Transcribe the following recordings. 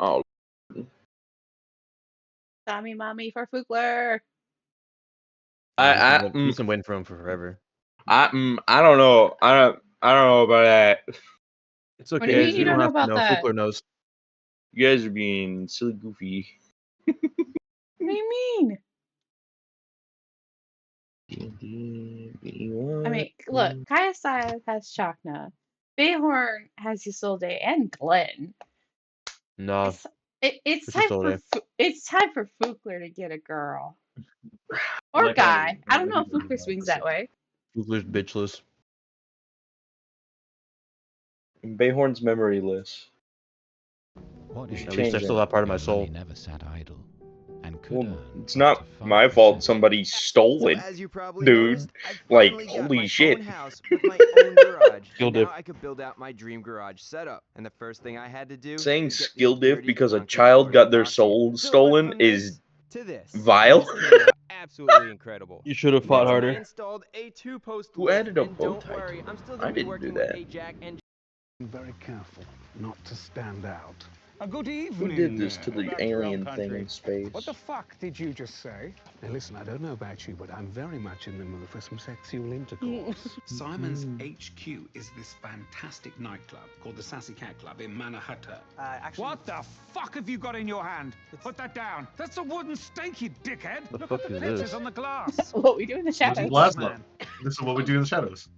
Oh, Tommy Mommy for Fugler. He's been waiting for him for forever. I don't know. I don't know about that. It's okay. What do you mean you don't don't know have to about know. that? Fugler knows. You guys are being silly goofy. What do you mean? I mean, look, Kaiasai has Chakna. Bayhorn has Isolde and Glenn. No, It's it's time Isolde. it's time for Fugler to get a girl. Or guy. I don't know if Fugler swings that way. Fugler's bitchless. Bayhorn's memoryless. What You is should At least I change still it. have part of my soul. He never sat idle and could Well, earn it's up not to my 5%. fault somebody stole So it. as you probably Dude, noticed, I like, finally got holy my shit. own house with my own garage. Skill And diff. now I could build out my dream garage setup. And the first thing I had to do Saying was get this skill diff dirty because a junk child over got to their Boston. soul So it went stolen from is this to this. vile. And this came out absolutely incredible. You should have fought Next, I harder. installed a 2-post Who lift, added a and bow don't tie worry, to it? I'm still I going to be didn't do working with that. a jack and Very careful not to stand out. Good Who evening. did this to the alien thing in space? What the fuck did you just say? Now listen, I don't know about you, but I'm very much in the mood for some sexual intercourse. Simon's HQ is this fantastic nightclub called the Sassy Cat Club in Manhattan. What the fuck have you got in your hand? Put that down. That's a wooden stake, you dickhead. The Look fuck at the is pictures this? on the glass. That's what we do in the shadows. Laszlo. This is what we do in the shadows.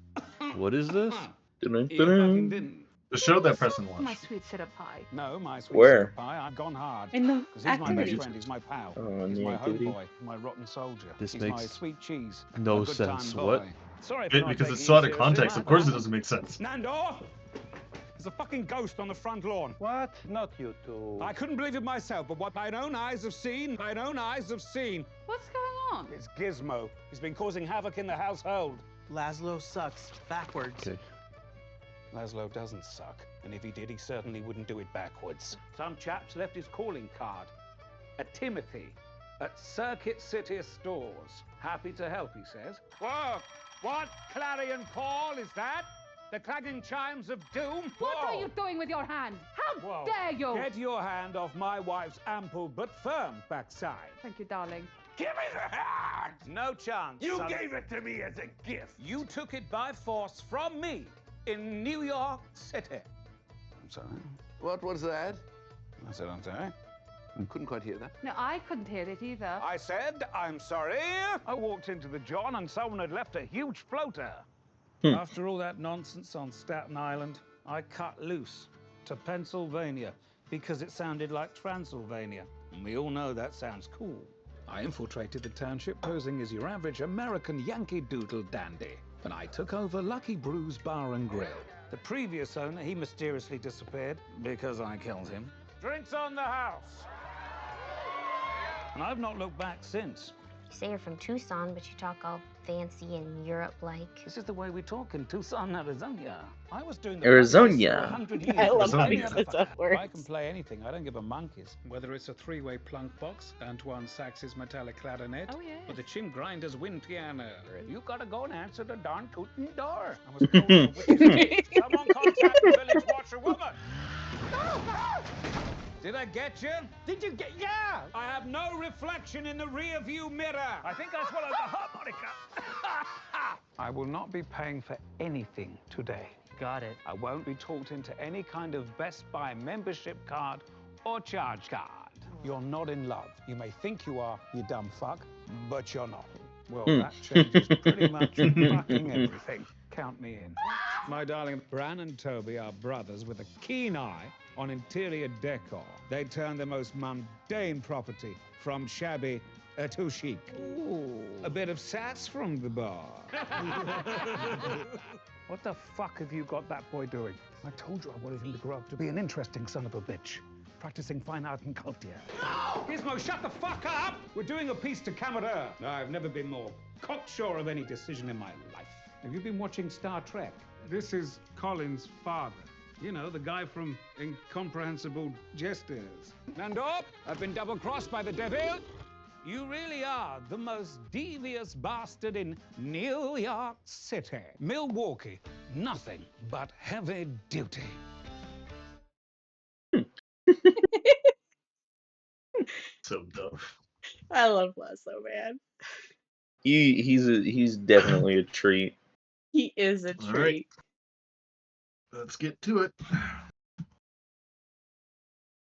What is this? You fucking didn't. The show that Preston My watched. sweet cider pie. No, my sweet Where? cider pie, I've gone hard. In the Because he's my best activity. friend, he's my pal. Oh, He's in the my activity? homeboy, my rotten soldier. This He's my makes sweet cheese. no my good sense. time What? boy. Sorry for not Because taking it's so out you of seriously, context, my of course it pal. doesn't make sense. Nando! There's a fucking ghost on the front lawn. What? Not you two. I couldn't believe it myself, but what mine own eyes have seen, mine own eyes have seen. What's going on? It's Gizmo. He's been causing havoc in the household. Laszlo sucks backwards. Okay. Laszlo doesn't suck, and if he did, he certainly wouldn't do it backwards. Some chap's left his calling card at Timothy at Circuit City Stores. Happy to help, he says. Whoa! What clarion call is that? The clanging chimes of doom? What Whoa. are you doing with your hand? How Whoa. dare you? Get your hand off my wife's ample but firm backside. Thank you, darling. Give me the hand! No chance. You son. gave it to me as a gift. You took it by force from me in New York City. I'm sorry. What was that? I said I'm sorry. I couldn't quite hear that. No, I couldn't hear it either. I said I'm sorry. I walked into the John and someone had left a huge floater. After all that nonsense on Staten Island, I cut loose to Pennsylvania because it sounded like Transylvania. And we all know that sounds cool. I infiltrated the township posing as your average American Yankee Doodle dandy. And I took over Lucky Brew's Bar and Grill. The previous owner, he mysteriously disappeared because I killed him. Drinks on the house. And I've not looked back since. You say you're from Tucson, but you talk all fancy and Europe-like. This is the way we talk in Tucson, Arizona. I was doing the Arizona. podcast for 100 years. I love how he Arizona. says that word. I can play anything. I don't give a monkeys. Whether it's a three-way plunk box, Antoine Sax's metallic clarinet, Oh, yeah. or the Chin Grinder's wind piano, you gotta go and answer the darn tootin' door. I was told the witches. Someone contact the village washerwoman. Did I get you? Did you get? Yeah! I have no reflection in the rear view mirror. I think I swallowed the harmonica. I will not be paying for anything today. Got it. I won't be talked into any kind of Best Buy membership card or charge card. You're not in love. You may think you are, you dumb fuck, but you're not. Well, that changes pretty much fucking everything. Count me in. My darling, Bran and Toby are brothers with a keen eye on interior decor. They turn the most mundane property from shabby to chic. Ooh, a bit of sass from the bar. What the fuck have you got that boy doing? I told you I wanted him to grow up to be an interesting son of a bitch. Practicing fine art and culture. No! Gizmo, shut the fuck up! We're doing a piece to Camarade. I've never been more cocksure of any decision in my life. Have you been watching Star Trek? This is Colin's father. You know, the guy from Incomprehensible Jesters. Nando, I've been double-crossed by the devil. You really are the most devious bastard in New York City. Milwaukee, nothing but heavy duty. So dumb. I love Laszlo, man. He's definitely a treat. He is a All treat. right. Let's get to it.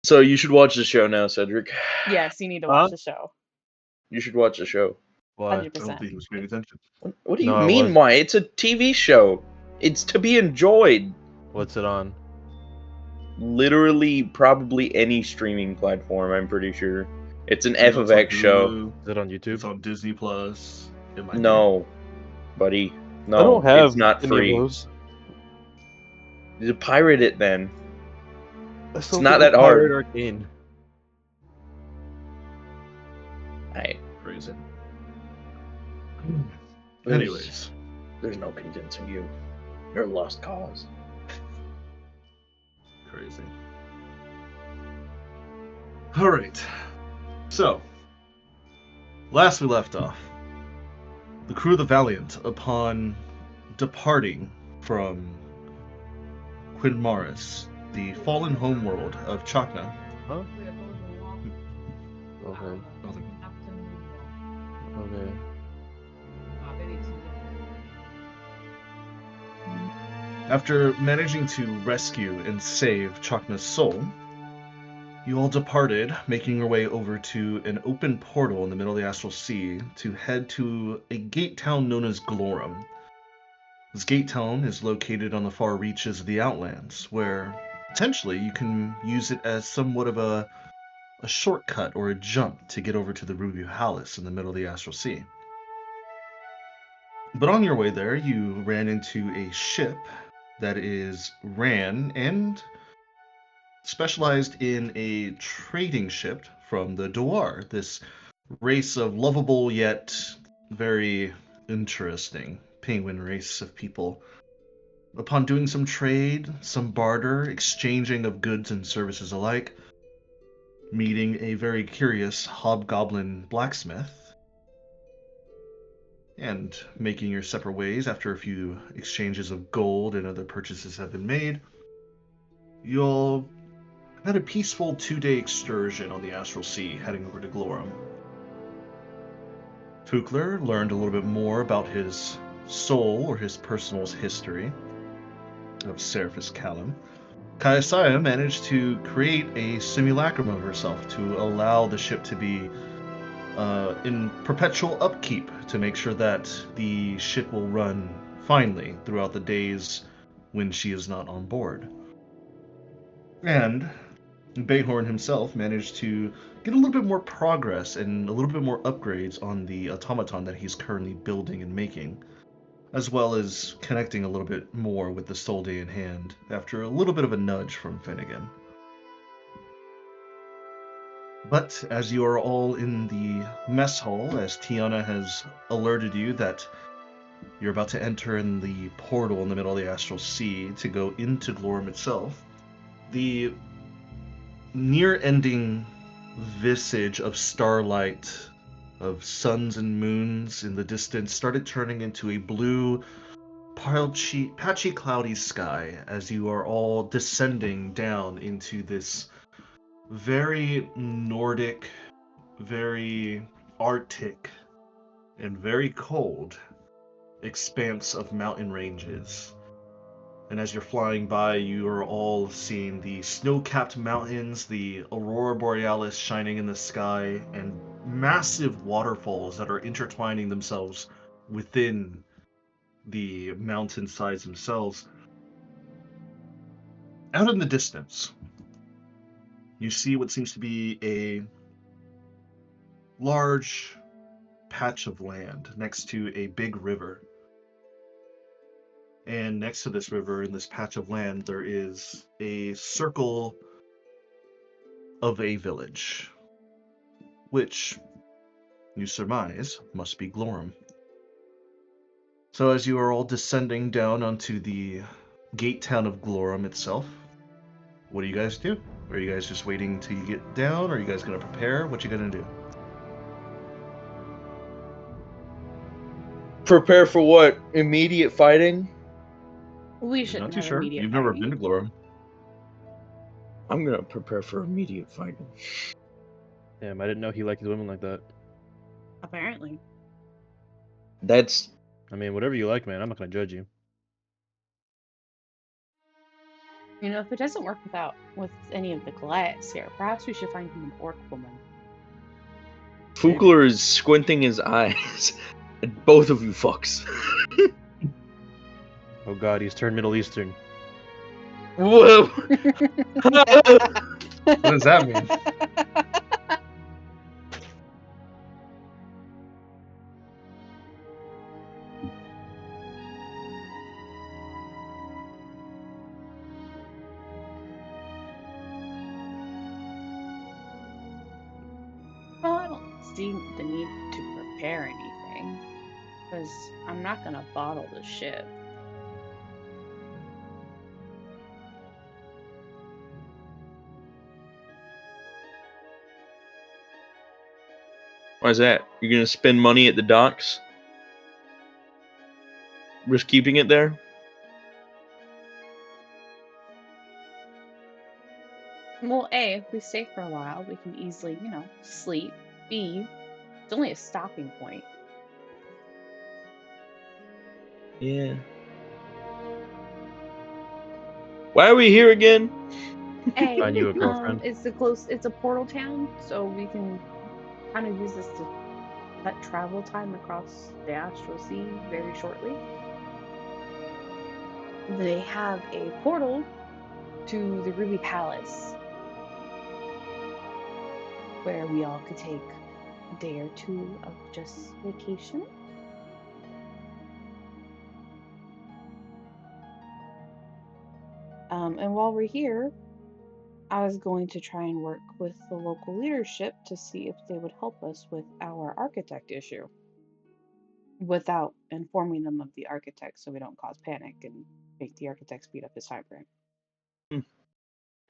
So you should watch the show now, Cedric. Yes, you need to watch the show. You should watch the show. Why? 100%. I don't think he was paying attention. What do you No, I mean? wasn't. Why? It's a TV show. It's to be enjoyed. What's it on? Literally, probably any streaming platform. I'm pretty sure. It's an It's F on of X show. Hulu, Is it on YouTube? It's on Disney Plus. It might be. No, buddy. No, I don't have it's not any free. of those. You pirate it then. I It's still not think that Pirate hard. Arcane. Hey, Crazy. there's- Anyways, there's no convincing you. You're a lost cause. crazy. All right. So, last we left off, the crew of the Valiant, upon departing from Quinmaris, the fallen homeworld of Chakna. Huh? Okay. Nothing. Okay. After managing to rescue and save Chakna's soul, you all departed, making your way over to an open portal in the middle of the Astral Sea to head to a gate town known as Glorum. This gate town is located on the far reaches of the Outlands, where potentially you can use it as somewhat of a shortcut or a jump to get over to the Ruby Palace in the middle of the Astral Sea. But on your way there, you ran into a ship that is ran and specialized in a trading ship from the Dwar, this race of lovable yet very interesting penguin race of people. Upon doing some trade, some barter, exchanging of goods and services alike, meeting a very curious hobgoblin blacksmith, and making your separate ways after a few exchanges of gold and other purchases have been made, you'll had a peaceful 2-day excursion on the Astral Sea heading over to Glorum. Fukler learned a little bit more about his soul or his personal history of Seraphis Callum. Kayasaya managed to create a simulacrum of herself to allow the ship to be in perpetual upkeep to make sure that the ship will run finely throughout the days when she is not on board. And Bayhorn himself managed to get a little bit more progress and a little bit more upgrades on the automaton that he's currently building and making, as well as connecting a little bit more with the Soul Day in hand after a little bit of a nudge from Finnegan. But as you are all in the mess hall, as Tiana has alerted you that you're about to enter in the portal in the middle of the Astral Sea to go into Glorum itself, the near-ending visage of starlight, of suns and moons in the distance, started turning into a blue, patchy, cloudy sky as you are all descending down into this very Nordic, very Arctic, and very cold expanse of mountain ranges. And as you're flying by, you are all seeing the snow-capped mountains, the aurora borealis shining in the sky, and massive waterfalls that are intertwining themselves within the mountainsides themselves. Out in the distance, you see what seems to be a large patch of land next to a big river. And next to this river, in this patch of land, there is a circle of a village, which you surmise must be Glorum. So as you are all descending down onto the gate town of Glorum itself, what do you guys do? Are you guys just waiting till you get down? Are you guys going to prepare? What you going to do? Prepare for what? Immediate fighting? We I'm shouldn't not too have sure. immediate You've never fighting. been to Glorum. I'm gonna prepare for immediate fighting. Damn, I didn't know he liked his women like that. Apparently. That's I mean, whatever you like, man. I'm not gonna judge you. You know, if it doesn't work with any of the Goliaths here, perhaps we should find him an orc woman. Fugler is squinting his eyes at both of you fucks. Oh god, he's turned Middle Eastern. Whoa! What does that mean? Well, I don't see the need to prepare anything, because I'm not gonna bottle the ship. Why is that? You're gonna spend money at the docks? Risk keeping it there? Well, A, if we stay for a while, we can easily, sleep. B, it's only a stopping point. Yeah. Why are we here again? A, Find you a girlfriend. it's a portal town, so we can kind of use this to cut travel time across the Astral Sea very shortly. They have a portal to the Ruby Palace, where we all could take a day or two of just vacation. And while we're here, I was going to try and work with the local leadership to see if they would help us with our architect issue without informing them of the architect, so we don't cause panic and make the architect speed up his time frame. I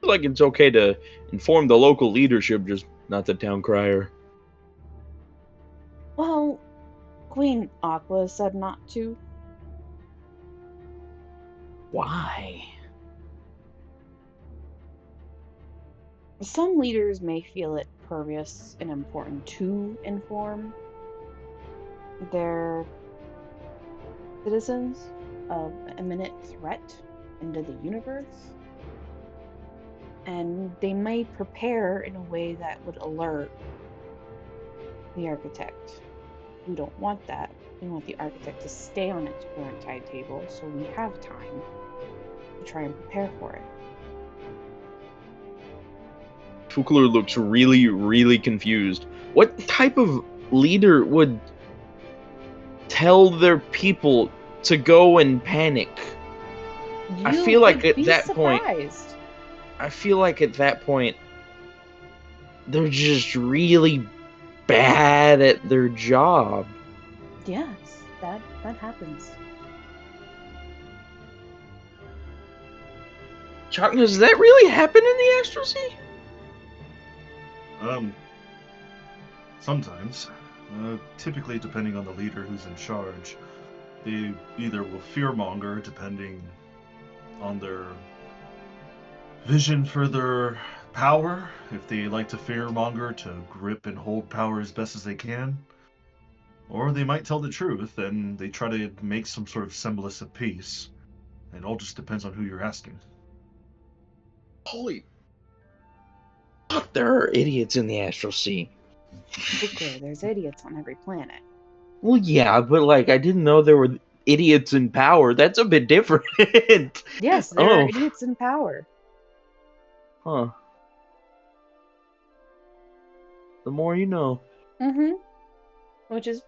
feel like it's okay to inform the local leadership, just not the town crier. Well, Queen Aqua said not to. Why? Some leaders may feel it pervious and important to inform their citizens of imminent threat into the universe, and they may prepare in a way that would alert the architect. We don't want that. We want the architect to stay on its current timetable so we have time to try and prepare for it. Fugler looks really, really confused. What type of leader would tell their people to go and panic? I feel like at that point, I feel like at that point, they're just really bad at their job. Yes, that happens. Chuck, does that really happen in the Astral Sea? Sometimes. Typically, depending on the leader who's in charge, they either will fearmonger, depending on their vision for their power, if they like to fearmonger to grip and hold power as best as they can, or they might tell the truth and they try to make some sort of semblance of peace. It all just depends on who you're asking. Holy fuck, there are idiots in the Astral Sea. Fugler, there's idiots on every planet. Well, yeah, but like, I didn't know there were idiots in power. That's a bit different. Yes, there are idiots in power. Huh. The more you know. Mm-hmm. Which is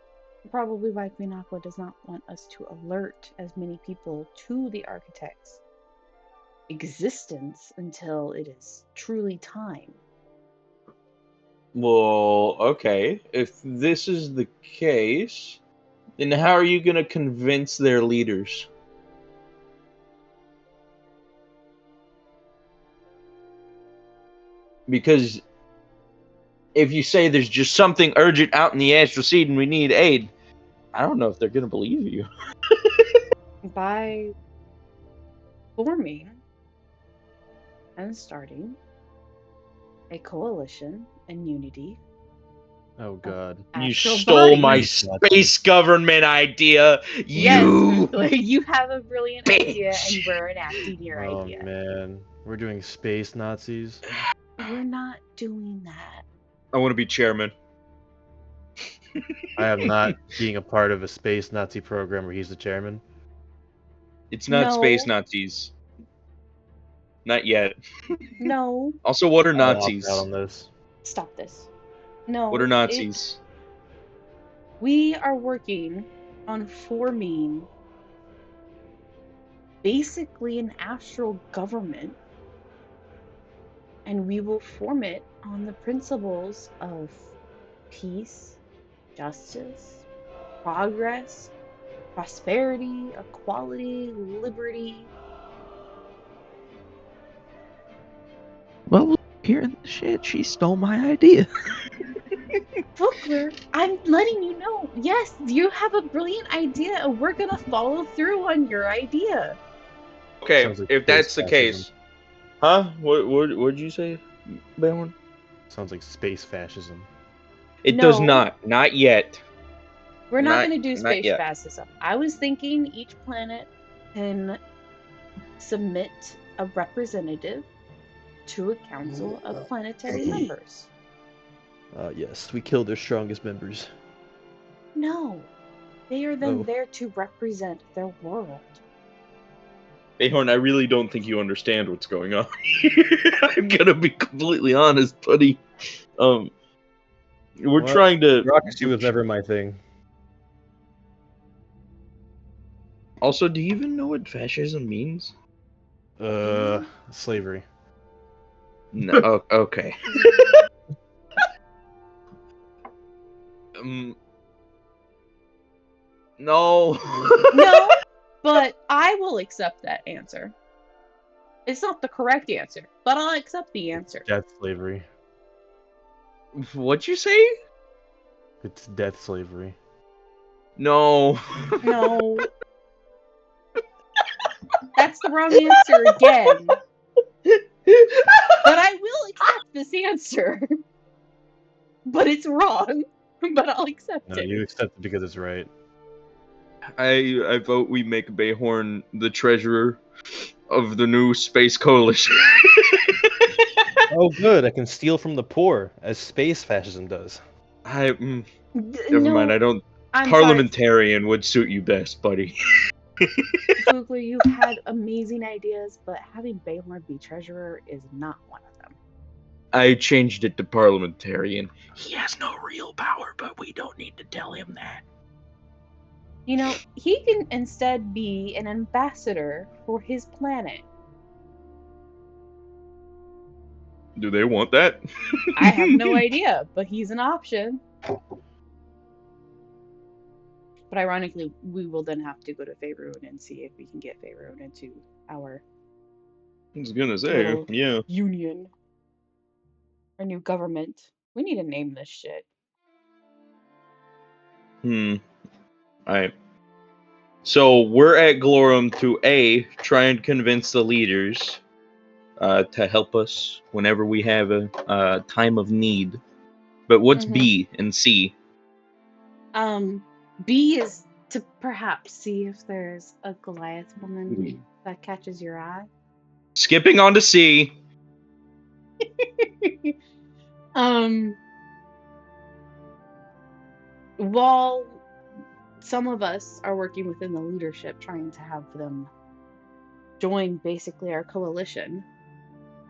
probably why Queen Aqua does not want us to alert as many people to the architect's existence until it is truly time. Well, okay. If this is the case, then how are you going to convince their leaders? Because if you say there's just something urgent out in the Astral Sea and we need aid, I don't know if they're going to believe you. By forming and starting a coalition and unity Oh god. You Astral stole my bodies. space government idea. Yes, You Kukler, you have a brilliant idea, and bitch. we're enacting your Oh idea. man. We're doing space Nazis. We're not doing that. I want to be chairman. I am not being a part of a space Nazi program where he's the chairman. It's not space No. Nazis. Not yet. No. Also, what are I'll opt Nazis? out on this. Stop this. No. What are Nazis? We are working on forming basically an astral government, and we will form it on the principles of peace, justice, progress, prosperity, equality, liberty. Well, hearing the shit, she stole my idea. Folklore, I'm letting you know, yes, you have a brilliant idea, and we're gonna follow through on your idea. Okay, Sounds like if space that's the fascism. case. Huh? What'd you say, Baron? Sounds like space fascism. It does No. not. Not yet. We're not Not- going to do not space yet. fascism. I was thinking each planet can submit a representative to a council of planetary members. Yes, we killed their strongest members. No, they are then Oh. there to represent their world. Ahorn, I really don't think you understand what's going on. I'm gonna be completely honest, buddy. We're What? trying to. Bureaucracy was never my thing. Also, do you even know what fascism means? Slavery. No. Okay. No. No, but I will accept that answer. It's not the correct answer, but I'll accept the answer. Death slavery. What'd you say? It's death slavery. No. No. That's the wrong answer again. But I will accept this answer. But it's wrong. But I'll accept No, it. you accept it because it's right. I vote we make Bayhorn the treasurer of the new space coalition. Oh, good. I can steal from the poor, as space fascism does. Never No, mind. I don't. I'm Parliamentarian would suit you best, buddy. Kugler, you've had amazing ideas, but having Bayhorn be treasurer is not one of them. I changed it to parliamentarian. He has no real power, but we don't need to tell him that. You know, he can instead be an ambassador for his planet. Do they want that? I have no idea, but he's an option. But ironically, we will then have to go to Faerun and see if we can get Faerun into our I was gonna say, little yeah. union. Our new government. We need to name this shit. Alright. So we're at Glorum to try and convince the leaders to help us whenever we have a time of need. But what's B and C? B is to perhaps see if there's a Goliath woman that catches your eye. Skipping on to C. While some of us are working within the leadership trying to have them join basically our coalition.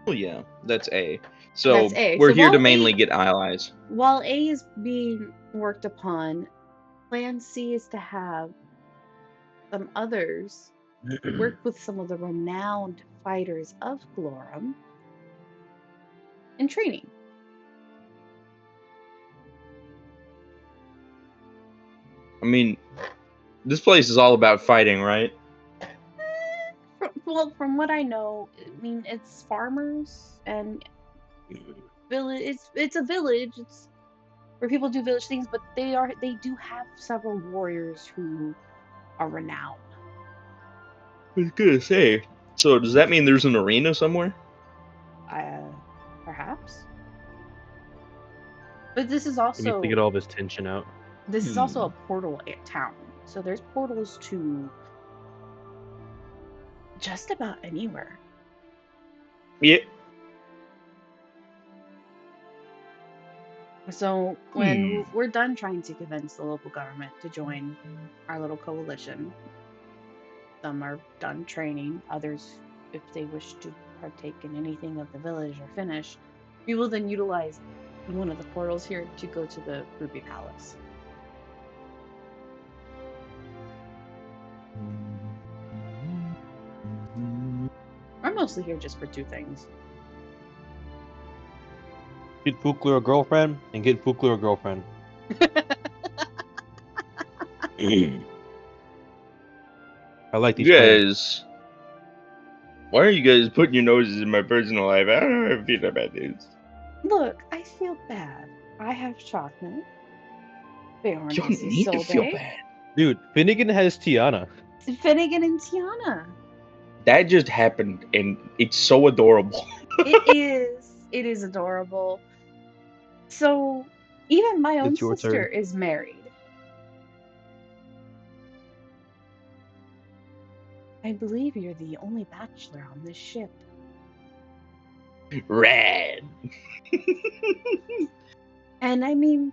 Oh yeah, that's A. So That's A. we're So here to while mainly A- get allies. While A is being worked upon, Plan C is to have some others work with some of the renowned fighters of Glorum in training. I mean, this place is all about fighting, right? Well, from what I know, I mean it's farmers and village. It's a village. It's where people do village things, but they do have several warriors who are renowned. I was gonna say. So does that mean there's an arena somewhere? Perhaps. But this is He needs to also get all of his tension out. this is also a portal town. So there's portals to just about anywhere. Yeah. So when we're done trying to convince the local government to join our little coalition, some are done training, others, if they wish to partake in anything of the village, are finished. We will then utilize one of the portals here to go to the Ruby Palace. I'm mostly here just for two things. Get Fukler a girlfriend and get Fukler a girlfriend. I like these You plans. guys, why are you guys putting your noses in my personal life? I don't know how I feel about this. Look, I feel bad. I have chocolate. Beorn You has don't need to feel Isolde. bad. Dude, Finnegan has Tiana. Finnegan and Tiana. That just happened, and it's so adorable. It is. It is adorable. So, even my own It's your sister turn. is married. I believe you're the only bachelor on this ship. Rad. And I mean,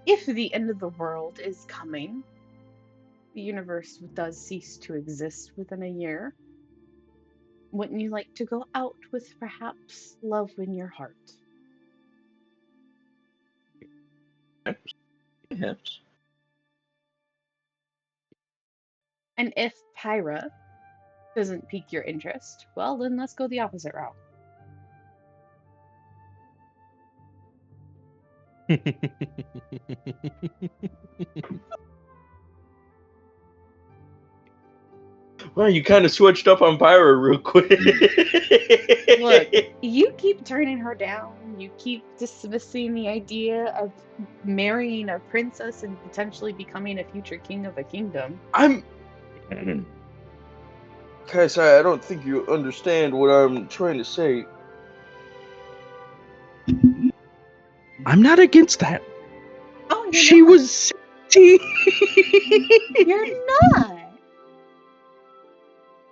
if the end of the world is coming, the universe does cease to exist within a year, wouldn't you like to go out with perhaps love in your heart? Perhaps. And if Pyra doesn't pique your interest, well, then let's go the opposite route. Well, you kind of switched up on Pyra real quick. Look, you keep turning her down. You keep dismissing the idea of marrying a princess and potentially becoming a future king of a kingdom. Kaisai, I don't think you understand what I'm trying to say. I'm not against that. Oh, you're She not. was 16. You're not.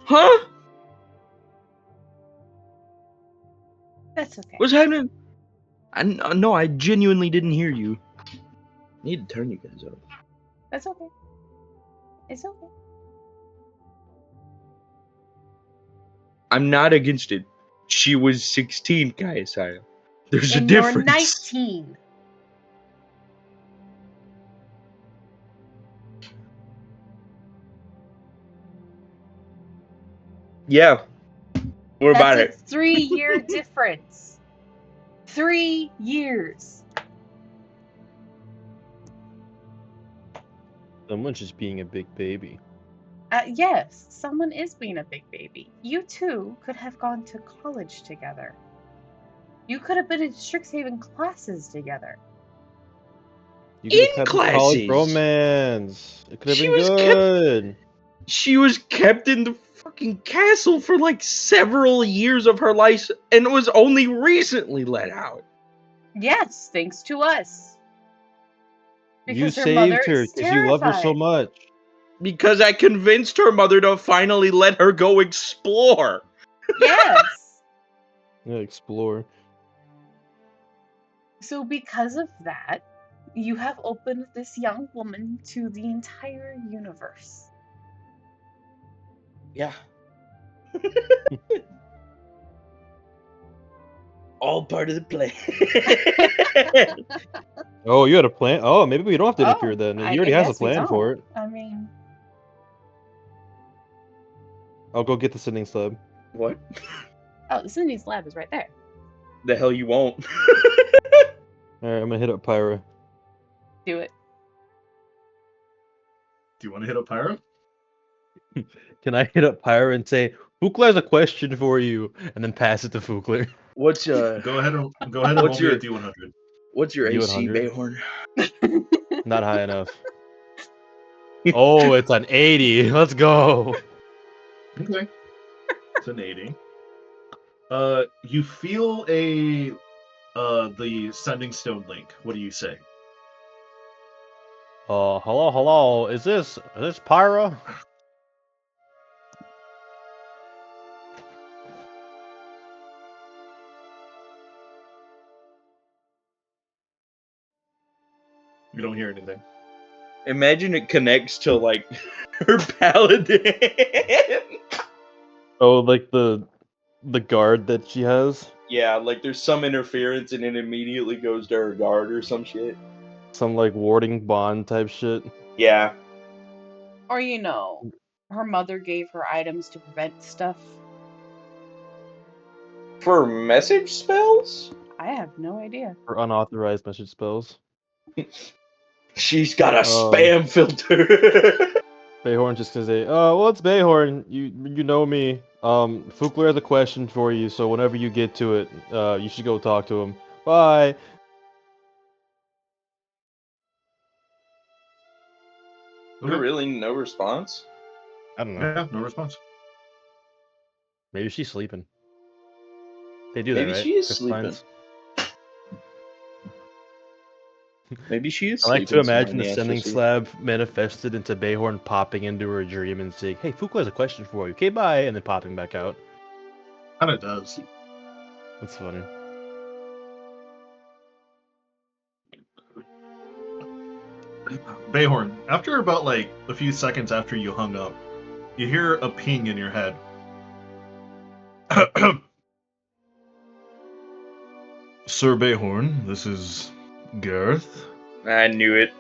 Huh? That's okay. What's happening? No, I genuinely didn't hear you. I need to turn you guys up. That's okay. It's okay. I'm not against it. She was 16, Kaisai. There's a And you're difference. 19. Yeah. What about That's it? a 3-year difference. 3 years. Someone's just being a big baby. Yes, someone is being a big baby. You two could have gone to college together. You could have been in Strixhaven classes together. You could have In had this college classes. romance. It could have She been was good. She was kept in the fucking castle for like several years of her life and was only recently let out. Yes, thanks to us. You Because her mother saved her is because you love her so terrified. much. Because I convinced her mother to finally let her go explore. Yes. Yeah, explore. So because of that, you have opened this young woman to the entire universe. Yeah. All part of the plan. Oh, you had a plan? Oh, maybe we don't have to interfere then. He I already has a guess we plan for don't. it. I mean, I'll go get the sending slab. What? oh, the Cindy's lab is right there. The hell you won't. Alright, I'm gonna hit up Pyra. Do it. Do you want to hit up Pyra? Can I hit up Pyra and say, Fukler has a question for you, and then pass it to Fukler? What's Go ahead and roll me a D100. What's your AC, D100? Bayhorn? Not high enough. Oh, it's an 80. Let's go. Okay. It's an 80. You feel the sending stone link. What do you say? Hello. Is this Pyra? You don't hear anything. Imagine it connects to like her paladin. Oh, like the guard that she has. Yeah, like there's some interference and it immediately goes to her guard or some shit. Some like warding bond type shit. Yeah. Or, her mother gave her items to prevent stuff. For message spells? I have no idea. For unauthorized message spells. She's got a spam filter. Bayhorn's just gonna say, well, it's Bayhorn. You know me. Fukler has a question for you, so whenever you get to it, you should go talk to him. Bye. Really no response? I don't know. Yeah, no response. Maybe she's sleeping. They do Maybe that, right? she is Crystallines? Maybe she is I like to sleeping somewhere in imagine the the sending Astral Sea. slab manifested into Bayhorn popping into her dream and saying, "Hey, Fukler has a question for you. Okay, bye," and then popping back out. Kind of does. That's funny. Bayhorn, after about like a few seconds after you hung up, you hear a ping in your head. Sir Bayhorn, this is Gareth. I knew it.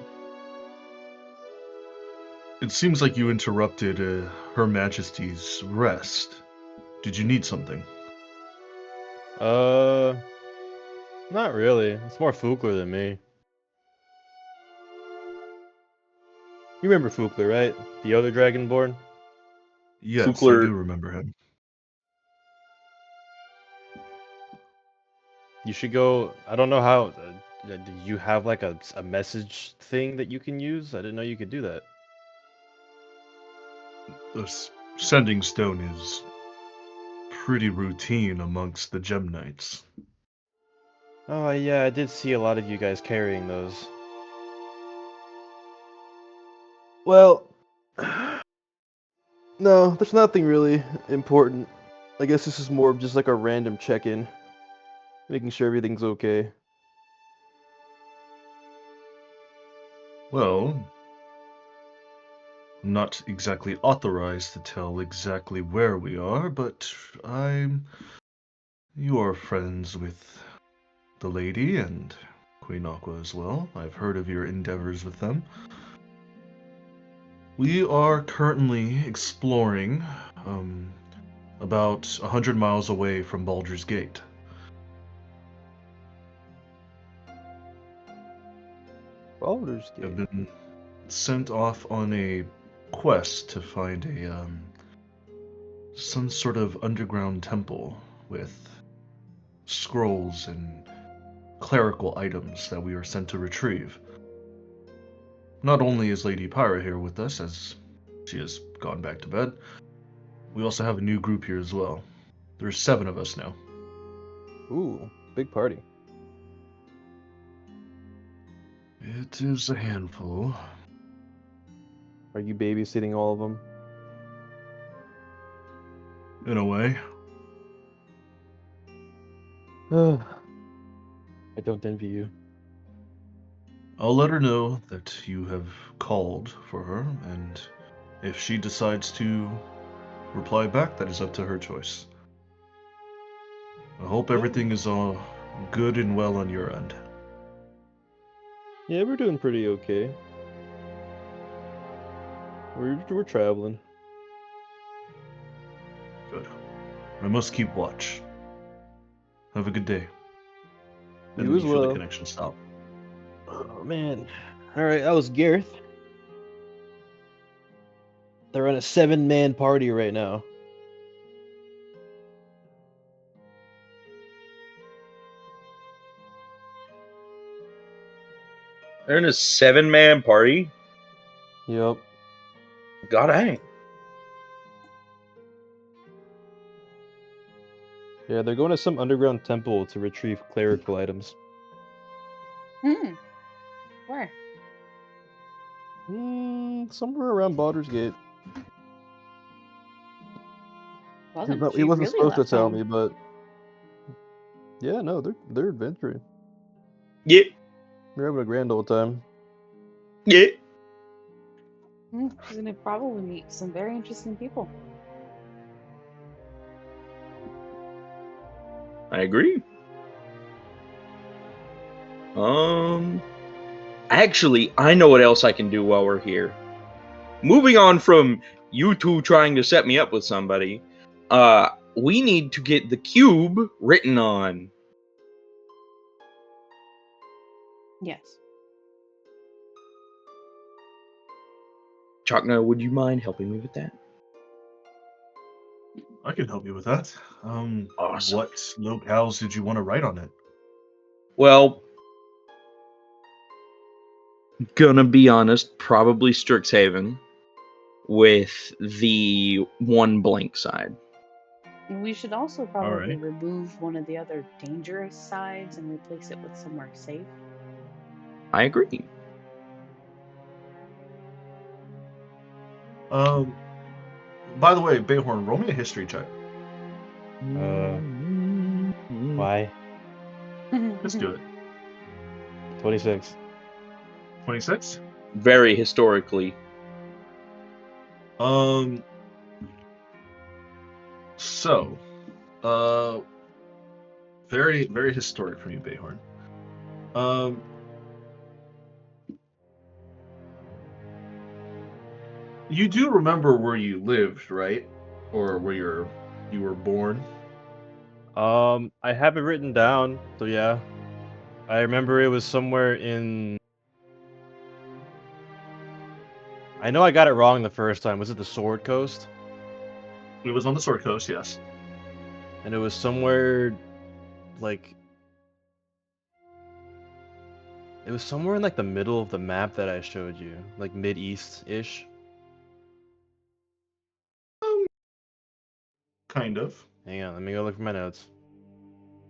It seems like you interrupted Her Majesty's rest. Did you need something? Not really. It's more Fukler than me. You remember Fukler, right? The other Dragonborn? Yes, Fukler. I do remember him. You should go. I don't know how. Do you have like a message thing that you can use? I didn't know you could do that. The sending stone is pretty routine amongst the Gem Knights. Oh, yeah, I did see a lot of you guys carrying those. Well, no, there's nothing really important. I guess this is more of just like a random check-in. Making sure everything's okay. Well, I'm not exactly authorized to tell exactly where we are, but you are friends with the lady and Queen Aqua as well. I've heard of your endeavors with them. We are currently exploring about 100 miles away from Baldur's Gate. Baldur's Gate. I've been sent off on a quest to find some sort of underground temple with scrolls and clerical items that we are sent to retrieve. Not only is Lady Pyra here with us, as she has gone back to bed, we also have a new group here as well. There's 7 of us now. Ooh, big party. It is a handful. Are you babysitting all of them? In a way. I don't envy you. I'll let her know that you have called for her, and if she decides to reply back, that is up to her choice. I hope everything is all good and well on your end. Yeah, we're doing pretty okay. We're traveling. Good. I must keep watch. Have a good day. And You then as you feel the well. connection stop. Oh man. Alright, that was Gareth. They're on a 7-man party right now. They're in a 7-man party? Yep. God dang. Yeah, they're going to some underground temple to retrieve clerical items. Where? Somewhere around Baldur's Gate. Wasn't He she wasn't really supposed to left tell home? me, but yeah, no, they're adventuring. Yeah. They're having a grand old time. Yeah. You're gonna probably meet some very interesting people. I agree. Actually, I know what else I can do while we're here. Moving on from you two trying to set me up with somebody, we need to get the cube written on. Yes. Chakna, would you mind helping me with that? I can help you with that. Awesome. What locales did you want to write on it? Well, gonna be honest, probably Strixhaven with the one blank side. We should also probably Alrighty. remove one of the other dangerous sides and replace it with somewhere safe. I agree. By the way, Bayhorn, roll me a history check. Why? Let's do it. 26. 26? Very historically. So, very, very historic from you, Bayhorn. You do remember where you lived, right? Or where you were born? I have it written down, so yeah. I remember it was somewhere in... I know I got it wrong the first time. Was it the Sword Coast? It was on the Sword Coast, yes. And it was somewhere, like... It was somewhere in, like, the middle of the map that I showed you. Like, mid-east-ish. Kind of. Hang on, let me go look for my notes.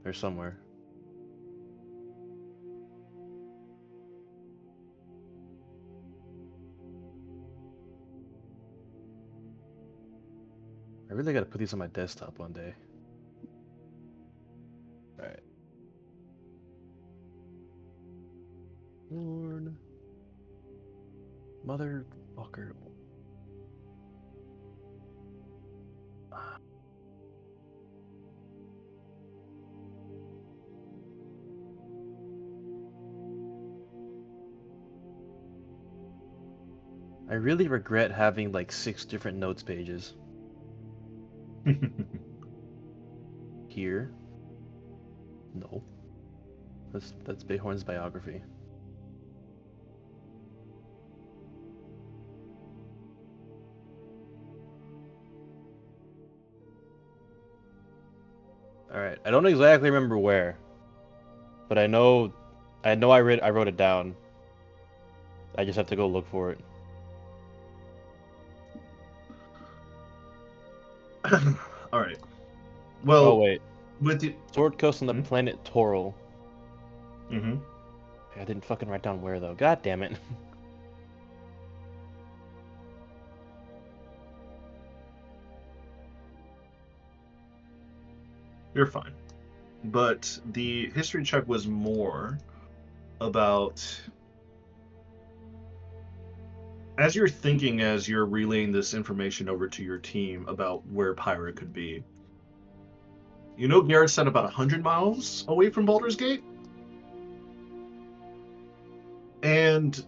They're somewhere. I really gotta put these on my desktop one day. Alright. Lord. Motherfucker. I really regret having like 6 different notes pages. Here. No. That's Bayhorn's biography. Alright, I don't exactly remember where. But I know I wrote it down. I just have to go look for it. Alright. Well, oh wait. With the Sword Coast on the planet Toral. Mm-hmm. I didn't fucking write down where though. God damn it. You're fine. But the history check was more about, as you're thinking, as you're relaying this information over to your team about where Pyra could be. You know Garrett said about 100 miles away from Baldur's Gate? And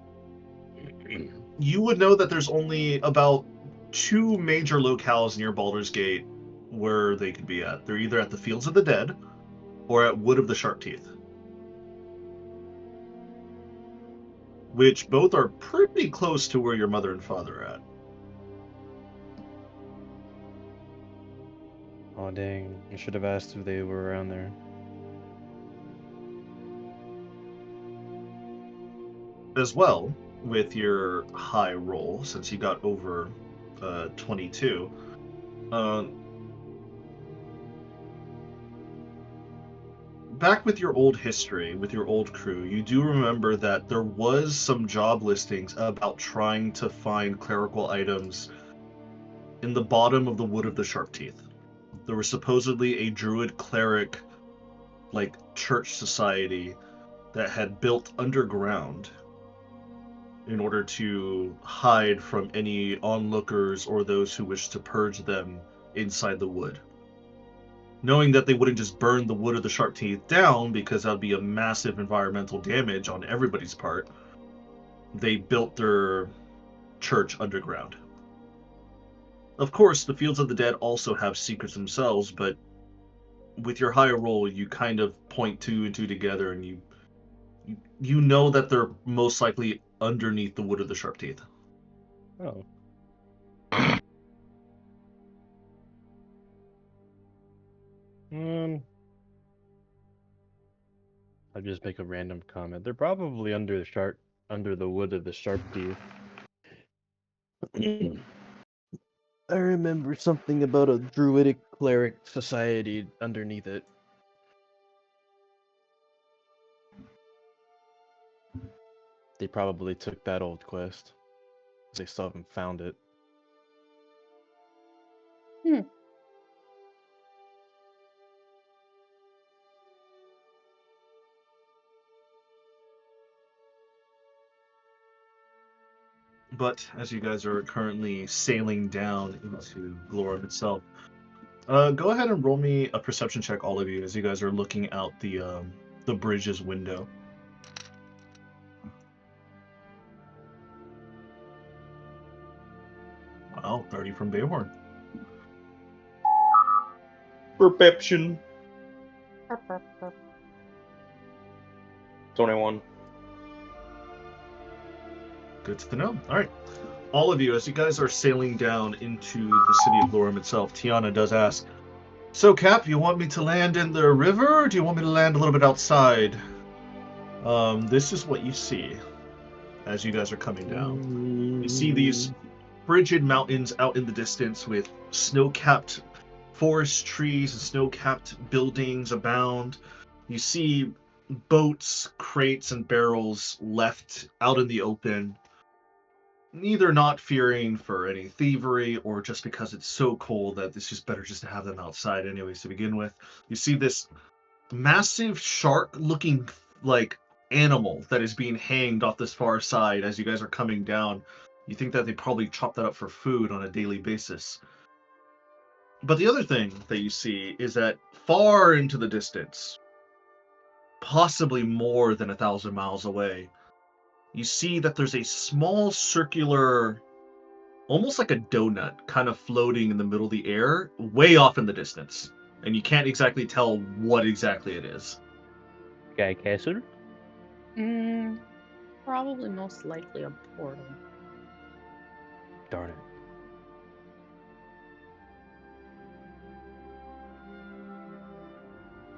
you would know that there's only about 2 major locales near Baldur's Gate where they could be at. They're either at the Fields of the Dead or at Wood of the Sharp Teeth, which both are pretty close to where your mother and father are at. Oh dang, I should have asked if they were around there. As well, with your high roll, since you got over 22, back with your old history, with your old crew, you do remember that there was some job listings about trying to find clerical items in the bottom of the Wood of the Sharp Teeth. There was supposedly a druid cleric, like, church society that had built underground in order to hide from any onlookers or those who wished to purge them inside the wood. Knowing that they wouldn't just burn the Wood of the Sharp Teeth down, because that would be a massive environmental damage on everybody's part, they built their church underground. Of course, the Fields of the Dead also have secrets themselves, but with your higher roll, you kind of point two and two together, and you know that they're most likely underneath the Wood of the Sharp Teeth. Oh. I'll just make a random comment. They're probably under the Wood of the Sharp Teeth. I remember something about a druidic cleric society underneath it. They probably took that old quest. They still haven't found it. But as you guys are currently sailing down into Glorum itself, go ahead and roll me a perception check, all of you, as you guys are looking out the bridge's window. Wow, 30 from Bayhorn. Perception. 21. Good to know. All right. All of you, as you guys are sailing down into the city of Glorum itself, Tiana does ask, so Cap, you want me to land in the river, or do you want me to land a little bit outside? This is what you see as you guys are coming down. You see these frigid mountains out in the distance with snow-capped forest trees and snow-capped buildings abound. You see boats, crates, and barrels left out in the open, neither not fearing for any thievery or just because it's so cold that it's just better just to have them outside anyways to begin with. You see this massive shark-looking like animal that is being hanged off this far side as you guys are coming down. You think that they probably chop that up for food on a daily basis. But the other thing that you see is that far into the distance, possibly more than 1,000 miles away, you see that there's a small circular, almost like a donut, kind of floating in the middle of the air, way off in the distance. And you can't exactly tell what exactly it is. Guy Castle? Probably most likely a portal. Darn it.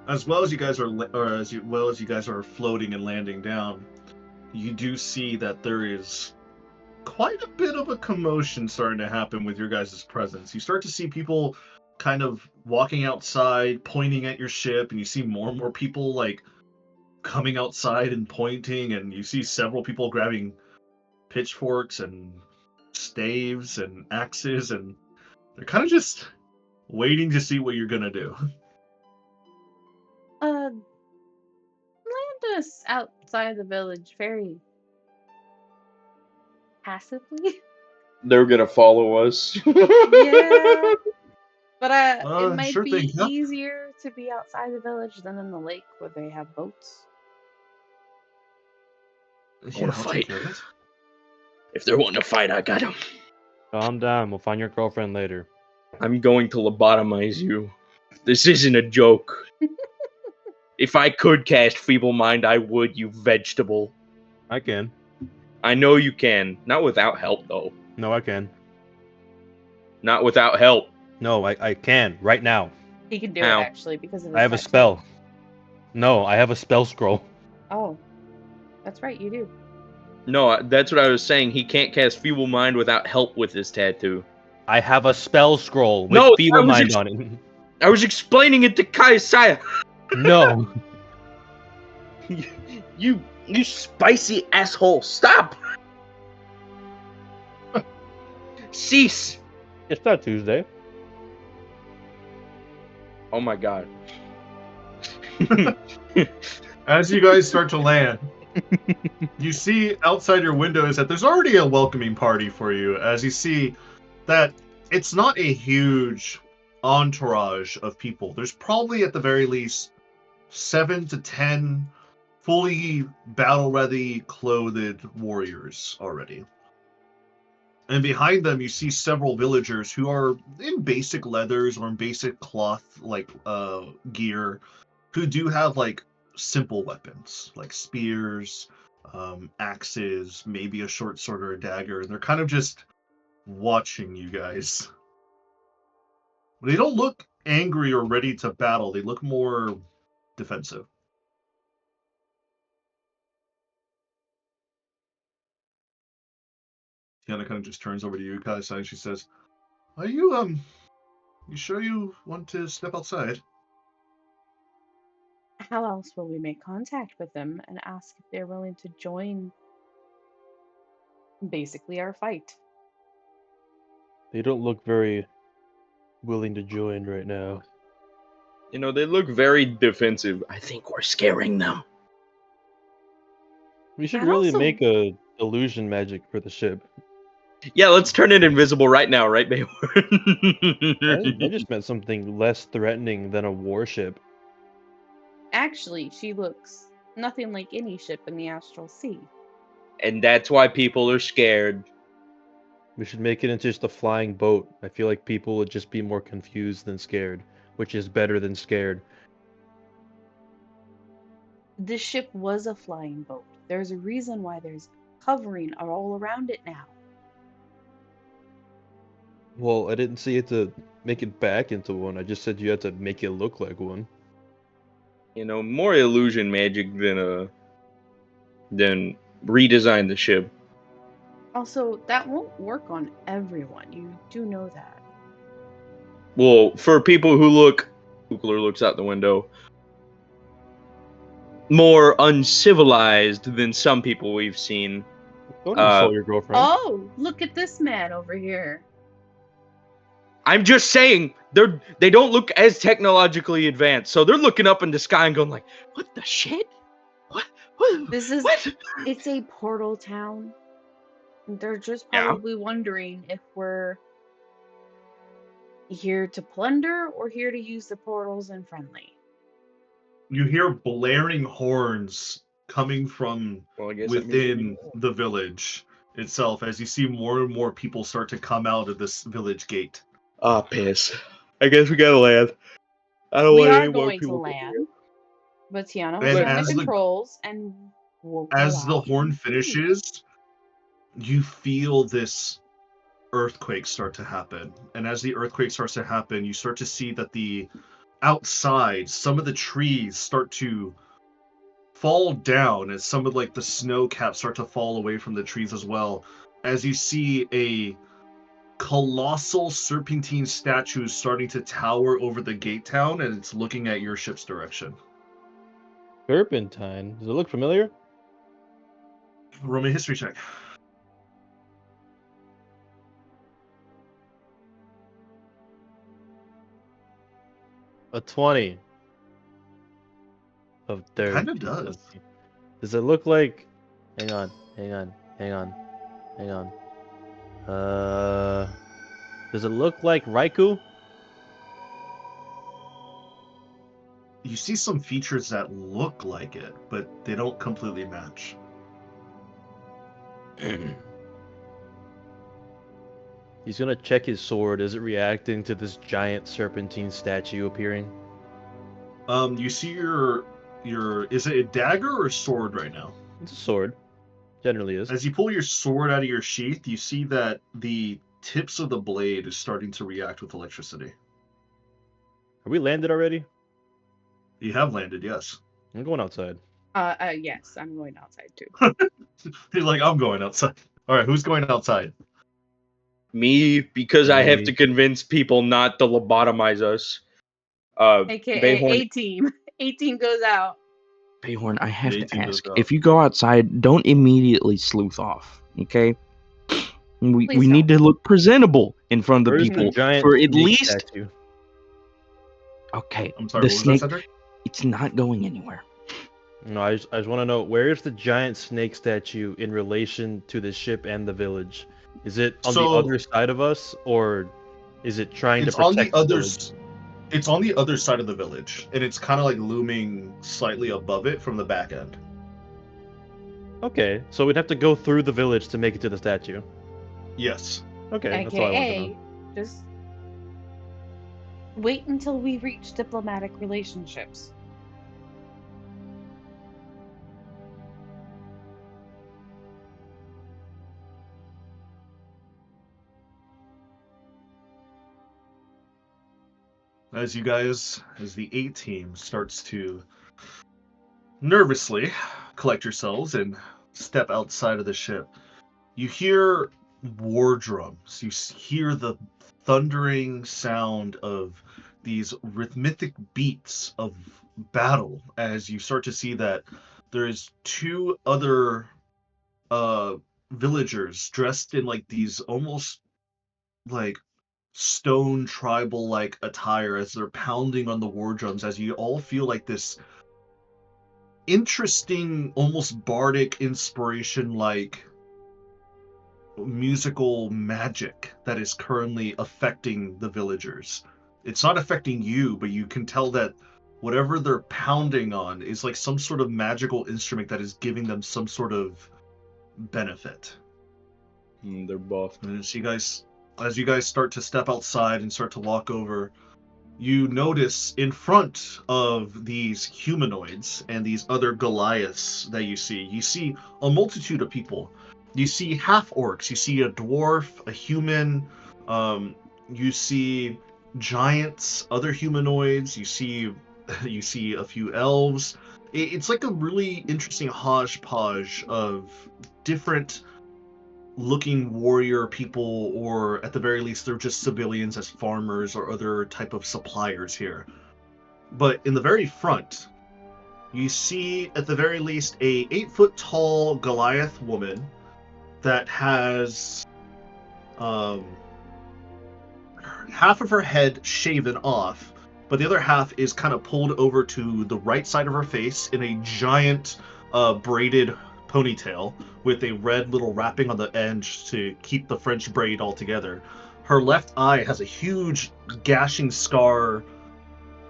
As well as you guys are floating and landing down, you do see that there is quite a bit of a commotion starting to happen with your guys' presence. You start to see people kind of walking outside, pointing at your ship, and you see more and more people like coming outside and pointing, and you see several people grabbing pitchforks and staves and axes, and they're kind of just waiting to see what you're gonna do. Land us outside the village very passively. They're gonna follow us. Yeah. But it might Sure be thing, yeah. easier to be outside the village than in the lake where they have boats. Yeah, Wanna I'll fight? take care of it. If they're wanting to fight, I got them. Calm down. We'll find your girlfriend later. I'm going to lobotomize you. This isn't a joke. If I could cast Feeble Mind, I would, you vegetable. I can. I know you can. Not without help, though. No, I can. Not without help. No, I can. Right now. He can do How? it actually because of his I have a tattoo. spell. No, I have a spell scroll. Oh, that's right, you do. No, that's what I was saying. He can't cast Feeble Mind without help with his tattoo. I have a spell scroll with No, Feeble Mind on it. I was explaining it to Kaisaya. No. You spicy asshole! Stop! Cease! It's not Tuesday. Oh my god. As you guys start to land, you see outside your windows that there's already a welcoming party for you, as you see that it's not a huge entourage of people. There's probably at the very least 7 to 10 fully battle-ready clothed warriors already. And behind them, you see several villagers who are in basic leathers or in basic cloth gear, who do have like simple weapons like spears, axes, maybe a short sword or a dagger. They're kind of just watching you guys. They don't look angry or ready to battle. They look more defensive. Tiana kind of just turns over to you, Kai-san, and she says, "Are you you sure you want to step outside?" How else will we make contact with them and ask if they're willing to join basically our fight? They don't look very willing to join right now. You know, they look very defensive. I think we're scaring them. We should I'd really also make a illusion magic for the ship. Yeah, let's turn it invisible right now, right, I Bayward? just meant something less threatening than a warship. actually, she looks nothing like any ship in the Astral Sea. And that's why people are scared. We should make it into just a flying boat. I feel like people would just be more confused than scared, which is better than scared. This ship was a flying boat. There's a reason why there's covering all around it now. Well, I didn't say you had to make it back into one. I just said you had to make it look like one. You know, more illusion magic than redesign the ship. Also, that won't work on everyone. You do know that. Well, for people who look, Kukler looks out the window, more uncivilized than some people we've seen. Don't insult your girlfriend. Oh, look at this man over here. I'm just saying they don't look as technologically advanced, so they're looking up in the sky and going like, "What the shit? What? This is What?" It's a portal town. They're just Yeah. probably wondering if we're here to plunder or here to use the portals and friendly. You hear blaring horns coming from Well, I guess that means we within need more. the village itself as you see more and more people start to come out of this village gate. Ah, piss. I guess we gotta land. I don't We want are any more going to people. land, but Tiana And will turn the as the- controls and we'll go As the out. horn finishes, you feel this earthquake start to happen. And as the earthquake starts to happen, you start to see that the outside, some of the trees start to fall down as some of like the snow caps start to fall away from the trees as well. As you see a colossal serpentine statue starting to tower over the gate town, and it's looking at your ship's direction. Serpentine? Does it look familiar? Roll me a history check. A 20. Of 30. Kind of does. Does it look like... Hang on. Does it look like Raikou? You see some features that look like it, but they don't completely match. He's gonna check his sword. Is it reacting to this giant serpentine statue appearing? You see your is it a dagger or a sword right now? It's a sword. Generally is. As you pull your sword out of your sheath, you see that the tips of the blade is starting to react with electricity. Are we landed already? You have landed, yes. I'm going outside. Yes, I'm going outside too. He's like, I'm going outside. All right, who's going outside? Me, because I have Me. to convince people not to lobotomize us. AKA Bayhorn, A-Team. A-Team goes out. Bayhorn, I have The to 18 ask. goes up. If you go outside, don't immediately sleuth off, okay? We Please need don't. to look presentable in front of the Where's people the giant for at snake least. statue? Okay, I'm sorry, the what was that, snake. Cedric? It's not going anywhere. No, I just want to know, where is the giant snake statue in relation to the ship and the village? Is it on the So- other side of us, or is it trying to It's on protect the the other. village? It's on the other side of the village, and it's kind of like looming slightly above it from the back end. Okay, so we'd have to go through the village to make it to the statue. Yes. Okay, that's all I want to know. AKA, just wait until we reach diplomatic relationships. As the A team starts to nervously collect yourselves and step outside of the ship, you hear war drums. You hear the thundering sound of these rhythmic beats of battle as you start to see that there's two other villagers dressed in like these almost like stone tribal like attire as they're pounding on the war drums, as you all feel like this interesting, almost bardic inspiration like musical magic that is currently affecting the villagers. It's not affecting you, but you can tell that whatever they're pounding on is like some sort of magical instrument that is giving them some sort of benefit. They're buffed. And as you guys start to step outside and start to walk over, you notice in front of these humanoids and these other Goliaths that you see a multitude of people. You see half orcs, you see a dwarf, a human, you see giants, other humanoids, you see a few elves. It's like a really interesting hodgepodge of different looking warrior people, or at the very least they're just civilians as farmers or other type of suppliers here. But in the very front, you see at the very least a 8-foot tall Goliath woman that has half of her head shaven off, but the other half is kind of pulled over to the right side of her face in a giant braided ponytail with a red little wrapping on the end to keep the French braid all together. Her left eye has a huge gashing scar,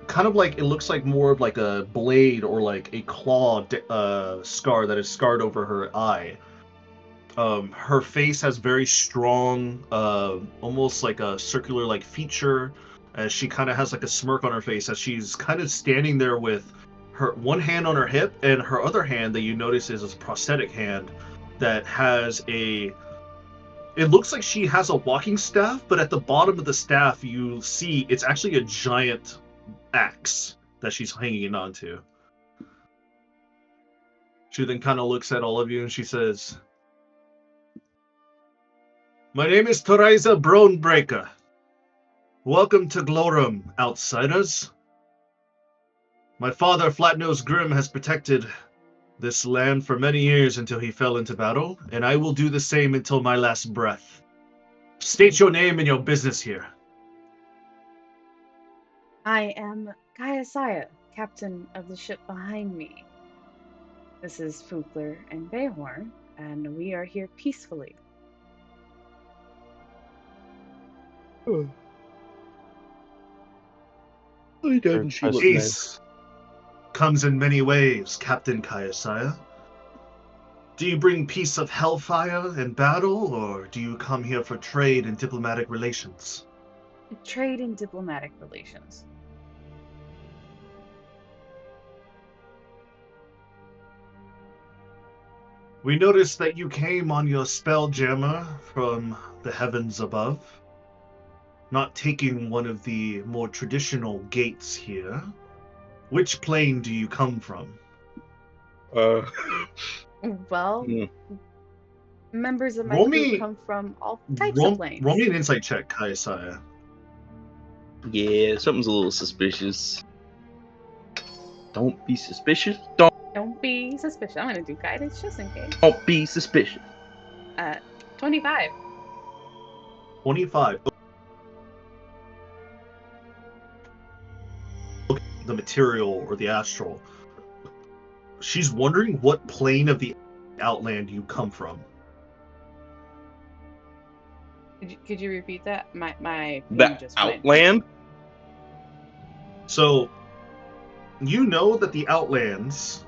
kind of like, it looks like more of like a blade or like a claw scar that is scarred over her eye. Her face has very strong, almost like a circular like feature, as she kind of has like a smirk on her face as she's kind of standing there with her one hand on her hip, and her other hand that you notice is a prosthetic hand that has it looks like she has a walking staff, but at the bottom of the staff you see it's actually a giant axe that she's hanging on to. She then kind of looks at all of you and she says, "My name is Teresa Bronebreaker. Welcome to Glorum, outsiders. My father, Flatnose Grim, has protected this land for many years until he fell into battle, and I will do the same until my last breath. State your name and your business here." I am Kayasaya, captain of the ship behind me. This is Fugler and Bayhorn, and we are here peacefully. Peace comes in many ways, Captain Kayasaya. Do you bring peace of hellfire and battle, or do you come here for trade and diplomatic relations? Trade and diplomatic relations. We noticed that you came on your spelljammer from the heavens above, not taking one of the more traditional gates here. Which plane do you come from? Well, members of my Roll crew me- come from all types of planes. Roll me an insight check, Kayasaya. Yeah, something's a little suspicious. Don't be suspicious. Don't. Don't be suspicious. I'm gonna do guidance just in case. Don't be suspicious. 25. 25. The material or the astral. She's wondering what plane of the outland you come from. Could you repeat that? My The thing just went. Outland? So, you know that the Outlands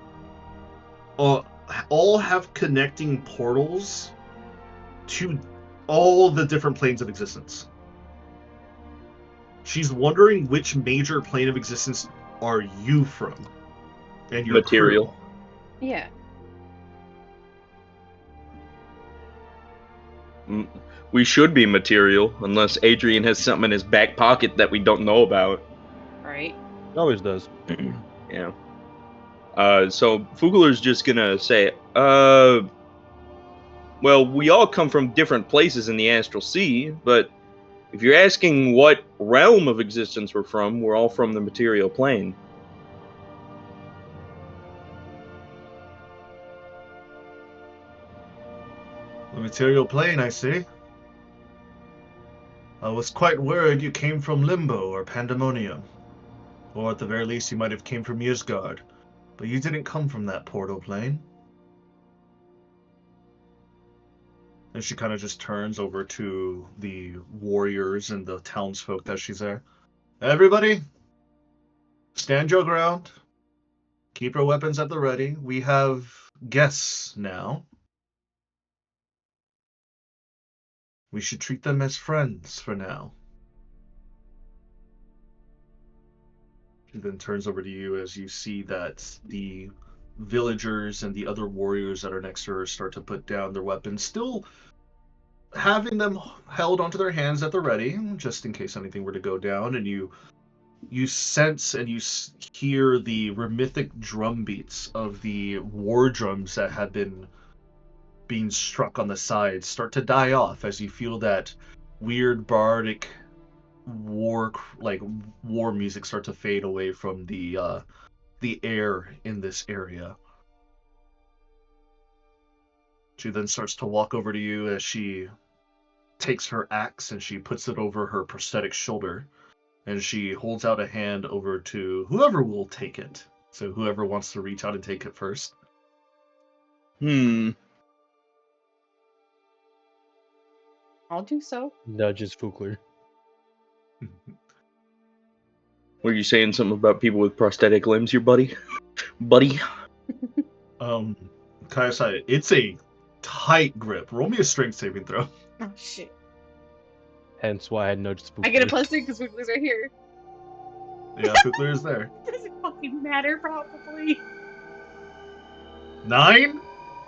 all have connecting portals to all the different planes of existence. She's wondering which major plane of existence are you from, and your Material. crew. Yeah. We should be material, unless Adrian has something in his back pocket that we don't know about. Right. It always does. Yeah. So Fugler's just gonna say, well, we all come from different places in the astral sea, but if you're asking what realm of existence we're from, we're all from the material plane. The material plane, I see. I was quite worried you came from Limbo or Pandemonium. Or at the very least, you might have came from Yisgard. But you didn't come from that portal plane. And she kind of just turns over to the warriors and the townsfolk that she's there. Everybody, stand your ground. Keep your weapons at the ready. We have guests now. We should treat them as friends for now. She then turns over to you as you see that the villagers and the other warriors that are next to her start to put down their weapons, still having them held onto their hands at the ready, just in case anything were to go down. And you sense and you hear the rhythmic drum beats of the war drums that have been being struck on the sides start to die off as you feel that weird bardic war music start to fade away from the air in this area. She then starts to walk over to you as she takes her axe and she puts it over her prosthetic shoulder, and she holds out a hand over to whoever will take it. So whoever wants to reach out and take it first. I'll do so. Nudges Fugler. Were you saying something about people with prosthetic limbs, your buddy? Buddy? Kayasai, it's a tight grip. Roll me a strength saving throw. Oh, shit. Hence why I nudged Fugler. I get a +3 because Wiggly's right here. Yeah, Fugler is there. Doesn't fucking matter, probably. 9?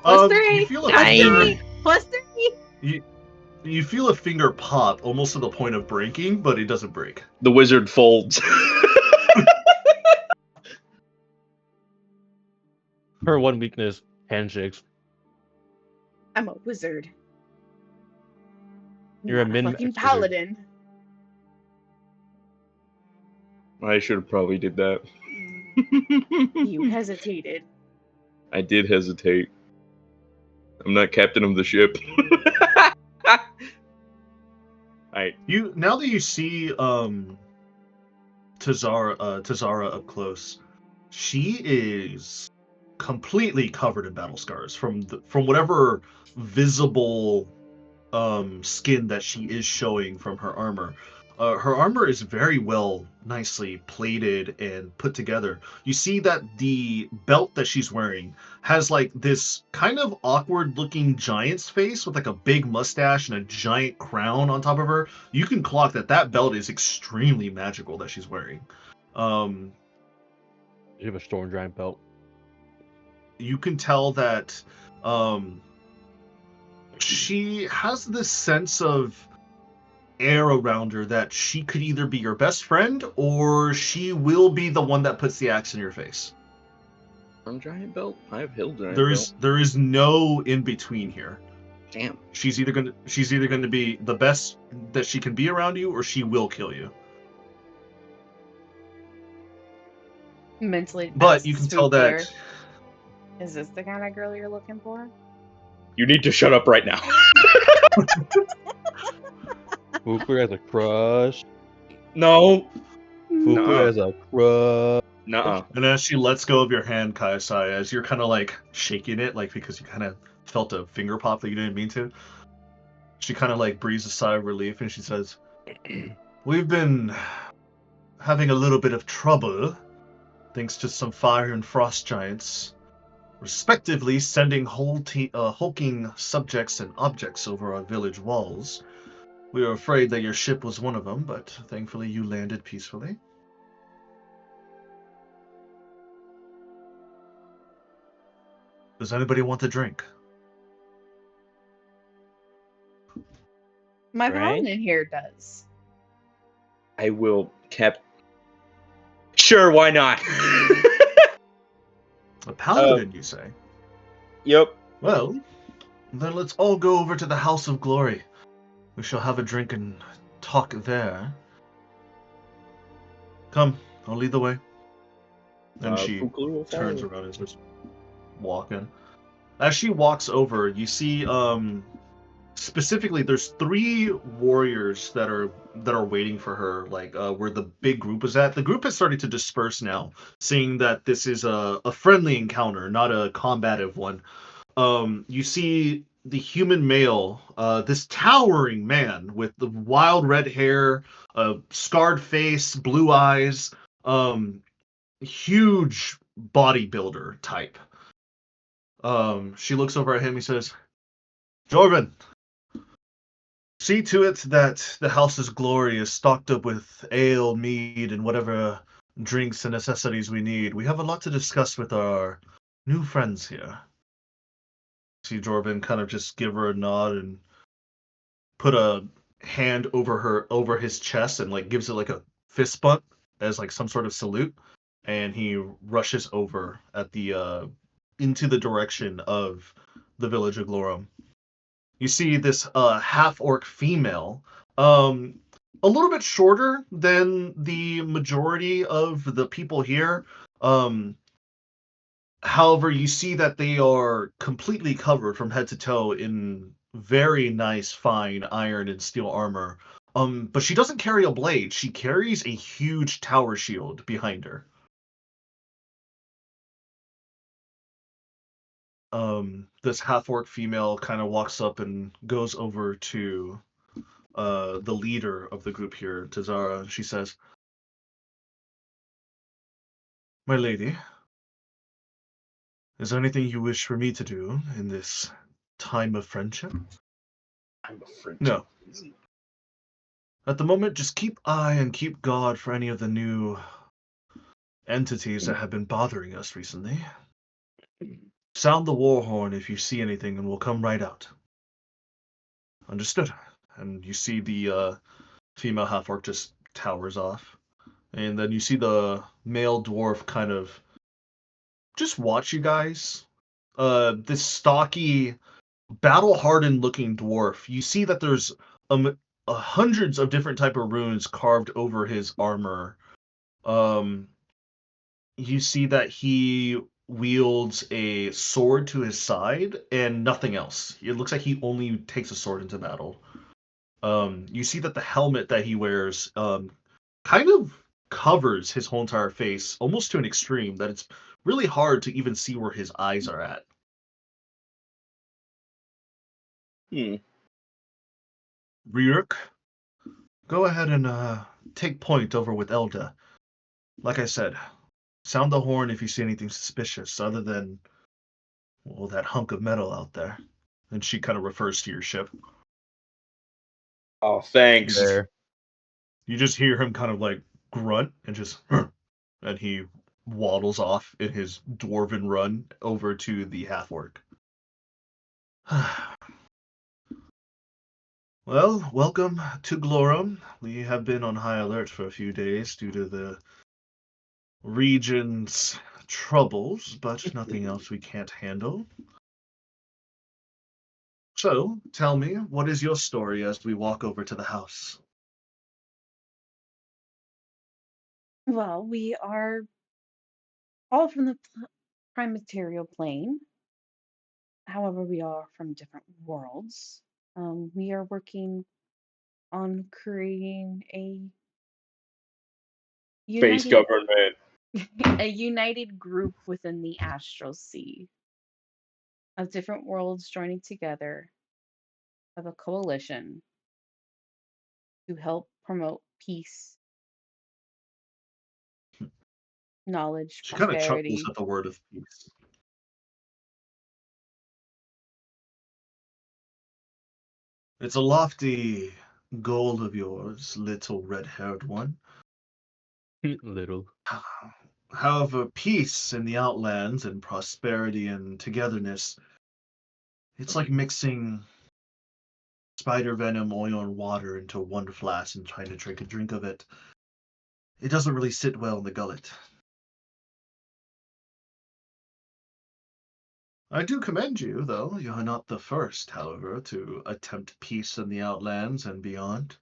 +3. You feel a Nine. +3. You feel a finger pop almost to the point of breaking, but it doesn't break. The wizard folds. Her one weakness, handshakes. I'm a wizard. You're a Not min fucking wizard. paladin. I should have probably did that. You hesitated. I did hesitate. I'm not captain of the ship. Now that you see Tazara up close, she is completely covered in battle scars from whatever visible skin that she is showing from her armor. Her armor is very nicely plated and put together. You see that the belt that she's wearing has like this kind of awkward looking giant's face with like a big mustache and a giant crown on top of her. You can clock that belt is extremely magical that she's wearing. You have a storm giant belt. You can tell that she has this sense of air around her that she could either be your best friend or she will be the one that puts the axe in your face. I'm giant belt. I have hill giant belt. There is no in between here. Damn. She's either going to be the best that she can be around you, or she will kill you. Mentally. But you can tell that Is this the kind of girl you're looking for? You need to shut up right now. Fukler has a crush. No. Fukler has a crush. Nuh-uh. And as she lets go of your hand, Kaisai, as you're kind of like shaking it, like because you kind of felt a finger pop that you didn't mean to, she kind of like breathes a sigh of relief and she says, "We've been having a little bit of trouble, thanks to some fire and frost giants, respectively sending hulking subjects and objects over our village walls. We were afraid that your ship was one of them, but thankfully you landed peacefully." Does anybody want a drink? My Right? paladin here does. I will Sure, why not? A paladin, you say? Yep. Well, then let's all go over to the House of Glory. We shall have a drink and talk there. Come, I'll lead the way. Then she Fukler will follow turns you. around and starts walking. As she walks over, you see specifically there's 3 warriors that are waiting for her, like where the big group is at. The group has started to disperse now, seeing that this is a friendly encounter, not a combative one. You see the human male, this towering man with the wild red hair, scarred face, blue eyes, huge bodybuilder type. She looks over at him. He says, "Jorvin, see to it that the house's glory is stocked up with ale, mead, and whatever drinks and necessities we need. We have a lot to discuss with our new friends here." See Jorvin kind of just give her a nod and put a hand over his chest and like gives it like a fist bump as like some sort of salute, and he rushes over at the into the direction of the village of Glorum. You see this half orc female, a little bit shorter than the majority of the people here. However, you see that they are completely covered from head to toe in very nice, fine iron and steel armor. But she doesn't carry a blade. She carries a huge tower shield behind her. This half-orc female kind of walks up and goes over to the leader of the group here, Tazara, and she says, "My lady, is there anything you wish for me to do in this time of friendship?" I'm a friend. No. At the moment, just keep eye and keep guard for any of the new entities that have been bothering us recently. Sound the war horn if you see anything, and we'll come right out. Understood. And you see the female half-orc just towers off. And then you see the male dwarf kind of just watch you guys. This stocky, battle-hardened looking dwarf. You see that there's hundreds of different type of runes carved over his armor. You see that he wields a sword to his side and nothing else. It looks like he only takes a sword into battle. You see that the helmet that he wears kind of covers his whole entire face, almost to an extreme that it's really hard to even see where his eyes are at. Ryuk, go ahead and take point over with Elda. Like I said, sound the horn if you see anything suspicious other than, well, that hunk of metal out there. And she kind of refers to your ship. Oh, thanks. There. You just hear him kind of like grunt and just, and he waddles off in his dwarven run over to the half-orc. Well, welcome to Glorum. We have been on high alert for a few days due to the region's troubles, but nothing else we can't handle. So, tell me, what is your story as we walk over to the house? Well, we are all from the prime material plane. However, we are from different worlds. We are working on creating a Face united government. a united group within the astral sea of different worlds joining together of a coalition to help promote peace, knowledge, She kind of chuckles prosperity. at the word of peace. It's a lofty goal of yours, little red-haired one. Little. However, peace in the Outlands and prosperity and togetherness, it's like mixing spider venom, oil, and water into one flask and trying to drink a drink of it. It doesn't really sit well in the gullet. I do commend you, though. You are not the first, however, to attempt peace in the Outlands and beyond.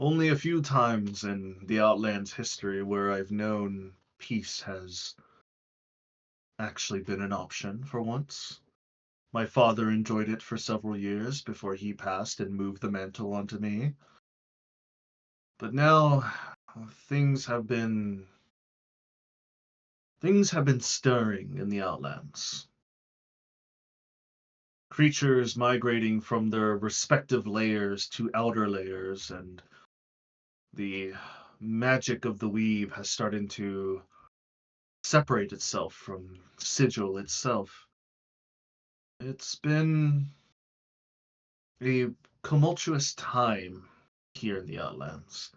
Only a few times in the Outlands history where I've known peace has actually been an option for once. My father enjoyed it for several years before he passed and moved the mantle onto me. But now things have been stirring in the Outlands. Creatures migrating from their respective layers to outer layers, and the magic of the weave has started to separate itself from Sigil itself. It's been a tumultuous time here in the Outlands.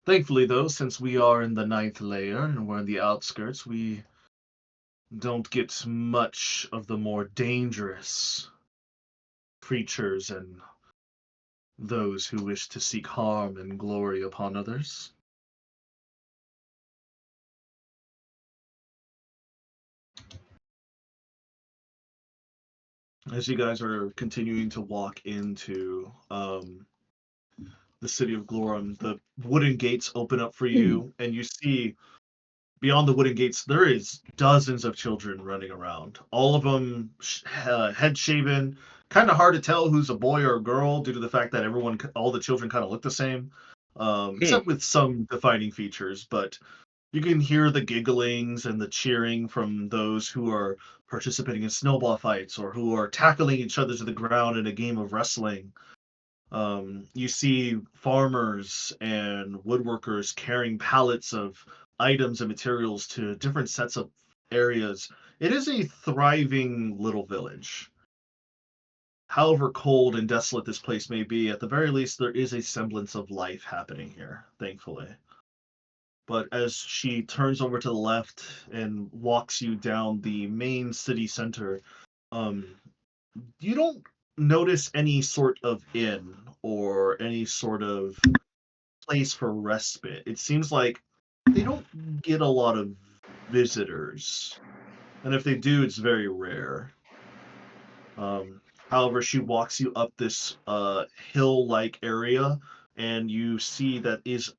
Thankfully, though, since we are in the ninth layer and we're in the outskirts, we don't get much of the more dangerous creatures and those who wish to seek harm and glory upon others. As you guys are continuing to walk into the city of Glorum, the wooden gates open up for you, and you see beyond the wooden gates there is dozens of children running around. All of them head shaven. Kind of hard to tell who's a boy or a girl due to the fact that all the children kind of look the same, except with some defining features. But you can hear the gigglings and the cheering from those who are participating in snowball fights or who are tackling each other to the ground in a game of wrestling. You see farmers and woodworkers carrying pallets of items and materials to different sets of areas. It is a thriving little village. However cold and desolate this place may be, at the very least, there is a semblance of life happening here, thankfully. But as she turns over to the left and walks you down the main city center, um, you don't notice any sort of inn or any sort of place for respite. It seems like they don't get a lot of visitors, and if they do, it's very rare. However, she walks you up this hill-like area, and you see that is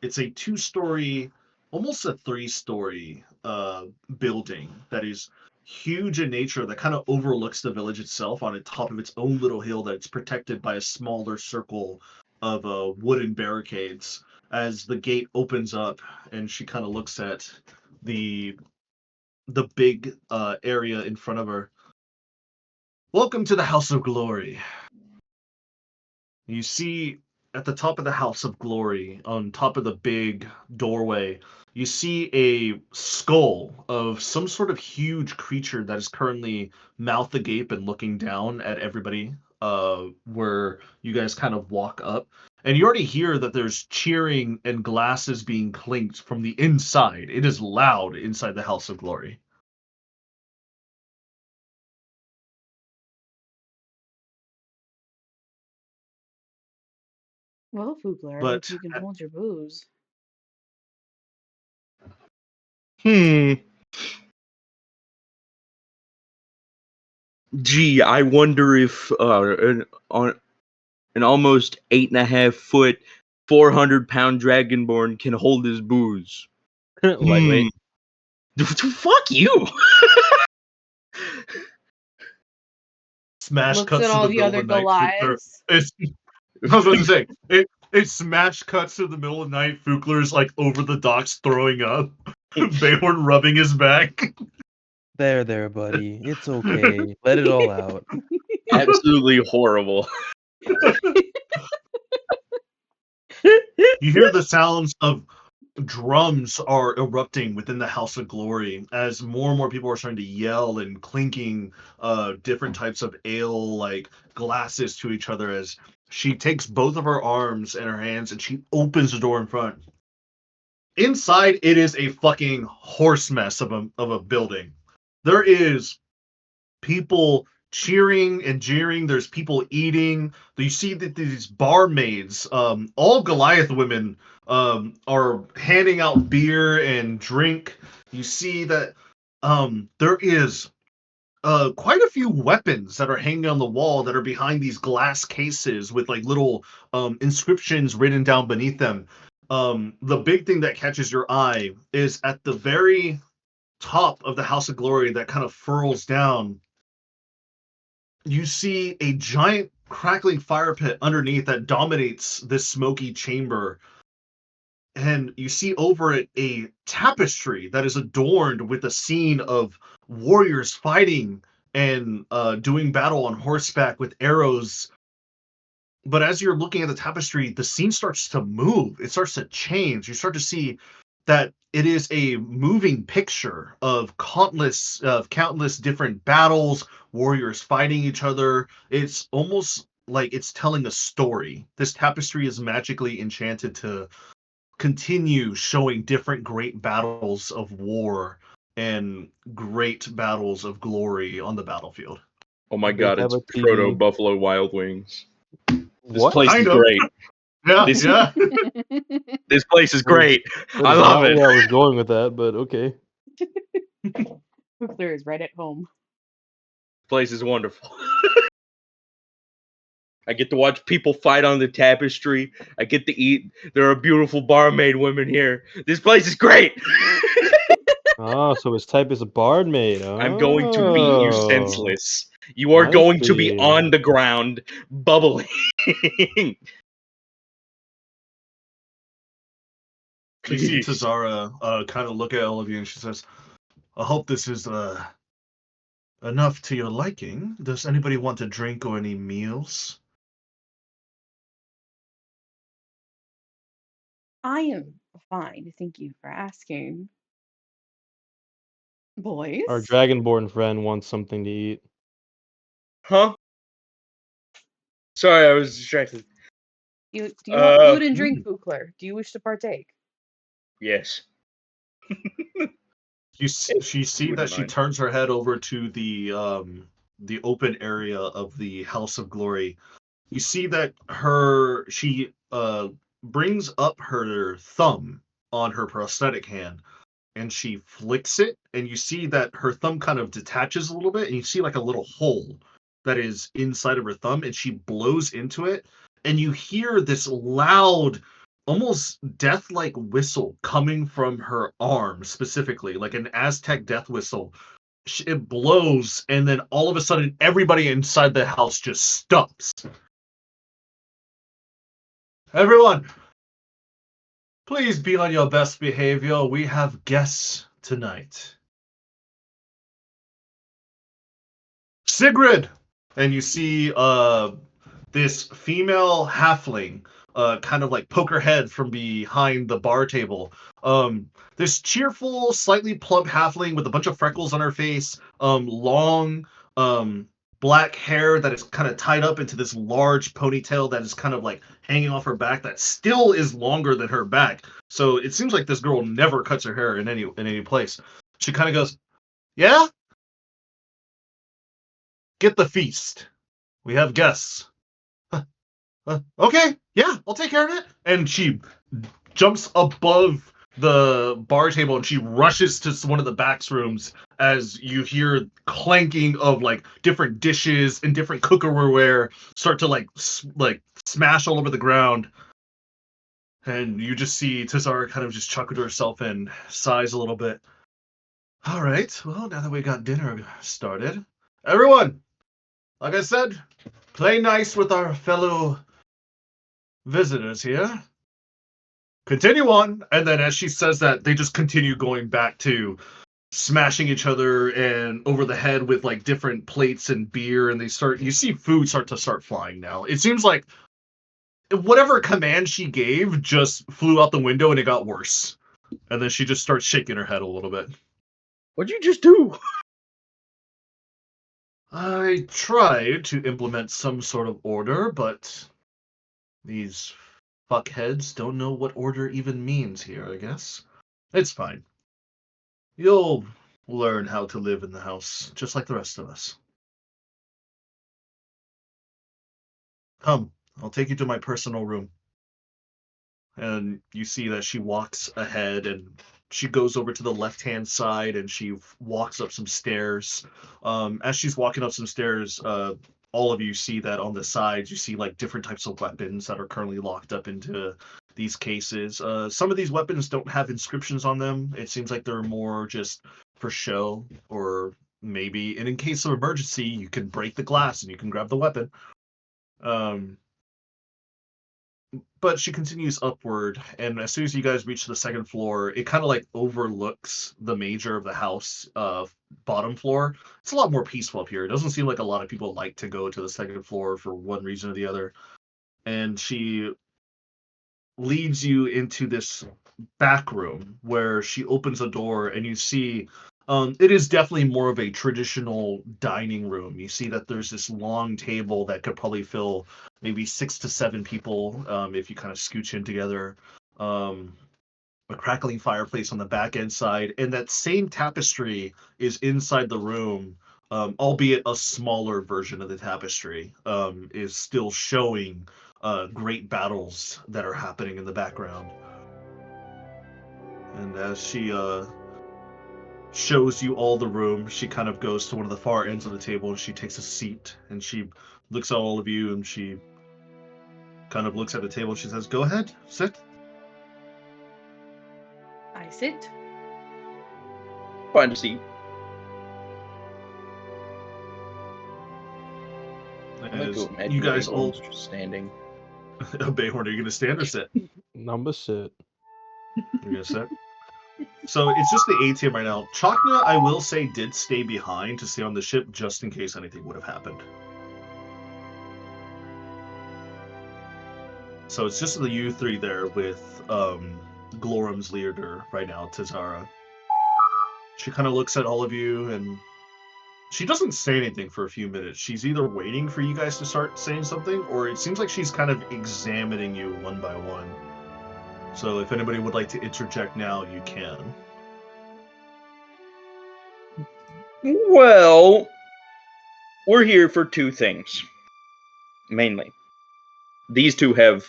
it's a two-story, almost a three-story building that is huge in nature that kind of overlooks the village itself on the top of its own little hill that's protected by a smaller circle of wooden barricades. As the gate opens up, and she kind of looks at the big area in front of her. Welcome to the House of Glory. You see at the top of the House of Glory, on top of the big doorway, you see a skull of some sort of huge creature that is currently mouth agape and looking down at everybody, where you guys kind of walk up. And you already hear that there's cheering and glasses being clinked from the inside. It is loud inside the House of Glory. Well, Fugler, But if you can hold your booze. Gee, I wonder if an almost 8.5 foot, 400-pound dragonborn can hold his booze. Lightweight. Fuck you. Smash Looks cuts at to all the the middle of other the night. Goliaths. I was about to say it smash cuts to the middle of the night. Fukler's like over the docks throwing up. Bayhorn rubbing his back. There, buddy. It's okay. Let it all out. Absolutely horrible. You hear the sounds of drums are erupting within the House of Glory as more and more people are starting to yell and clinking different types of ale like glasses to each other as she takes both of her arms in her hands and she opens the door in front. Inside, it is a fucking horse mess of a building. There is people cheering and jeering. There's people eating. You see that these barmaids, all Goliath women, are handing out beer and drink. You see that there is quite a few weapons that are hanging on the wall that are behind these glass cases with like little inscriptions written down beneath them. The big thing that catches your eye is at the very top of the House of Glory that kind of furls down. You see a giant crackling fire pit underneath that dominates this smoky chamber. And you see over it a tapestry that is adorned with a scene of warriors fighting and doing battle on horseback with arrows. But as you're looking at the tapestry, the scene starts to move. It starts to change. You start to see that it is a moving picture of countless different battles, warriors fighting each other. It's almost like it's telling a story. This tapestry is magically enchanted to continue showing different great battles of war and great battles of glory on the battlefield. Oh my They god, have it's a proto TV. Buffalo Wild Wings. This What? place is Kind of. great. Yeah, This yeah. this place is That is- great. That I is love not it. where I was going with that, but okay. Fukler is right at home. This place is wonderful. I get to watch people fight on the tapestry. I get to eat. There are beautiful barmaid women here. This place is great. Oh, so his type is a barmaid. I'm going to beat you Oh, senseless. You are I going to be see. on the ground, bubbling. You see Please. Tazara kind of look at all of you and she says, I hope this is enough to your liking. Does anybody want a drink or any meals? I am fine. Thank you for asking. Boys, Our dragonborn friend wants something to eat. Huh? Sorry, I was distracted. do you want food and drink, Hmm. Fukler? Do you wish to partake? Yes. She see Wouldn't that she mind. turns her head over to the open area of the House of Glory. You see that she brings up her thumb on her prosthetic hand and she flicks it, and you see that her thumb kind of detaches a little bit, and you see like a little hole that is inside of her thumb, and she blows into it, and you hear this loud, almost death-like whistle coming from her arm specifically, like an Aztec death whistle. It blows, and then all of a sudden, everybody inside the house just stops. Everyone, please be on your best behavior. We have guests tonight. Sigrid! And you see this female halfling kind of like poke her head from behind the bar table. This cheerful, slightly plump halfling with a bunch of freckles on her face, long black hair that is kind of tied up into this large ponytail that is kind of like hanging off her back that still is longer than her back. So it seems like this girl never cuts her hair in any place. She kind of goes, "Yeah? Get the feast. We have guests." Okay, yeah, I'll take care of it. And she jumps above the bar table and she rushes to one of the back rooms as you hear clanking of like different dishes and different cookerware start to like smash all over the ground. And you just see Tazara kind of just chuckle to herself and sighs a little bit. All right, well, now that we got dinner started, everyone, like I said, play nice with our fellow visitors here. Continue on. And then as she says that, they just continue going back to smashing each other and over the head with like different plates and beer, and you see food start flying now. It seems like whatever command she gave just flew out the window and it got worse. And then she just starts shaking her head a little bit. What'd you just do? I tried to implement some sort of order, but these fuckheads don't know what order even means here, I guess. It's fine. You'll learn how to live in the house, just like the rest of us. Come, I'll take you to my personal room. And you see that she walks ahead and she goes over to the left-hand side and she walks up some stairs. As she's walking up some stairs, all of you see that on the sides, you see like different types of weapons that are currently locked up into these cases. Some of these weapons don't have inscriptions on them. It seems like they're more just for show, or maybe, and in case of emergency, you can break the glass and you can grab the weapon. But she continues upward, and as soon as you guys reach the second floor, it kind of like overlooks the major of the house, bottom floor. It's a lot more peaceful up here. It doesn't seem like a lot of people like to go to the second floor for one reason or the other. And she leads you into this back room where she opens a door, and you see it is definitely more of a traditional dining room. You see that there's this long table that could probably fill maybe 6 to 7 people if you kind of scooch in together. A crackling fireplace on the back end side, and that same tapestry is inside the room, albeit a smaller version of the tapestry, is still showing great battles that are happening in the background. And as she shows you all the room, she kind of goes to one of the far ends of the table and she takes a seat and she looks at all of you and she kind of looks at the table and she says, "Go ahead, sit." I sit. Find a seat. I like to imagine You guys all Bayhorn's just standing. Bayhorn, are you gonna stand or sit? Number sit. You're gonna sit. So it's just the A team right now. Chakna, I will say, did stay behind to stay on the ship just in case anything would have happened. So it's just the you three there with Glorum's leader right now, Tazara. She kind of looks at all of you and she doesn't say anything for a few minutes. She's either waiting for you guys to start saying something, or it seems like she's kind of examining you one by one. So if anybody would like to interject now, you can. Well, we're here for two things, mainly. These two have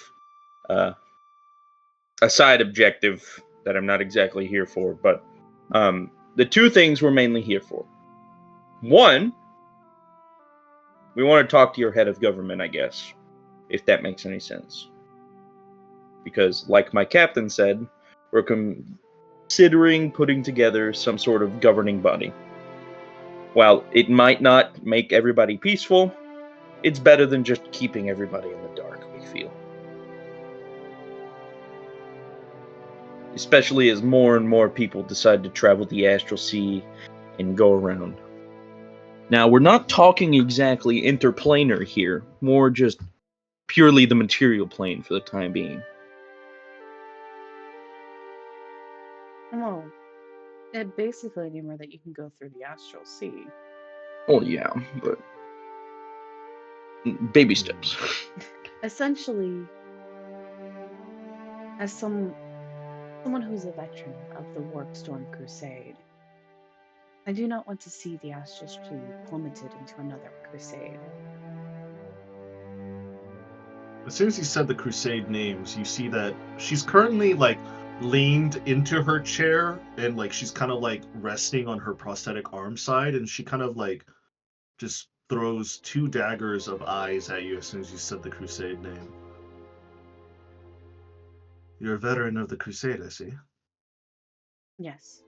a side objective that I'm not exactly here for, but the two things we're mainly here for. One, we want to talk to your head of government, I guess, if that makes any sense. Because, like my captain said, we're considering putting together some sort of governing body. While it might not make everybody peaceful, it's better than just keeping everybody in the dark, we feel. Especially as more and more people decide to travel the astral sea and go around. Now, we're not talking exactly interplanar here, more just purely the material plane for the time being. Well, it basically anywhere that you can go through the astral sea. Well, yeah, but baby steps. Essentially, as someone who's a veteran of the Warpstorm Crusade, I do not want to see the astral sea plummeted into another crusade. As soon as he said the Crusade names, you see that she's currently like leaned into her chair and like she's kind of like resting on her prosthetic arm side, and she kind of like just throws 2 daggers of eyes at you as soon as you said the Crusade name. You're a veteran of the Crusade, I see. Yes.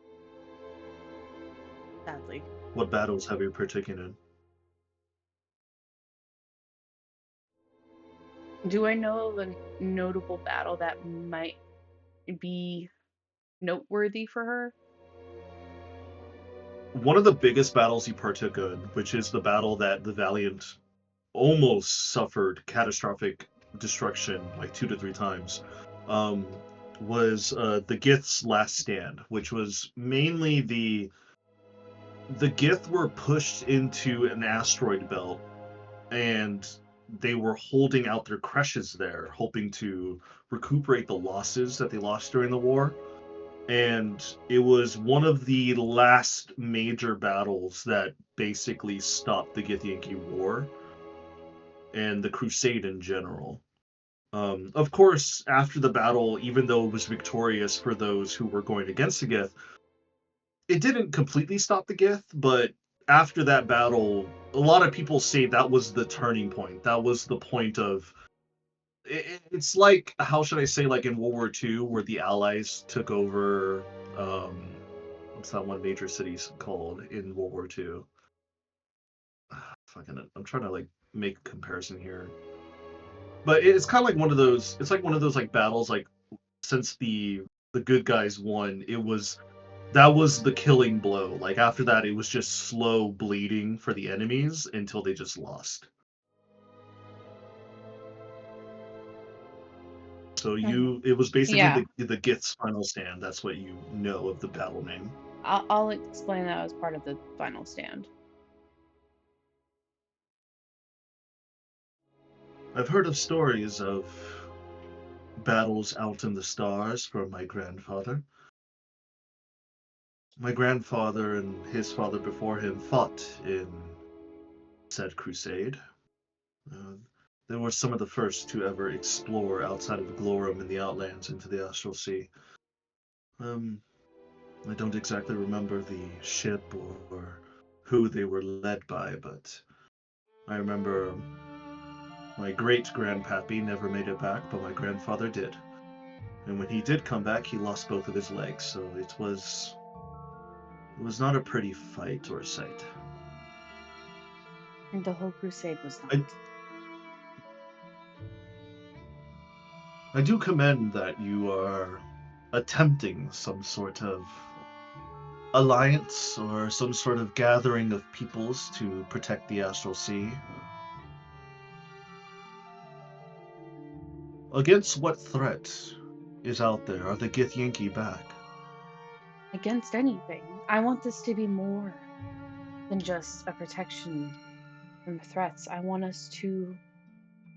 Sadly. What battles have you partaken in? Do I know of a notable battle that might be noteworthy for her? One of the biggest battles you partook in, which is the battle that the Valiant almost suffered catastrophic destruction like 2 to 3 times, was the Gith's last stand, which was mainly the Gith were pushed into an asteroid belt, and they were holding out their creches there, hoping to recuperate the losses that they lost during the war. And it was one of the last major battles that basically stopped the Githyanki War and the Crusade in general. Of course, after the battle, even though it was victorious for those who were going against the Gith, it didn't completely stop the Gith, but after that battle, a lot of people say that was the turning point. That was the point of it's like, how should I say, like in World War II, where the Allies took over. What's that one major city's called in World War II? Fucking, I'm trying to like make a comparison here, but it's kind of like one of those. It's like one of those like battles. Like since the good guys won, that was the killing blow. Like after that, it was just slow bleeding for the enemies until they just lost. So it was basically Yeah. the Gith's final stand. That's what you know of the battle name. I'll explain that as part of the final stand. I've heard of stories of battles out in the stars from my grandfather. My grandfather and his father before him fought in said crusade. Uh, they were some of the first to ever explore outside of Glorum in the Outlands into the Astral Sea. I don't exactly remember the ship or who they were led by, but I remember my great-grandpappy never made it back, but my grandfather did. And when he did come back, he lost both of his legs, so it was not a pretty fight or sight. And the whole crusade was not. I do commend that you are attempting some sort of alliance or some sort of gathering of peoples to protect the Astral Sea. Against what threat is out there? Are the Githyanki back? Against anything. I want this to be more than just a protection from threats. I want us to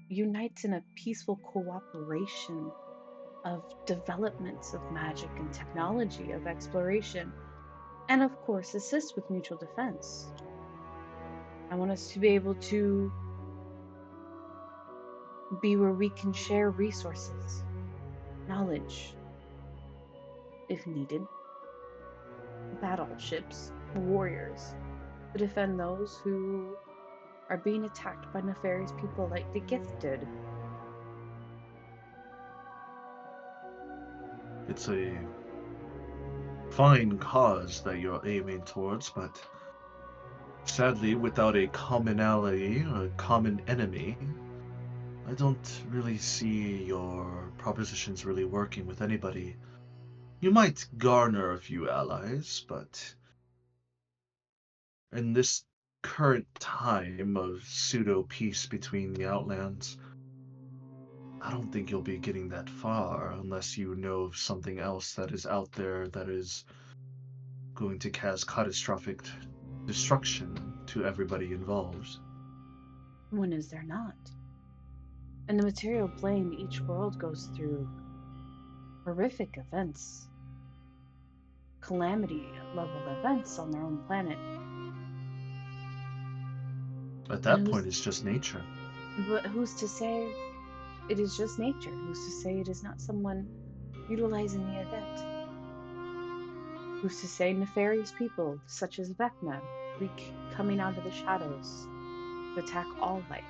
unite in a peaceful cooperation of developments of magic and technology, of exploration, and of course assist with mutual defense. I want us to be able to be where we can share resources, knowledge, if needed, battleships, warriors, to defend those who are being attacked by nefarious people like the Gith did. It's a fine cause that you're aiming towards, but sadly, without a commonality or a common enemy, I don't really see your propositions really working with anybody. You might garner a few allies, but in this current time of pseudo-peace between the Outlands, I don't think you'll be getting that far unless you know of something else that is out there that is going to cause catastrophic destruction to everybody involved. When is there not? In the material plane, each world goes through horrific events, calamity level events on their own planet. At that point, it's just nature. But who's to say it is just nature? Who's to say it is not someone utilizing the event? Who's to say nefarious people, such as Vecna, coming out of the shadows to attack all life?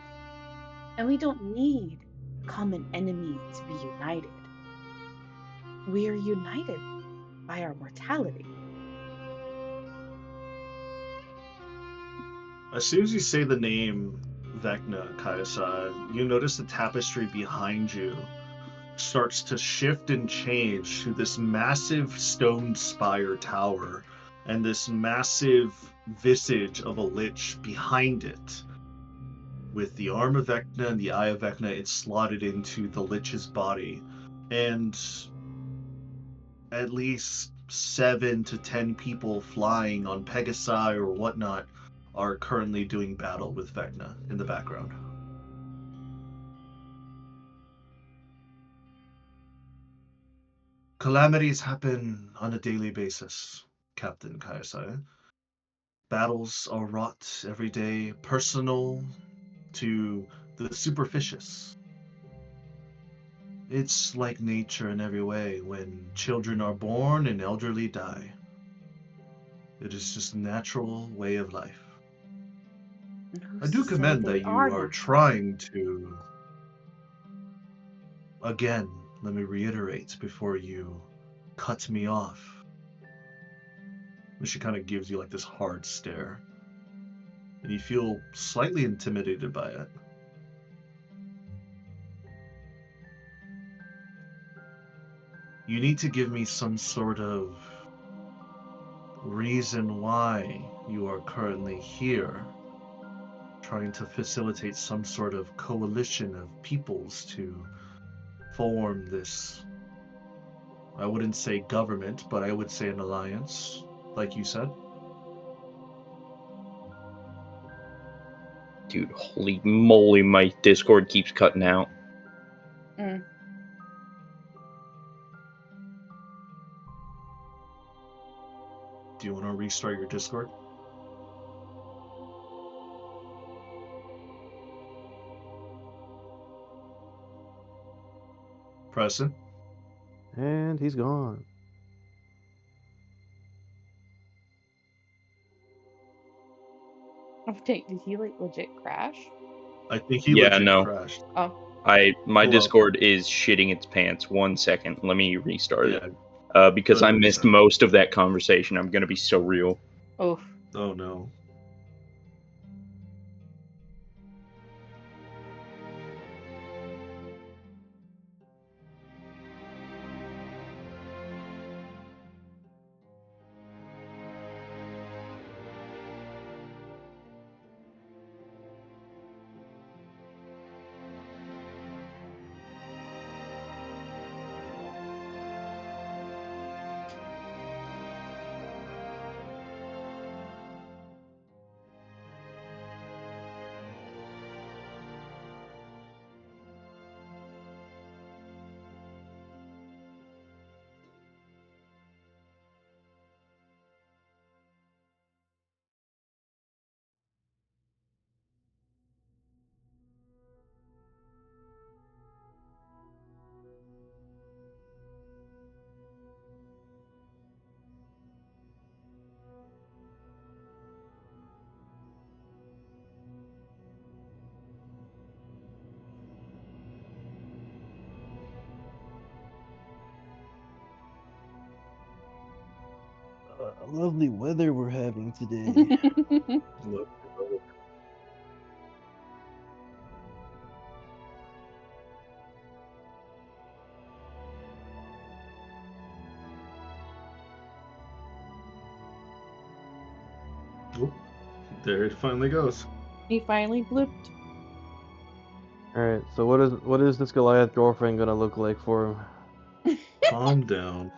And we don't need a common enemy to be united. We are united by our mortality. As soon as you say the name Vecna, Kayasa, you notice the tapestry behind you starts to shift and change to this massive stone spire tower and this massive visage of a lich behind it. With the arm of Vecna and the eye of Vecna, it's slotted into the lich's body. And at least 7 to 10 people flying on Pegasi or whatnot are currently doing battle with Vecna in the background. Calamities happen on a daily basis, Captain Kayasai. Battles are wrought every day, personal to the superficious. It's like nature in every way when children are born and elderly die. It is just a natural way of life. I do commend that you are trying to... Again, let me reiterate before you cut me off. And she kind of gives you like this hard stare. And you feel slightly intimidated by it. You need to give me some sort of reason why you are currently here, trying to facilitate some sort of coalition of peoples to form this, I wouldn't say government, but I would say an alliance, like you said. Dude, holy moly, my Discord keeps cutting out. Mm. Do you want to restart your Discord? Preston? And he's gone. Did he like legit crash? I think he legit no. crashed. Oh. My Hello. Discord is shitting its pants. 1 second. Let me restart it. Because go I to missed restart. most of that conversation. I'm gonna be so real. Oh. Oh no. Lovely weather we're having today. Oh, there it finally goes. He finally blooped. Alright, so what is this Goliath girlfriend gonna look like for him? Calm down.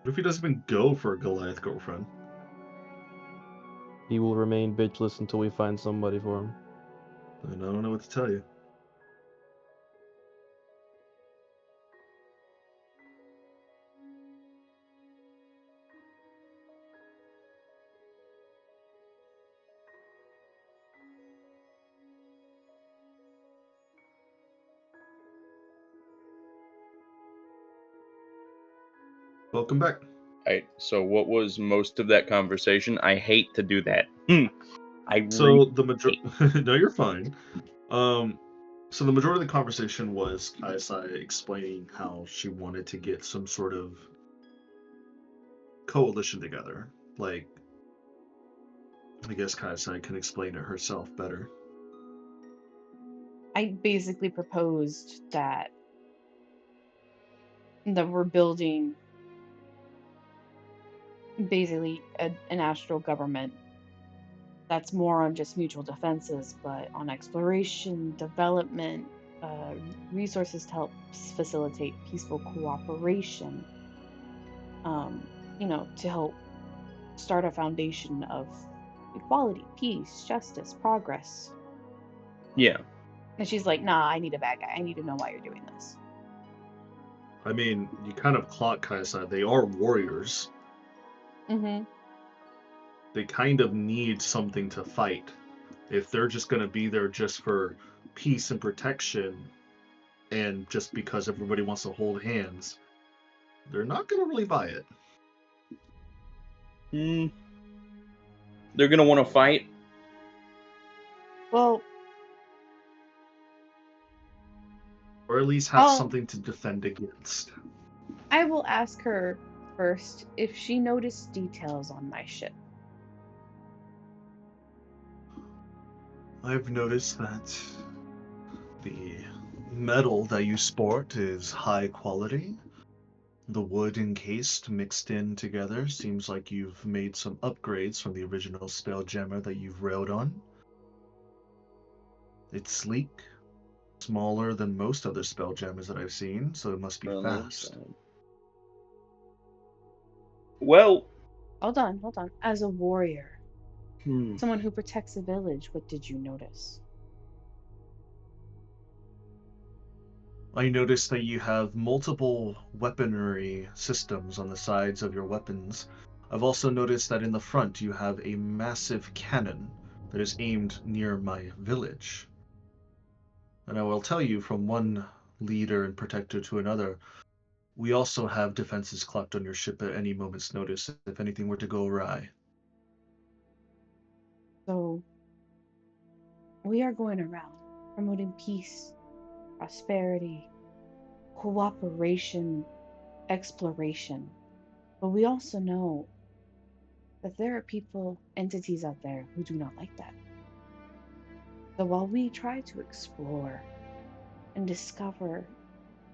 What if he doesn't even go for a Goliath girlfriend? He will remain bitchless until we find somebody for him. And I don't know what to tell you. Welcome back. Alright, so what was most of that conversation? I hate to do that. So the majority... No, you're fine. So the majority of the conversation was Kaisai explaining how she wanted to get some sort of coalition together. Like, I guess Kaisai can explain it herself better. I basically proposed that we're building basically an astral government that's more on just mutual defenses, but on exploration, development, uh, resources to help facilitate peaceful cooperation, to help start a foundation of equality, peace, justice, progress. Yeah. And she's like, nah, I need a bad guy. I need to know why you're doing this. I mean, you kind of clock Kaisai. They are warriors. Mm-hmm. They kind of need something to fight. If they're just going to be there just for peace and protection, and just because everybody wants to hold hands, they're not going to really buy it. They're going to want to fight? Well, or at least have something to defend against. I will ask her first if she noticed details on my ship. I've noticed that the metal that you sport is high quality. The wood encased mixed in together seems like you've made some upgrades from the original Spelljammer that you've railed on. It's sleek, smaller than most other Spelljammers that I've seen, so it must be fast. Well... Hold on. As a warrior, someone who protects a village, what did you notice? I noticed that you have multiple weaponry systems on the sides of your weapons. I've also noticed that in the front you have a massive cannon that is aimed near my village. And I will tell you, from one leader and protector to another, we also have defenses clocked on your ship at any moment's notice if anything were to go awry. So, we are going around promoting peace, prosperity, cooperation, exploration. But we also know that there are people, entities out there who do not like that. So while we try to explore and discover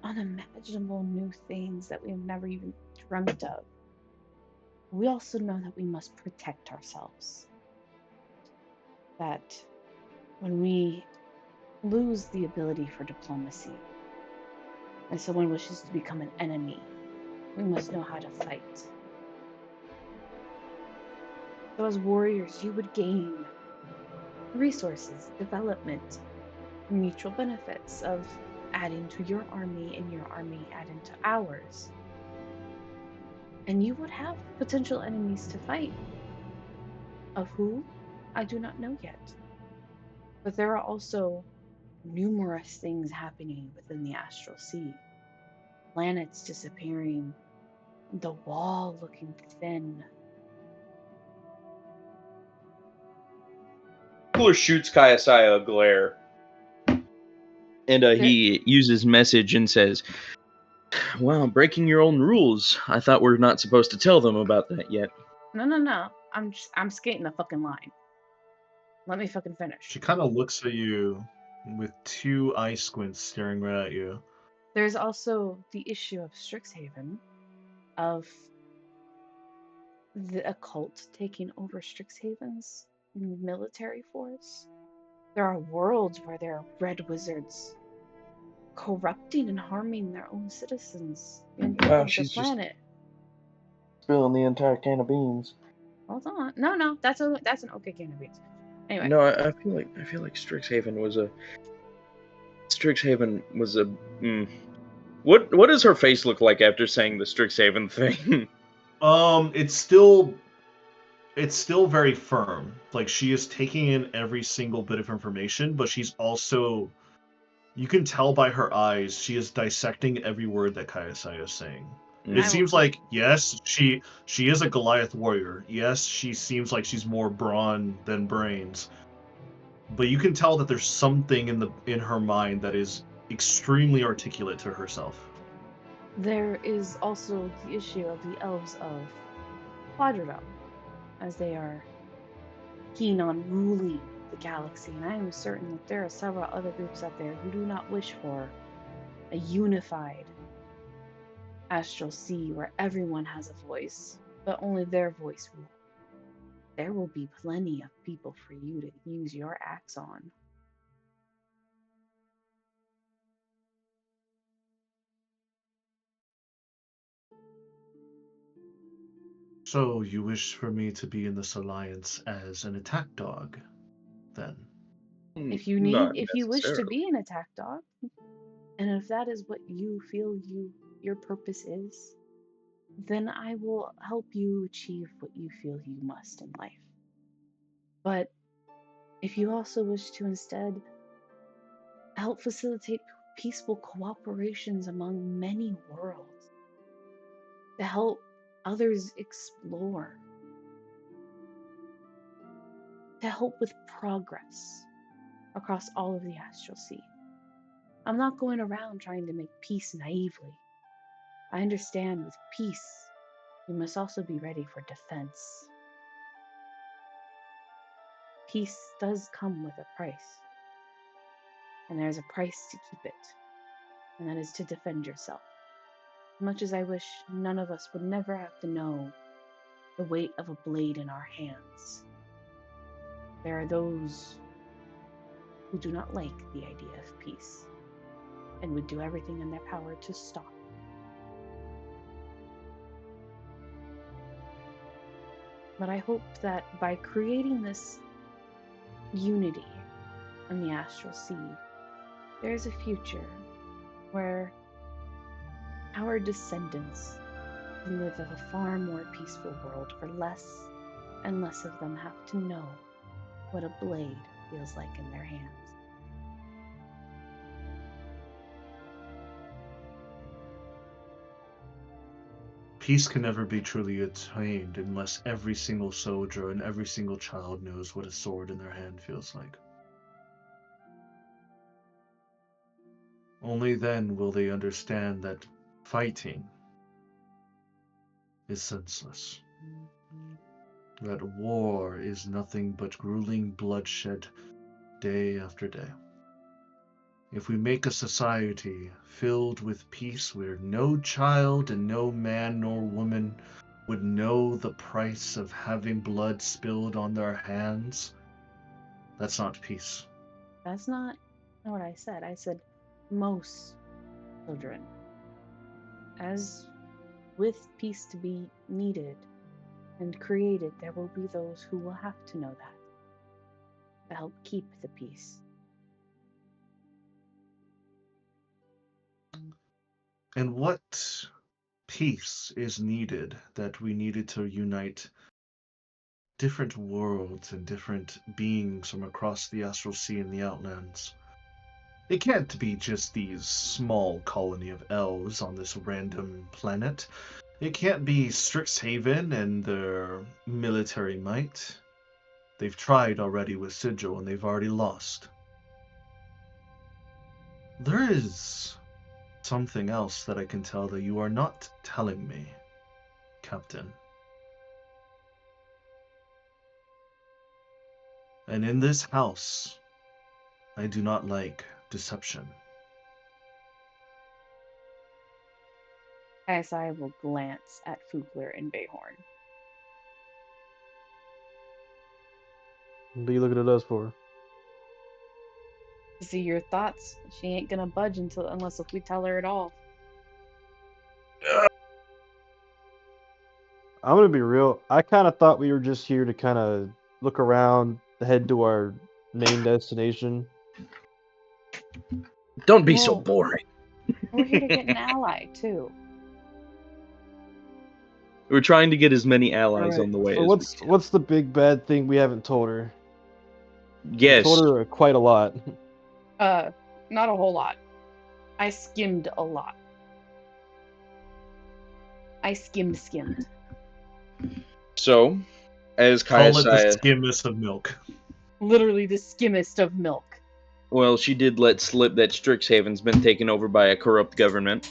unimaginable new things that we've never even dreamt of, we also know that we must protect ourselves. That when we lose the ability for diplomacy, and someone wishes to become an enemy, we must know how to fight. So as warriors, you would gain resources, development, mutual benefits of adding to your army and your army adding to ours. And you would have potential enemies to fight. Of who? I do not know yet. But there are also numerous things happening within the astral sea. Planets disappearing, the wall looking thin. Cooler shoots Kaisai a glare. And he uses message and says, well, breaking your own rules. I thought we're not supposed to tell them about that yet. No. I'm skating the fucking line. Let me fucking finish. She kind of looks at you with two eye squints staring right at you. There's also the issue of Strixhaven, of the occult taking over Strixhaven's military force. There are worlds where there are red wizards corrupting and harming their own citizens and people of the planet. Spilling the entire can of beans. Hold on. No, that's an okay can of beans. Anyway. No, I feel like Strixhaven was a What does her face look like after saying the Strixhaven thing? It's still very firm. Like, she is taking in every single bit of information, but she's also, you can tell by her eyes, she is dissecting every word that Kaisai is saying. It seems like, yes, she is a Goliath warrior. Yes, she seems like she's more brawn than brains. but you can tell that there's something in her mind that is extremely articulate to herself. There is also the issue of the elves of Quadradom, as they are keen on ruling the galaxy, and I am certain that there are several other groups out there who do not wish for a unified astral sea where everyone has a voice, but only their voice will. There will be plenty of people for you to use your axe on. So you wish for me to be in this alliance as an attack dog, then? If you wish to be an attack dog, and if that is what you feel your purpose is, then I will help you achieve what you feel you must in life. But if you also wish to instead help facilitate peaceful cooperations among many worlds, to help others explore, to help with progress across all of the astral sea. I'm not going around trying to make peace naively. I understand with peace, you must also be ready for defense. Peace does come with a price, and there's a price to keep it, and that is to defend yourself. As much as I wish none of us would never have to know the weight of a blade in our hands, there are those who do not like the idea of peace and would do everything in their power to stop. But I hope that by creating this unity in the astral sea, there is a future where our descendants can live in a far more peaceful world, where less and less of them have to know what a blade feels like in their hands. Peace can never be truly attained unless every single soldier and every single child knows what a sword in their hand feels like. Only then will they understand that fighting is senseless. That war is nothing but grueling bloodshed day after day. If we make a society filled with peace where no child and no man nor woman would know the price of having blood spilled on their hands, that's not peace. That's not what I said. I said most children. As with peace to be needed and created, there will be those who will have to know that to help keep the peace. And what peace is needed that we needed to unite different worlds and different beings from across the astral sea and the outlands? It can't be just these small colony of elves on this random planet. It can't be Strixhaven and their military might. They've tried already with Sigil and they've already lost. There is something else that I can tell that you are not telling me, Captain. And in this house, I do not like deception. I will glance at Fugler and Bayhorn. What are you looking at us for? See your thoughts. She ain't gonna budge unless we tell her at all. I'm gonna be real. I kind of thought we were just here to kind of look around, head to our main destination. Don't be so boring. We're here to get an ally too. We're trying to get as many allies Alright, on the way so as we can. what's the big bad thing we haven't told her? Yes. We told her quite a lot. Not a whole lot. I skimmed a lot. I skimmed. So, as Call it the Kayasaya, skimness of milk. Literally the skimmest of milk. Well, she did let slip that Strixhaven's been taken over by a corrupt government.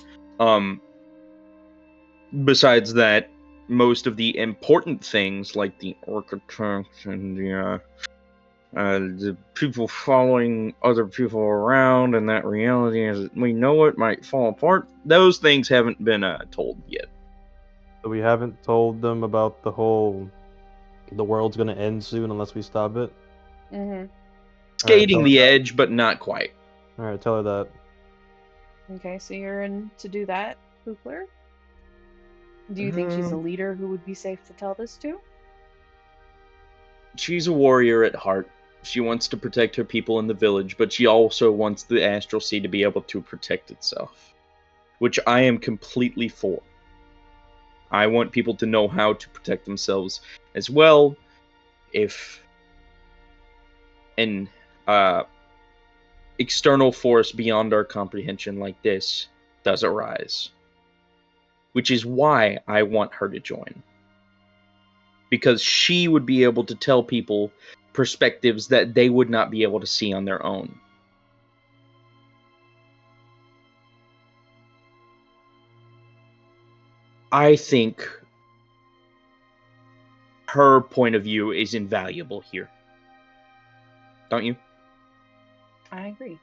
Besides that, most of the important things, like the architects and the people following other people around, and that reality as we know it might fall apart, those things haven't been told yet. So we haven't told them about the whole, the world's gonna end soon unless we stop it? Mm-hmm. Skating the edge, but not quite. Alright, tell her that. Okay, so you're in to do that, Hoopler? Do you think she's a leader who would be safe to tell this to? She's a warrior at heart. She wants to protect her people in the village, but she also wants the Astral Sea to be able to protect itself. Which I am completely for. I want people to know how to protect themselves as well if an external force beyond our comprehension like this does arise. Which is why I want her to join. Because she would be able to tell people perspectives that they would not be able to see on their own. I think her point of view is invaluable here. Don't you? I agree.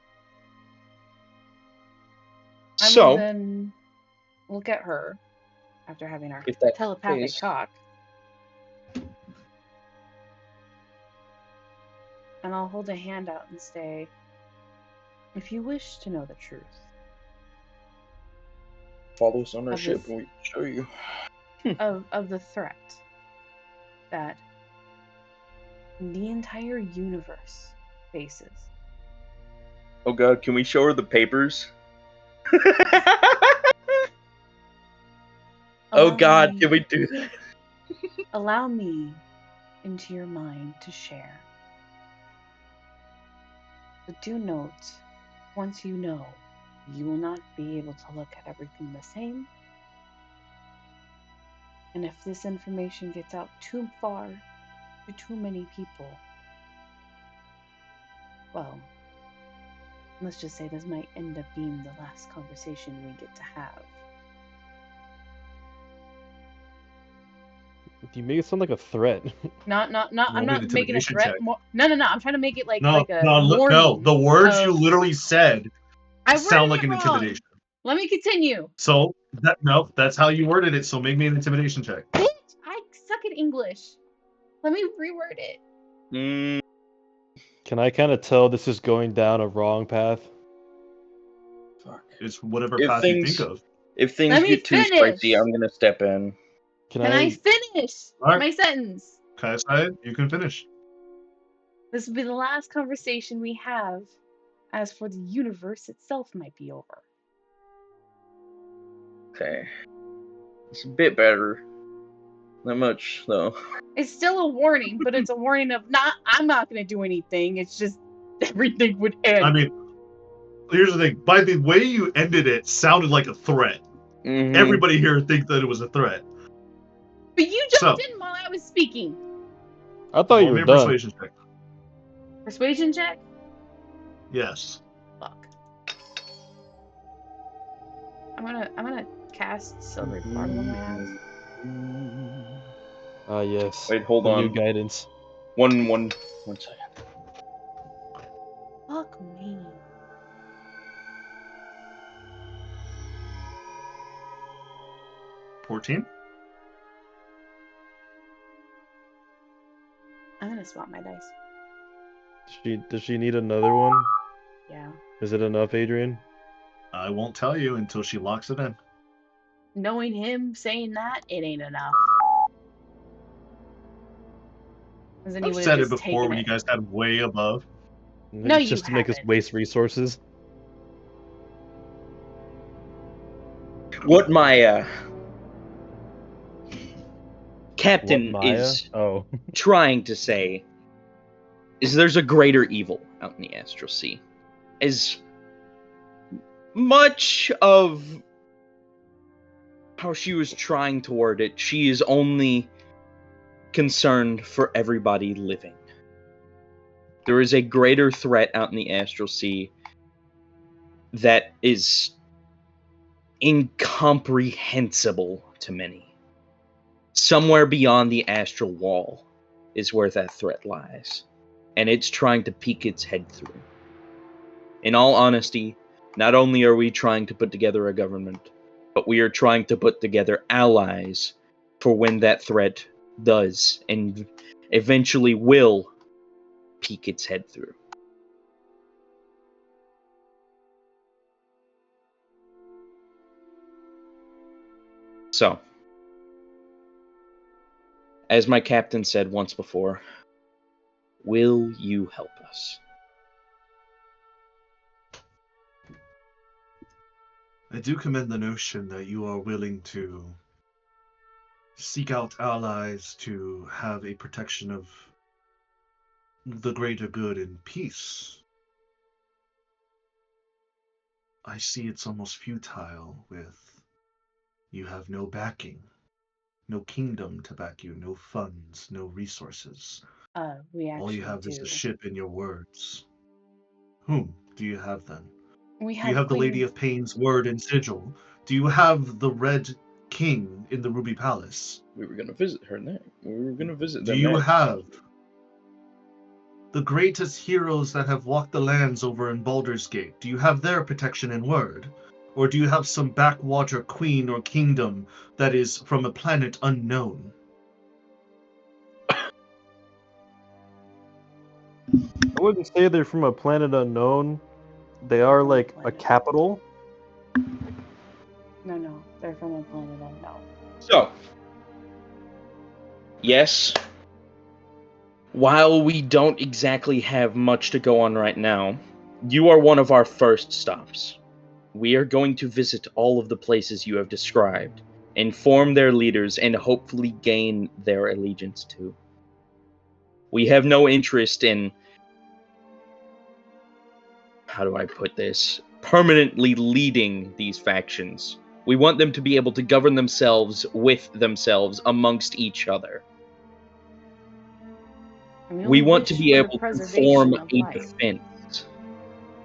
So, I will then look at her after having our if that's telepathic the case, talk. And I'll hold a hand out and say, if you wish to know the truth, follow us on our Of ship this- and we can show you. of the threat that the entire universe faces. Oh god, can we show her the papers? Oh god, can we do that? Allow me into your mind to share. But do note, once you know, you will not be able to look at everything the same. And if this information gets out too far to too many people, well, let's just say this might end up being the last conversation we get to have. You make it sound like a threat. Not. I'm not making a intimidation threat. check. No. I'm trying to make it like No, like a no, warning. no. The words you of- literally said I sound worded like it an wrong. intimidation. Let me continue. So that's how you worded it. So make me an intimidation check. Bitch, I suck at English. Let me reword it. Can I kind of tell this is going down a wrong path? Fuck. It's whatever If path you think of. If things Let me get too finish. spicy, I'm gonna step in. Can I finish Alright. my sentence? Okay, so you can finish. This will be the last conversation we have. As for the universe itself might be over. Okay. It's a bit better. Not much, though. It's still a warning, but it's a warning of I'm not gonna do anything. It's just everything would end. I mean, here's the thing. By the way you ended it, sounded like a threat. Mm-hmm. Everybody here thinks that it was a threat. But you jumped in while I was speaking. I thought you Roll me were a done. persuasion check. Persuasion check? Yes. Fuck. I'm gonna cast Silver Bottle on my ass. Ah, yes. Wait, hold the on. New guidance. One second. Fuck me. $14? I'm gonna swap my dice. Does she need another one? Yeah. Is it enough, Adrian? I won't tell you until she locks it in. Knowing him saying that, it ain't enough. Then he I've would've said it just before taken when you guys had way above. No, you just to make us haven't. waste resources. What my captain What, Maya? is Oh. trying to say is there's a greater evil out in the Astral Sea. As much of how she was trying to word it, she is only concerned for everybody living. There is a greater threat out in the astral sea that is incomprehensible to many. Somewhere beyond the astral wall is where that threat lies, and it's trying to peek its head through. In all honesty, not only are we trying to put together a government, but we are trying to put together allies for when that threat does and eventually will peek its head through. So, as my captain said once before, will you help us? I do commend the notion that you are willing to seek out allies to have a protection of the greater good and peace. I see it's almost futile with you have no backing, no kingdom to back you, no funds, no resources. We All you actually have is do. a ship and your words. Whom do you have then? We Do you have have the Lady Queen. of Pain's word and sigil? Do you have the Red King in the Ruby Palace? We were going to visit her next. We were going to visit Do them you next. have the greatest heroes that have walked the lands over in Baldur's Gate? Do you have their protection and word? Or do you have some backwater queen or kingdom that is from a planet unknown? I wouldn't say they're from a planet unknown. They are from a like a planet capital. No, they're from a planet unknown. So, yes, while we don't exactly have much to go on right now, you are one of our first stops. We are going to visit all of the places you have described, inform their leaders, and hopefully gain their allegiance too. We have no interest in, how do I put this, permanently leading these factions. We want them to be able to govern themselves with themselves amongst each other. We want to be able to form a defense.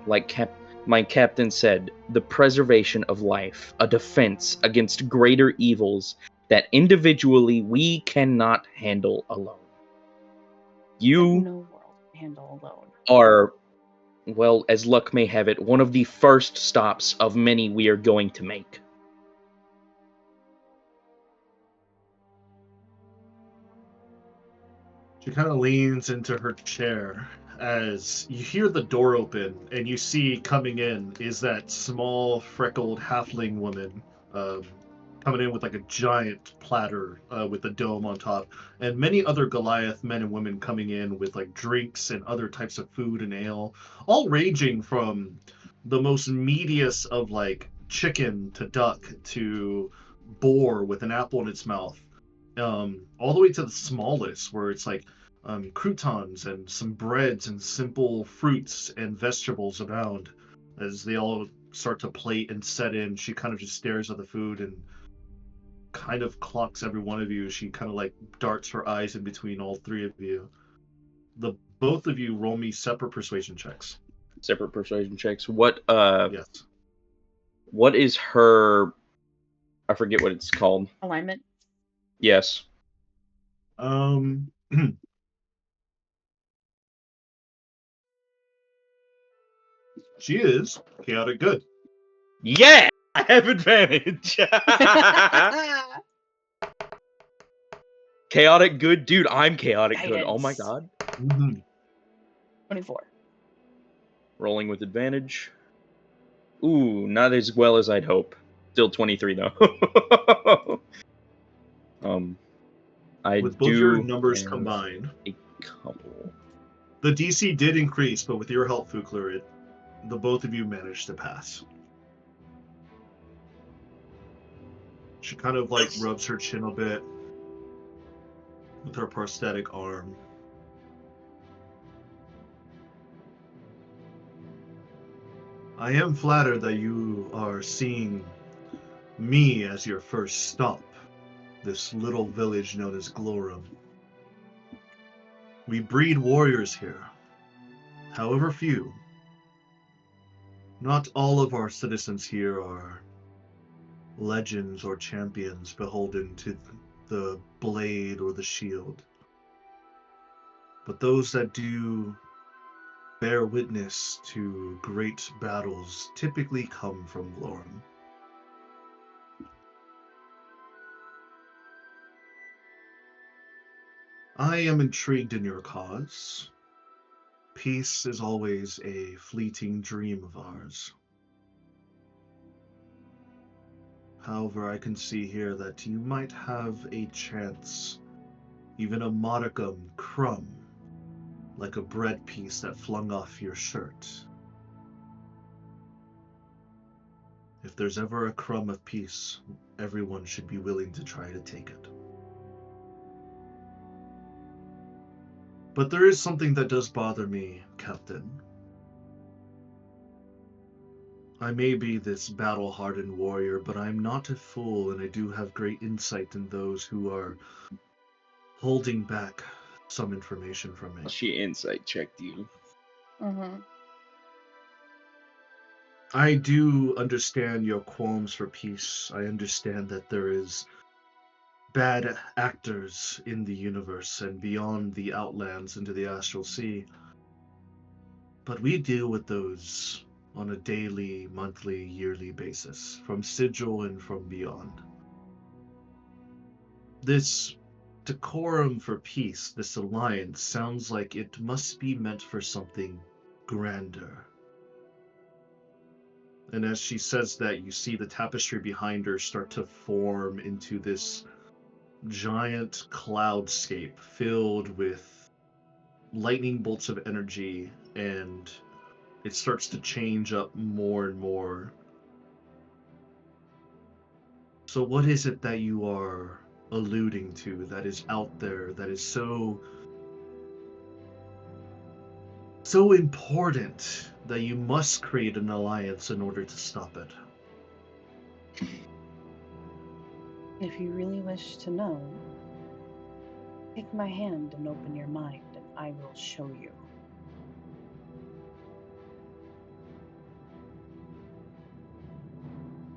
Like my captain said, the preservation of life, a defense against greater evils that individually we cannot handle alone. You no world can handle alone. are, well, as luck may have it, one of the first stops of many we are going to make. She kind of leans into her chair as you hear the door open, and you see coming in is that small, freckled halfling woman coming in with like a giant platter with a dome on top, and many other Goliath men and women coming in with like drinks and other types of food and ale, all ranging from the most meatiest of like chicken to duck to boar with an apple in its mouth. All the way to the smallest, where it's like croutons and some breads and simple fruits and vegetables around. As they all start to plate and set in, she kind of just stares at the food and kind of clocks every one of you. She kind of like darts her eyes in between all three of you. The both of you roll me separate persuasion checks. Separate persuasion checks. What Yes. What is her, I forget what it's called. Alignment? Yes. She is chaotic good. Yeah, I have advantage. Chaotic good, dude. I'm chaotic good. Oh my god. 24. Rolling with advantage. Ooh, not as well as I'd hope. Still 23 though. I with both your numbers combined, a couple. The DC did increase, but with your help, Fukler, the both of you managed to pass. She kind of like rubs her chin a bit with her prosthetic arm. I am flattered that you are seeing me as your first stop, this little village known as Glorum. We breed warriors here. however few. Not all of our citizens here are legends or champions beholden to the blade or the shield. But those that do bear witness to great battles typically come from Glorm. I am intrigued in your cause. Peace is always a fleeting dream of ours. However, I can see here that you might have a chance, even a modicum crumb, like a bread piece that flung off your shirt. If there's ever a crumb of peace, everyone should be willing to try to take it. But there is something that does bother me, Captain. I may be this battle-hardened warrior, but I'm not a fool, and I do have great insight in those who are holding back some information from me. She insight checked you. Mm-hmm. I do understand your qualms for peace. I understand that there is bad actors in the universe and beyond the Outlands into the Astral Sea. But we deal with those on a daily, monthly, yearly basis, from Sigil and from beyond. This decorum for peace, this alliance, sounds like it must be meant for something grander. And as she says that, you see the tapestry behind her start to form into this giant cloudscape filled with lightning bolts of energy, and it starts to change up more and more. So what is it that you are alluding to that is out there, that is so important that you must create an alliance in order to stop it? If you really wish to know, take my hand and open your mind, and I will show you.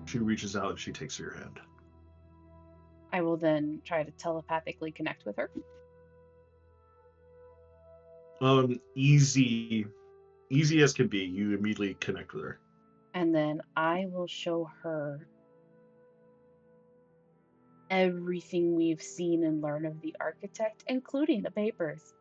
She reaches out and she takes your hand. I will then try to telepathically connect with her. Easy as can be. You immediately connect with her. And then I will show her everything we've seen and learned of the architect, including the papers.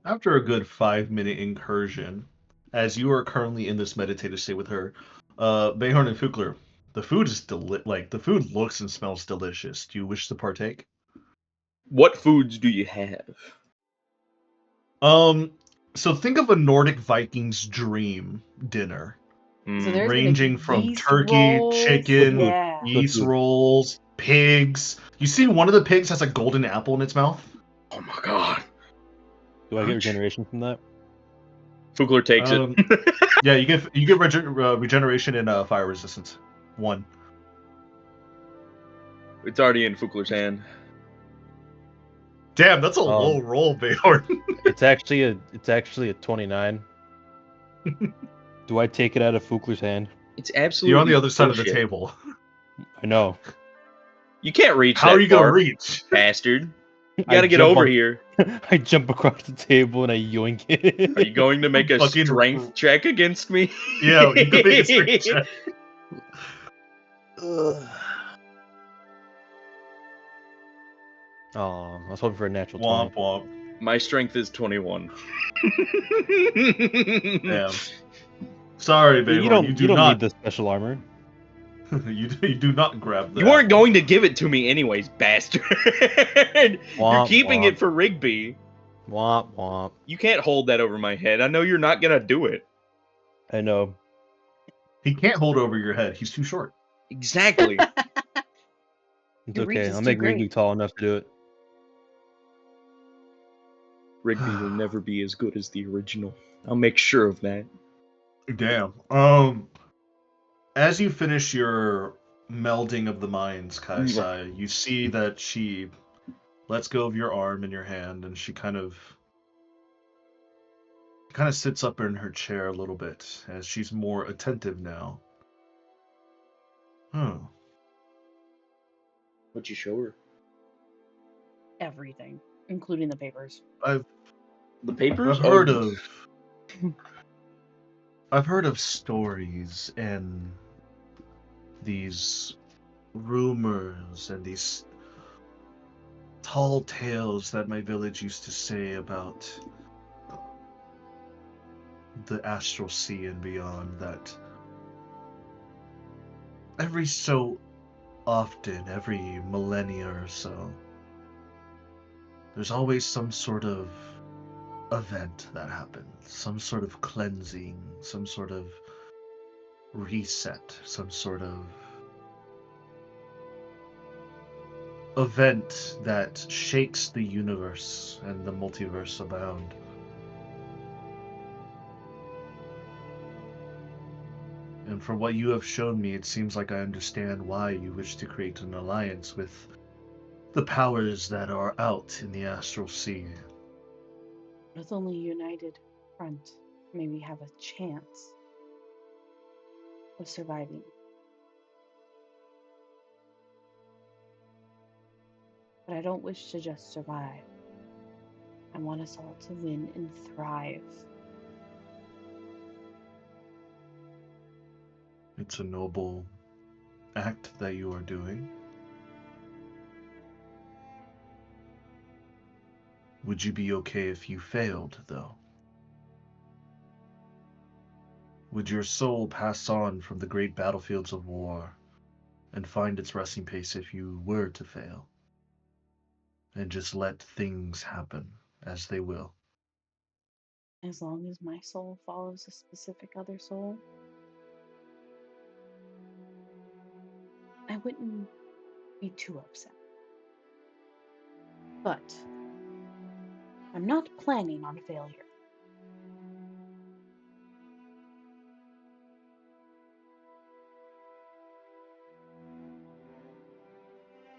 After a good 5-minute incursion, as you are currently in this meditative state with her, Behorn and Fukler, the food is the food looks and smells delicious. Do you wish to partake? What foods do you have? So think of a Nordic Viking's dream dinner. So there's Ranging from yeast turkey, rolls. chicken, Yeah. yeast rolls, pigs. You see one of the pigs has a golden apple in its mouth? Oh my god. Do I get regeneration from that? Fugler takes it. Yeah, you get regeneration and fire resistance. 1. It's already in Fugler's hand. Damn, that's a low roll, Bayor. It's actually a 29. Do I take it out of Fugler's hand? It's absolutely. You're on the other side of the bullshit. table. I know. You can't reach. How that are you gonna far, reach, bastard? You gotta get over here. I jump across the table and I yoink it. Are you going to make a Fucking- strength check against me? Yeah, you can make a strength check. Oh, I was hoping for a natural 20. Womp womp. My strength is 21. Damn. Sorry, Bayor. You don't not need the special armor. you do not grab that. You weren't going to give it to me anyways, bastard. You're Womp, keeping womp. it for Rigby. Womp womp. You can't hold that over my head. I know you're not gonna do it. I know. He can't hold over your head. He's too short. Exactly. It's Your reach okay. is I'll too make great. Rigby tall enough to do it. Rigby will never be as good as the original. I'll make sure of that. Damn. As you finish your melding of the minds, Kaisai, you see that she lets go of your arm and your hand, and she kind of sits up in her chair a little bit as she's more attentive now. Huh. What'd you show her? Everything, including the papers. The papers? I've heard of I've heard of stories and these rumors and these tall tales that my village used to say about the astral sea and beyond, that every so often, every millennia or so, there's always some sort of event that happens, some sort of cleansing, some sort of reset, some sort of event that shakes the universe and the multiverse abound. And from what you have shown me, it seems like I understand why you wish to create an alliance with the powers that are out in the astral sea. With only a united front, maybe have a chance of surviving. But I don't wish to just survive. I want us all to win and thrive. It's a noble act that you are doing. Would you be okay if you failed, though? Would your soul pass on from the great battlefields of war and find its resting place if you were to fail? And just let things happen as they will? As long as my soul follows a specific other soul, I wouldn't be too upset. But I'm not planning on failure.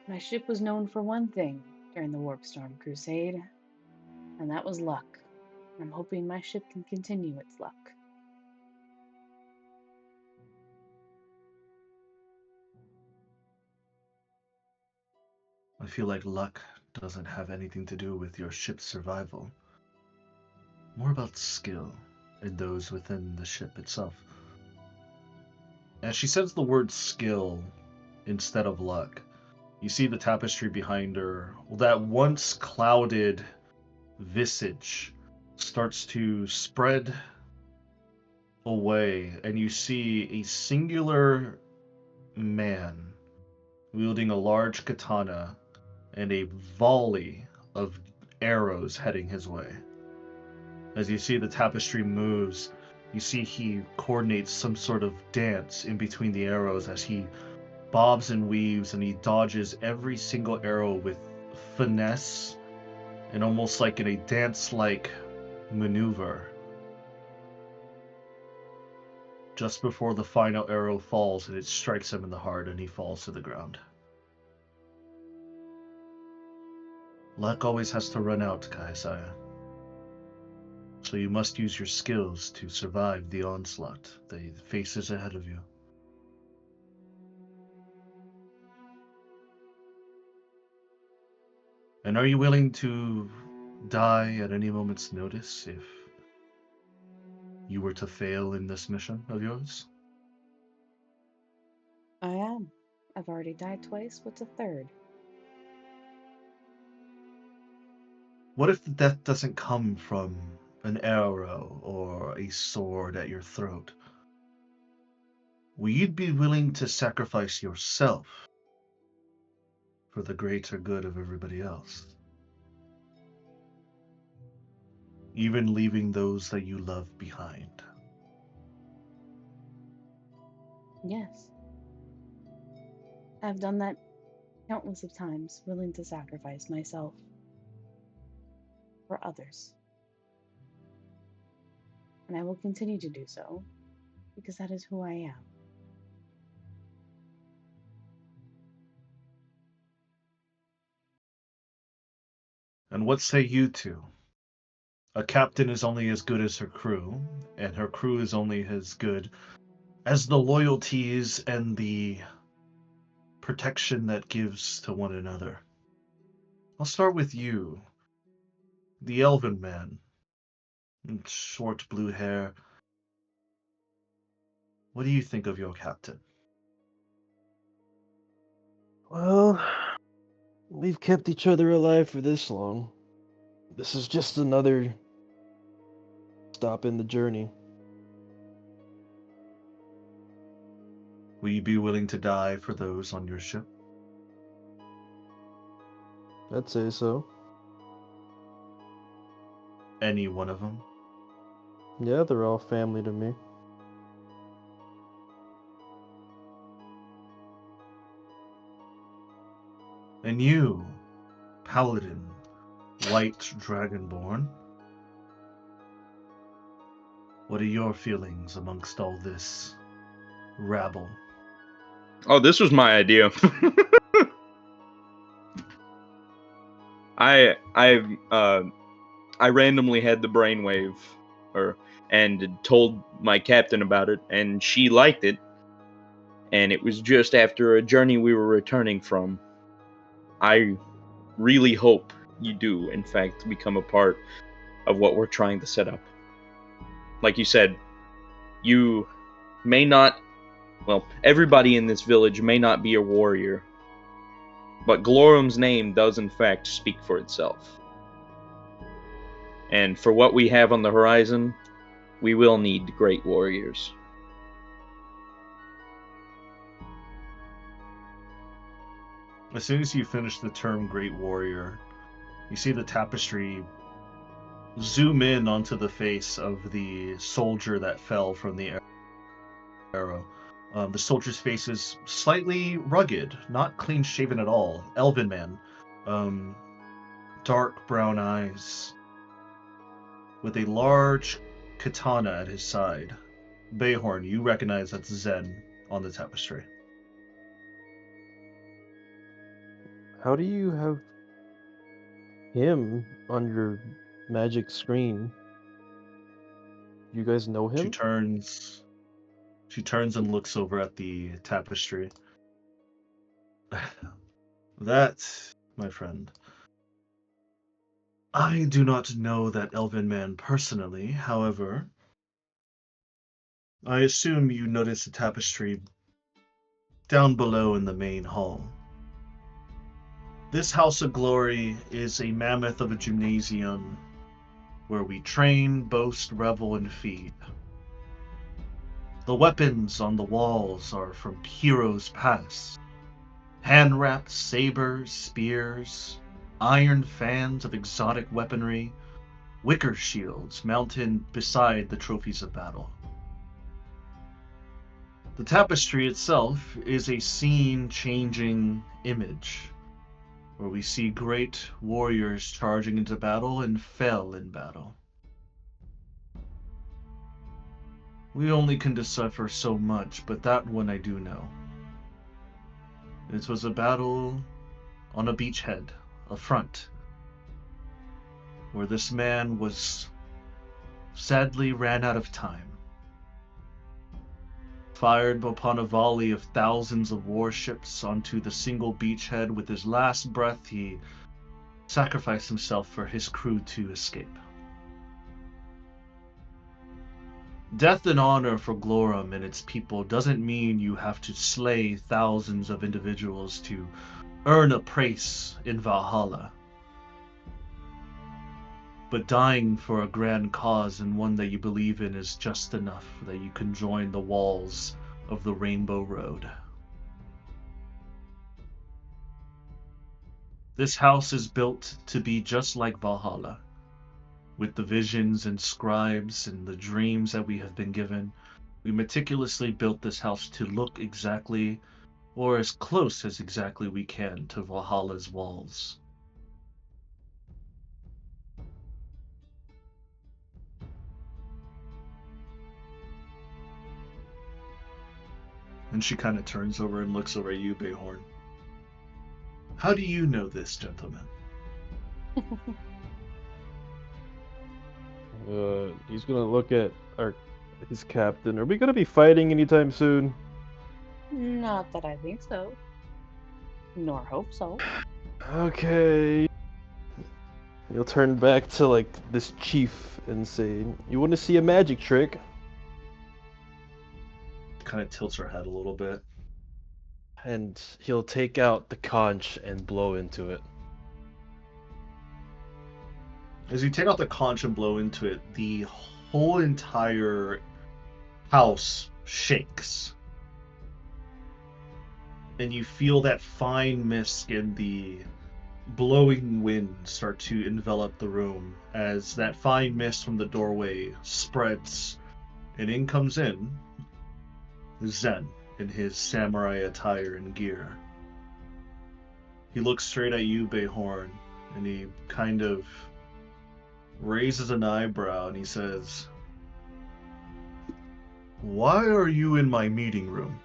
My ship was known for one thing during the Warp Storm Crusade, and that was luck. I'm hoping my ship can continue its luck. I feel like luck doesn't have anything to do with your ship's survival. More about skill and those within the ship itself. As she says the word skill instead of luck, you see the tapestry behind her. That once clouded visage starts to spread away, and you see a singular man wielding a large katana and a volley of arrows heading his way. As you see the tapestry moves, you see he coordinates some sort of dance in between the arrows as he bobs and weaves, and he dodges every single arrow with finesse and almost like in a dance-like maneuver. Just before the final arrow falls and it strikes him in the heart and he falls to the ground. Luck always has to run out, Kaisaya. So you must use your skills to survive the onslaught that faces ahead of you. And are you willing to die at any moment's notice if you were to fail in this mission of yours? I am. I've already died twice. What's a third? What if the death doesn't come from an arrow or a sword at your throat? Will you be willing to sacrifice yourself for the greater good of everybody else? Even leaving those that you love behind? Yes. I've done that countless of times, willing to sacrifice myself for others. And I will continue to do so, because that is who I am. And what say you two? A captain is only as good as her crew, and her crew is only as good as the loyalties and the protection that gives to one another. I'll start with you, the elven man, with short blue hair. What do you think of your captain? Well, we've kept each other alive for this long. This is just another stop in the journey. Will you be willing to die for those on your ship? I'd say so. Any one of them? Yeah, they're all family to me. And you, Paladin, White Dragonborn? What are your feelings amongst all this rabble? Oh, this was my idea. I randomly had the brainwave, and told my captain about it, and she liked it. And it was just after a journey we were returning from. I really hope you do, in fact, become a part of what we're trying to set up. Like you said, you may not, well, everybody in this village may not be a warrior, but Glorum's name does in fact speak for itself. And for what we have on the horizon, we will need great warriors. As soon as you finish the term Great Warrior, you see the tapestry zoom in onto the face of the soldier that fell from the arrow. The soldier's face is slightly rugged, not clean shaven at all. Elven man. Dark brown eyes, with a large katana at his side. Bayhorn, you recognize that's Zen on the tapestry. How do you have him on your magic screen? You guys know him? She turns and looks over at the tapestry. That, my friend, I do not know that elven man personally. However, I assume you noticed the tapestry down below in the main hall. This House of Glory is a mammoth of a gymnasium where we train, boast, revel, and feed. The weapons on the walls are from heroes past. Hand-wrapped sabers, spears, iron fans of exotic weaponry, wicker shields mounted beside the trophies of battle. The tapestry itself is a scene-changing image, where we see great warriors charging into battle and fell in battle. We only can decipher so much, but that one I do know. It was a battle on a beachhead, a front, where this man was sadly ran out of time. Fired upon a volley of thousands of warships onto the single beachhead, with his last breath he sacrificed himself for his crew to escape. Death and honor for Glorum and its people doesn't mean you have to slay thousands of individuals to earn a place in Valhalla. But dying for a grand cause and one that you believe in is just enough that you can join the walls of the Rainbow Road. This house is built to be just like Valhalla, with the visions and scribes and the dreams that we have been given. We meticulously built this house to look exactly, or as close as exactly we can, to Valhalla's walls. And she kind of turns over and looks over at you, Bayhorn. How do you know this, gentleman? He's gonna look at his captain. Are we gonna be fighting anytime soon? Not that I think so. Nor hope so. Okay. He'll turn back to like this chief and say, "You want to see a magic trick?" Kind of tilts her head a little bit. And he'll take out the conch and blow into it. As you take out the conch and blow into it, the whole entire house shakes. And you feel that fine mist and the blowing wind start to envelop the room as that fine mist from the doorway spreads. And in comes Zen in his samurai attire and gear. He looks straight at you, Bayhorn, and he kind of raises an eyebrow and he says, "Why are you in my meeting room?"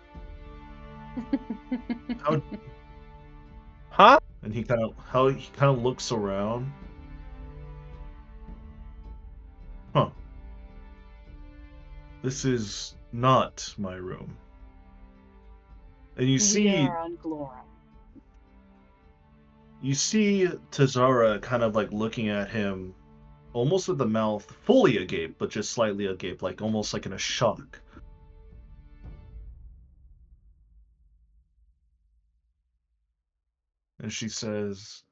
Huh? And he kind of looks around. Huh. This is not my room. And you We see are on Glora. you see Tazara kind of like looking at him almost with the mouth fully agape, but just slightly agape, like almost like in a shock. And she says,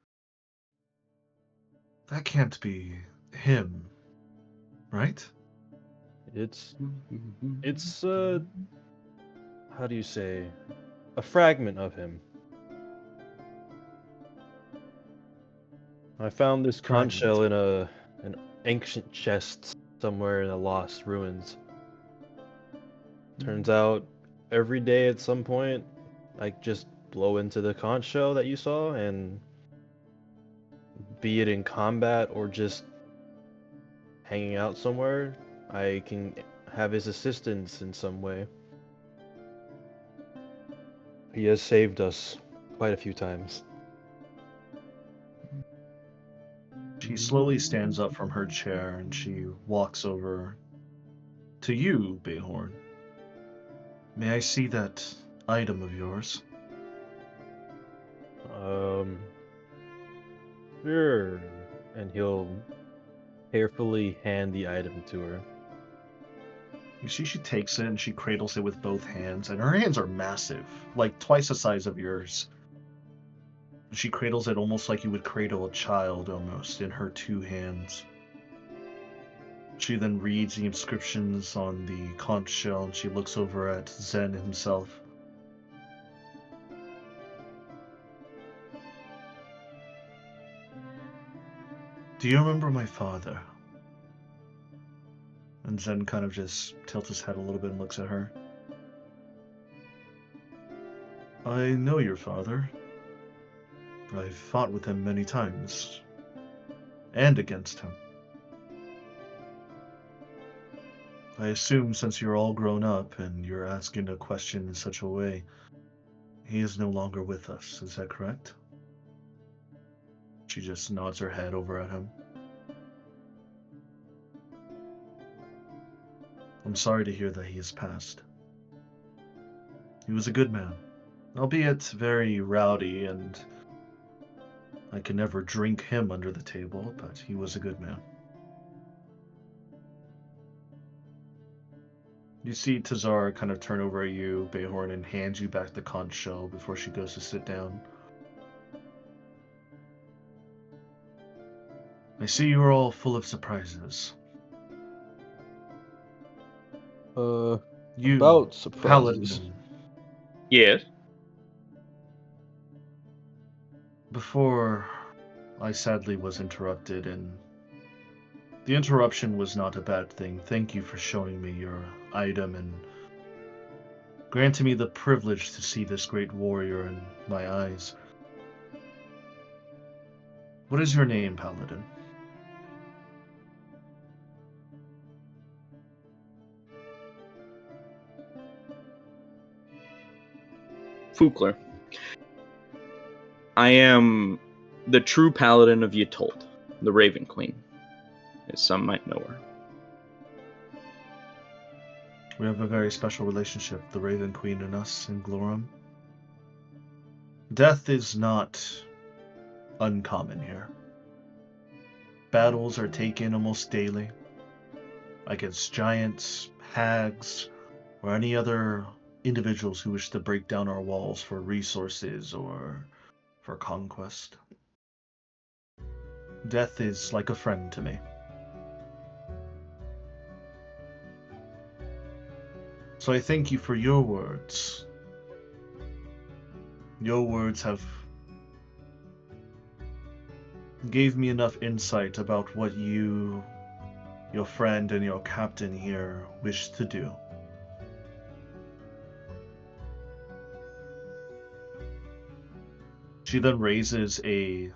"That can't be him, right?" It's how do you say, a fragment of him. I found this conch shell in an ancient chest somewhere in the lost ruins. Turns out every day at some point I just blow into the conch shell that you saw, and be it in combat or just hanging out somewhere, I can have his assistance in some way. He has saved us quite a few times. She slowly stands up from her chair and she walks over to you, Bayhorn. "May I see that item of yours?" Sure. And he'll carefully hand the item to her. You see she takes it and she cradles it with both hands, and her hands are massive, like twice the size of yours. She cradles it almost like you would cradle a child almost in her two hands. She then reads the inscriptions on the conch shell and she looks over at Zen himself. "Do you remember my father?" And Zen kind of just tilts his head a little bit and looks at her. "I know your father. I've fought with him many times. And against him. I assume since you're all grown up and you're asking a question in such a way, he is no longer with us. Is that correct?" She just nods her head over at him. "I'm sorry to hear that he has passed. He was a good man, albeit very rowdy, and I can never drink him under the table, but he was a good man." You see Tazar kind of turn over at you, Bayhorn, and hands you back the conch shell before she goes to sit down. "I see you are all full of surprises. You, about surprises. Paladin. Yes. Before I sadly was interrupted, and the interruption was not a bad thing. Thank you for showing me your item and granting me the privilege to see this great warrior in my eyes. What is your name, Paladin?" Fukler. I am the true paladin of Ytuld, the Raven Queen, as some might know her. We have a very special relationship, the Raven Queen and us in Glorum. Death is not uncommon here. Battles are taken almost daily against giants, hags, or any other individuals who wish to break down our walls for resources or for conquest. Death is like a friend to me. So I thank you for your words. Your words have gave me enough insight about what you, your friend, and your captain here wish to do. She then raises a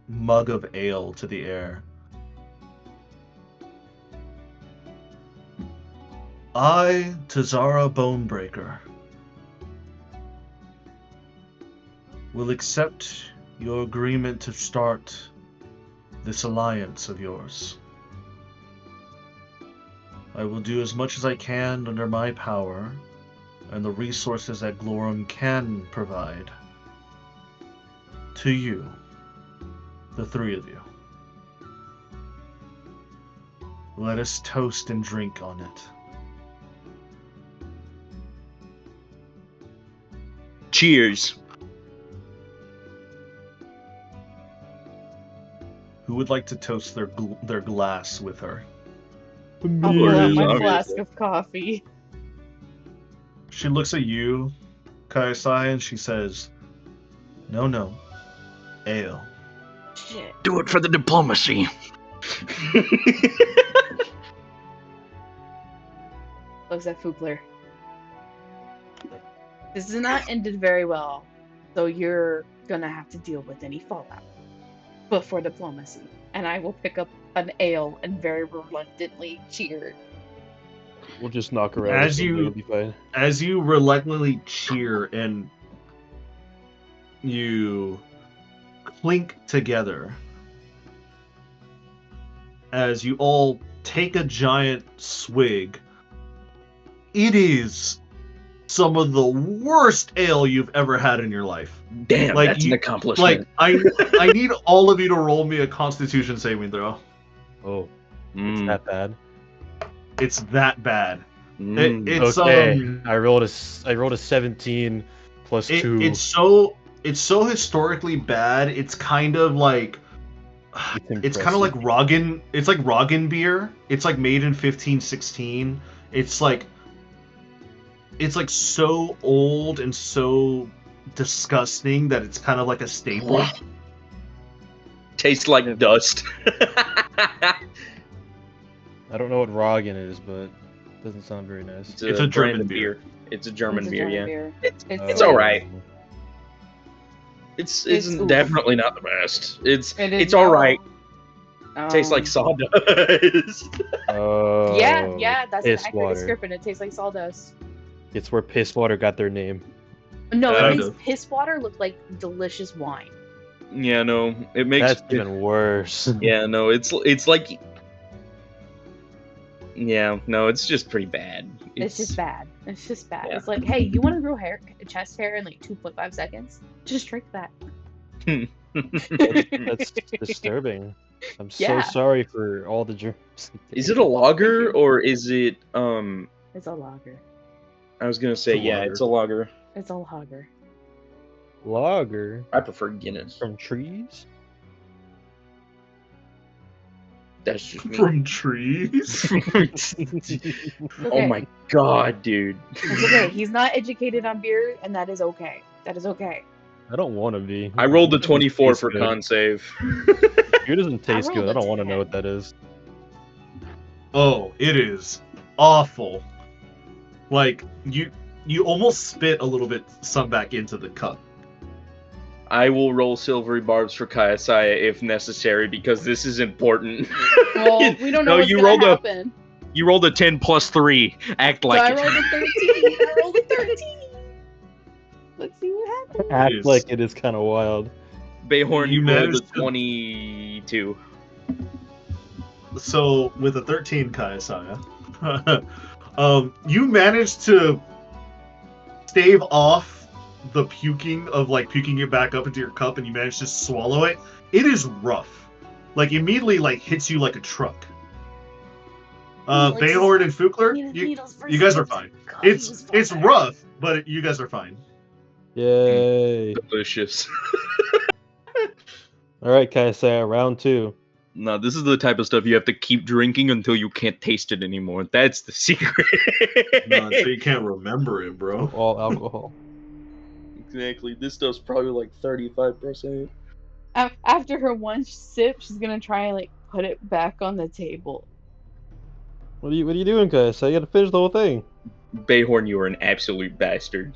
mug of ale to the air. I, Tazara Bonebreaker, will accept your agreement to start this alliance of yours. I will do as much as I can under my power and the resources that Glorum can provide to you, the three of you. Let us toast and drink on it. Cheers. Who would like to toast their glass with her? I'll pull out my Obviously. flask of coffee. She looks at you, Kaisai, and she says, No, ale. Shit. Do it for the diplomacy. Looks at Fugler. This has not ended very well, so you're gonna have to deal with any fallout. But for diplomacy. And I will pick up an ale and very reluctantly cheer. We'll just knock her out. It'll be fine. As you reluctantly cheer and you clink together, as you all take a giant swig, it is some of the worst ale you've ever had in your life. Damn, that's an accomplishment. I need all of you to roll me a Constitution saving throw. Oh, it's that bad. It's that bad. It's okay. I rolled a 17 plus 2. It's so historically bad. It's kind of like it's kind of like Roggen. It's like Roggen beer. It's like made in 1516. It's like so old and so disgusting that it's kind of like a staple. Tastes like dust. I don't know what Roggen is, but it doesn't sound very nice. It's a German beer. It's a German beer, yeah. It's like- alright. It's oof. definitely not the best. It's is alright. now. Tastes like sawdust. Yeah, that's an piss accurate water. description. It tastes like sawdust. It's where piss water got their name. No, it Kind makes of. piss water look like delicious wine. Yeah, no, it makes That's even worse. Yeah, no, it's like yeah, no, it's just pretty bad. It's just bad. It's just bad. Yeah. It's like, hey, you want to grow chest hair in like 2.5 seconds? Just drink that. That's disturbing. I'm Yeah. so sorry for all the germs. Is it a lager or is it It's a lager. I was gonna say It's a lager. it's a lager. It's a lager. Lager I prefer Guinness. from trees? That's just me. From trees. Oh my god, dude. It's okay. He's not educated on beer, and that is okay. That is okay. I don't want to be. I rolled a It doesn't 24 taste for good. con save. Beer doesn't taste rolled good. I a don't want to 10. know what that is. Oh, it is awful. Like you almost spit a little bit some back into the cup. I will roll silvery barbs for Kayasaya if necessary because this is important. Well, we don't know No, what's you gonna rolled a- happen. You rolled a 10 plus 3. Act So like I it. rolled a 13. I rolled a 13. Let's see what happens. Act Jeez. like it is kind of wild. Bayhorn, You you rolled a managed to- 22. So with a 13, Kayasaya, you managed to stave off the puking of like puking it back up into your cup, and you managed to swallow it. It is rough, like immediately like hits you like a truck. Bayhorn and Fukler, you guys are fine. It's rough, but you guys are fine. Yay! Delicious. All right, Kaisaya, round 2. No, this is the type of stuff you have to keep drinking until you can't taste it anymore. That's the secret. No, so you can't remember it, bro. All alcohol. Exactly. This stuff's probably like 35%. After her one sip, she's gonna try and like put it back on the table. What are you doing, Kaisaya? You gotta finish the whole thing. Bayhorn, you are an absolute bastard.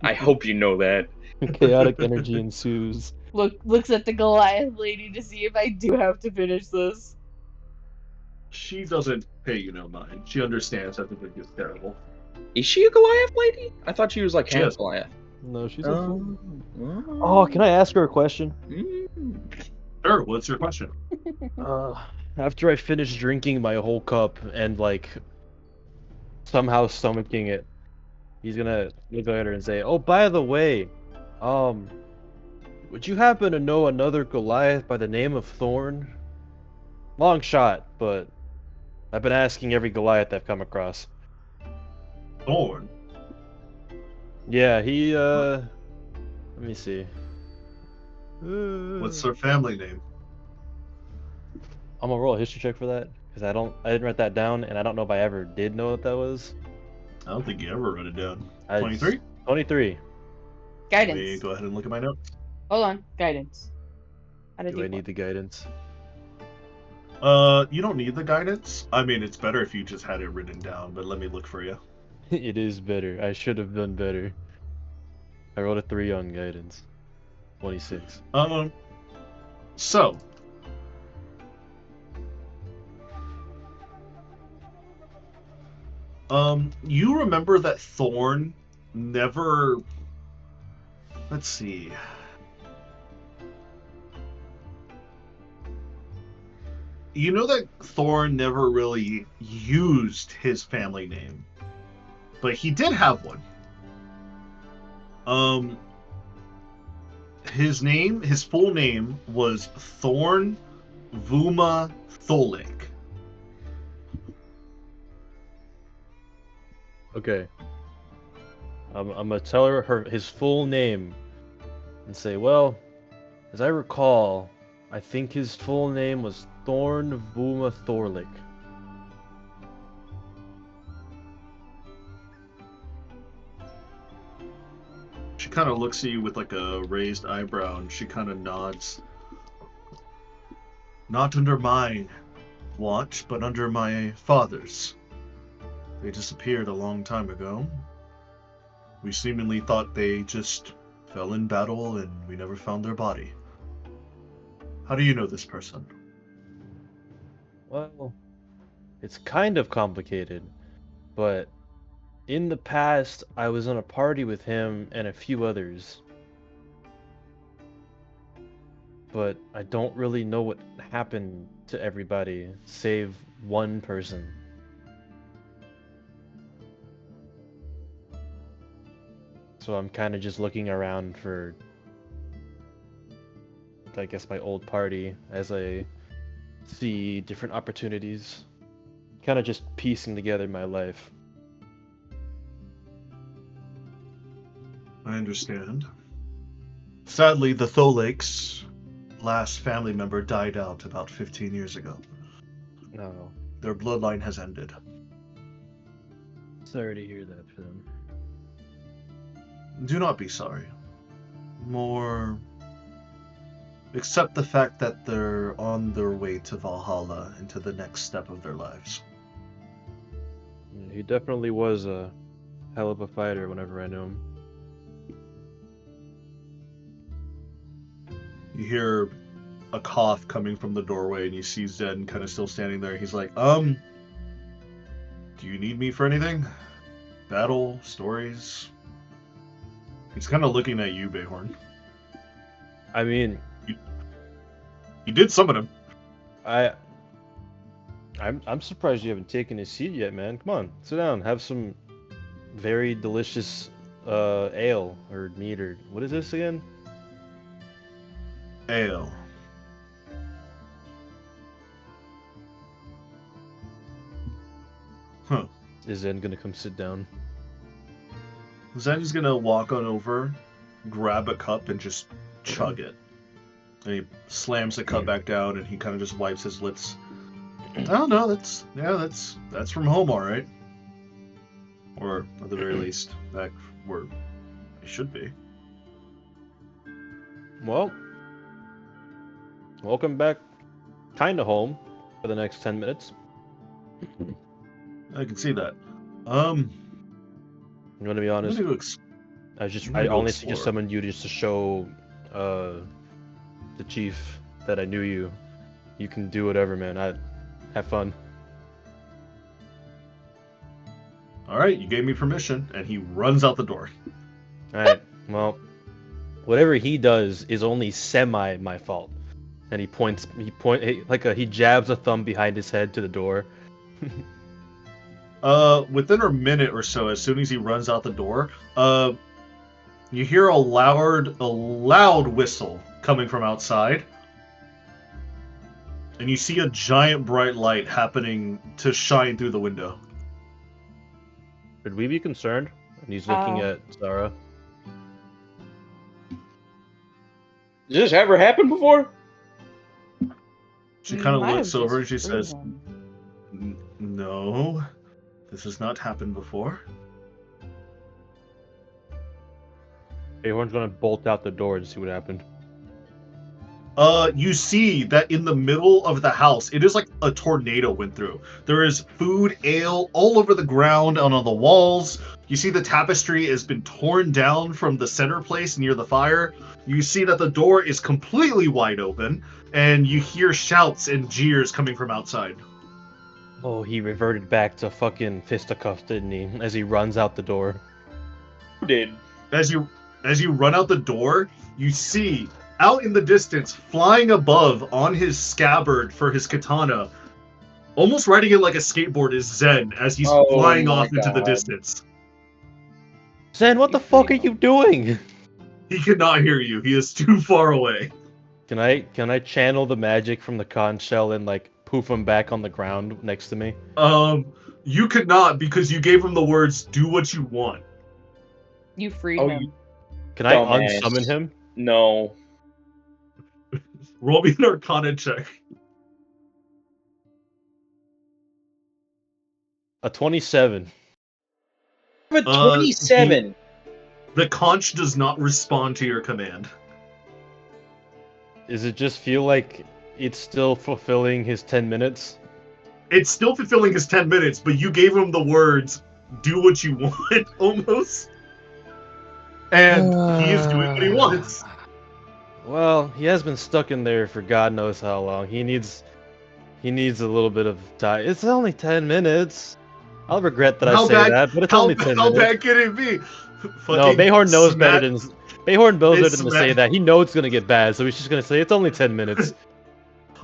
I hope you know that. Chaotic energy ensues. Looks at the Goliath lady to see if I do have to finish this. She doesn't pay you no mind. She understands that the thing is terrible. Is she a Goliath lady? I thought she was like She half is. Goliath. No, she's a Oh, can I ask her a question? Sure, what's your question? After I finish drinking my whole cup and like somehow stomaching it, he's gonna look at her and say, "Oh, by the way, would you happen to know another Goliath by the name of Thorn? Long shot, but I've been asking every Goliath I've come across." Thorn? Yeah, he let me see. What's her family name? I'm gonna roll a history check for that because I didn't write that down, and I don't know if I ever did know what that was. I don't think you ever wrote it down. 23? 23. Guidance. Let me go ahead and look at my notes. Hold on. Guidance. Do I need the guidance? You don't need the guidance. I mean, it's better if you just had it written down, but let me look for you. It is better. I should have done better. I rolled a 3 on guidance. 26. So. You remember that Thorn never... Let's see. You know that Thorn never really used his family name, but he did have one. His full name was Thorn Vuma Tholik. Okay. I'm gonna tell her his full name and say, well, as I recall, I think his full name was Thorn Vuma Thorlik. She kind of looks at you with like a raised eyebrow and she kind of nods. Not under my watch, but under my father's. They disappeared a long time ago. We seemingly thought they just fell in battle and we never found their body. How do you know this person? Well, it's kind of complicated, but in the past, I was in a party with him and a few others. But I don't really know what happened to everybody, save one person. So I'm kind of just looking around for, I guess, my old party as I see different opportunities. Kind of just piecing together my life. I understand. Sadly, the Tholakes' last family member died out about 15 years ago. No. Their bloodline has ended. Sorry to hear that for them. Do not be sorry. More... accept the fact that they're on their way to Valhalla into the next step of their lives. He definitely was a hell of a fighter whenever I knew him. You hear a cough coming from the doorway and you see Zen kind of still standing there. He's like, do you need me for anything? Battle? Stories? He's kind of looking at you, Bayhorn. I mean, You did summon him. I'm surprised you haven't taken his seat yet, man. Come on, sit down. Have some very delicious ale or mead or what is this again? Ale. Huh. Is Zen gonna come sit down? Zen's gonna walk on over, grab a cup, and just chug it. And he slams the cup back down, and he kind of just wipes his lips. Oh no, that's from home, all right. Or at the very least, back where it should be. Well, welcome back, kinda home for the next 10 minutes. I can see that. I'm gonna be honest. I'm gonna go I honestly explore. just summoned you just to show the chief that I knew you. You can do whatever, man. Have fun. All right, you gave me permission, and he runs out the door. All right. Well, whatever he does is only semi my fault. And he jabs a thumb behind his head to the door. Within a minute or so, as soon as he runs out the door, you hear a loud whistle coming from outside, and you see a giant bright light happening to shine through the window. Should we be concerned? And he's looking at Zara. Did this ever happen before? She kind of looks over and she says, "No, this has not happened before." Everyone's gonna bolt out the door and see what happened. You see that in the middle of the house, it is like a tornado went through. There is food, ale all over the ground and on the walls. You see the tapestry has been torn down from the center place near the fire. You see that the door is completely wide open, and you hear shouts and jeers coming from outside. Oh, he reverted back to fucking fisticuffs, didn't he? As he runs out the door. Who did? As you run out the door, you see out in the distance, flying above on his scabbard for his katana, almost riding it like a skateboard, is Zen as he's flying off into the distance. Zen, what the fuck are you doing? He cannot hear you. He is too far away. Can I channel the magic from the conch shell and like poof him back on the ground next to me? You could not because you gave him the words "do what you want." You freed him. Can I unsummon him? No. Roll me an Arcana check. A 27. A 27. The conch does not respond to your command. Does it just feel like it's still fulfilling his 10 minutes? It's still fulfilling his 10 minutes, but you gave him the words, "do what you want," almost. And he is doing what he wants. Well, he has been stuck in there for God knows how long. He needs a little bit of time. It's only 10 minutes. I'll regret that I say that, but it's only 10 minutes. How bad can it be? No, Bayhorn knows better than to say that. He knows it's gonna get bad, so he's just gonna say it's only 10 minutes.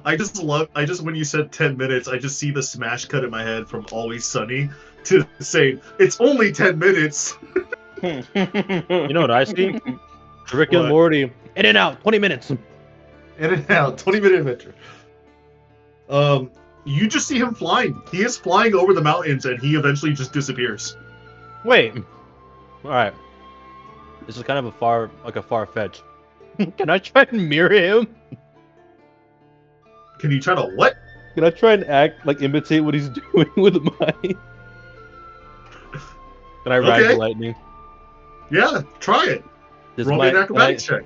I just when you said 10 minutes, I just see the smash cut in my head from Always Sunny to saying it's only 10 minutes. You know what I see? Rick and Morty. In and out, 20 minutes. In and out, 20-minute adventure. You just see him flying. He is flying over the mountains, and he eventually just disappears. Wait. All right. This is kind of a far fetch. Can I try and mirror him? Can you try to what? Can I try and imitate what he's doing with mine? Can I ride the lightning? Yeah, try it. Roll me an acrobatics check.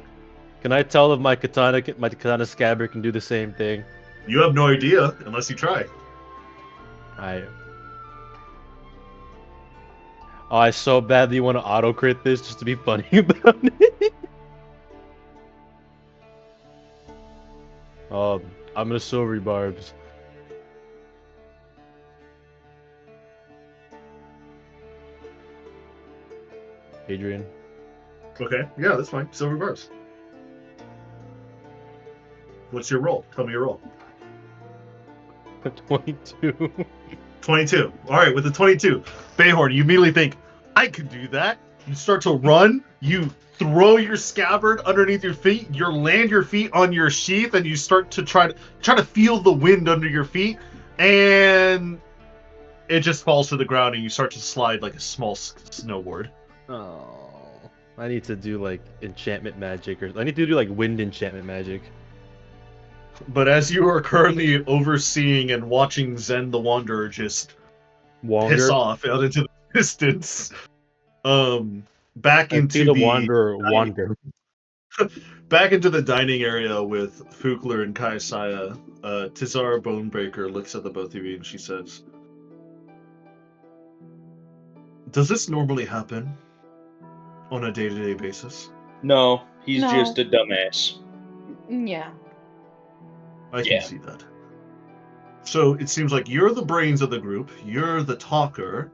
Can I tell if my katana scabbard can do the same thing? You have no idea unless you try. I so badly want to auto crit this just to be funny about it. I'm gonna silvery barbs. Adrian. Okay, yeah, that's fine. Silver barbs. What's your roll? Tell me your roll. 22. 22. All right, with the 22, Bayhorn, you immediately think, I could do that. You start to run. You throw your scabbard underneath your feet. You land your feet on your sheath, and you start to try to feel the wind under your feet, and it just falls to the ground, and you start to slide like a small snowboard. Oh, I need to do like enchantment magic, or I need to do like wind enchantment magic. But as you are currently overseeing and watching Zen the Wanderer just piss off out into the distance, back I into see the the Wanderer wander. back into the dining area with Fukler and Kaisaya, Tizara Bonebreaker looks at the both of you and she says, does this normally happen on a day-to-day basis? No, he's No. just a dumbass. Yeah. I can see that. So it seems like you're the brains of the group, you're the talker,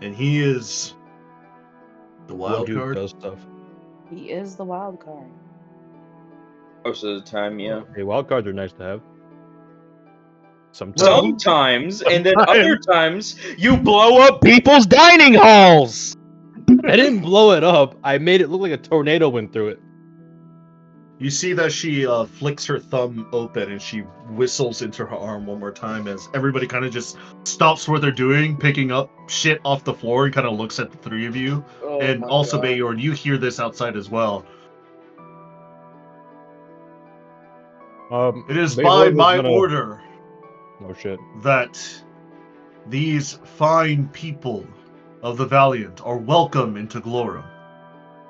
and he is the wild One who card. does stuff. He is the wild card. Most of the time, yeah. Hey, wild cards are nice to have. Sometimes. Sometimes, and then other times, you blow up people's dining halls! I didn't blow it up. I made it look like a tornado went through it. You see that she flicks her thumb open and she whistles into her arm one more time as everybody kind of just stops what they're doing, picking up shit off the floor and kind of looks at the three of you. Oh and my also, God. Bayorn, you hear this outside as well. It is by my order Oh shit. that these fine people of the Valiant are welcome into Glorum.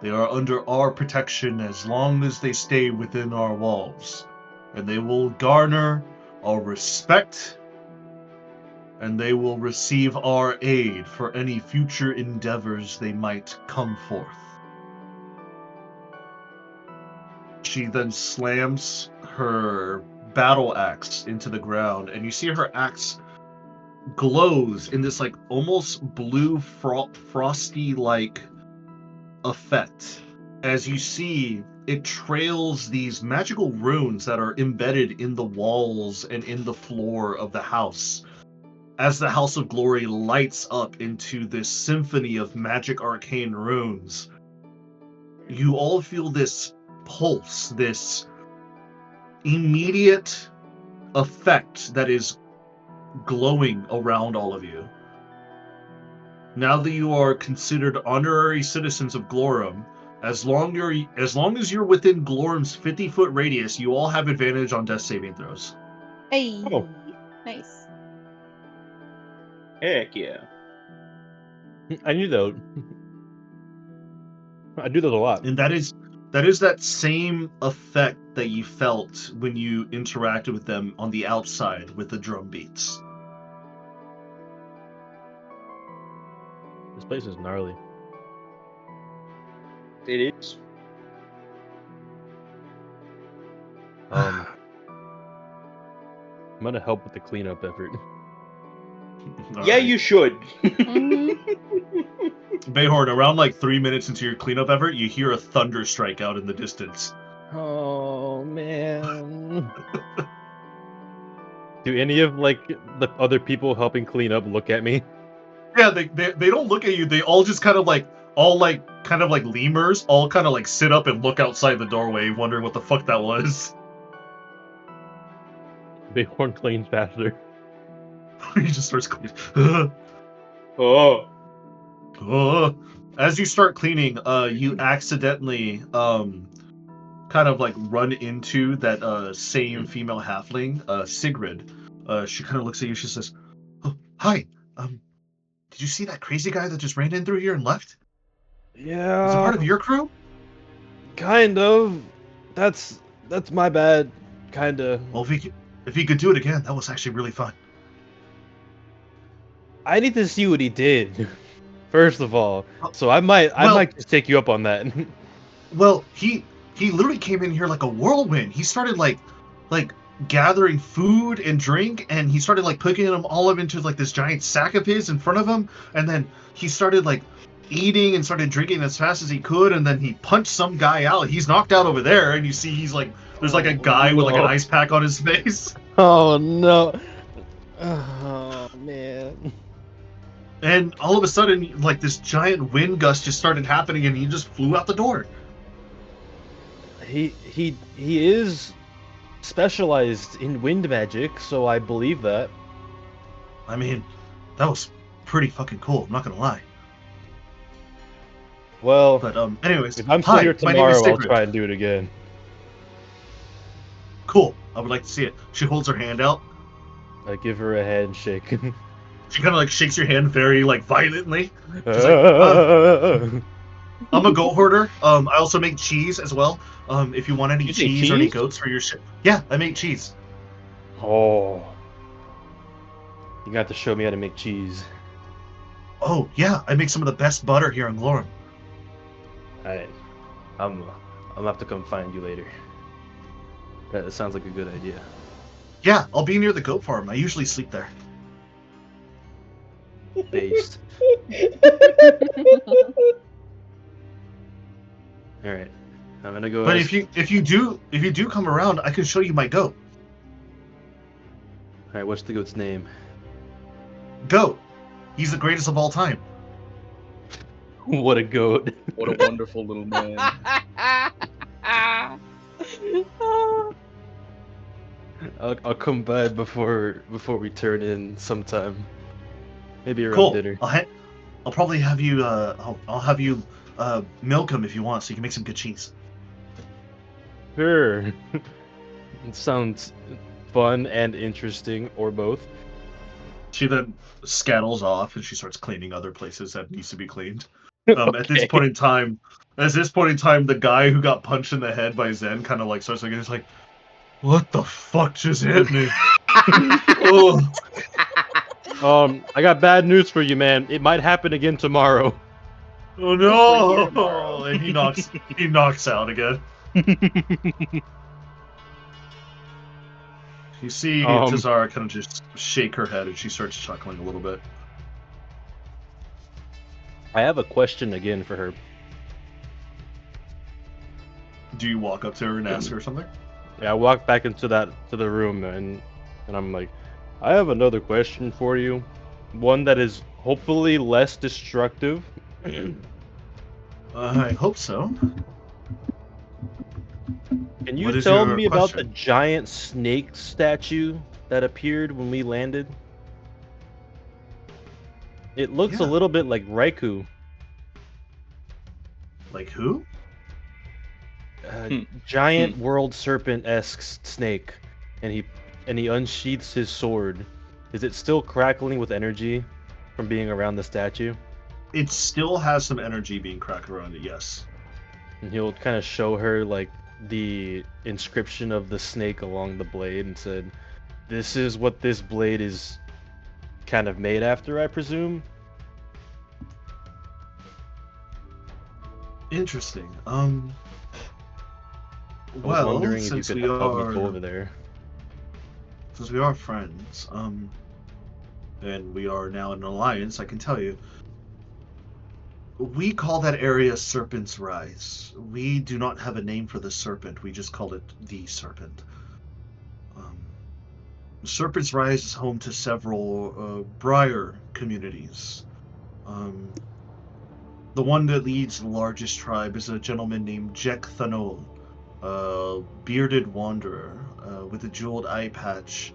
They are under our protection as long as they stay within our walls, and they will garner our respect, and they will receive our aid for any future endeavors they might come forth. She then slams her battle axe into the ground, and you see her axe glows in this like almost blue frosty like effect. As you see, it trails these magical runes that are embedded in the walls and in the floor of the house. As the House of Glory lights up into this symphony of magic arcane runes, you all feel this pulse, this immediate effect that is glowing around all of you. Now that you are considered honorary citizens of Glorum, as long as you're within Glorum's 50-foot radius, you all have advantage on death saving throws. Hey. Oh. Nice. Heck yeah. I knew that. I do that a lot. And that is that same effect that you felt when you interacted with them on the outside with the drum beats. This place is gnarly. It is. I'm gonna help with the cleanup effort. Yeah, you should. Bayhorn, around like 3 minutes into your cleanup effort, you hear a thunder strike out in the distance. Oh man. Do any of like the other people helping clean up look at me? Yeah, they don't look at you. They all just kind of like lemurs, all kind of like sit up and look outside the doorway, wondering what the fuck that was. Bighorn cleans faster. He just starts cleaning. As you start cleaning, you accidentally kind of like run into that same female halfling, Sigrid. She kind of looks at you. She says, "Oh, hi. Did you see that crazy guy that just ran in through here and left? Yeah. Is it part of your crew?" Kind of. That's my bad. Kinda. Well, if he could do it again, that was actually really fun. I need to see what he did. First of all, so I might just take you up on that. Well, he literally came in here like a whirlwind. He started like gathering food and drink, and he started like putting them all up into like this giant sack of his in front of him, and then he started like eating and started drinking as fast as he could, and then he punched some guy out. He's knocked out over there, and you see he's like, there's like a guy with like an ice pack on his face. Oh no. Oh man. And all of a sudden, like this giant wind gust just started happening, and he just flew out the door. He is specialized in wind magic, so I believe that. I mean, that was pretty fucking cool. I'm not gonna lie. Well, But anyways, if I'm still hi, here my name is tomorrow, I'll Sigrid. try and do it again. Cool. I would like to see it. She holds her hand out. I give her a handshake. She kind of like shakes your hand very like violently. She's like, I'm a goat hoarder. I also make cheese as well. If you want any You say cheese or any cheese? goats for your ship, yeah, I make cheese. Oh. You got to show me how to make cheese. Oh yeah, I make some of the best butter here in Glorham. Alright. I'll have to come find you later. That sounds like a good idea. Yeah, I'll be near the goat farm. I usually sleep there. Based. Alright. I'm gonna go But ask... if you do come around, I can show you my goat. Alright, what's the goat's name? Goat. He's the greatest of all time. What a goat. What a wonderful little man. I'll come by before we turn in sometime. Maybe around Cool. dinner. I'll probably have you. I'll have you milk him if you want, so you can make some good cheese. Sure. It sounds fun and interesting, or both. She then scattles off and she starts cleaning other places that needs to be cleaned. At this point in time, the guy who got punched in the head by Zen kind of like starts looking. He's like, "What the fuck just hit me?" Oh. I got bad news for you, man. It might happen again tomorrow. Oh no! And he knocks out again. You see Tazara kind of just shake her head and she starts chuckling a little bit. I have a question again for her. Do you walk up to her and ask her something? Yeah, I walk back into the room and I'm like, I have another question for you. One that is hopefully less destructive. I hope so. Can What you is tell your me about the question? giant snake statue that appeared when we landed? It looks a Yeah. little bit like Raikou. Like who? Giant world serpent-esque snake, and he unsheaths his sword. Is it still crackling with energy from being around the statue? It still has some energy being cracked around it, yes. And he'll kind of show her like the inscription of the snake along the blade and said, "This is what this blade is kind of made after, I presume." Interesting. I was Well, wondering if you since could we help me are go over there. friends, and we are now in an alliance, I can tell you. We call that area Serpent's Rise. We do not have a name for the serpent. We just call it the Serpent. Serpent's Rise is home to several briar communities. The one that leads the largest tribe is a gentleman named Jek Thanol, a bearded wanderer with a jeweled eye patch.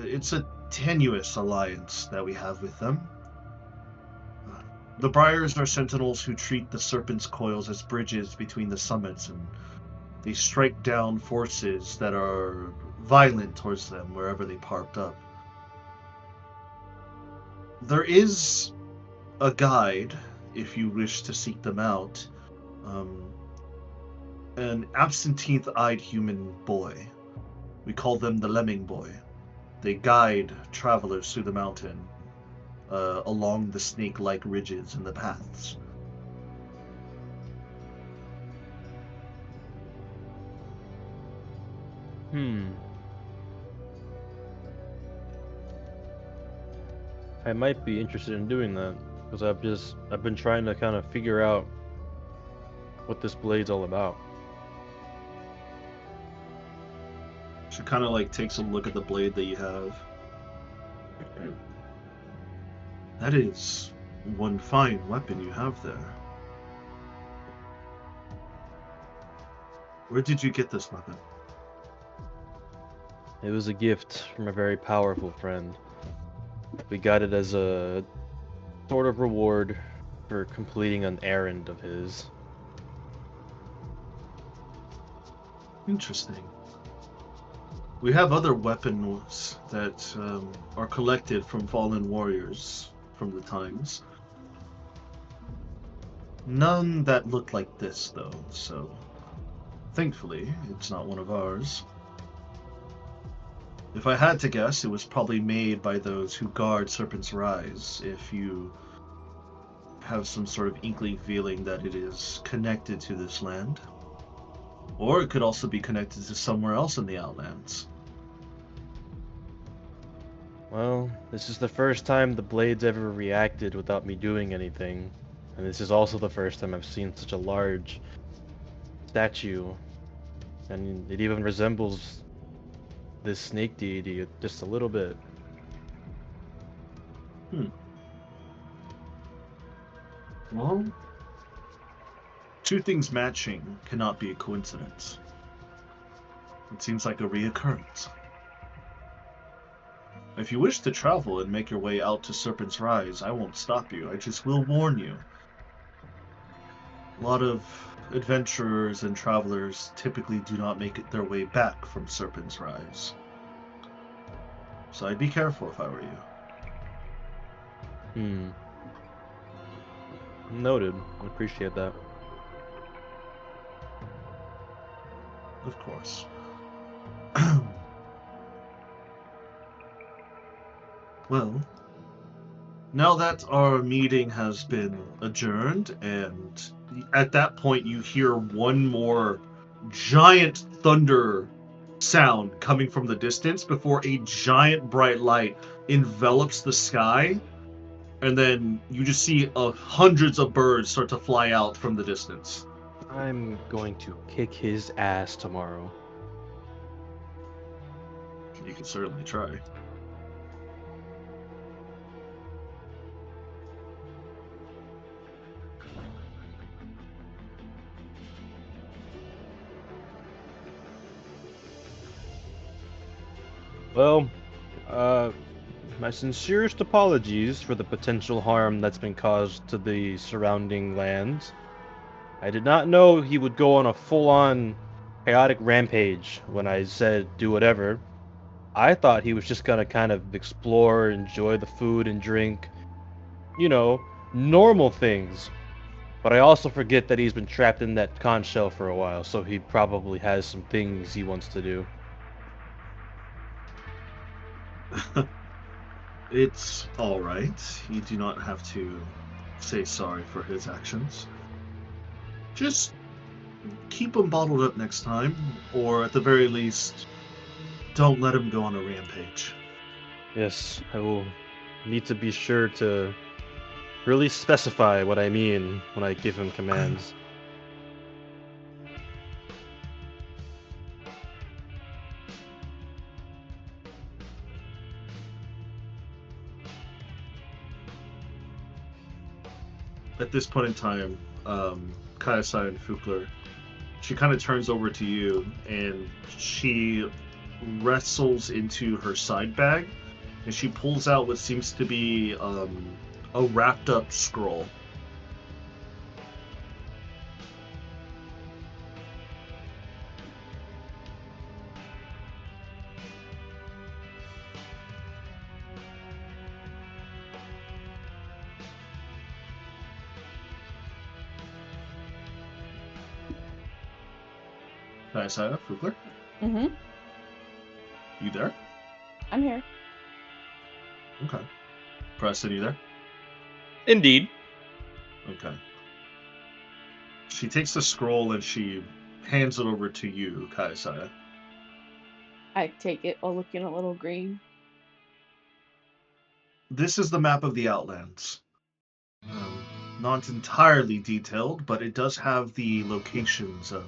It's a tenuous alliance that we have with them. The Briars are sentinels who treat the Serpent's Coils as bridges between the summits, and they strike down forces that are violent towards them wherever they parked up. There is a guide, if you wish to seek them out, an absentee-eyed human boy. We call them the Lemming Boy. They guide travelers through the mountain, along the snake-like ridges and the paths. I might be interested in doing that. because I've been trying to kind of figure out what this blade's all about. She kind of like takes a look at the blade that you have. That is one fine weapon you have there. Where did you get this weapon? It was a gift from a very powerful friend. We got it as a sort of reward for completing an errand of his. Interesting. We have other weapons that are collected from fallen warriors from the times. None that look like this, though, so thankfully it's not one of ours. If I had to guess, it was probably made by those who guard Serpent's Rise, if you have some sort of inkling feeling that it is connected to this land. Or it could also be connected to somewhere else in the Outlands. Well, this is the first time the blade's ever reacted without me doing anything. And this is also the first time I've seen such a large statue. And it even resembles this snake deity just a little bit. Well, two things matching cannot be a coincidence. It seems like a reoccurrence. If you wish to travel and make your way out to Serpent's Rise, I won't stop you. I just will warn you. A lot of adventurers and travelers typically do not make it their way back from Serpent's Rise. So I'd be careful if I were you. Noted. I appreciate that. Of course. Well, now that our meeting has been adjourned, and at that point you hear one more giant thunder sound coming from the distance before a giant bright light envelops the sky, and then you just see hundreds of birds start to fly out from the distance. I'm going to kick his ass tomorrow. You can certainly try. Well, my sincerest apologies for the potential harm that's been caused to the surrounding lands. I did not know he would go on a full-on chaotic rampage when I said do whatever. I thought he was just gonna kind of explore, enjoy the food and drink, you know, normal things. But I also forget that he's been trapped in that conch shell for a while, so he probably has some things he wants to do. It's alright. You do not have to say sorry for his actions. Just keep him bottled up next time, or at the very least, don't let him go on a rampage. Yes, I will need to be sure to really specify what I mean when I give him commands. At this point in time, Kayasai and Fukler, she kind of turns over to you and she wrestles into her side bag and she pulls out what seems to be a wrapped up scroll. Kayasai, Fukler, Mm-hmm. you there? I'm here. Okay. Preston, you there? Indeed. Okay. She takes the scroll and she hands it over to you, Kayasai. I take it while looking a little green. This is the map of the Outlands. Not entirely detailed, but it does have the locations of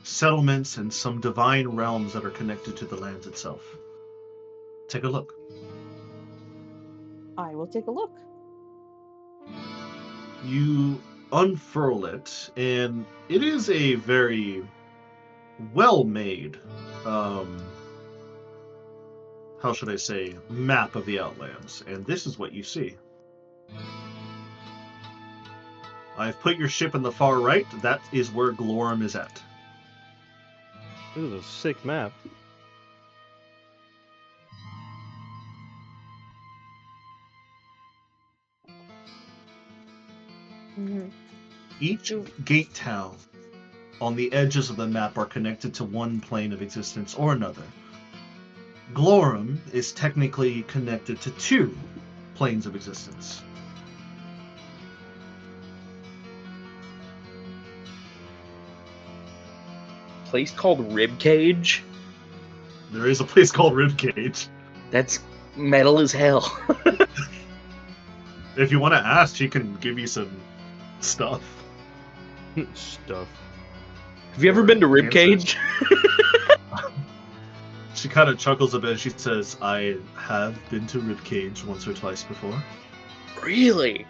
settlements and some divine realms that are connected to the land itself. Take a look. I will take a look. You unfurl it, and it is a very well-made, how should I say, map of the Outlands, and this is what you see. I've put your ship in the far right. That is where Glorum is at. This is a sick map. Mm-hmm. Each gate town on the edges of the map are connected to one plane of existence or another. Glorum is technically connected to 2 planes of existence. Place called Ribcage? There is a place called Ribcage. That's metal as hell. If you want to ask, she can give you some stuff. Stuff. Have you ever been to Ribcage? She kind of chuckles a bit. She says, I have been to Ribcage once or twice before. Really?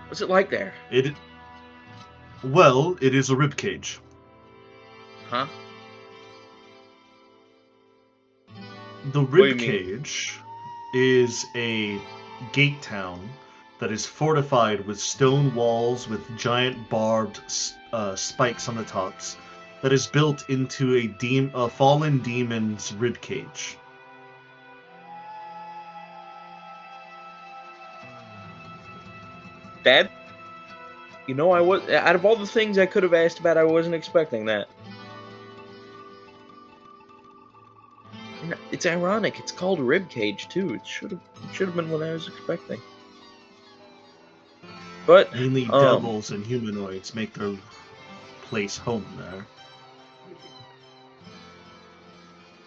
What's it like there? Well, it is a ribcage. Huh? The ribcage is a gate town that is fortified with stone walls with giant barbed spikes on the tops that is built into a fallen demon's ribcage. That, you know, I was out of all the things I could have asked about, I wasn't expecting that. It's ironic. It's called Ribcage too. It should have been what I was expecting. But mainly devils and humanoids make their place home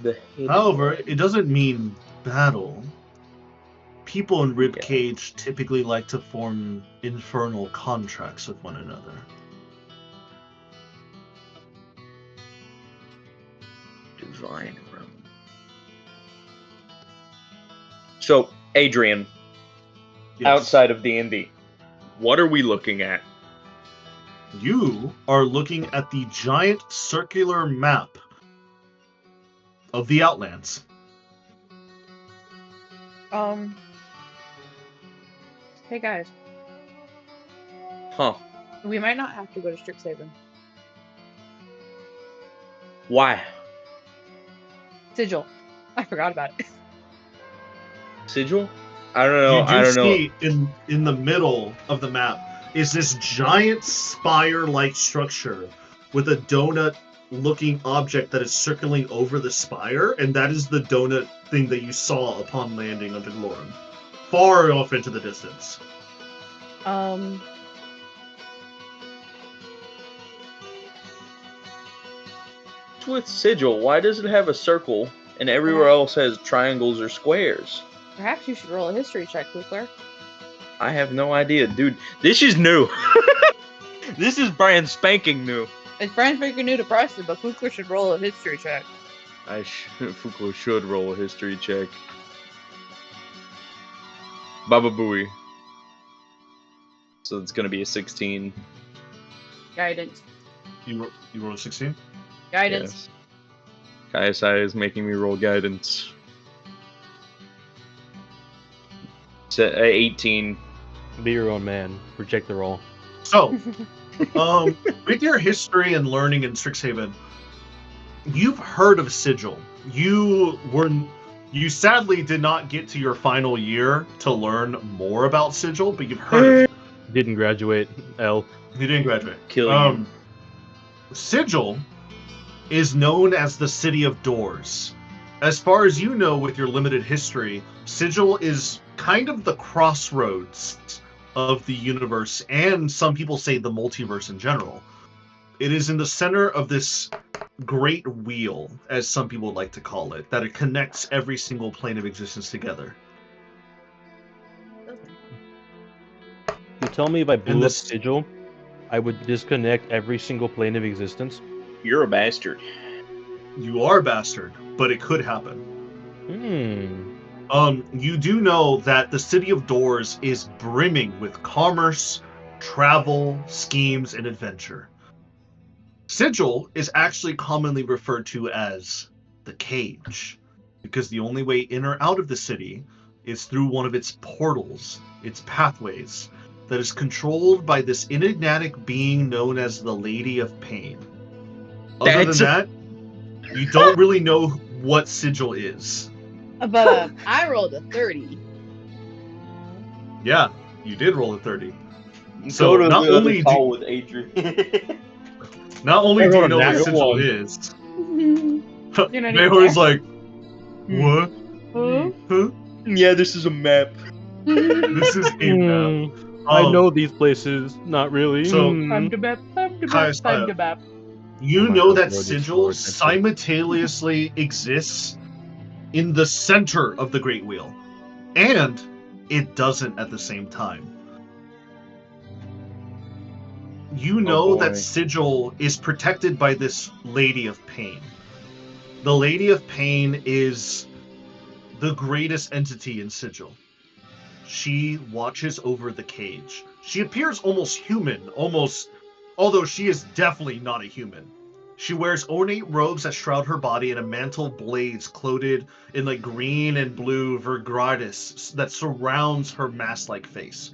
there. However, it doesn't mean battle. People in Ribcage typically like to form infernal contracts with one another. Divine realm. So, Adrian, outside of D&D, what are we looking at? You are looking at the giant circular map of the Outlands. Hey guys. Huh. We might not have to go to Strixhaven. Why? Sigil. I forgot about it. Sigil? I don't know. You do see in the middle of the map is this giant spire-like structure with a donut-looking object that is circling over the spire, and that is the donut thing that you saw upon landing onto Glorum, far off into the distance. With Sigil, why does it have a circle and everywhere else has triangles or squares? Perhaps you should roll a history check, Kukler. I have no idea, dude. This is new. This is brand spanking new. It's brand spanking new to Preston, but Kukler should roll a history check. Fuklo should roll a history check. Baba Booey. So it's gonna be a 16. Guidance. You roll a 16? Guidance. Yes. KSI is making me roll guidance. 18. Be your own man. Reject the roll. So, with your history and learning in Strixhaven, you've heard of Sigil. You sadly did not get to your final year to learn more about Sigil, but you've heard of it. Didn't graduate, L. You didn't graduate. Kill you. Sigil is known as the City of Doors. As far as you know with your limited history, Sigil is kind of the crossroads of the universe, and some people say the multiverse in general. It is in the center of this great wheel, as some people like to call it, that it connects every single plane of existence together. The tell me if I And blew up this- Sigil, I would disconnect every single plane of existence? You're a bastard. You are a bastard, but it could happen. You do know that the City of Doors is brimming with commerce, travel, schemes, and adventure. Sigil is actually commonly referred to as the Cage, because the only way in or out of the city is through one of its portals, its pathways, that is controlled by this enigmatic being known as the Lady of Pain. Other than that, you don't really know what Sigil is. But I rolled a 30. Yeah, you did roll a 30. Go So to not the only other call with Adrian. not only I do rolled you a know what nat Sigil one. is, You're not even Mayhor's there. like, what? Huh? Huh? Yeah, this is a map. This is a map. I know these places. Not really. So, Time to map, time to map, Kai's time to map. you Oh my know God, that Lord, these Sigil swords, actually. simultaneously exists in the center of the Great Wheel, and it doesn't at the same time. You know that boy. Sigil is protected by this Lady of Pain. The Lady of Pain is the greatest entity in Sigil. She watches over the cage. She appears almost human, although she is definitely not a human. She wears ornate robes that shroud her body and a mantle of blades clothed in like green and blue vergratis that surrounds her mask-like face.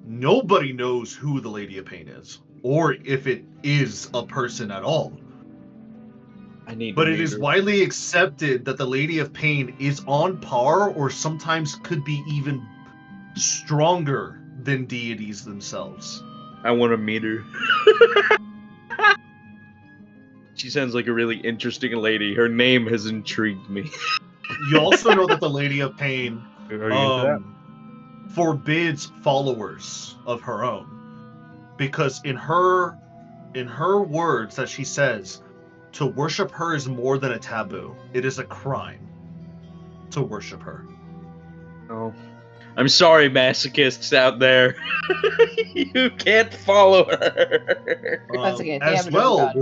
Nobody knows who the Lady of Pain is, or if it is a person at all. But it is widely accepted that the Lady of Pain is on par or sometimes could be even stronger than deities themselves. I want to meet her. She sounds like a really interesting lady. Her name has intrigued me. You also know that the Lady of Pain Are you into that? forbids followers of her own, because in her words that she says, to worship her is more than a taboo. It is a crime to worship her. Oh, I'm sorry, masochists out there. You can't follow her. That's okay. They As have a different well god.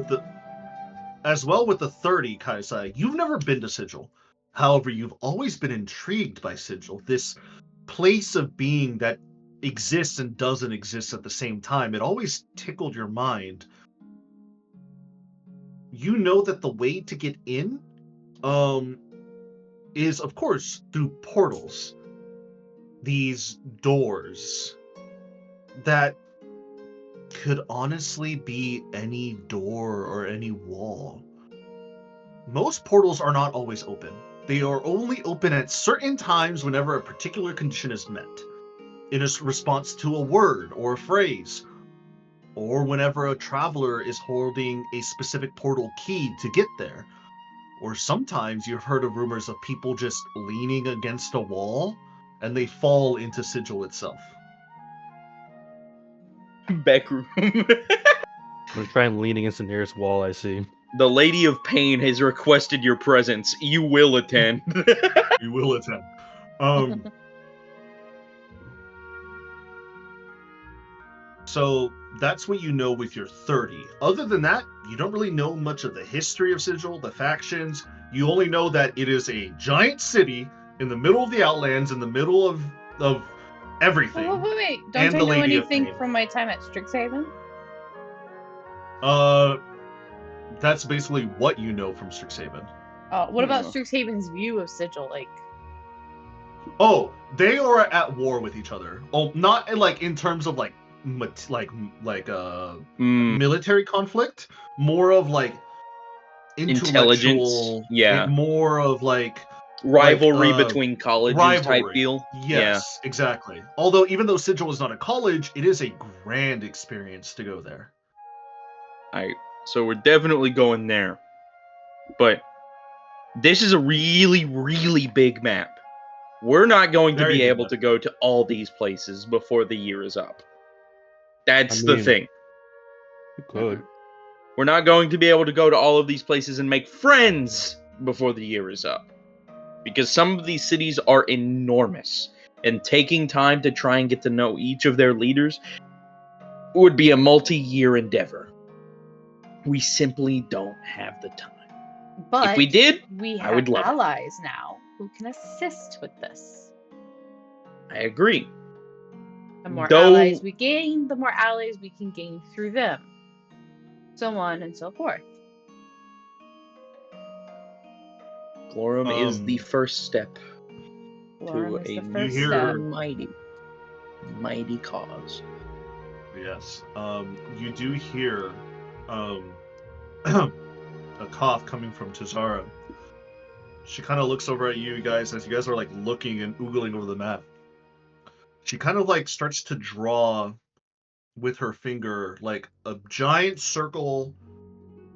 with the 30, Kaisai, you've never been to Sigil. However, you've always been intrigued by Sigil, this place of being that exists and doesn't exist at the same time. It always tickled your mind. You know that the way to get in is, of course, through portals. These doors that could honestly be any door or any wall. Most portals are not always open. They are only open at certain times whenever a particular condition is met, in a response to a word or a phrase, or whenever a traveler is holding a specific portal key to get there. Or sometimes you've heard of rumors of people just leaning against a wall and they fall into Sigil itself. Back room. I'm gonna try and lean against the nearest wall I see. The Lady of Pain has requested your presence. You will attend. You will attend. So that's what you know with your 30. Other than that, you don't really know much of the history of Sigil, the factions. You only know that it is a giant city in the middle of the Outlands, in the middle of everything. Wait. Don't and I the know Lady of anything Pain. from my time at Strixhaven? That's basically what you know from Strixhaven. What about Strixhaven's view of Sigil? Like, Oh, they are at war with each other. Oh, not like in terms of like military conflict. More of like intellectual, yeah. more of like rivalry between colleges type deal. Yes, exactly. Although even though Sigil is not a college, it is a grand experience to go there. Alright, so we're definitely going there. But this is a really, really big map. We're not going to Very be big able map. to go to all these places before the year is up. That's I the mean, thing. You could. We're not going to be able to go to all of these places and make friends before the year is up. Because some of these cities are enormous. and taking time to try and get to know each of their leaders would be a multi-year endeavor. We simply don't have the time. But if we did, we I have would love it. allies now who can assist with this. I agree. The more Though- allies we gain, the more allies we can gain through them. So on and so forth. Glorum is the first step Glorum to is a the first hear- step. mighty cause. Yes. You do hear a cough coming from Tazara. She kind of looks over at you guys as you guys are like looking and oogling over the map. She kind of like starts to draw with her finger like a giant circle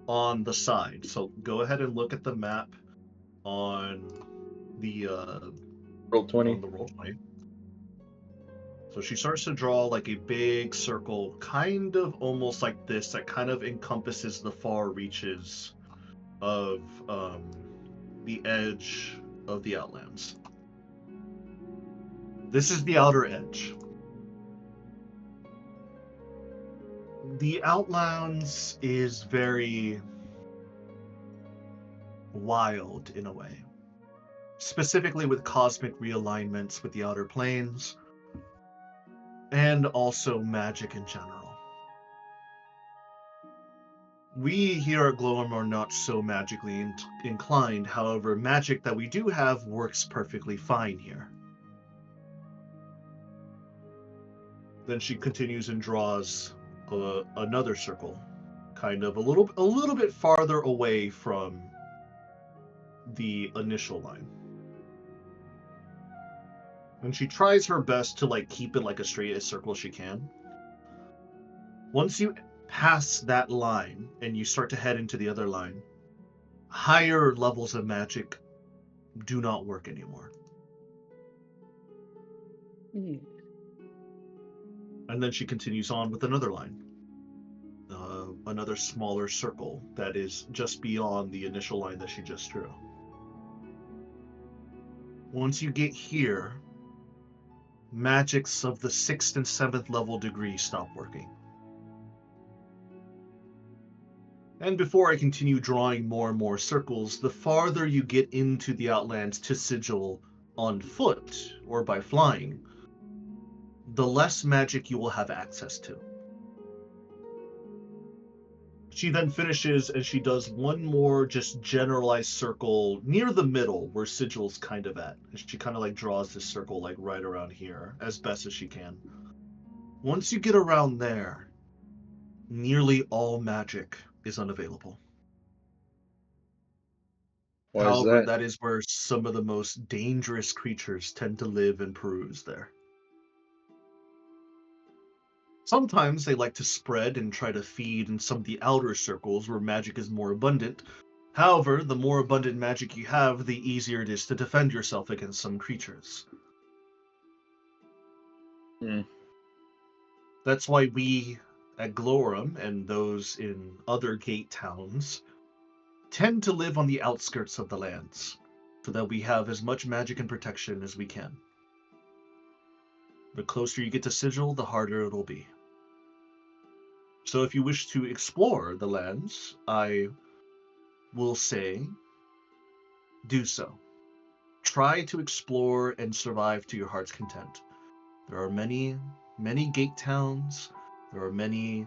on the side. So go ahead and look at the map on the Roll20. on the Roll20. So she starts to draw like a big circle, kind of almost like this, that kind of encompasses the far reaches of the edge of the Outlands. This is the outer edge. The Outlands is very wild in a way, specifically with cosmic realignments with the outer planes, and also magic in general. We here at Glowworm are not so magically inclined, however, magic that we do have works perfectly fine here. Then she continues and draws another circle, kind of a little bit farther away from the initial line. And she tries her best to like keep it like a straight circle she can. Once you pass that line and you start to head into the other line, higher levels of magic do not work anymore. And then she continues on with another line. Another smaller circle that is just beyond the initial line that she just drew. Once you get here, magics of the 6th and 7th level degree stop working. And before I continue drawing more and more circles, the farther you get into the Outlands to sigil on foot or by flying, the less magic you will have access to. She then finishes and she does one more just generalized circle near the middle where Sigil's kind of at. And she kind of like draws this circle like right around here as best as she can. Once you get around there, nearly all magic is unavailable. Why is However, that? that is where some of the most dangerous creatures tend to live and peruse there. Sometimes they like to spread and try to feed in some of the outer circles where magic is more abundant. However, the more abundant magic you have, the easier it is to defend yourself against some creatures. That's why we at Glorum and those in other gate towns tend to live on the outskirts of the lands, so that we have as much magic and protection as we can. The closer you get to Sigil, the harder it'll be. So if you wish to explore the lands, I will say, do so. Try to explore and survive to your heart's content. There are many, many gate towns. There are many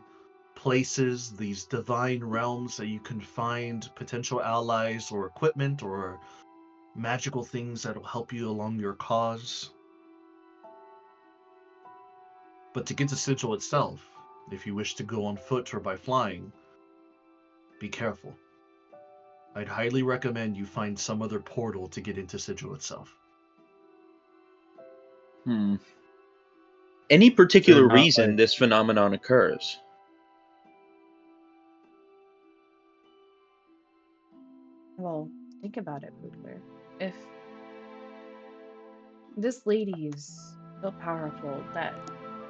places, these divine realms that you can find potential allies or equipment or magical things that will help you along your cause. But to get to Sigil itself, if you wish to go on foot or by flying, be careful. I'd highly recommend you find some other portal to get into Sigil itself. Any particular Not reason like- this phenomenon occurs? Well, think about it, Bootler. If this lady is so powerful that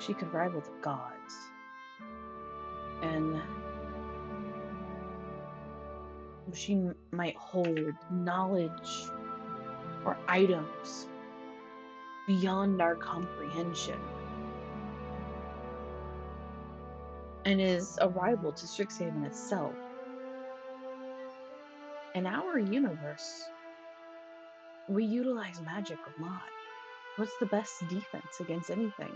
she could rival the gods, and she might hold knowledge or items beyond our comprehension. And is a rival to Strixhaven itself. In our universe, we utilize magic a lot. What's the best defense against anything?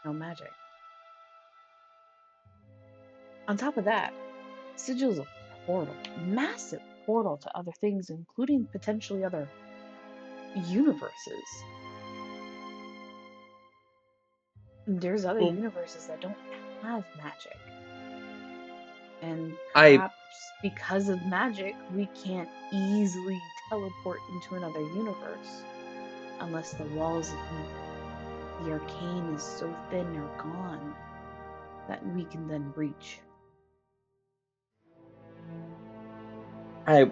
No magic. On top of that, Sigil's a portal, massive portal to other things, including potentially other universes. There's other universes that don't have magic. And perhaps because of magic, we can't easily teleport into another universe unless the walls of the arcane is so thin or gone that we can then breach. I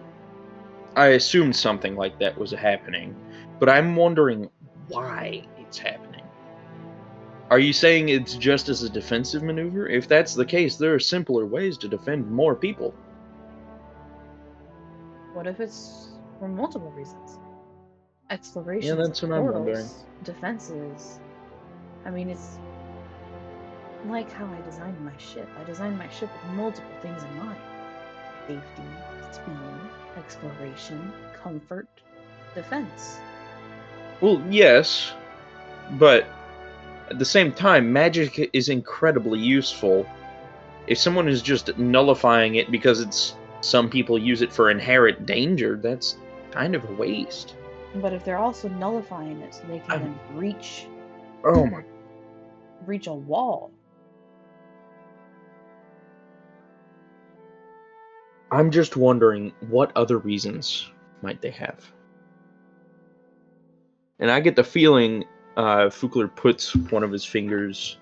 assumed something like that was happening, but I'm wondering why it's happening. Are you saying it's just as a defensive maneuver? If that's the case, there are simpler ways to defend more people. What if it's for multiple reasons? Explorations Yeah, that's of what I'm wondering. portals, defenses. I mean, it's like how I designed my ship. I designed my ship with multiple things in mind. Safety, speed, exploration, comfort, defense. Well, yes, but at the same time, magic is incredibly useful. If someone is just nullifying it because some people use it for inherent danger, that's kind of a waste. But if they're also nullifying it so they can then breach a wall. I'm just wondering what other reasons might they have. And I get the feeling Fukler puts one of his fingers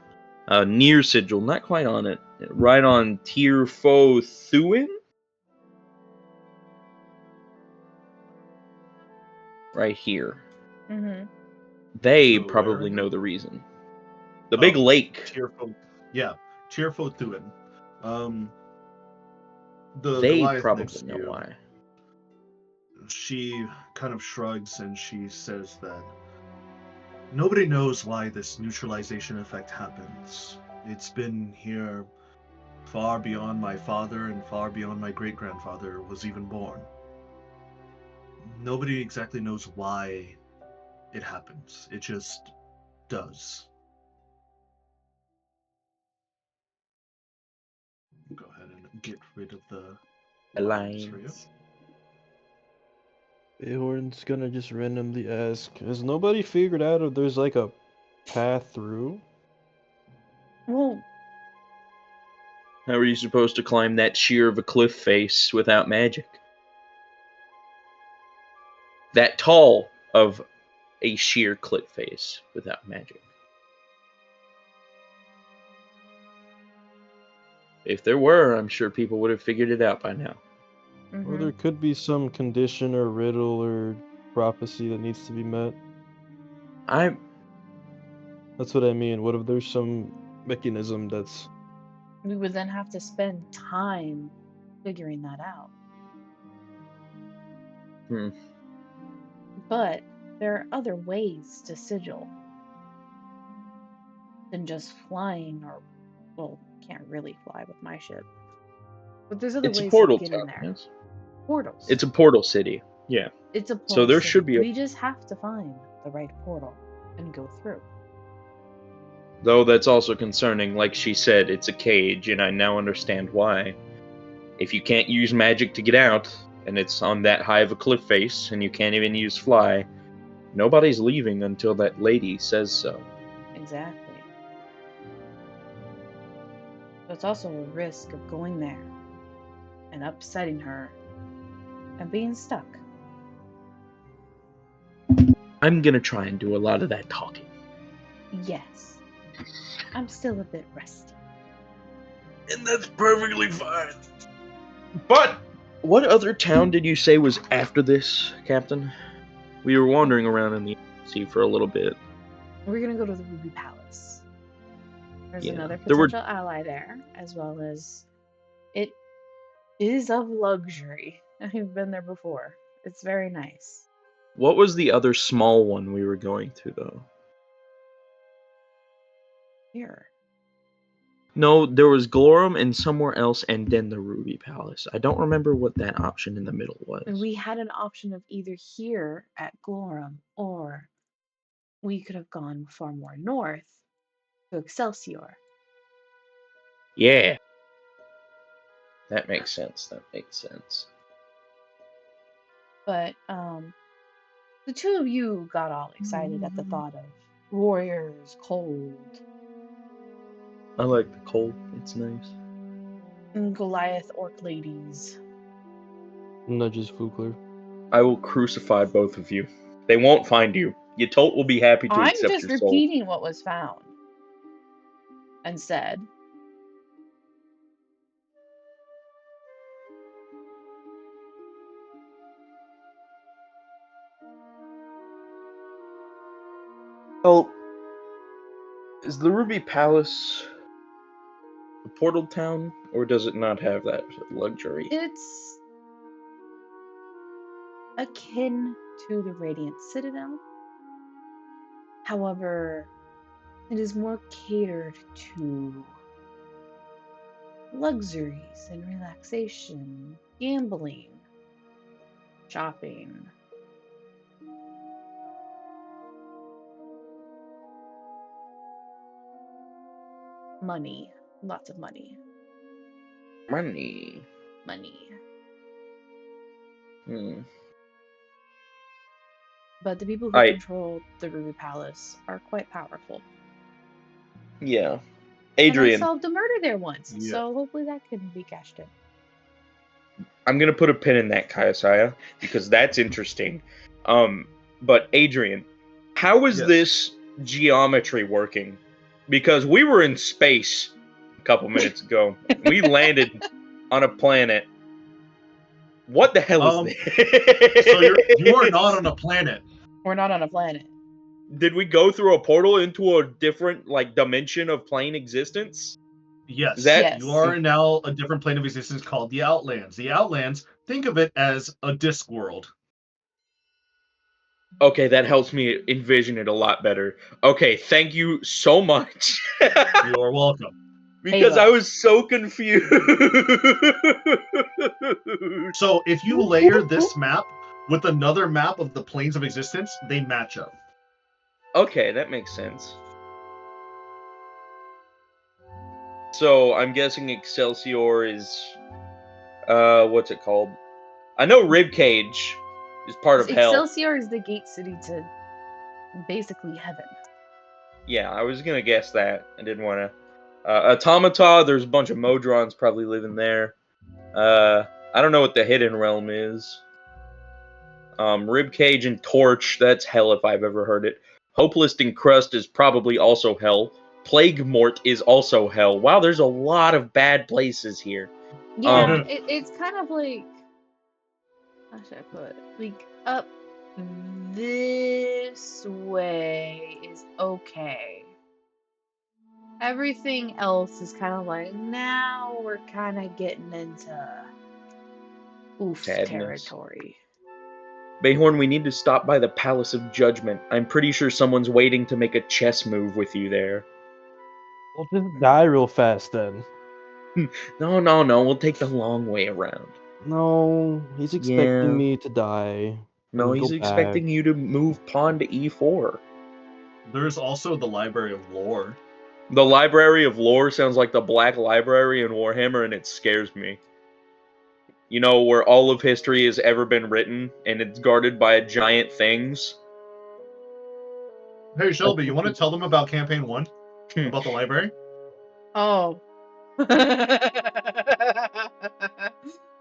near Sigil, not quite on it, right on Tyr Fo Thuin? Right here. Mm-hmm. They probably know the reason. The big lake. Tyr Fo Thuin. The They Goliath probably next to know you, why. She kind of shrugs and she says that nobody knows why this neutralization effect happens. It's been here far beyond my father and far beyond my great-grandfather was even born. Nobody exactly knows why it happens. It just does. Go ahead and get rid of the lines for you. Behorn's gonna just randomly ask, has nobody figured out if there's like a path through? Well, how are you supposed to climb that sheer of a cliff face without magic? That tall of a sheer cliff face without magic. If there were, I'm sure people would have figured it out by now. Or there could be some condition or riddle or prophecy that needs to be met. That's what I mean. What if there's some mechanism that's... We would then have to spend time figuring that out. But there are other ways to Sigil than just flying, or, well, can't really fly with my ship. But there's other ways to get in there. Yes. Portals. It's a portal city. Yeah. It's a portal so there city. should be We just have to find the right portal and go through. Though that's also concerning. Like she said, it's a cage, and I now understand why. If you can't use magic to get out, and it's on that high of a cliff face, and you can't even use fly, nobody's leaving until that lady says so. Exactly. So it's also a risk of going there and upsetting her and being stuck. I'm gonna try and do a lot of that talking. Yes. I'm still a bit rusty. And that's perfectly fine. But what other town did you say was after this, Captain? We were wandering around in the sea for a little bit. We're gonna go to the Ruby Palace. There's another there potential ally there, as well as it is of luxury. I've been there before. It's very nice. What was the other small one we were going to, though? Here. No, there was Glorum and somewhere else, and then the Ruby Palace. I don't remember what that option in the middle was. We had an option of either here at Glorum, or we could have gone far more north to Excelsior. Yeah. That makes sense. That makes sense. But the two of you got all excited at the thought of warriors, cold, I like the cold. It's nice. and Goliath orc ladies. Nudges Fugler. I will crucify both of you. They won't find you. Yatolt will be happy to I'm accept just your soul. repeating what was found and said. Well, is the Ruby Palace a portal town, or does it not have that luxury? It's akin to the Radiant Citadel. However, it is more catered to luxuries and relaxation, gambling, shopping. Money. Lots of money. Money. Money. Hmm. But the people who control the Ruby Palace are quite powerful. Yeah. And I Adrian, solved a murder there once, Yeah. so hopefully that can be cashed in. I'm gonna put a pin in that, Kaiosaya, because that's interesting. But Adrian, how is Yes. this geometry working? Because we were in space a couple minutes ago. We landed on a planet. What the hell is this? So you are not on a planet. We're not on a planet. Did we go through a portal into a different dimension of plane existence? Yes. Is that- Yes. You are now a different plane of existence called the Outlands. The Outlands, think of it as a disc world. Okay, that helps me envision it a lot better. Okay, thank you so much. You are welcome. Because Ava. I was so confused. So if you layer this map with another map of the planes of existence, they match up. Okay, that makes sense. So I'm guessing Excelsior is what's it called? I know Ribcage is part of hell. Excelsior is the gate city to basically heaven. Yeah, I was gonna guess that. I didn't want to. Automata, there's a bunch of Modrons probably living there. I don't know what the Hidden Realm is. Ribcage and Torch, that's hell if I've ever heard it. Hopeless and Crust is probably also hell. Plague Mort is also hell. Wow, there's a lot of bad places here. Yeah, it's kind of like, how should I put it? Like, up this way is okay. Everything else is kind of like, now we're kind of getting into oof Sadness. territory. Bayhorn, we need to stop by the Palace of Judgment. I'm pretty sure someone's waiting to make a chess move with you there. Well, just die real fast then. No. We'll take the long way around. No, he's expecting Yeah. me to die. No, and he's go expecting back. you to move pawn to e4. There's also the Library of Lore. The Library of Lore sounds like the Black Library in Warhammer, and it scares me. You know, where all of history has ever been written, and it's guarded by giant things. Hey, Shelby, you want to tell them about Campaign 1? About the library? Oh.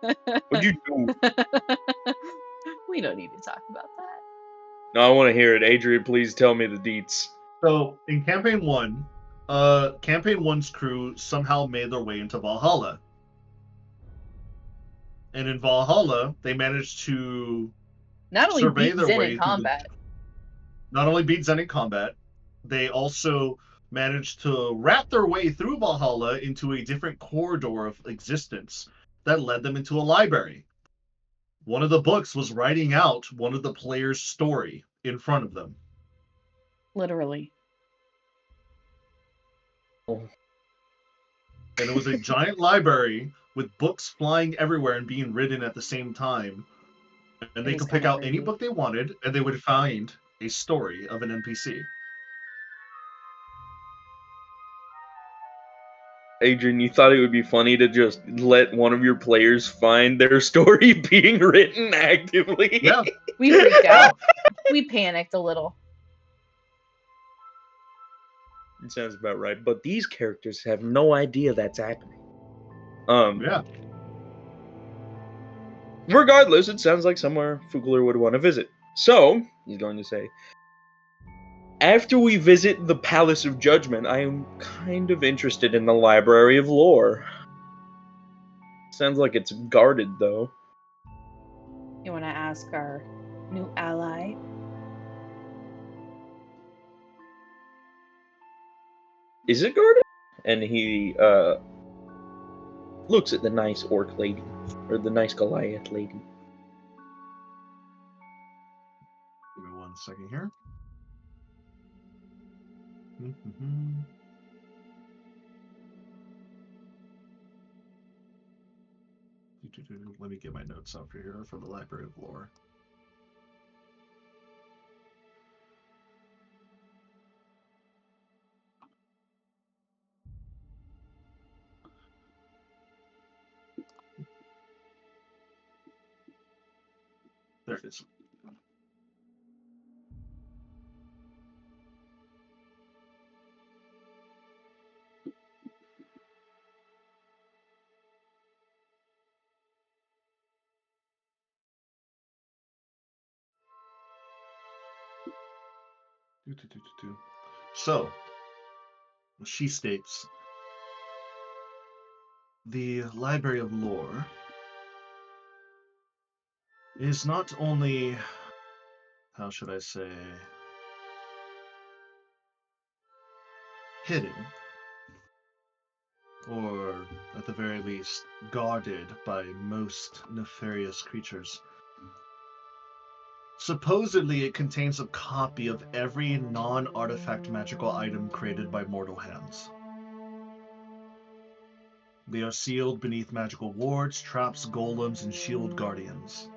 What'd you do? We don't need to talk about that. No, I want to hear it. Adrian, please tell me the deets. So, in Campaign 1, Campaign 1's crew somehow made their way into Valhalla. And in Valhalla, they managed to Not only survey beat their Zen way in through combat. not only beat Zen in combat, they also managed to wrap their way through Valhalla into a different corridor of existence that led them into a library. One of the books was writing out one of the players' story in front of them. Literally. And it was a giant library with books flying everywhere and being written at the same time. And they It is could pick kinda out any crazy. book they wanted, and they would find a story of an NPC. Adrian, you thought it would be funny to just let one of your players find their story being written actively? Yeah. We freaked out. We panicked a little. It sounds about right. But these characters have no idea that's happening. Yeah. Regardless, it sounds like somewhere Fugler would want to visit. So, he's going to say, after we visit the Palace of Judgment, I am kind of interested in the Library of Lore. Sounds like it's guarded, though. You want to ask our new ally? Is it guarded? And he looks at the nice orc lady, or the nice Goliath lady. Give me 1 second here. Let me get my notes up here for the Library of Lore. There it is. So, she states, the Library of Lore is not only, how should I say, hidden, or at the very least, guarded by most nefarious creatures. Supposedly, it contains a copy of every non-artifact magical item created by mortal hands. They are sealed beneath magical wards, traps, golems, and shield guardians.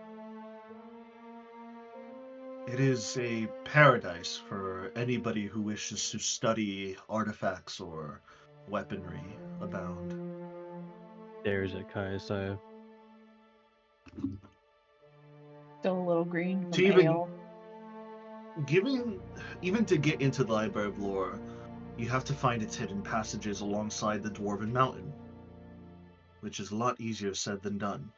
It is a paradise for anybody who wishes to study artifacts or weaponry abound. There's a Kaiosaya. Still a little green To from even ale. even to get into the Library of Lore, you have to find its hidden passages alongside the Dwarven Mountain, which is a lot easier said than done.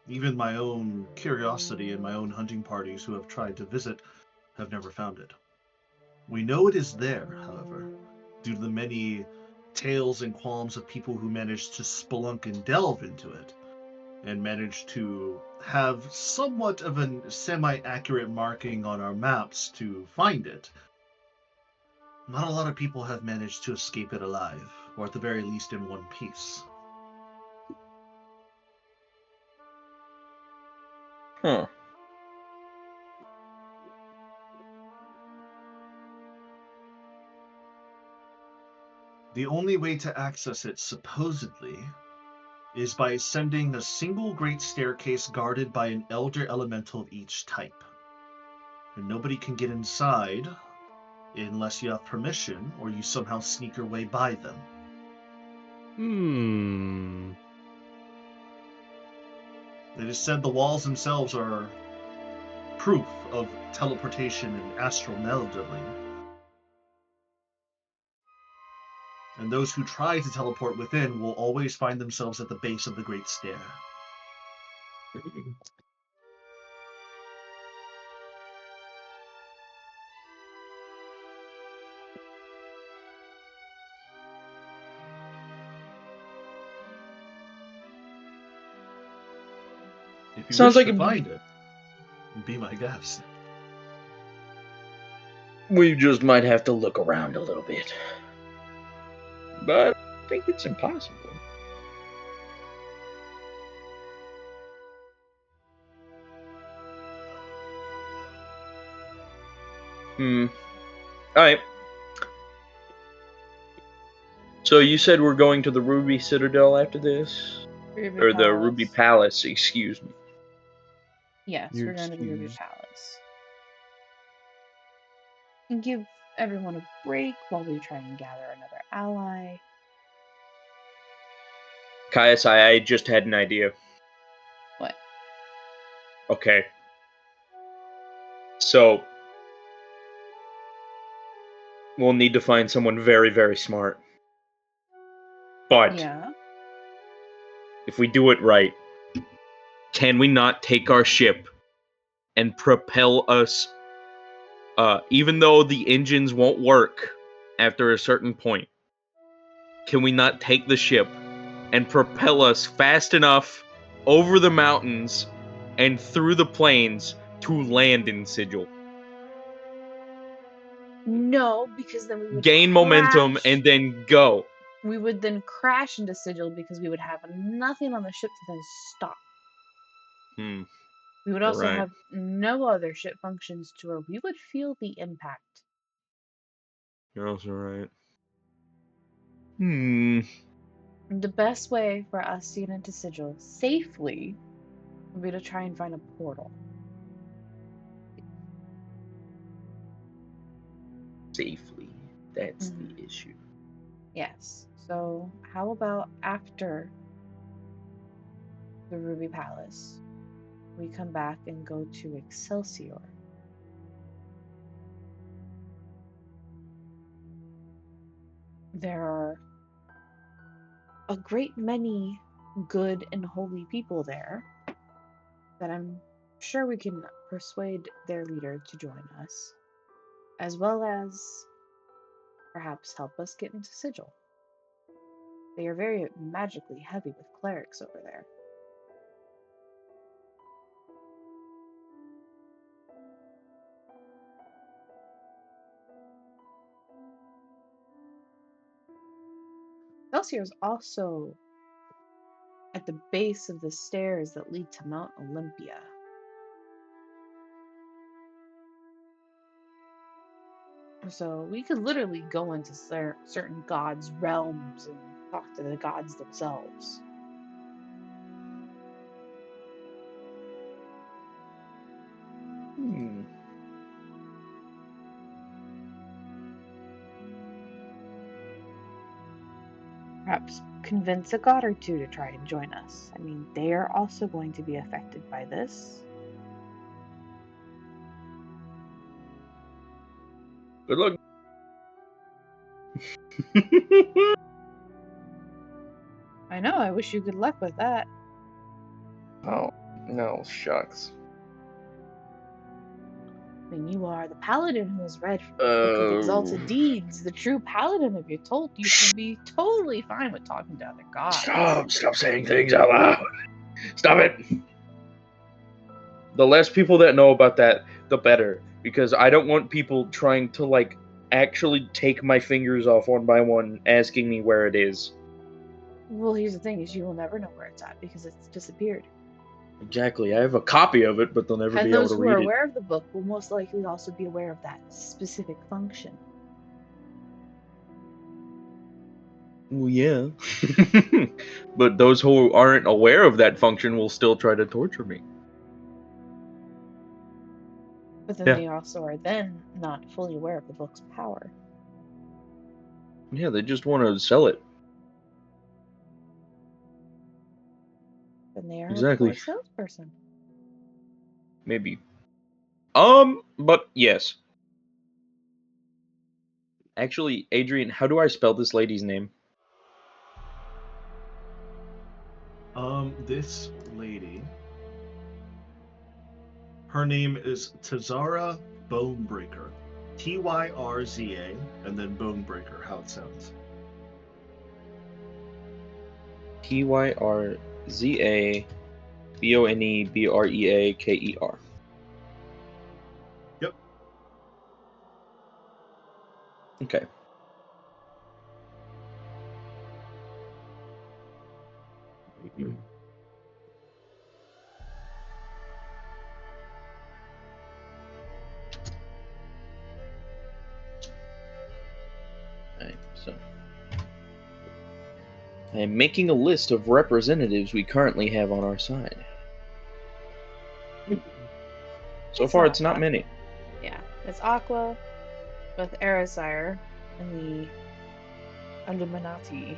Even my own curiosity and my own hunting parties who have tried to visit have never found it. We know it is there, however, due to the many tales and qualms of people who managed to spelunk and delve into it, and managed to have somewhat of a semi-accurate marking on our maps to find it. Not a lot of people have managed to escape it alive, or at the very least in one piece. Huh. The only way to access it, supposedly, is by ascending a single great staircase guarded by an elder elemental of each type. And nobody can get inside unless you have permission or you somehow sneak your way by them. It is said the walls themselves are proof of teleportation and astral melding. And those who try to teleport within will always find themselves at the base of the Great Stair. If you Sounds wish like to find it, be my guest. We just might have to look around a little bit. But I think it's impossible. Alright. So you said we're going to the Ruby Citadel after this? Ruby Or the Palace. Ruby Palace, excuse me. Yes, You're we're going to the Ruby excused. Palace. And give everyone a break while we try and gather another ally. Caius, I just had an idea. What? Okay. So, we'll need to find someone very, very smart. But, Yeah. if we do it right, can we not take our ship and propel us, even though the engines won't work after a certain point, can we not take the ship and propel us fast enough over the mountains and through the plains to land in Sigil? No, because then we would Gain momentum crash. and then go. We would then crash into Sigil because we would have nothing on the ship to then stop. Hmm. We would You're also right. have no other ship functions to where we would feel the impact. You're also right. Hmm. The best way for us to get into Sigil safely would be to try and find a portal. Safely. That's the issue. Yes. So how about after the Ruby Palace, we come back and go to Excelsior? There are a great many good and holy people there that I'm sure we can persuade their leader to join us, as well as perhaps help us get into Sigil. They are very magically heavy with clerics over there. Excelsior is also at the base of the stairs that lead to Mount Olympia. So we could literally go into certain gods' realms and talk to the gods themselves. Hmm. Perhaps convince a god or two to try and join us. I mean, they are also going to be affected by this. Good luck. I know, I wish you good luck with that. Oh, no, shucks. I mean, you are the paladin who has read from the Book of Exalted Deeds. The true paladin of your told you should be totally fine with talking to other gods. Stop saying things out loud. Stop it. The less people that know about that, the better. Because I don't want people trying to, like, actually take my fingers off one by one, asking me where it is. Well, here's the thing: is you will never know where it's at because it's disappeared. Exactly. I have a copy of it, but they'll never And be able those to who are read it. aware of the book will most likely also be aware of that specific function. Well, yeah. But those who aren't aware of that function will still try to torture me. But then Yeah. they also are then not fully aware of the book's power. Yeah, they just want to sell it. Then they are Exactly. a poor salesperson. Maybe. But yes. Actually, Adrian, how do I spell this lady's name? This lady, her name is Tazara Bonebreaker. Tyrza, and then Bonebreaker, how it sounds. Tyrza Bonebreaker. Yep. Okay. So, I am making a list of representatives we currently have on our side. So far, it's not many. Yeah, it's Aqua with Erisire and the Illuminati,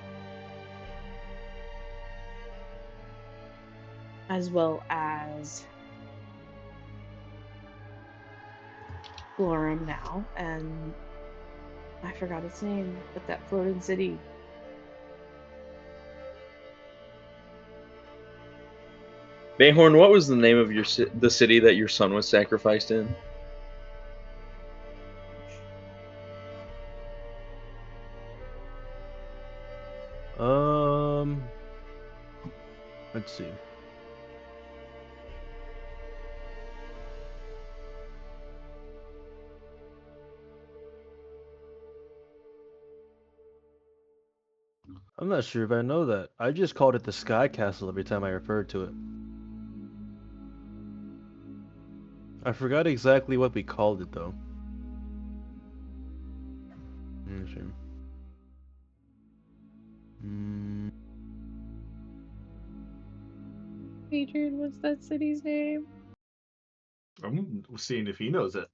as well as Glorum now, and I forgot its name, but that floating city. Bayhorn, what was the name of the city that your son was sacrificed in? Let's see. I'm not sure if I know that. I just called it the Sky Castle every time I referred to it. I forgot exactly what we called it though. Sure. Adrian, what's that city's name? I'm seeing if he knows it.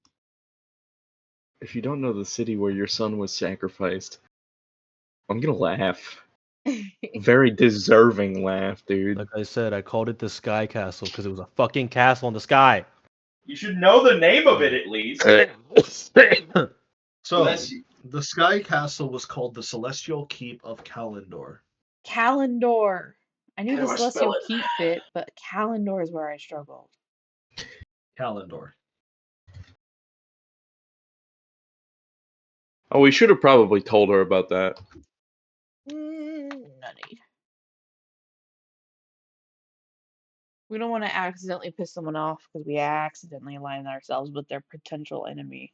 If you don't know the city where your son was sacrificed, I'm gonna laugh. Very deserving laugh, dude. Like I said, I called it the Sky Castle because it was a fucking castle in the sky. You should know the name of it at least. So, the Sky Castle was called the Celestial Keep of Kalendor. Kalendor. I knew How the do I Celestial spell it? Keep fit, but Kalendor is where I struggled. Kalendor. Oh, we should have probably told her about that. Nutty. We don't want to accidentally piss someone off because we accidentally align ourselves with their potential enemy.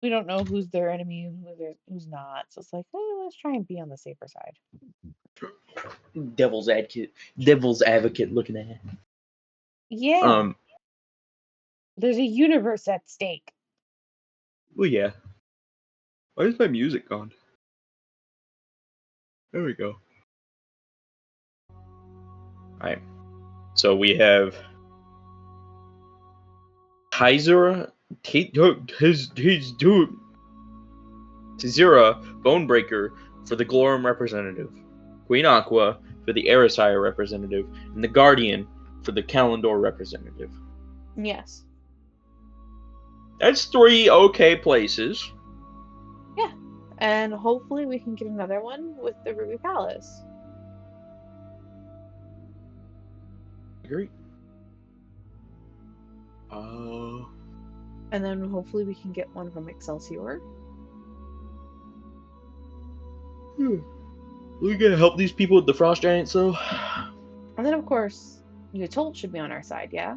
We don't know who's their enemy and who's not. So it's like, let's try and be on the safer side. Devil's advocate looking at. Yeah. There's a universe at stake. Well, yeah. Why is my music gone? There we go. Alright. So we have Tizura Bonebreaker for the Glorum representative, Queen Aqua for the Erisire representative, and the Guardian for the Kalendor representative. Yes. That's 3 okay places. Yeah. And hopefully we can get another one with the Ruby Palace. Agree. And then hopefully we can get one from Excelsior. We gonna help these people with the Frost Giants, though? And then, of course, Yatolt should be on our side, yeah?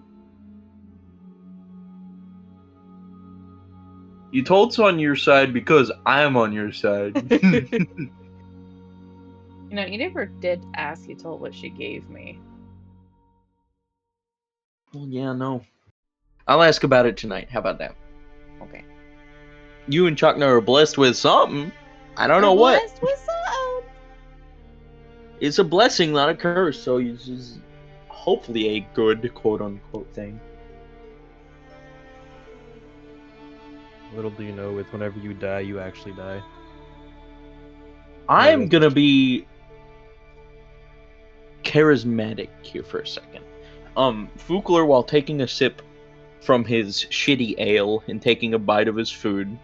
Yatolt's on your side because I'm on your side. You never did ask Yatolt what she gave me. Well, yeah, no. I'll ask about it tonight. How about that? Okay. You and Chakna are blessed with something. I don't know what. Blessed with something. It's a blessing, not a curse, so it's just hopefully a good quote-unquote thing. Little do you know, it's whenever you die, you actually die. I'm gonna be charismatic here for a second. Fukler, while taking a sip from his shitty ale and taking a bite of his food,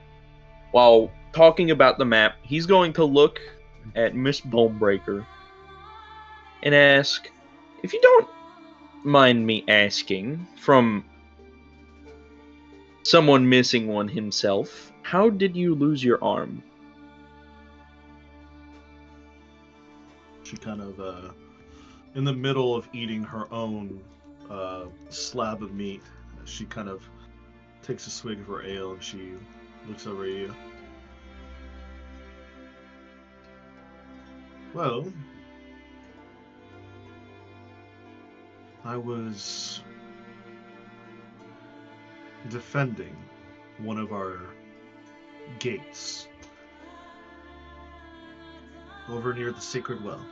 while talking about the map, he's going to look at Miss Bonebreaker and ask, if you don't mind me asking, from someone missing one himself, how did you lose your arm? She kind of, in the middle of eating her own slab of meat, she kind of takes a swig of her ale and she looks over at you. Well, I was defending one of our gates over near the sacred well.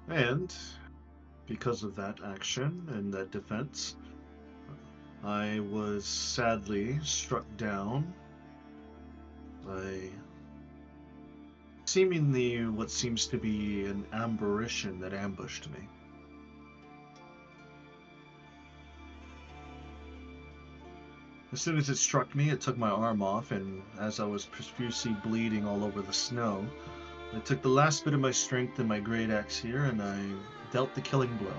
And because of that action and that defense, I was sadly struck down by seemingly what seems to be an apparition that ambushed me. As soon as it struck me, it took my arm off, and as I was profusely bleeding all over the snow, I took the last bit of my strength in my great axe here, and I dealt the killing blow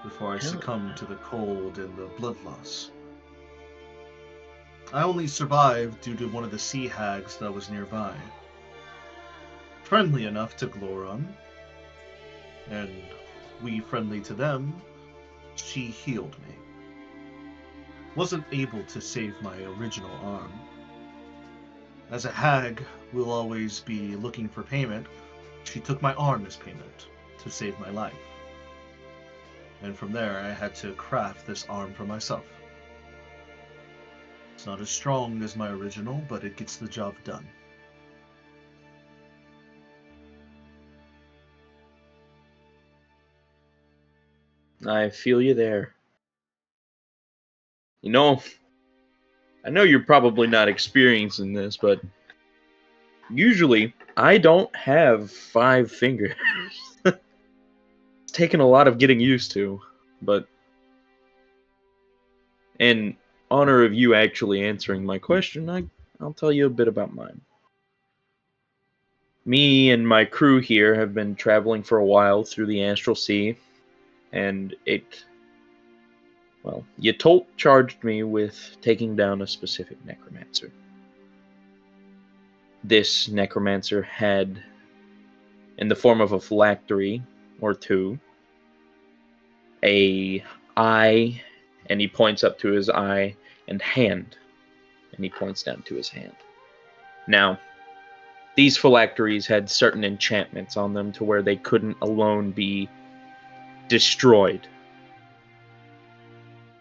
before I succumbed to the cold and the blood loss. I only survived due to one of the sea hags that was nearby. Friendly enough to Glorum, and we friendly to them, she healed me. Wasn't able to save my original arm. As a hag will always be looking for payment, she took my arm as payment to save my life. And from there I had to craft this arm for myself. It's not as strong as my original, but it gets the job done. I feel you there. You know, I know you're probably not experiencing this, but usually I don't have 5 fingers. It's taken a lot of getting used to, but in honor of you actually answering my question, I'll tell you a bit about mine. Me and my crew here have been traveling for a while through the Astral Sea, and Yatolt charged me with taking down a specific necromancer. This necromancer had, in the form of a phylactery or 2, a eye, and he points up to his eye, and hand, and he points down to his hand. Now, these phylacteries had certain enchantments on them to where they couldn't alone be destroyed.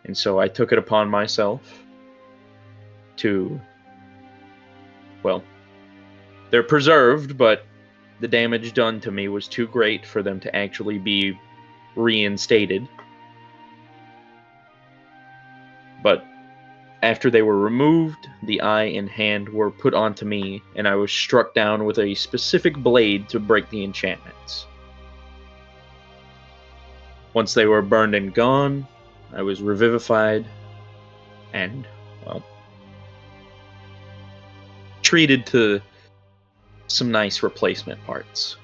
And so I took it upon myself to, they're preserved, but the damage done to me was too great for them to actually be reinstated. But after they were removed, the eye and hand were put onto me, and I was struck down with a specific blade to break the enchantments. Once they were burned and gone, I was revivified and, treated to some nice replacement parts.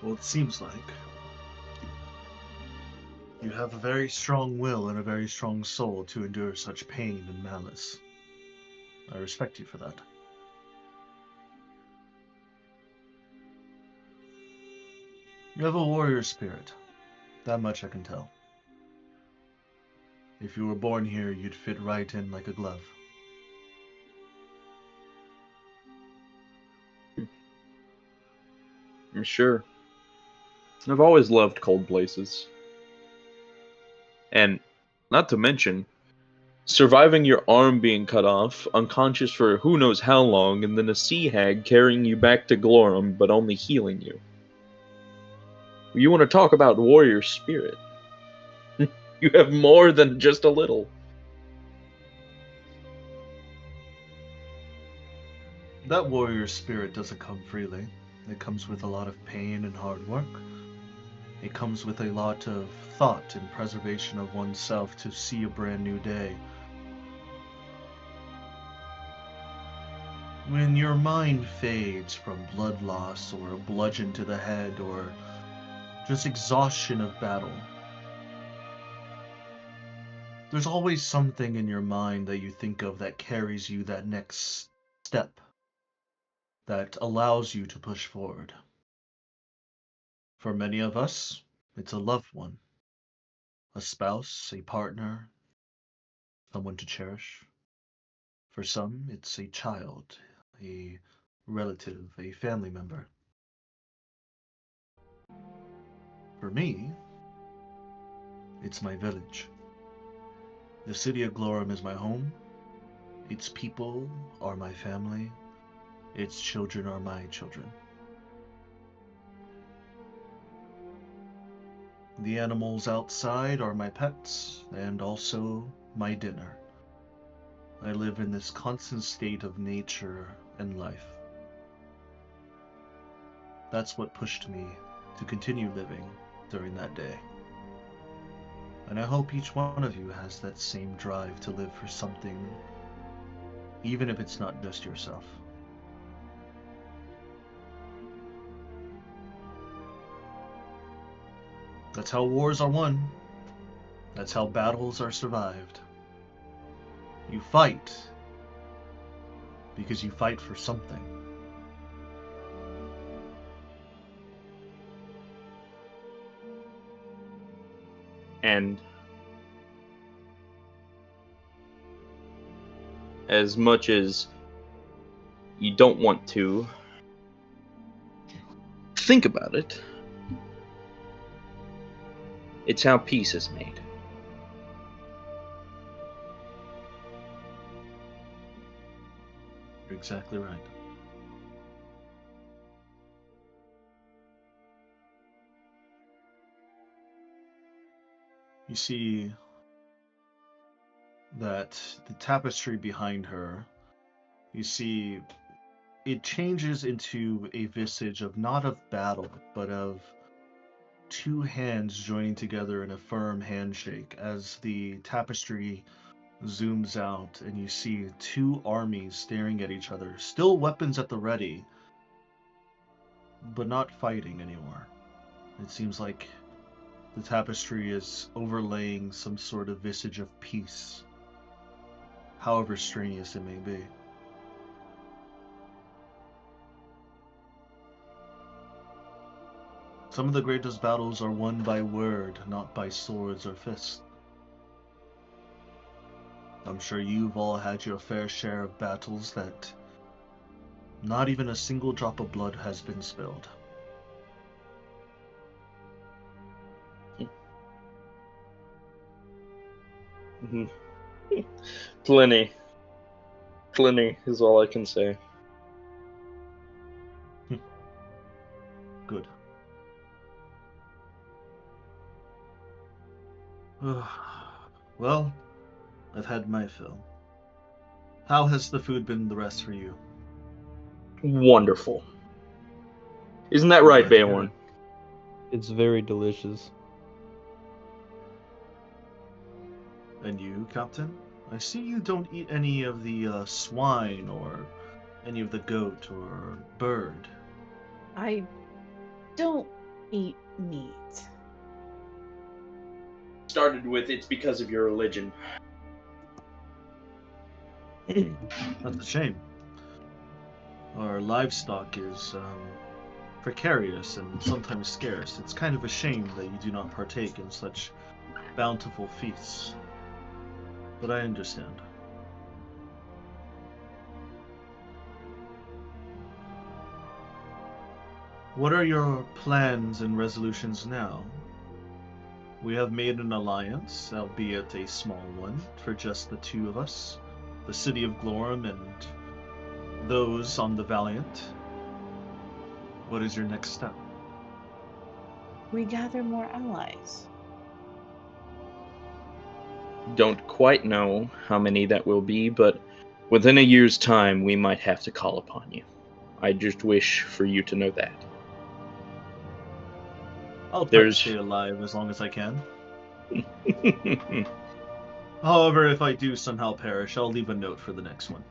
Well, it seems like you have a very strong will and a very strong soul to endure such pain and malice. I respect you for that. You have a warrior spirit. That much I can tell. If you were born here, you'd fit right in like a glove. I'm sure. I've always loved cold places. And not to mention, surviving your arm being cut off, unconscious for who knows how long, and then a sea hag carrying you back to Glorum, but only healing you. You want to talk about warrior spirit? You have more than just a little. That warrior spirit doesn't come freely. It comes with a lot of pain and hard work. It comes with a lot of thought and preservation of oneself to see a brand new day. When your mind fades from blood loss or a bludgeon to the head or just exhaustion of battle, there's always something in your mind that you think of that carries you that next step, that allows you to push forward. For many of us, it's a loved one, a spouse, a partner, someone to cherish. For some, it's a child, a relative, a family member. For me, it's my village. The city of Glorum is my home. Its people are my family. Its children are my children. The animals outside are my pets and also my dinner. I live in this constant state of nature and life. That's what pushed me to continue living during that day. And I hope each one of you has that same drive to live for something, even if it's not just yourself. That's how wars are won. That's how battles are survived. You fight because you fight for something. And as much as you don't want to think about it, it's how peace is made. You're exactly right. You see that the tapestry behind her, you see it changes into a visage of not of battle, but of two hands joining together in a firm handshake as the tapestry zooms out and you see two armies staring at each other, still weapons at the ready, but not fighting anymore. It seems like the tapestry is overlaying some sort of visage of peace, however strenuous it may be. Some of the greatest battles are won by word, not by swords or fists. I'm sure you've all had your fair share of battles that not even a single drop of blood has been spilled. Plenty. Plenty is all I can say. Good. Well, I've had my fill. How has the food been the rest for you? Wonderful. Isn't that right, Baylon? It's very delicious. And you, Captain? I see you don't eat any of the swine or any of the goat or bird. I don't eat meat. Started with it's because of your religion. That's a shame. Our livestock is precarious and sometimes scarce. It's kind of a shame that you do not partake in such bountiful feasts. But I understand. What are your plans and resolutions now? We have made an alliance, albeit a small one, for just the two of us. The city of Glorum and those on the Valiant. What is your next step? We gather more allies. Don't quite know how many that will be, but within a year's time, we might have to call upon you. I just wish for you to know that. I'll try to stay alive as long as I can. However, if I do somehow perish, I'll leave a note for the next one.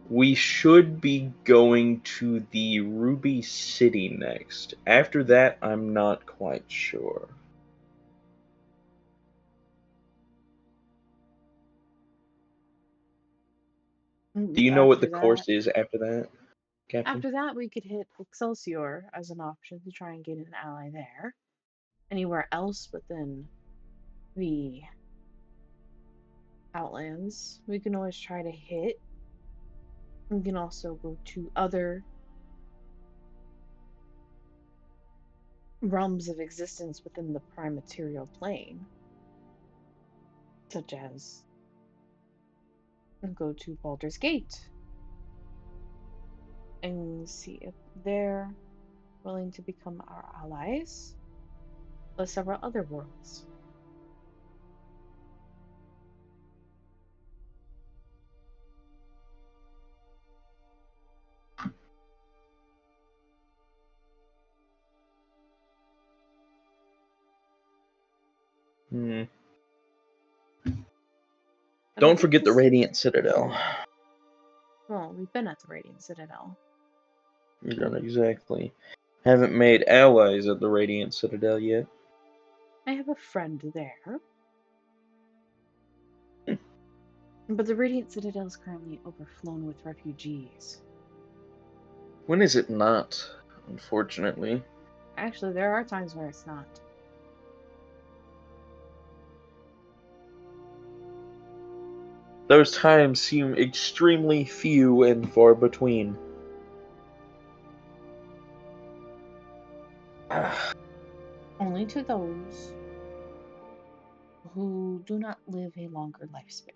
We should be going to the Ruby City next. After that, I'm not quite sure. Do you know what the course is after that, Captain? After that, we could hit Excelsior as an option to try and get an ally there. Anywhere else within the Outlands, we can always try to hit. You can also go to other realms of existence within the prime material plane, such as go to Baldur's Gate and see if they're willing to become our allies, plus several other worlds. Hmm. And I Don't think forget the this- Radiant Citadel. Well, we've been at the Radiant Citadel. You don't exactly. Haven't made allies at the Radiant Citadel yet. I have a friend there. But the Radiant Citadel is currently overflown with refugees. When is it not? Unfortunately. Actually, there are times where it's not. Those times seem extremely few and far between. Only to those who do not live a longer lifespan.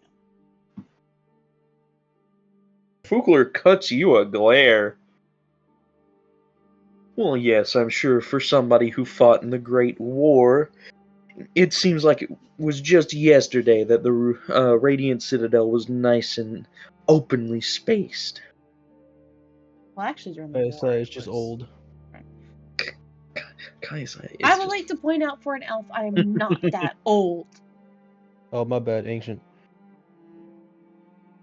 Fugler cuts you a glare. Well, yes, I'm sure for somebody who fought in the Great War, it seems like it was just yesterday that the Radiant Citadel was nice and openly spaced. Well, actually, during the war, It's it just was... old. Kaisa, I it's would just... like to point out for an elf, I am not that old. Oh, my bad, ancient.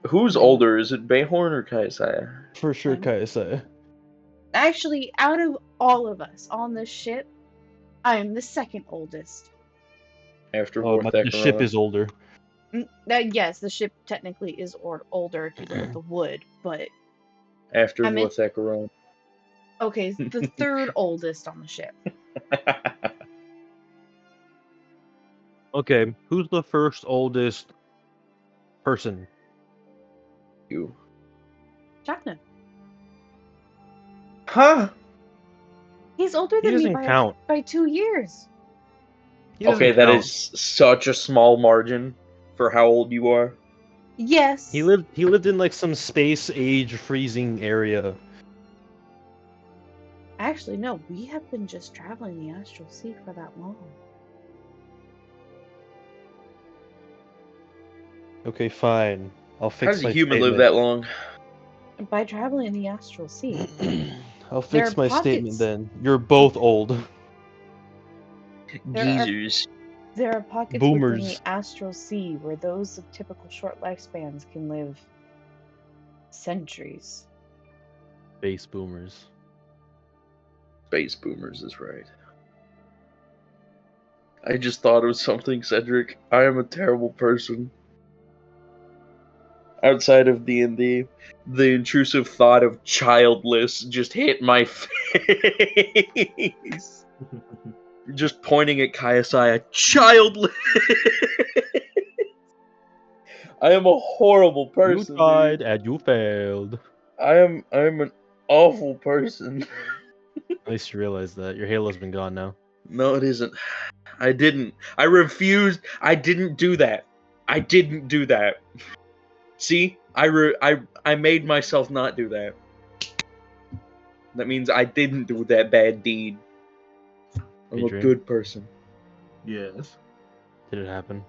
Who's older? Is it Bayhorn or Kaisa? For sure, Kaisa. Actually, out of all of us on this ship, I am the second oldest. After but the ship is older. Yes, the ship technically is older if you look at the wood, but After I meant, Vorthecaron. okay, the third oldest on the ship. Okay, who's the first oldest person? You. Chapman. Huh? He's older He than me doesn't count. by 2 years. He doesn't Okay, that count. is such a small margin for how old you are. Yes. He lived in like some space age freezing area. Actually, no, we have been just traveling the astral sea for that long. Okay, fine. I'll How fix does my a human statement. live that long? By traveling the astral sea. I'll There fix are my pockets- statement then. You're both old. Geezers. There are pockets within the Boomers. astral sea where those of typical short lifespans can live centuries. Space boomers. Space boomers is right. I just thought of something, Cedric. I am a terrible person. Outside of D&D, the intrusive thought of childless just hit my face. Just pointing at Kaiasai, childless. I am a horrible person. You tried dude. and you failed. I am an awful person. At least you realize that your halo's been gone now. No, it isn't. I didn't. I refused. I didn't do that. I didn't do that. See, I made myself not do that. That means I didn't do that bad deed. I'm Adrian? a good person. Yes. Did it happen?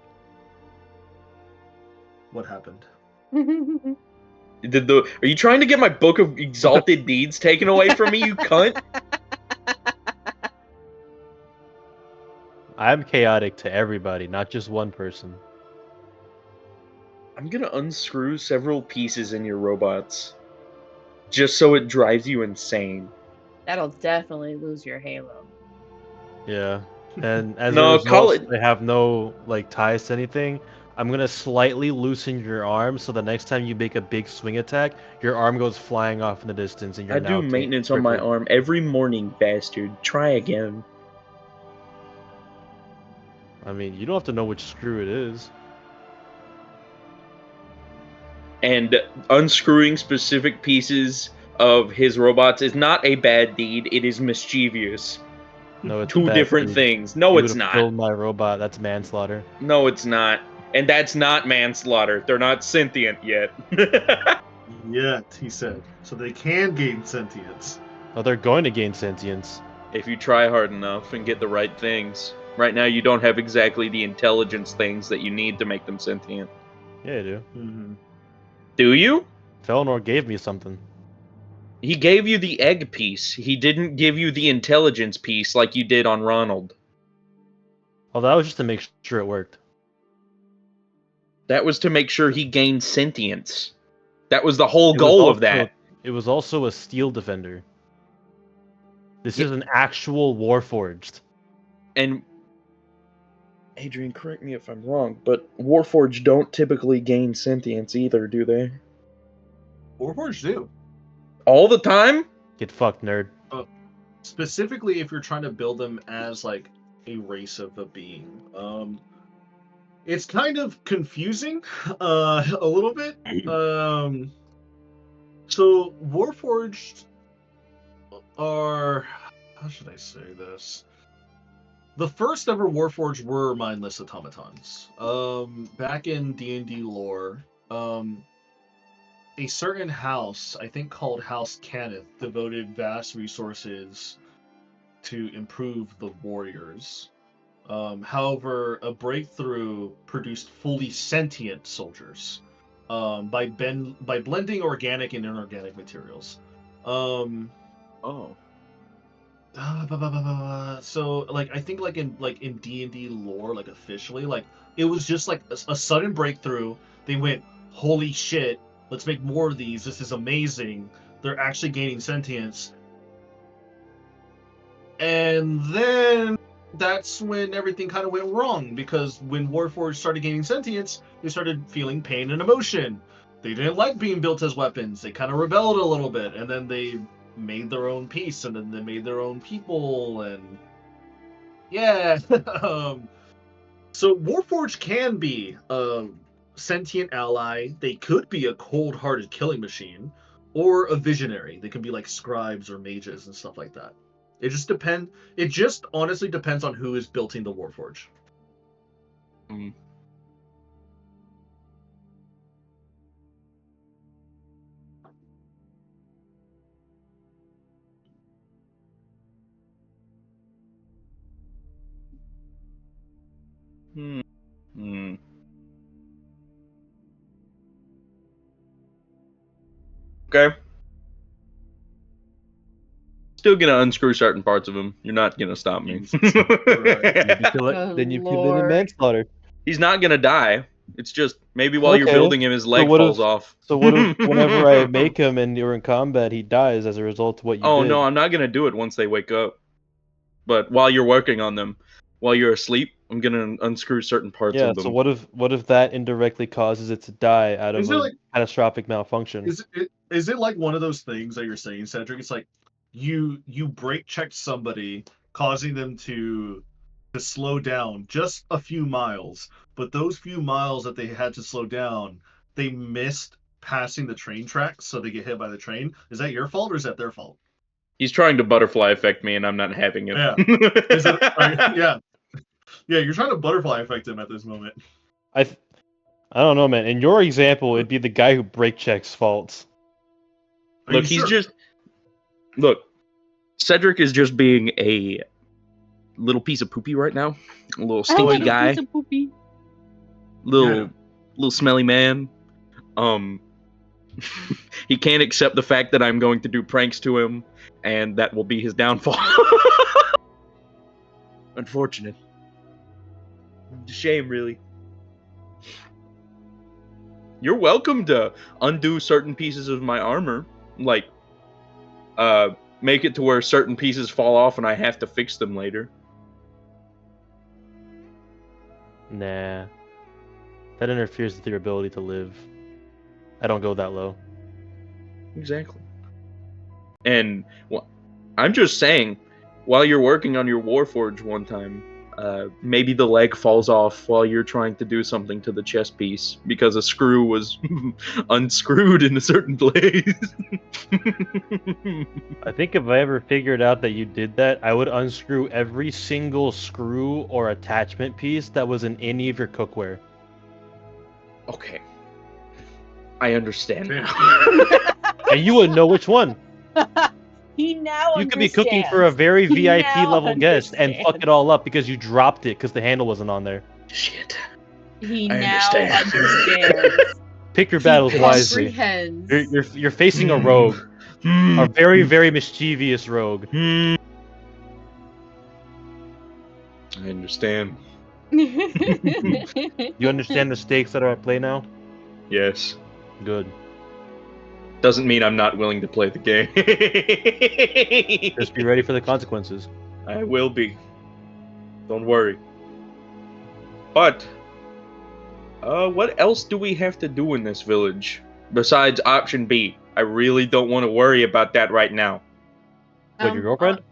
What happened? Are you trying to get my book of exalted deeds taken away from me, you cunt? I'm chaotic to everybody, not just one person. I'm gonna unscrew several pieces in your robots. Just so it drives you insane. That'll definitely lose your halo. Yeah. And as No, a call result, it- they have no like ties to anything. I'm gonna slightly loosen your arm so the next time you make a big swing attack, your arm goes flying off in the distance and you're I now do maintenance on my crippled. arm every morning, bastard. Try again. I mean, you don't have to know which screw it is. and unscrewing specific pieces of his robots is not a bad deed. It is mischievous. No, it's a Two bad different deed. things. No, You it's would've not. killed my robot. That's manslaughter. No, it's not. And that's not manslaughter. They're not sentient yet. Yet, he said. So they can gain sentience. Oh, they're going to gain sentience. If you try hard enough and get the right things. Right now, you don't have exactly the intelligence things that you need to make them sentient. Yeah, you do. Mm-hmm. Do you? Felnor gave me something. He gave you the egg piece. He didn't give you the intelligence piece like you did on Ronald. Oh, that was just to make sure it worked. That was to make sure he gained sentience. That was the whole goal of that. It was also a steel defender. This is an actual Warforged. And Adrian, correct me if I'm wrong, but Warforged don't typically gain sentience either, do they? Warforged do. All the time? Get fucked, nerd. Specifically, if you're trying to build them as like a race of a being. It's kind of confusing, a little bit. So Warforged are, how should I say this? The first ever Warforged were mindless automatons. Back in D&D lore, a certain house, I think called House Cannith, devoted vast resources to improve the warriors. However, a breakthrough produced fully sentient soldiers by blending organic and inorganic materials. So like I think like in D&D lore, like officially, like it was just like a sudden breakthrough. They went, holy shit, let's make more of these. This is amazing. They're actually gaining sentience. And then that's when everything kind of went wrong, because when Warforged started gaining sentience, they started feeling pain and emotion. They didn't like being built as weapons. They kind of rebelled a little bit, and then they made their own peace, and then they made their own people, and yeah. So Warforged can be a sentient ally. They could be a cold-hearted killing machine, or a visionary. They can be like scribes or mages and stuff like that. It just honestly depends on who is building the Warforged. Okay. Still gonna unscrew certain parts of him. You're not gonna stop me. Then you committed manslaughter. He's not gonna die. It's just maybe while you're building him, his leg falls off. So what if whenever I make him and you're in combat, he dies as a result of what you did? Oh no, I'm not gonna do it once they wake up. But while you're working on them, while you're asleep, I'm gonna unscrew certain parts of them. Yeah. So what if that indirectly causes it to die out of a catastrophic malfunction? Is it like one of those things that you're saying, Cedric? It's like you brake checked somebody, causing them to slow down just a few miles, but those few miles that they had to slow down, they missed passing the train tracks, so they get hit by the train. Is that your fault or is that their fault? He's trying to butterfly effect me, and I'm not having it. Yeah. Yeah, you're trying to butterfly effect him at this moment. I don't know, man. In your example, it'd be the guy who brake checks faults. Look, Cedric is just being a little piece of poopy right now. A little stinky guy. Piece of poopy. Little smelly man. He can't accept the fact that I'm going to do pranks to him, and that will be his downfall. Unfortunate. Shame, really. You're welcome to undo certain pieces of my armor, like make it to where certain pieces fall off and I have to fix them later. Nah. That interferes with your ability to live. I don't go that low. Exactly. And I'm just saying, while you're working on your Warforged one time, maybe the leg falls off while you're trying to do something to the chess piece because a screw was unscrewed in a certain place. I think if I ever figured out that you did that, I would unscrew every single screw or attachment piece that was in any of your cookware. Okay. I understand now. And you wouldn't know which one. He now You could be cooking for a very VIP level guest and fuck it all up because you dropped it because the handle wasn't on there. Shit. He I now understand. understands. Pick your He battles wisely. comprehends. You're facing a rogue. A very, very mischievous rogue. I understand. You understand the stakes that are at play now? Yes. Good. Doesn't mean I'm not willing to play the game. Just be ready for the consequences. I will be. Don't worry. But, what else do we have to do in this village? Besides option B. I really don't want to worry about that right now. What, your girlfriend?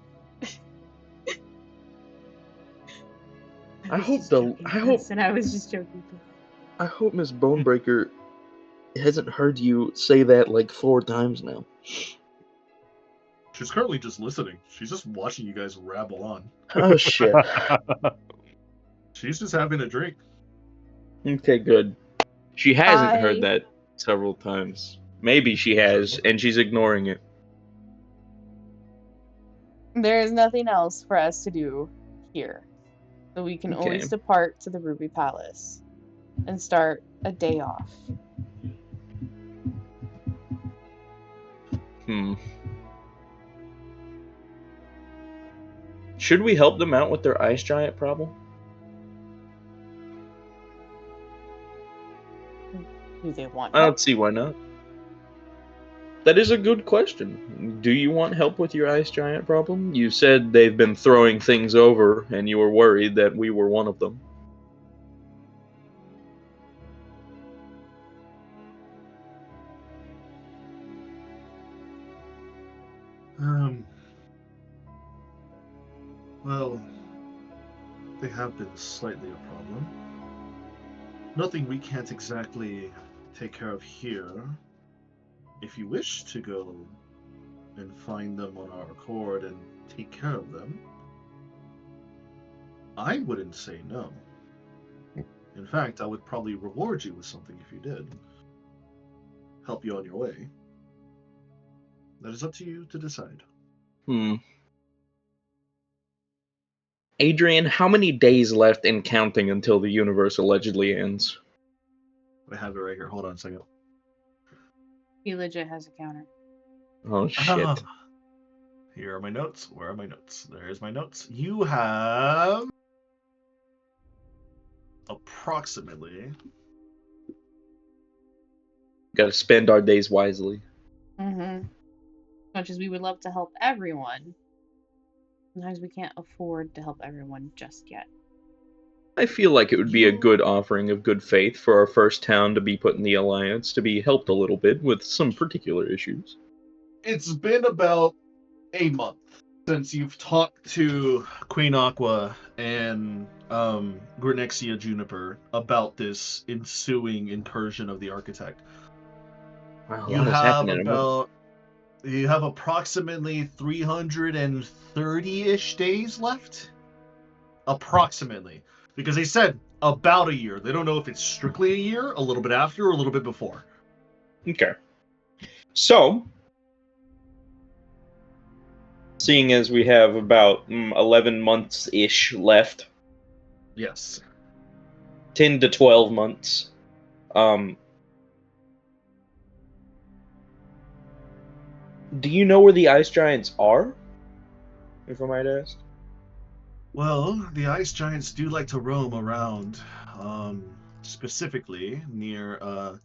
I was just joking. I hope Miss Bonebreaker hasn't heard you say that like 4 times now. She's currently just listening. She's just watching you guys rabble on. Oh shit. She's just having a drink. Okay, good. She hasn't heard that several times. Maybe she has, and she's ignoring it. There is nothing else for us to do here. So we can Okay. always depart to the Ruby Palace and start a day off. Should we help them out with their ice giant problem? Do they want I help? don't see why not. That is a good question. Do you want help with your ice giant problem? You said they've been throwing things over, and you were worried that we were one of them. Well, they have been slightly a problem. Nothing we can't exactly take care of here. If you wish to go and find them on our accord and take care of them, I wouldn't say no. In fact, I would probably reward you with something if you did. Help you on your way. That is up to you to decide. Adrian, how many days left in counting until the universe allegedly ends? I have it right here. Hold on a second. He legit has a counter. Oh, shit. Here are my notes. Where are my notes? There's my notes. You have approximately... Gotta spend our days wisely. As much as we would love to help everyone, sometimes we can't afford to help everyone just yet. I feel like it would be a good offering of good faith for our first town to be put in the alliance, to be helped a little bit with some particular issues. It's been about a month since you've talked to Queen Aqua and Grenexia Juniper about this ensuing incursion of the Architect. Wow, You have approximately 330-ish days left. Approximately. Because they said about a year. They don't know if it's strictly a year, a little bit after, or a little bit before. Okay. So, seeing as we have about 11 months-ish left. Yes. 10 to 12 months. Do you know where the ice giants are? If I might ask. Well, the ice giants do like to roam around, specifically near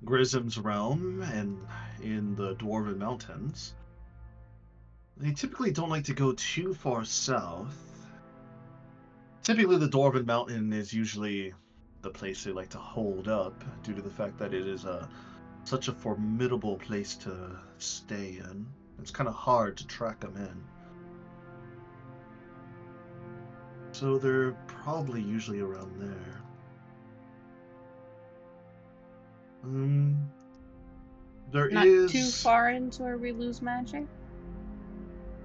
Grism's realm and in the Dwarven Mountains. They typically don't like to go too far south. Typically, the Dwarven Mountain is usually the place they like to hold up, due to the fact that it is such a formidable place to stay in. It's kind of hard to track them in. So they're probably usually around there. There Not is... too far into where we lose magic?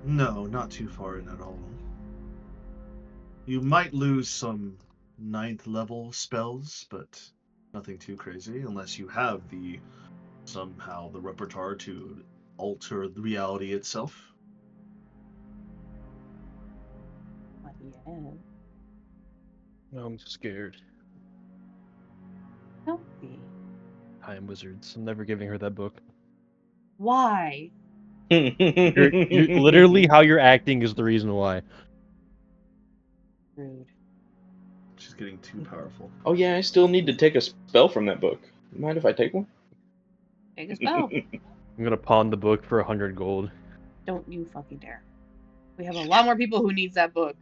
No, not too far in at all. You might lose some 9th level spells, but nothing too crazy, unless you have somehow the repertoire to alter the reality itself. Not yet. No, I'm scared. Don't be. I am wizards. I'm never giving her that book. Why? You're literally how you're acting is the reason why. Rude. She's getting too powerful. Oh yeah, I still need to take a spell from that book. Mind if I take one? Take a spell. I'm gonna pawn the book for 100 gold. Don't you fucking dare. We have a lot more people who needs that book.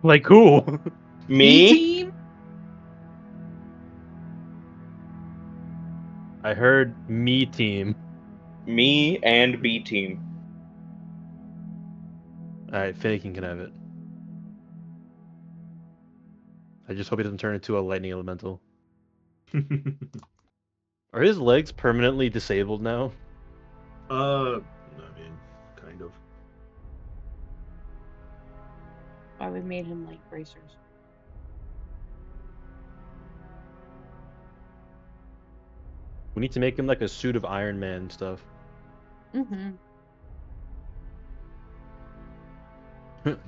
Like who? Me? B-team? I heard me team. Me and B team. Alright, Finnegan can have it. I just hope he doesn't turn into a lightning elemental. Are his legs permanently disabled now? I mean, kind of. Why we made him like bracers. We need to make him like a suit of Iron Man stuff. Mm-hmm.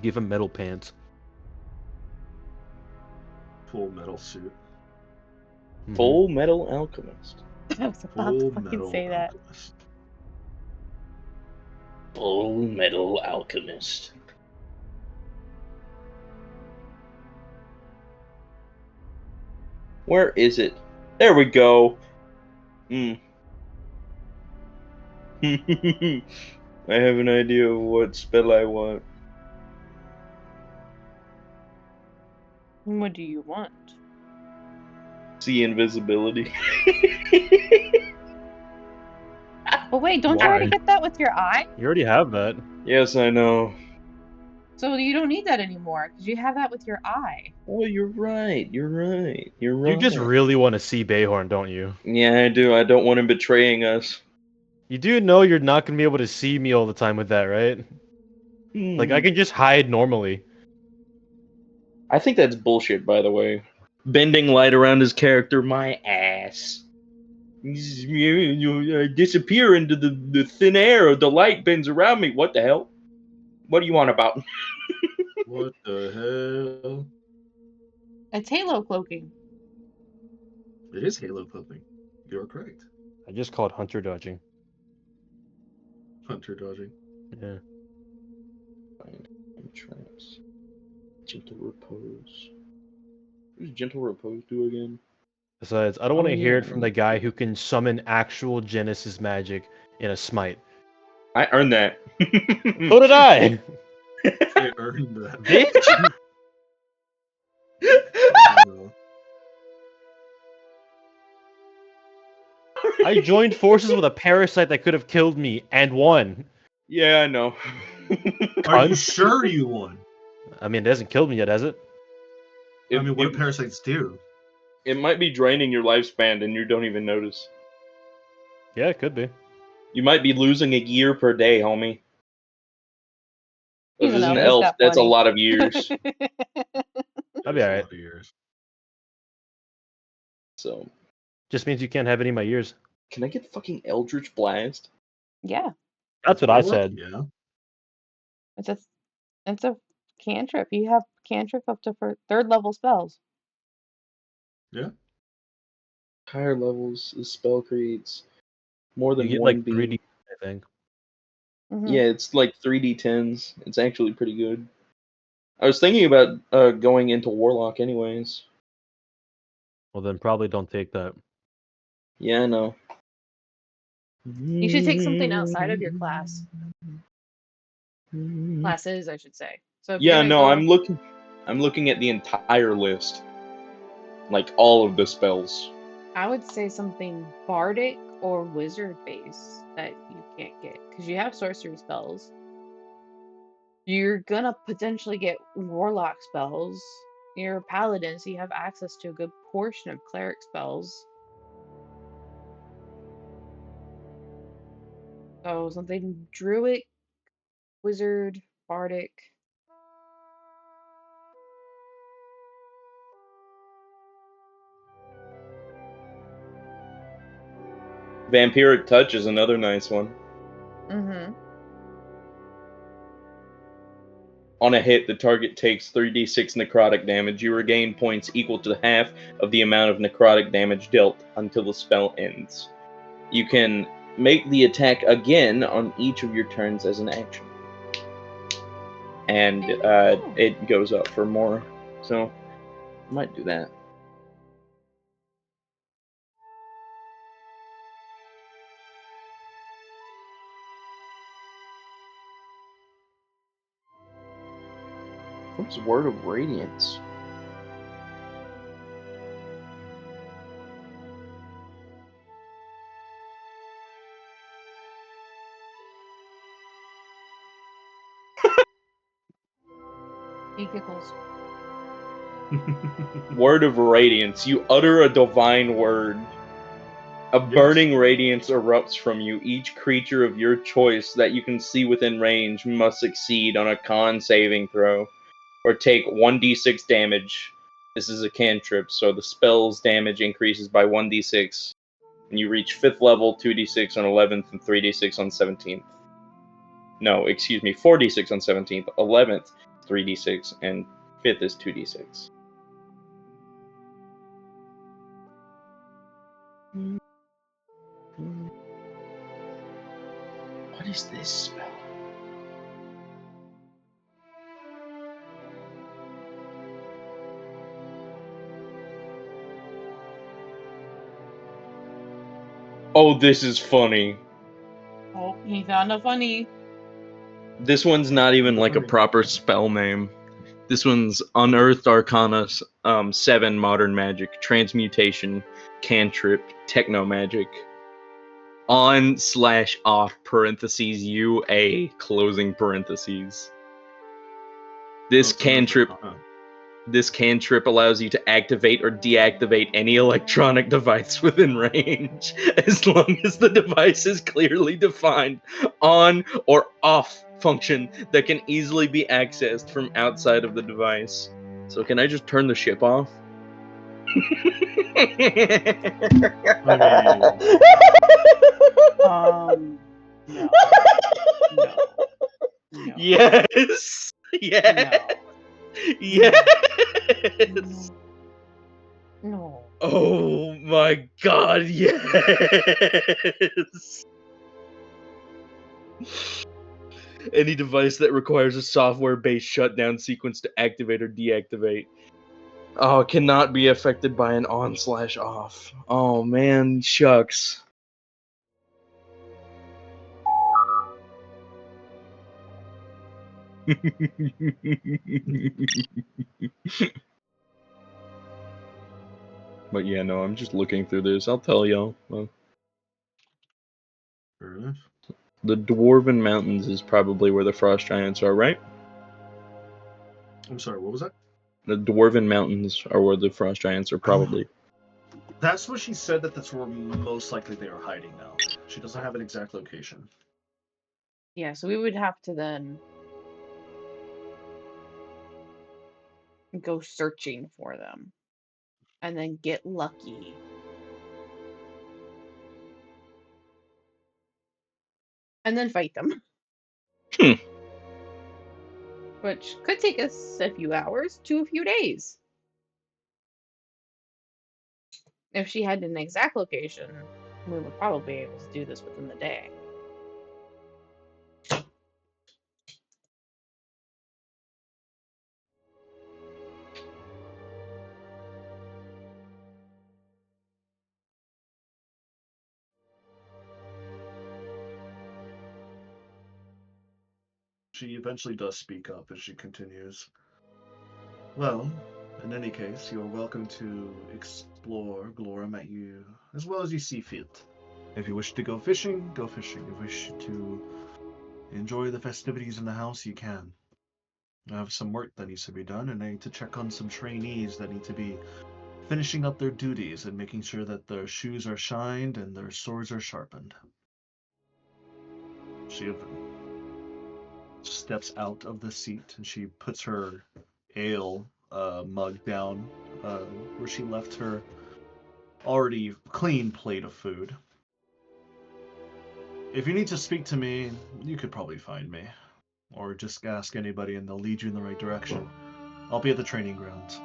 Give him metal pants. Full metal suit. Full Metal Alchemist. I was about to fucking say that. Alchemist. Full Metal Alchemist. Where is it? There we go. I have an idea of what spell I want. What do you want? See invisibility. But wait, don't you already get that with your eye? You already have that. Yes, I know. So you don't need that anymore, because you have that with your eye. Oh, you're right. You're right. You're right. You just really want to see Bayhorn, don't you? Yeah, I do. I don't want him betraying us. You do know you're not going to be able to see me all the time with that, right? Like, I can just hide normally. I think that's bullshit, by the way. Bending light around his character, my ass. You disappear into the thin air, the light bends around me. What the hell? What do you want about? What the hell? It's halo cloaking. It is halo cloaking. You're correct. I just called hunter dodging. Hunter dodging. Yeah. Find entrance. Gentle repose. What does gentle repose do again? Besides, I don't want to hear yeah. it from the guy who can summon actual Genesis magic in a smite. I earned that. So did I! I earned that. Bitch! I joined forces with a parasite that could have killed me and won. Yeah, I know. Are you sure you won? I mean, it hasn't killed me yet, has it? I mean, what do parasites do? It might be draining your lifespan and you don't even notice. Yeah, it could be. You might be losing a year per day, homie. As Even an though elf, got that's a plenty. lot of years. I'll be alright. So, Just means you can't have any of my years. can I get fucking Eldritch Blast? Yeah. That's what I said. Yeah. It's a cantrip. You have cantrip up to third level spells. Yeah. Higher levels, the spell creates more than You get one like beam. 3D, I think. Mm-hmm. Yeah, it's like 3d10s. It's actually pretty good. I was thinking about going into Warlock anyways. Well, then probably don't take that. Yeah, I know. You should take something outside of your class. Classes, I should say. So if Yeah, you're no, gonna go... I'm looking at the entire list. Like all of the spells. I would say something bardic or wizard based that you can't get, because you have sorcery spells. You're gonna potentially get warlock spells. You're a paladin, so you have access to a good portion of cleric spells. So something druid, wizard, bardic. Vampiric Touch is another nice one. Mm-hmm. On a hit, the target takes 3d6 necrotic damage. You regain points equal to half of the amount of necrotic damage dealt until the spell ends. You can make the attack again on each of your turns as an action. And it goes up for more. So, I might do that. What's Word of Radiance? He giggles. Word of Radiance. You utter a divine word. A burning radiance erupts from you. Each creature of your choice that you can see within range must succeed on a con saving throw, or take 1d6 damage. This is a cantrip, so the spell's damage increases by 1d6. And you reach 5th level, 2d6 on 11th, and 3d6 on 17th. No, excuse me, 4d6 on 17th, 11th, 3d6, and 5th is 2d6. What is this spell? Oh, this is funny. Oh, he found a funny. This one's not even like a proper spell name. This one's Unearthed Arcana 7 Modern Magic, Transmutation, Cantrip, Techno Magic. On/off parentheses UA closing parentheses. This cantrip allows you to activate or deactivate any electronic device within range, as long as the device is clearly defined on or off function that can easily be accessed from outside of the device. So can I just turn the ship off? No. No. No. Yes. Yes. No. Yes. No. Oh my god, yes. Any device that requires a software-based shutdown sequence to activate or deactivate. Oh, it cannot be affected by an on/off. Oh man, shucks. But yeah, no, I'm just looking through this. I'll tell y'all. The Dwarven Mountains is probably where the Frost Giants are, right? I'm sorry, what was that? The Dwarven Mountains are where the Frost Giants are probably. That's what she said, that's where most likely they are hiding now. She doesn't have an exact location. Yeah, so we would have to then go searching for them and then get lucky. And then fight them. Which could take us a few hours to a few days. If she had an exact location, we would probably be able to do this within the day. She eventually does speak up as she continues. Well, in any case, you are welcome to explore Glorum at you as well as you see fit. If you wish to go fishing, go fishing. If you wish to enjoy the festivities in the house, you can. I have some work that needs to be done, and I need to check on some trainees that need to be finishing up their duties and making sure that their shoes are shined and their swords are sharpened. She steps out of the seat and she puts her ale mug down where she left her already clean plate of food. If you need to speak to me, you could probably find me. Or just ask anybody and they'll lead you in the right direction. I'll be at the training grounds.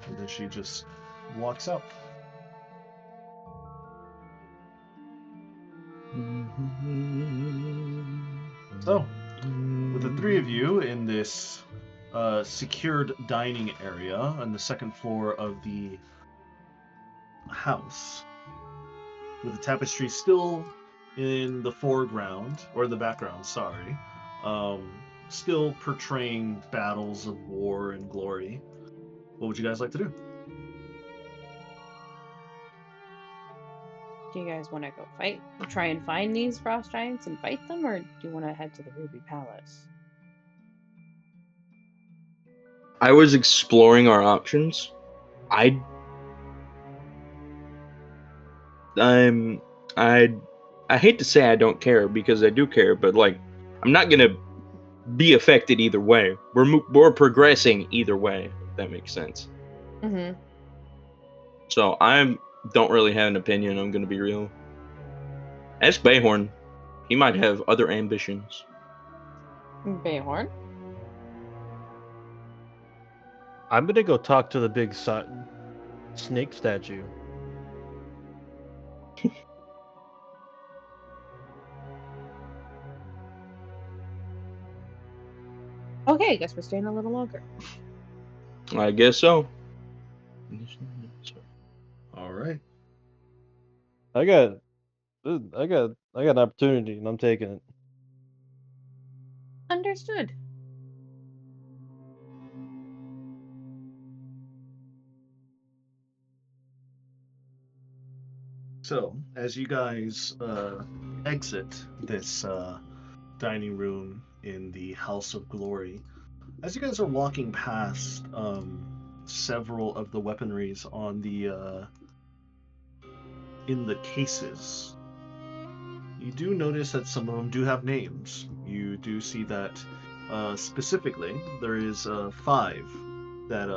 And then she just walks out. So, with the three of you in this secured dining area on the second floor of the house, with the tapestry still in the foreground, or the background, sorry, still portraying battles of war and glory, what would you guys like to do? Do you guys want to go try and find these frost giants and fight them, or do you want to head to the Ruby Palace? I was exploring our options. I hate to say I don't care, because I do care, but like, I'm not gonna be affected either way. We're progressing either way, if that makes sense. Mm-hmm. So I don't really have an opinion. I'm gonna be real. Ask Bayhorn. He might have other ambitions. Bayhorn? I'm gonna go talk to the big snake statue. Okay, I guess we're staying a little longer. I guess so. All right. I got an opportunity, and I'm taking it. Understood. So, as you guys exit this dining room in the House of Glory, as you guys are walking past several of the weaponries on the in the cases, you do notice that some of them do have names. You do see that specifically there is 5 that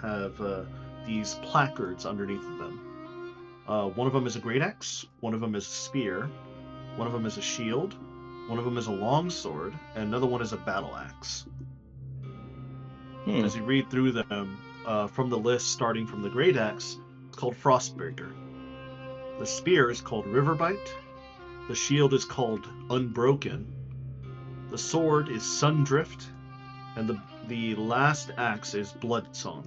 have these placards underneath of them. One of them is a great axe, one of them is a spear, one of them is a shield, one of them is a long sword, and another one is a battle axe. As you read through them, from the list starting from the great axe, it's called Frostbreaker. The spear is called Riverbite. The shield is called Unbroken. The sword is Sundrift, and the last axe is Bloodsong.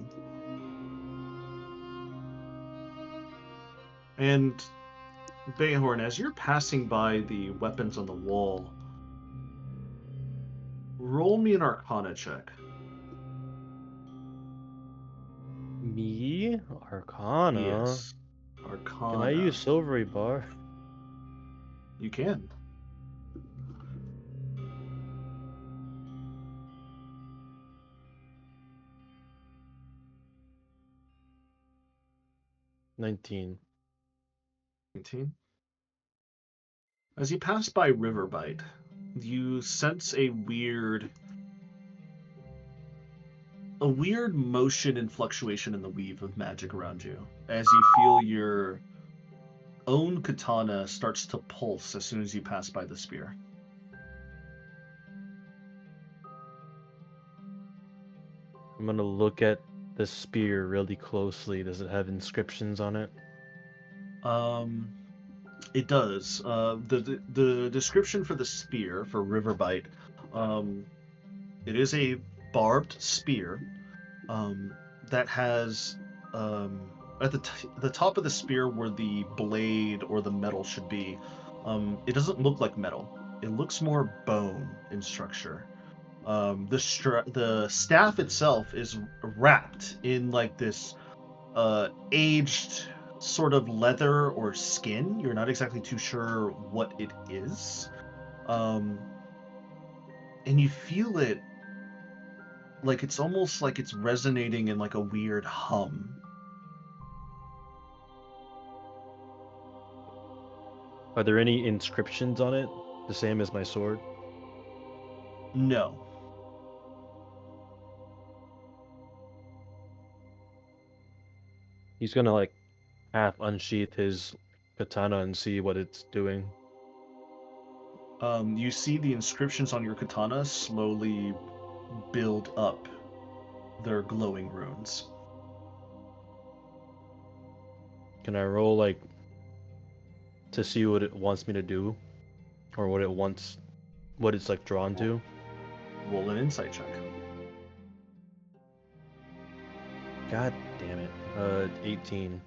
And Bayhorn, as you're passing by the weapons on the wall, roll me an Arcana check. Me? Arcana? Yes. Arcana. Can I use Silvery Bar? You can. $19. 19. As you pass by Riverbite, you sense a weird motion and fluctuation in the weave of magic around you, as you feel your own katana starts to pulse as soon as you pass by the spear. I'm gonna look at the spear really closely. Does it have inscriptions on it? It does. The description for the spear for Riverbite, it is a barbed spear that has at the top of the spear where the blade or the metal should be. It doesn't look like metal. It looks more bone in structure. The staff itself is wrapped in like this aged sort of leather or skin. You're not exactly too sure what it is. and you feel it like it's almost like it's resonating in like a weird hum. Are there any inscriptions on it? The same as my sword? No. He's gonna like half unsheath his katana and see what it's doing. You see the inscriptions on your katana slowly build up their glowing runes. Can I roll like to see what it wants me to do? Or what it's like drawn to? Roll an insight check. God damn it. 18.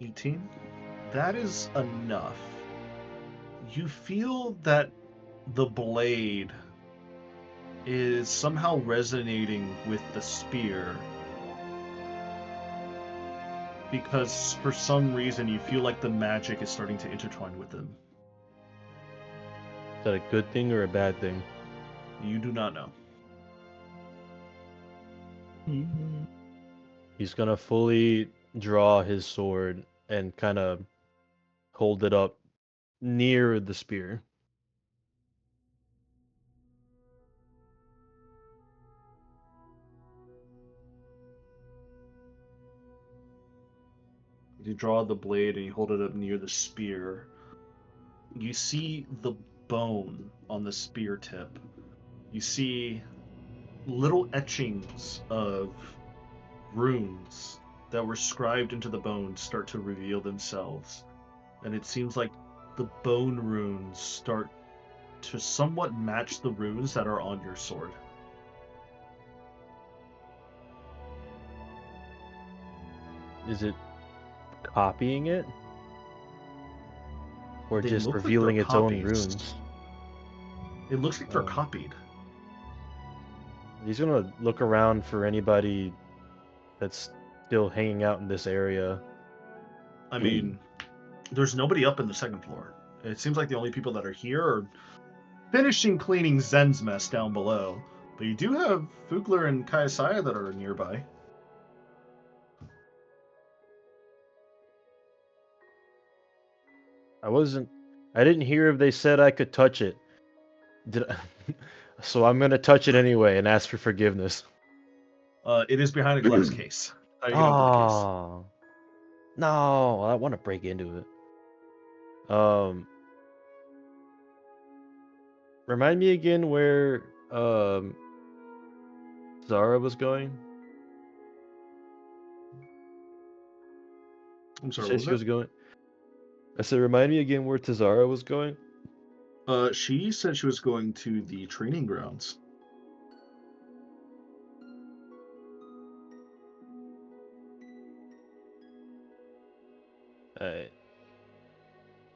18? That is enough. You feel that the blade is somehow resonating with the spear, because for some reason you feel like the magic is starting to intertwine with them. Is that a good thing or a bad thing? You do not know. He's gonna fully draw his sword and kind of hold it up near the spear. You draw the blade and you hold it up near the spear. You see the bone on the spear tip. You see little etchings of runes that were scribed into the bone start to reveal themselves. And it seems like the bone runes start to somewhat match the runes that are on your sword. Is it copying it? Or They just look like revealing they're its own copies. runes? It looks like they're Oh. copied. He's gonna look around for anybody that's still hanging out in this area. I mean, there's nobody up in the second floor. It seems like the only people that are here are finishing cleaning Zen's mess down below. But you do have Fugler and Kayasaya that are nearby. I didn't hear if they said I could touch it. So I'm gonna touch it anyway and ask for forgiveness. It is behind a glass case. How are you gonna open the case? Oh no, I want to break into it. Remind me again where Zara was going. I'm sorry, She what said she was was going. I said, remind me again where Tazara was going. She said she was going to the training grounds.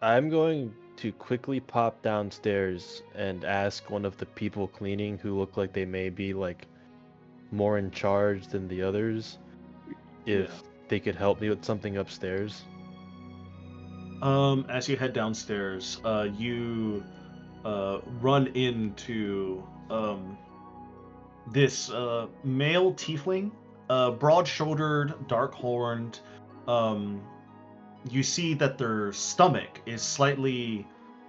I'm going to quickly pop downstairs and ask one of the people cleaning who look like they may be like more in charge than the others if they could help me with something upstairs. As you head downstairs, you run into this male tiefling, broad-shouldered, dark-horned. You see that their stomach is slightly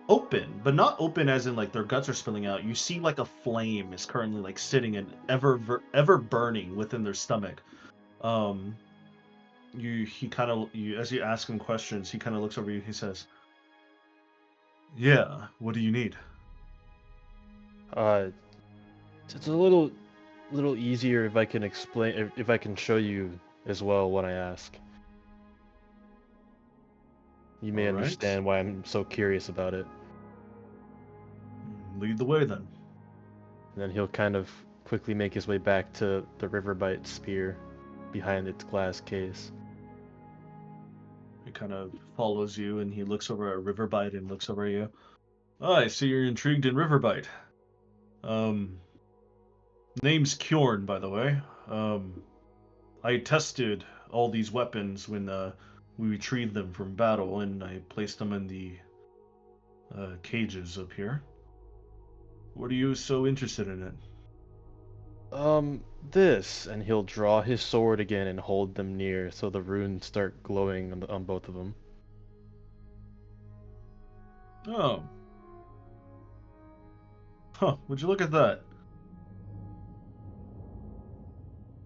open, but not open as in like their guts are spilling out. You see like a flame is currently like sitting and ever burning within their stomach. He kind of as you ask him questions, he kind of looks over you. He says, "Yeah, what do you need?" It's a little easier if I can explain, if I can show you as well what I ask. You may All right. understand why I'm so curious about it. Lead the way then. And then he'll kind of quickly make his way back to the Riverbite spear behind its glass case. He kind of follows you and he looks over at Riverbite and looks over at you. Oh, I see you're intrigued in Riverbite. Name's Kjorn, by the way. I tested all these weapons when we retrieved them from battle, and I placed them in the cages up here. What are you so interested in it? This, and he'll draw his sword again and hold them near so the runes start glowing on both of them. Oh. Huh, would you look at that?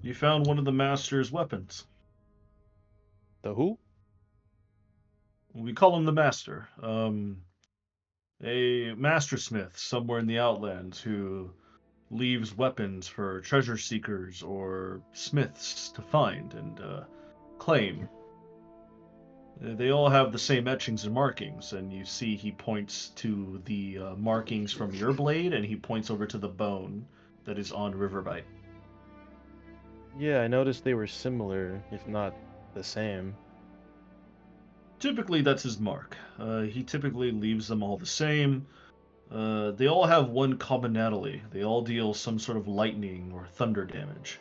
You found one of the Master's weapons. The who? We call him the Master. A mastersmith somewhere in the Outlands who leaves weapons for treasure seekers or smiths to find and claim. They all have the same etchings and markings, and you see he points to the markings from your blade, and he points over to the bone that is on Riverbite. Yeah, I noticed they were similar, if not the same. Typically, that's his mark. He typically leaves them all the same. They all have one commonality. They all deal some sort of lightning or thunder damage.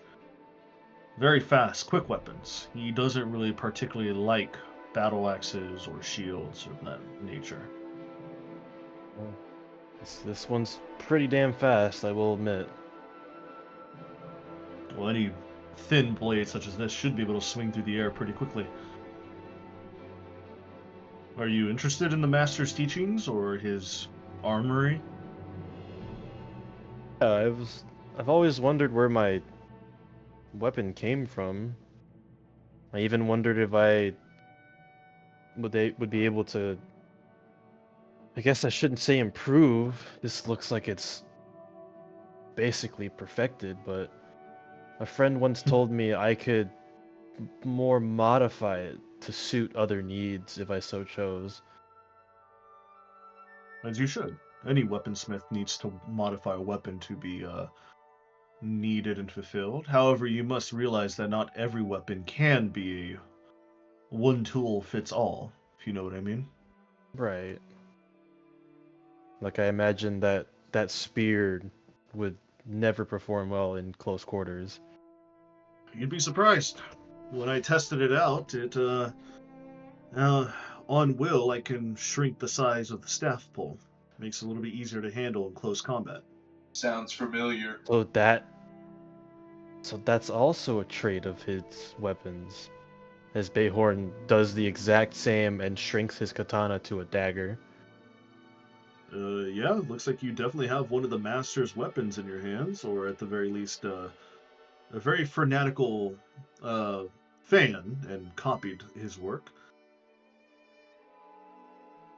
Very fast, quick weapons. He doesn't really particularly like battle axes or shields of that nature. Well, this one's pretty damn fast, I will admit. Well, any thin blade such as this should be able to swing through the air pretty quickly. Are you interested in the Master's teachings or his armory? Yeah, I've always wondered where my weapon came from. I even wondered if I would be able to. I guess I shouldn't say improve. This looks like it's basically perfected, but a friend once told me I could more modify it to suit other needs if I so chose. As you should. Any weaponsmith needs to modify a weapon to be needed and fulfilled. However, you must realize that not every weapon can be one tool fits all, if you know what I mean. Right. Like I imagine that spear would never perform well in close quarters. You'd be surprised. When I tested it out, on will, I can shrink the size of the staff pull. Makes it a little bit easier to handle in close combat. Sounds familiar. So that's also a trait of his weapons, as Bayhorn does the exact same and shrinks his katana to a dagger. Yeah, looks like you definitely have one of the Master's weapons in your hands, or at the very least, a very fanatical fan and copied his work.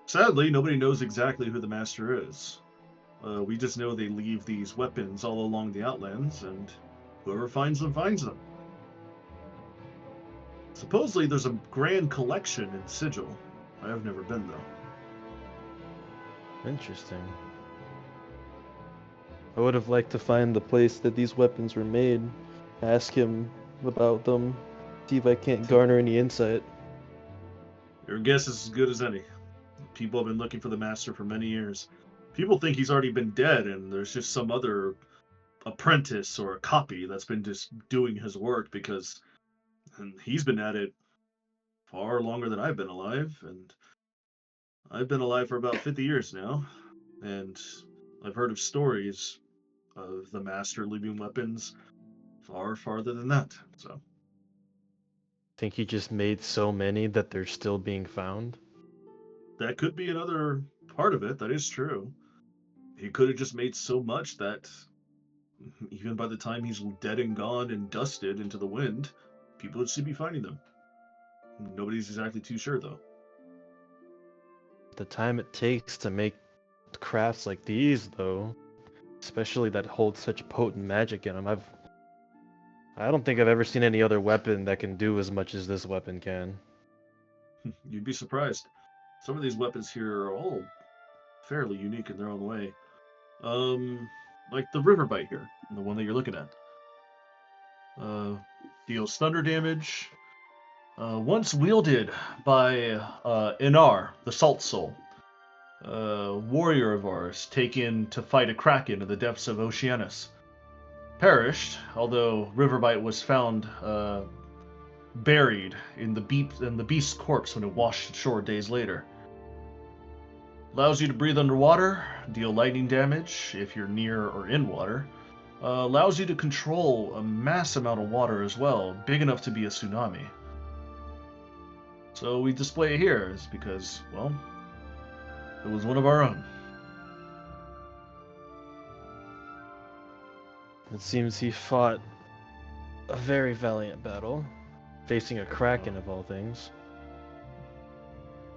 Sadly, nobody knows exactly who the Master is. We just know they leave these weapons all along the Outlands, and whoever finds them, finds them. Supposedly, there's a grand collection in Sigil. I have never been, though. Interesting. I would have liked to find the place that these weapons were made, ask him about them, see if I can't garner any insight. Your guess is as good as any. People have been looking for the Master for many years. People think he's already been dead, and there's just some other apprentice or a copy that's been just doing his work because he's been at it far longer than I've been alive, and I've been alive for about 50 years now, and I've heard of stories of the Master leaving weapons far farther than that, so. Think he just made so many that they're still being found? That could be another part of it, that is true. He could have just made so much that even by the time he's dead and gone and dusted into the wind, people would still be finding them. Nobody's exactly too sure, though. The time it takes to make crafts like these, though, especially that hold such potent magic in them, I don't think I've ever seen any other weapon that can do as much as this weapon can. You'd be surprised. Some of these weapons here are all fairly unique in their own way. Like the Riverbite here, the one that you're looking at. Deals thunder damage. Once wielded by Inar, the Salt Soul, warrior of ours, taken to fight a kraken in the depths of Oceanus. Perished, although Riverbite was found buried in the beast's corpse when it washed ashore days later. Allows you to breathe underwater, deal lightning damage if you're near or in water. Allows you to control a mass amount of water as well, big enough to be a tsunami. So we display it here is because, well, it was one of our own. It seems he fought a very valiant battle, facing a kraken of all things.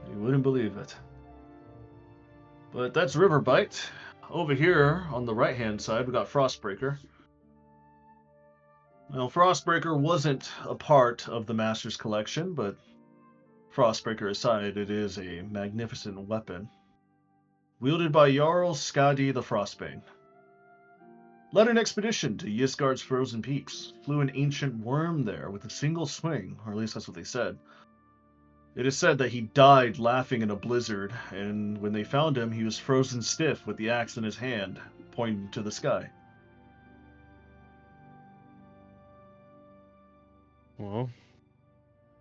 You wouldn't believe it. But that's Riverbite. Over here, on the right-hand side, we got Frostbreaker. Well, Frostbreaker wasn't a part of the Master's collection, but Frostbreaker aside, it is a magnificent weapon. Wielded by Jarl Skadi the Frostbane. Led an expedition to Ysgard's frozen peaks. Flew an ancient worm there with a single swing, or at least that's what they said. It is said that he died laughing in a blizzard, and when they found him, he was frozen stiff with the axe in his hand, pointing to the sky. Well,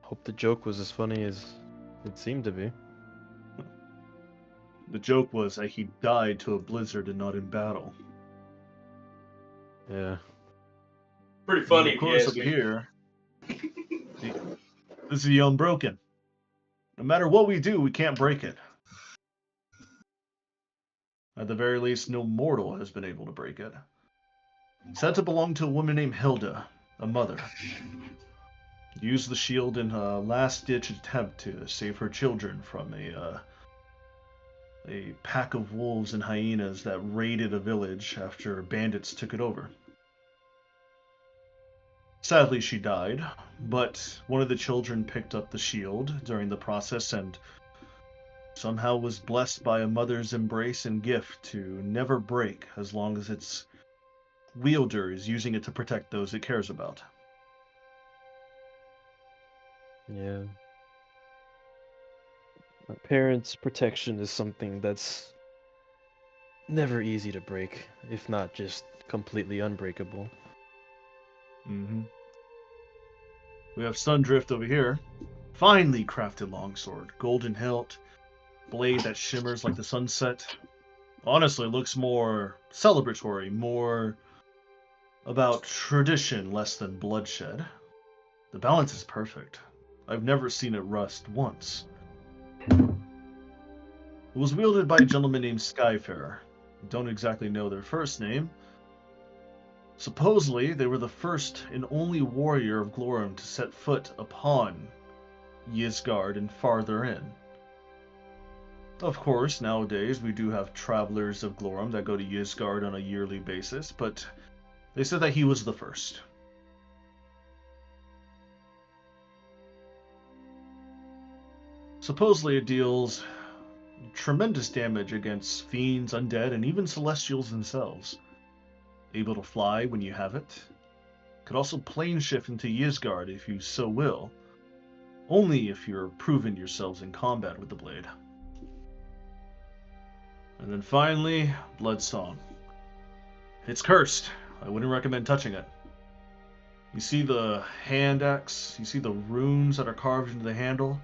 hope the joke was as funny as it seemed to be. The joke was that he died to a blizzard and not in battle. Yeah. Pretty funny, And of if you course, ask over me. here, this is the Unbroken. No matter what we do, we can't break it. At the very least, no mortal has been able to break it. Said to belong to a woman named Hilda, a mother. Used the shield in a last-ditch attempt to save her children from a pack of wolves and hyenas that raided a village after bandits took it over. Sadly, she died, but one of the children picked up the shield during the process and somehow was blessed by a mother's embrace and gift to never break as long as its wielder is using it to protect those it cares about. Yeah. A parent's protection is something that's never easy to break, if not just completely unbreakable. Mm-hmm. We have Sundrift over here. Finely crafted longsword, golden hilt, blade that shimmers like the sunset. Honestly, looks more celebratory, more about tradition, less than bloodshed. The balance is perfect. I've never seen it rust once. It was wielded by a gentleman named Skyfarer. Don't exactly know their first name. Supposedly, they were the first and only warrior of Glorum to set foot upon Ysgard and farther in. Of course, nowadays we do have travelers of Glorum that go to Ysgard on a yearly basis, but they said that he was the first. Supposedly it deals tremendous damage against fiends, undead, and even celestials themselves. Able to fly when you have it. Could also plane shift into Ysgard if you so will. Only if you're proven yourselves in combat with the blade. And then finally, Bloodsong. It's cursed. I wouldn't recommend touching it. You see the hand axe? You see the runes that are carved into the handle?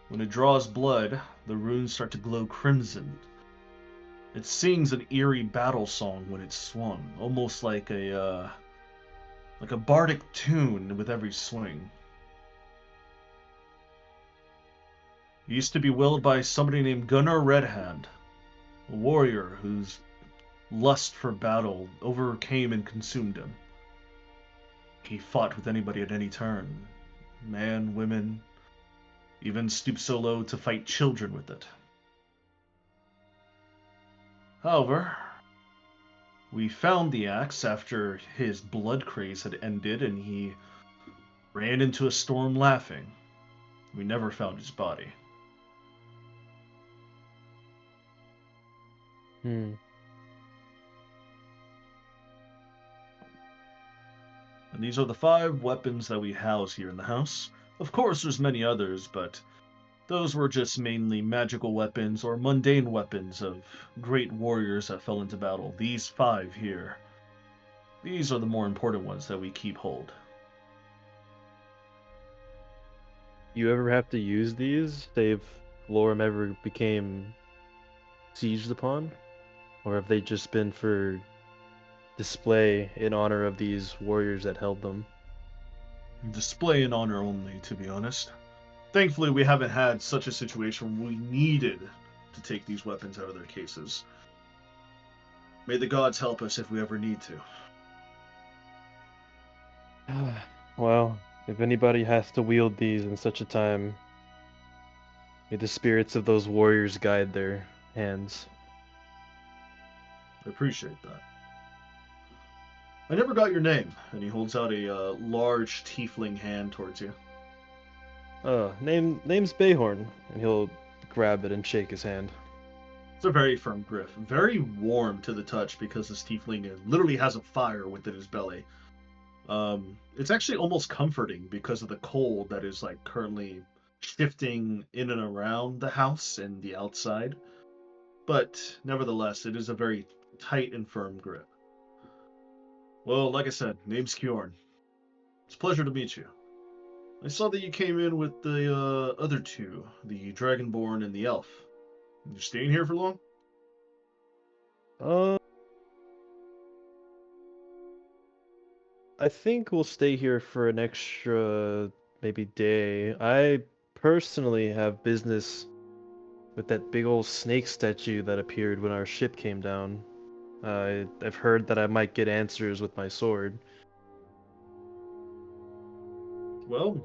When it draws blood, the runes start to glow crimson. It sings an eerie battle song when it's swung, almost like a bardic tune with every swing. It used to be wielded by somebody named Gunnar Redhand, a warrior whose lust for battle overcame and consumed him. He fought with anybody at any turn, man, women, even stooped so low to fight children with it. However, we found the axe after his blood craze had ended and he ran into a storm laughing. We never found his body. And these are the 5 weapons that we house here in the house. Of course, there's many others, but those were just mainly magical weapons or mundane weapons of great warriors that fell into battle. These 5 here. These are the more important ones that we keep hold. You ever have to use these? Say if Lorem ever became sieged upon? Or have they just been for display in honor of these warriors that held them? Display in honor only, to be honest. Thankfully, we haven't had such a situation where we needed to take these weapons out of their cases. May the gods help us if we ever need to. Well, if anybody has to wield these in such a time, may the spirits of those warriors guide their hands. I appreciate that. I never got your name, and he holds out a large tiefling hand towards you. Name's Bayhorn, and he'll grab it and shake his hand. It's a very firm grip, very warm to the touch because this tiefling literally has a fire within his belly. It's actually almost comforting because of the cold that is like currently shifting in and around the house and the outside. But nevertheless, it is a very tight and firm grip. Well, like I said, name's Kjorn. It's a pleasure to meet you. I saw that you came in with the other two, the Dragonborn and the Elf. You staying here for long? I think we'll stay here for an extra maybe day. I personally have business with that big old snake statue that appeared when our ship came down. I've heard that I might get answers with my sword. Well,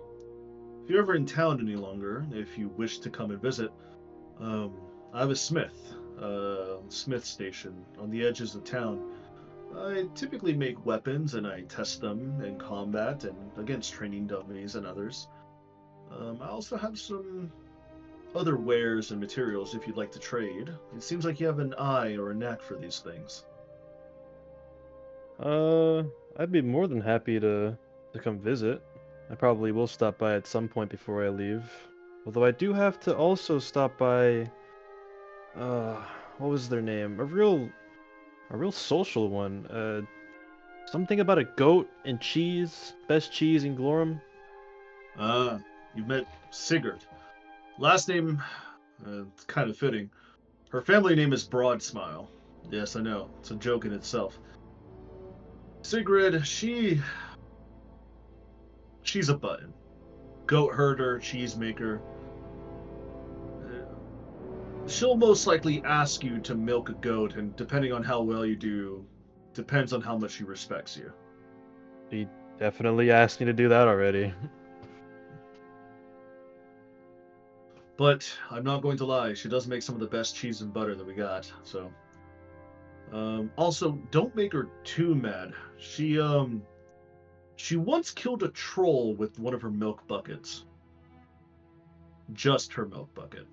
if you're ever in town any longer, if you wish to come and visit, I have a smith station on the edges of town. I typically make weapons and I test them in combat and against training dummies and others. I also have some other wares and materials if you'd like to trade. It seems like you have an eye or a knack for these things. I'd be more than happy to come visit. I probably will stop by at some point before I leave. Although I do have to also stop by, what was their name? A real social one. Something about a goat and cheese. Best cheese in Glorum. You've met Sigurd. Last name, it's kind of fitting. Her family name is Broadsmile. Yes, I know. It's a joke in itself. Sigrid, she's a button. Goat herder, cheese maker. She'll most likely ask you to milk a goat, and depending on how well you do, depends on how much she respects you. She definitely asked me to do that already. But I'm not going to lie, she does make some of the best cheese and butter that we got, so. Also, don't make her too mad. She once killed a troll with one of her milk buckets. Just her milk bucket.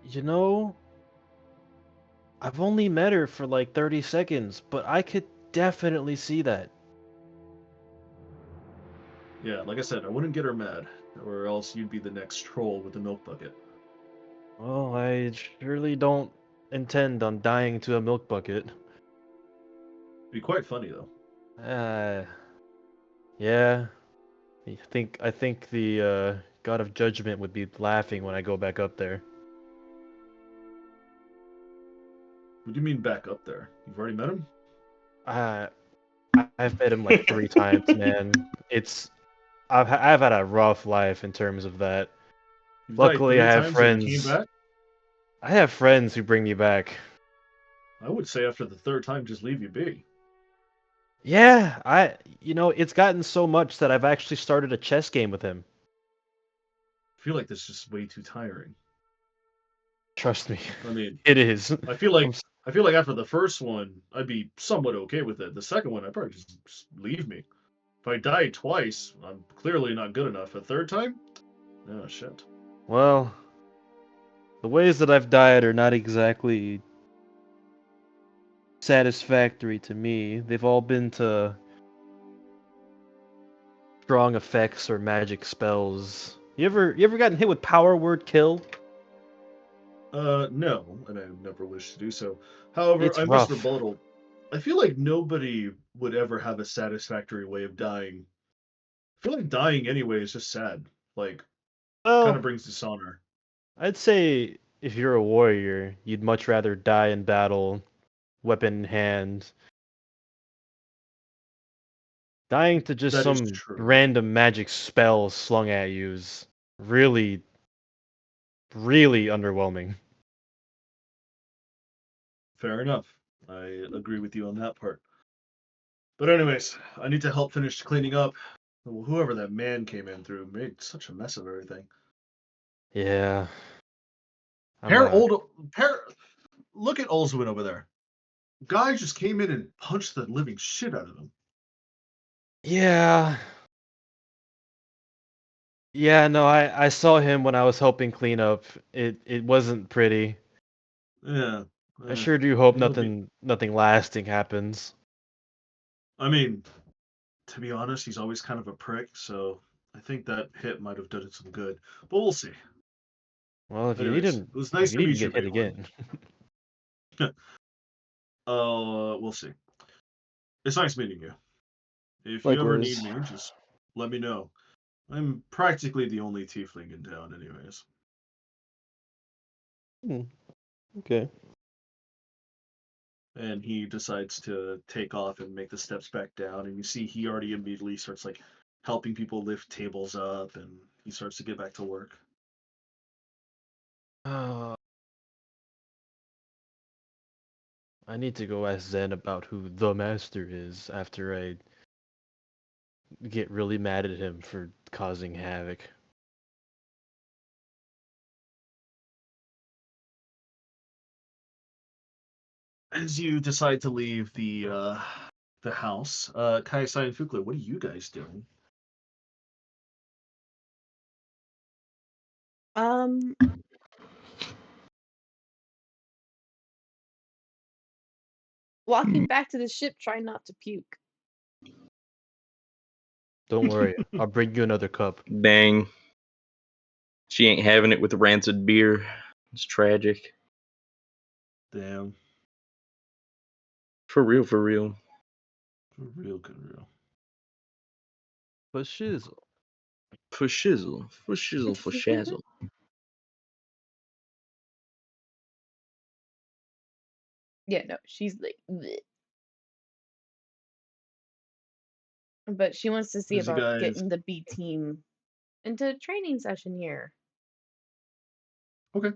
You know, I've only met her for like 30 seconds, but I could definitely see that. Yeah, like I said, I wouldn't get her mad, or else you'd be the next troll with the milk bucket. Well, I surely don't intend on dying to a milk bucket. Be quite funny though. Yeah. I think the God of Judgment would be laughing when I go back up there. What do you mean back up there? You've already met him? I've met him like 3 times, man. I've had a rough life in terms of that. You've Luckily, I died 3 have times and you friends. came back? I have friends who bring me back. I would say after the 3rd time, just leave you be. Yeah, it's gotten so much that I've actually started a chess game with him. I feel like this is just way too tiring. Trust me. I mean, it is. I feel like after the first one, I'd be somewhat okay with it. The second one, I'd probably just leave me. If I die twice, I'm clearly not good enough. A 3rd time? Oh, shit. Well, the ways that I've died are not exactly satisfactory to me. They've all been to strong effects or magic spells. You ever gotten hit with power word kill? No, and I never wish to do so. However, It's I rough. must rebuttal. I feel like nobody would ever have a satisfactory way of dying. I feel like dying anyway is just sad. Like, kind Well, of brings dishonor. I'd say if you're a warrior, you'd much rather die in battle, weapon in hand. Dying to just That is some true. random magic spell slung at you is really, really underwhelming. Fair enough. I agree with you on that part. But anyways, I need to help finish cleaning up. Whoever that man came in through made such a mess of everything. Yeah. Look at Olswin over there. Guy just came in and punched the living shit out of him. Yeah. Yeah, no, I saw him when I was helping clean up. It wasn't pretty. Yeah. I sure do hope it'll be- nothing lasting happens. I mean, to be honest, he's always kind of a prick, so I think that hit might have done it some good. But we'll see. Well, if Anyways, it was nice to you need meet to you, get hit big one. again. We'll see. It's nice meeting you. If you ever need Likewise. me, just let me know. I'm practically the only tiefling in town, anyways. Okay. And he decides to take off and make the steps back down, and you see he already immediately starts like helping people lift tables up, and he starts to get back to work. I need to go ask Zen about who the master is after I get really mad at him for causing havoc. As you decide to leave the house, Kaisai and Fukler, what are you guys doing? Walking back to the ship, trying not to puke. Don't worry, I'll bring you another cup. Dang. She ain't having it with rancid beer. It's tragic. Damn. For real, for real. For real, good real. For shizzle. For shizzle. For shizzle, for shazzle. Yeah, no, she's like, bleh. But she wants to see As you about guys getting the B team into a training session here. Okay.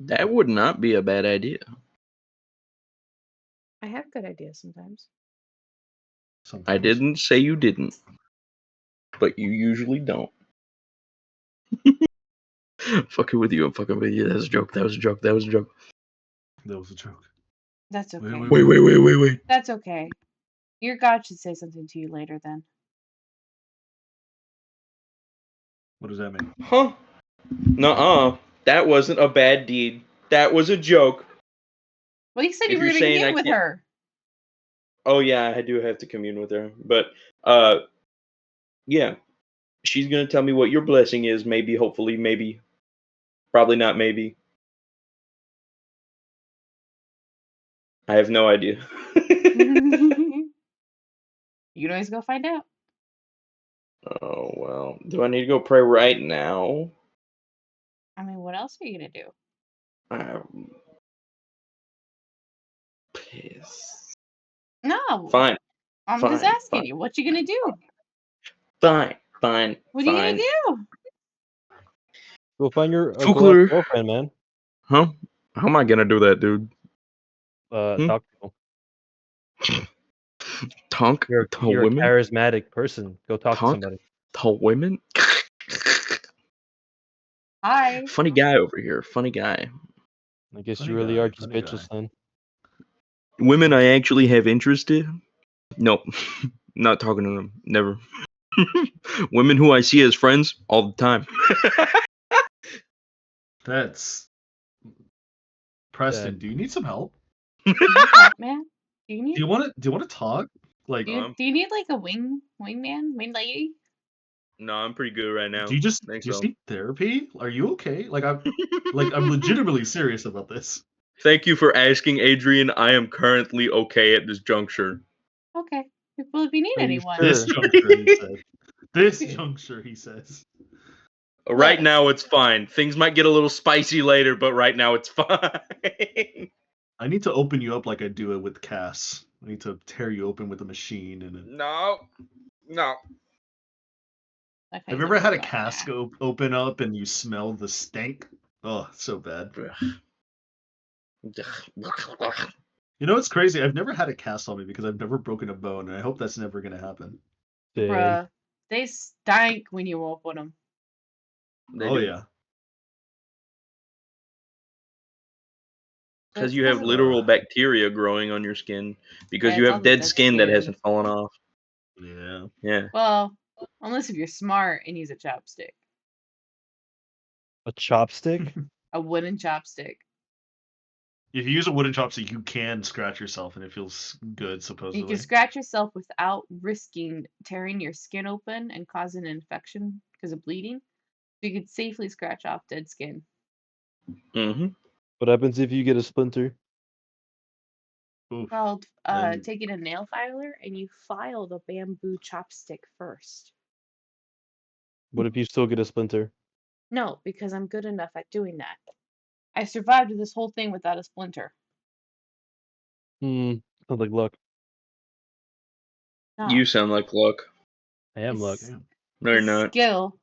That would not be a bad idea. I have good ideas sometimes. I didn't say you didn't, but you usually don't. Fucking with you, I'm fucking with you. That was a joke. That was a joke. That was a joke. That was a joke. That's okay. Wait. That's okay. Your god should say something to you later then. What does that mean? Huh? Nuh-uh. That wasn't a bad deed. That was a joke. Well, you said If you were you're going to saying commune I with can't- her. Oh yeah, I do have to commune with her. But yeah. She's gonna tell me what your blessing is, maybe, hopefully, maybe. Probably not maybe. I have no idea. You can always go find out. Oh well. Do I need to go pray right now? I mean, what else are you going to do? I'm pissed. No. Fine. I'm Fine. just asking Fine. you. What you going to do? Fine. What are you going to do? Go find your Fukler. girlfriend, man. Huh? How am I gonna do that, dude? Talk to people. Talk You're to a women? charismatic person. Go talk to Talk somebody. to women? Hi. Funny guy over here. Funny guy. I guess Funny you really guy, are just funny bitches guy. then. Women I actually have interest in? Nope. Not talking to them. Never. Women who I see as friends all the time. That's Preston. Do you need some help? Do you need help, man? Do you need? Do you want to talk? Like, Do you need like a wingman, wing lady? No, I'm pretty good right now. do you just Thanks, just though. need therapy? Are you okay? I'm legitimately serious about this. Thank you for asking, Adrian. I am currently okay at this juncture. Okay. Well, if you need Are you anyone. This sure? juncture, he said. This juncture, he says. Right Look. now, it's fine. Things might get a little spicy later, but right now, it's fine. I need to open you up like I do it with Cass. I need to tear you open with a machine and. No. That Have kind you of ever had a like, cask open up and you smell the stink? Oh, so bad. You know what's crazy? I've never had a cast on me because I've never broken a bone, and I hope that's never gonna happen. bruh, they stank when you open them. Oh yeah. Because you have literal bacteria growing on your skin. Because Yeah, you it's all have the dead dead skin that skin. hasn't fallen off. Yeah. Yeah. Well, unless if you're smart and use a chopstick. A chopstick? A wooden chopstick. If you use a wooden chopstick, you can scratch yourself, and it feels good, You supposedly. can scratch yourself without risking tearing your skin open and causing an infection because of bleeding. You could safely scratch off dead skin. Mm-hmm. What happens if you get a splinter? Called taking a nail filer and you file the bamboo chopstick first. What if you still get a splinter? No, because I'm good enough at doing that. I survived this whole thing without a splinter. Sounds like luck. No, You sound like luck. I am luck. No, you're it's not. skill.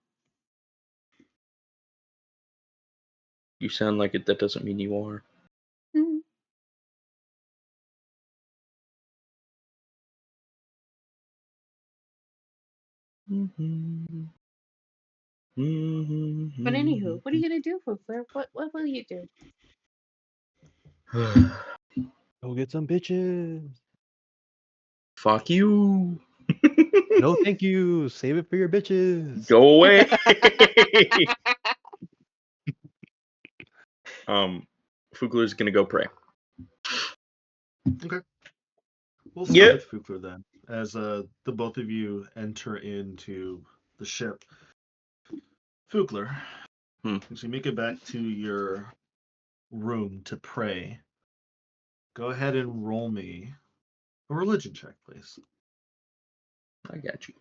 You sound like it. That doesn't mean you are. Hmm. But anywho, what are you gonna do, Foofler? What will you do? Go get some bitches. Fuck you. No, thank you. Save it for your bitches. Go away. Fugler's gonna go pray. Okay. We'll start with Fukler then, as the both of you enter into the ship. Fukler, as you make it back to your room to pray, go ahead and roll me a religion check, please. I got you.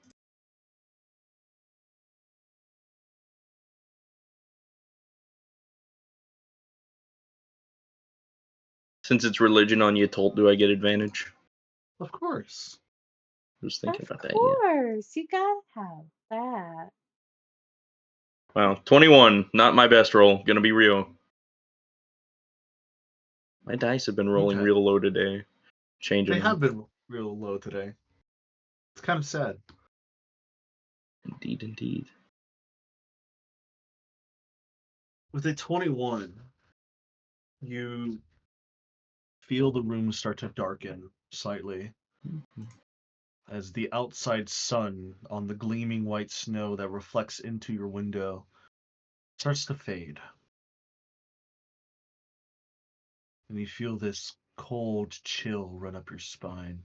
Since it's religion on you, do I get advantage? Of course. I was thinking about that. Of course, you gotta have that. Wow, 21. Not my best roll. Gonna be real. My dice have been rolling real low today. Changing They them. have been real low today. It's kind of sad. Indeed, indeed. With a 21, you feel the room start to darken slightly as the outside sun on the gleaming white snow that reflects into your window starts to fade. And you feel this cold chill run up your spine.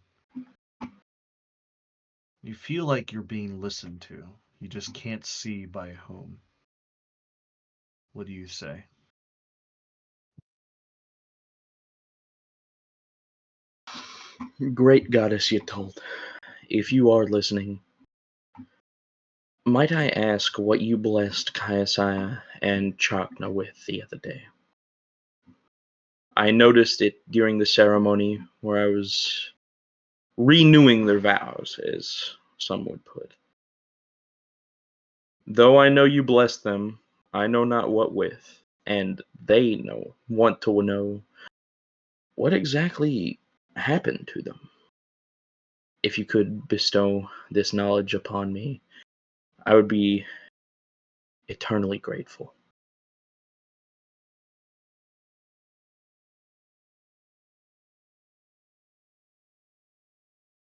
You feel like you're being listened to. You just can't see by whom. What do you say? Great goddess Yetold, if you are listening, might I ask what you blessed Kayasaya and Chakna with the other day? I noticed it during the ceremony where I was renewing their vows, as some would put. Though I know you blessed them, I know not what with, and they want to know what exactly happened to them. If you could bestow this knowledge upon me, I would be eternally grateful.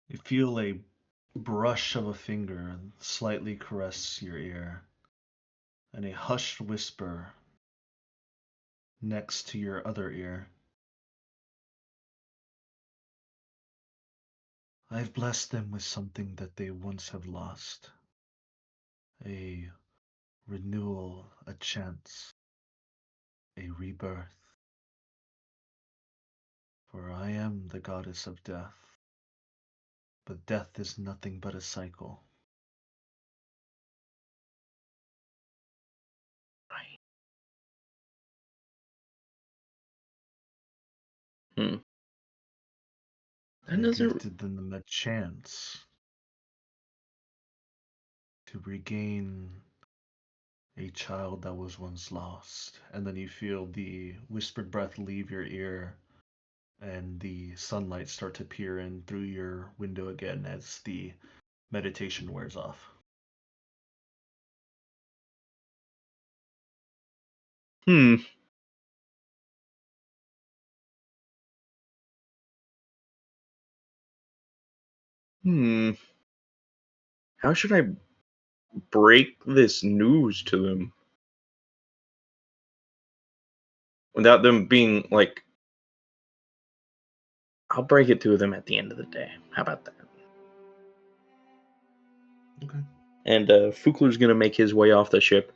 You feel a brush of a finger slightly caress your ear, and a hushed whisper next to your other ear. I've blessed them with something that they once have lost. A renewal, a chance, a rebirth. For I am the goddess of death, but death is nothing but a cycle. That And doesn't. gifted them a chance to regain a child that was once lost. And then you feel the whispered breath leave your ear, and the sunlight start to peer in through your window again as the meditation wears off. Hmm. Hmm. How should I break this news to them without them being like? I'll break it to them at the end of the day. How about that? Okay. And Fukler's gonna make his way off the ship.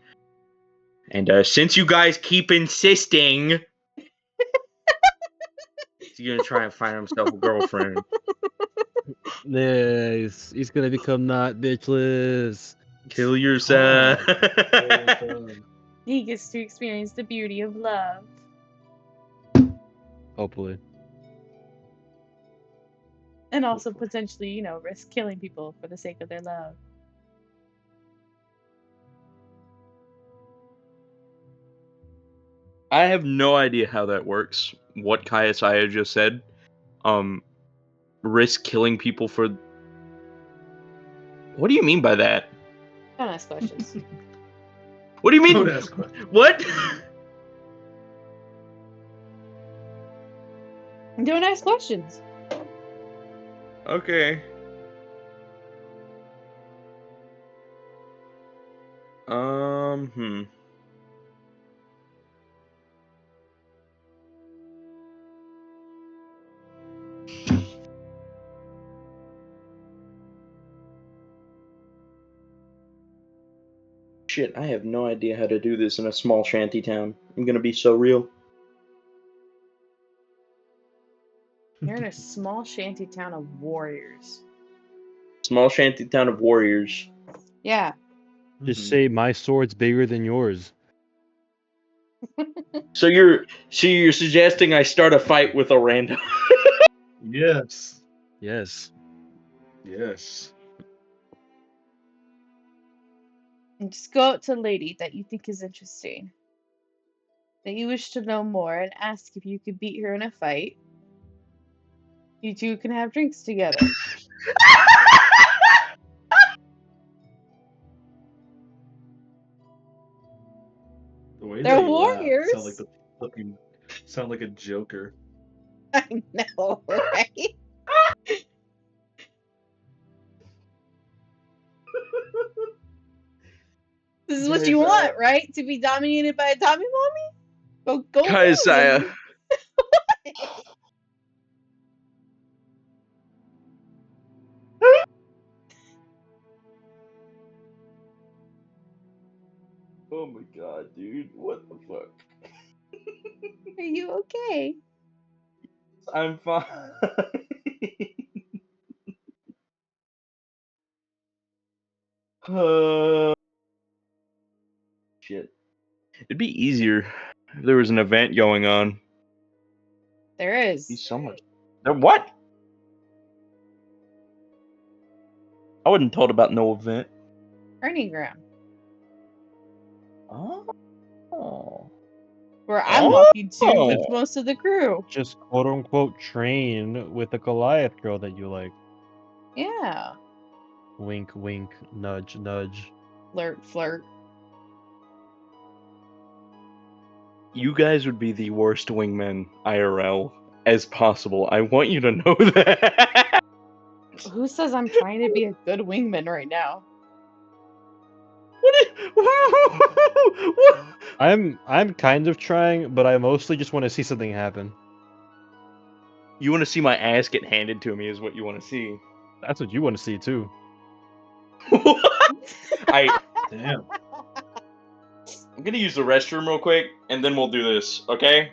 And since you guys keep insisting, he's gonna try and find himself a girlfriend. Yeah, he's gonna become not bitchless. Kill yourself. He gets to experience the beauty of love. Hopefully. And also potentially, risk killing people for the sake of their love. I have no idea how that works. What Kayasaya just said. Risk killing people for. What do you mean by that? Don't ask questions. What do you mean? Don't ask questions. What? Don't ask questions. Okay. Hmm. Shit, I have no idea how to do this in a small shanty town. I'm gonna be so real. You're in a small shanty town of warriors. Small shanty town of warriors. Yeah. Just say my sword's bigger than yours. So you're suggesting I start a fight with a random? Yes. Yes. Yes. And just go up to a lady that you think is interesting, that you wish to know more, and ask if you could beat her in a fight. You two can have drinks together. The way They're that you warriors. sound like a joker. I know, right? This is what you want, right? To be dominated by a Tommy Mommy? Go Kayasaya. Oh my god, dude. What the fuck? Are you okay? I'm fine. Shit. It'd be easier if there was an event going on. There is. Be so much. There what? I wasn't told about no event. Training ground. Oh. Where I'm walking to Oh. with most of the crew. Just quote unquote train with the Goliath girl that you like. Yeah. Wink, wink, nudge, nudge. Flirt, flirt. You guys would be the worst wingmen IRL as possible. I want you to know that. Who says I'm trying to be a good wingman right now? What? I'm kind of trying, but I mostly just want to see something happen. You want to see my ass get handed to me is what you want to see. That's what you want to see too. Damn. I'm gonna use the restroom real quick, and then we'll do this, okay?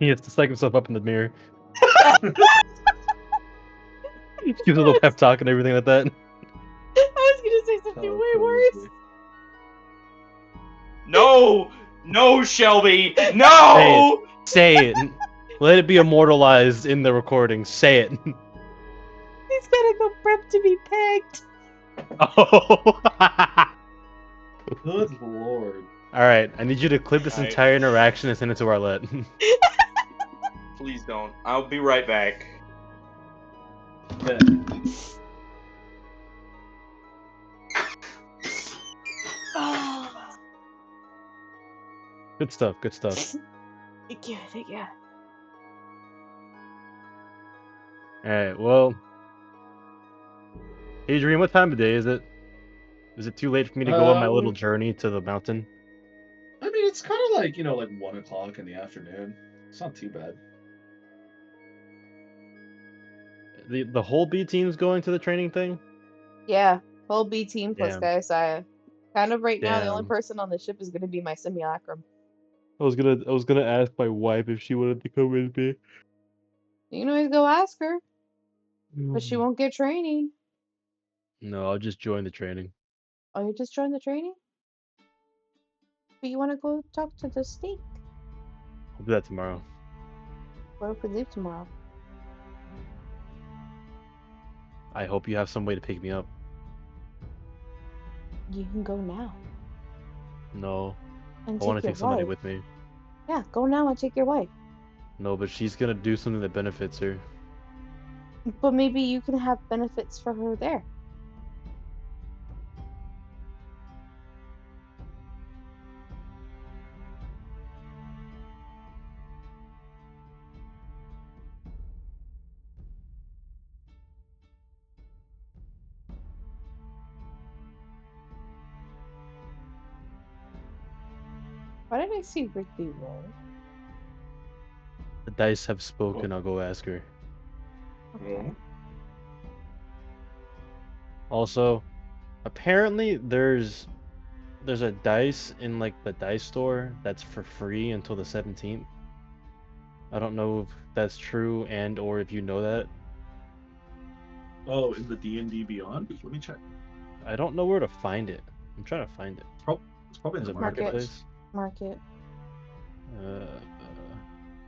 He has to psych himself up in the mirror. Gives a little pep talk and everything like that. I was gonna say something way worse. No! No, Shelby! No! Say it. Let it be immortalized in the recording. Say it. He's gonna go prep to be pegged. Oh. Good lord. All right, I need you to clip this entire interaction and send it to Arlette. Please don't. I'll be right back. Okay. Good stuff. Good stuff. Yeah. All right. Well, Adrian, what time of day is it? Is it too late for me to go on my little journey to the mountain? I mean, it's kind of like, like 1 o'clock in the afternoon. It's not too bad. The whole B team's going to the training thing? Yeah, whole B team plus Damn. Gaia. Kind of right now, the only Damn. person on the ship is gonna be my simulacrum. I was gonna ask my wife if she wanted to come with me. You can always go ask her, but she won't get training. No, I'll just join the training. Oh, you just joined the training? But you want to go talk to the snake? I'll do that tomorrow. What if we leave tomorrow? I hope you have some way to pick me up. You can go now. No. And I want to take your take somebody wife. with me. Yeah, go now and take your wife. No, but she's gonna do something that benefits her. But maybe you can have benefits for her there. Why did I see Rigby roll? The dice have spoken. I'll go ask her. Okay. Also, apparently there's a dice in like the dice store that's for free until the 17th. I don't know if that's true and or if you know that. Oh, in the D&D Beyond? Let me check. I don't know where to find it. I'm trying to find it. It's probably in Is the it marketplace. Market.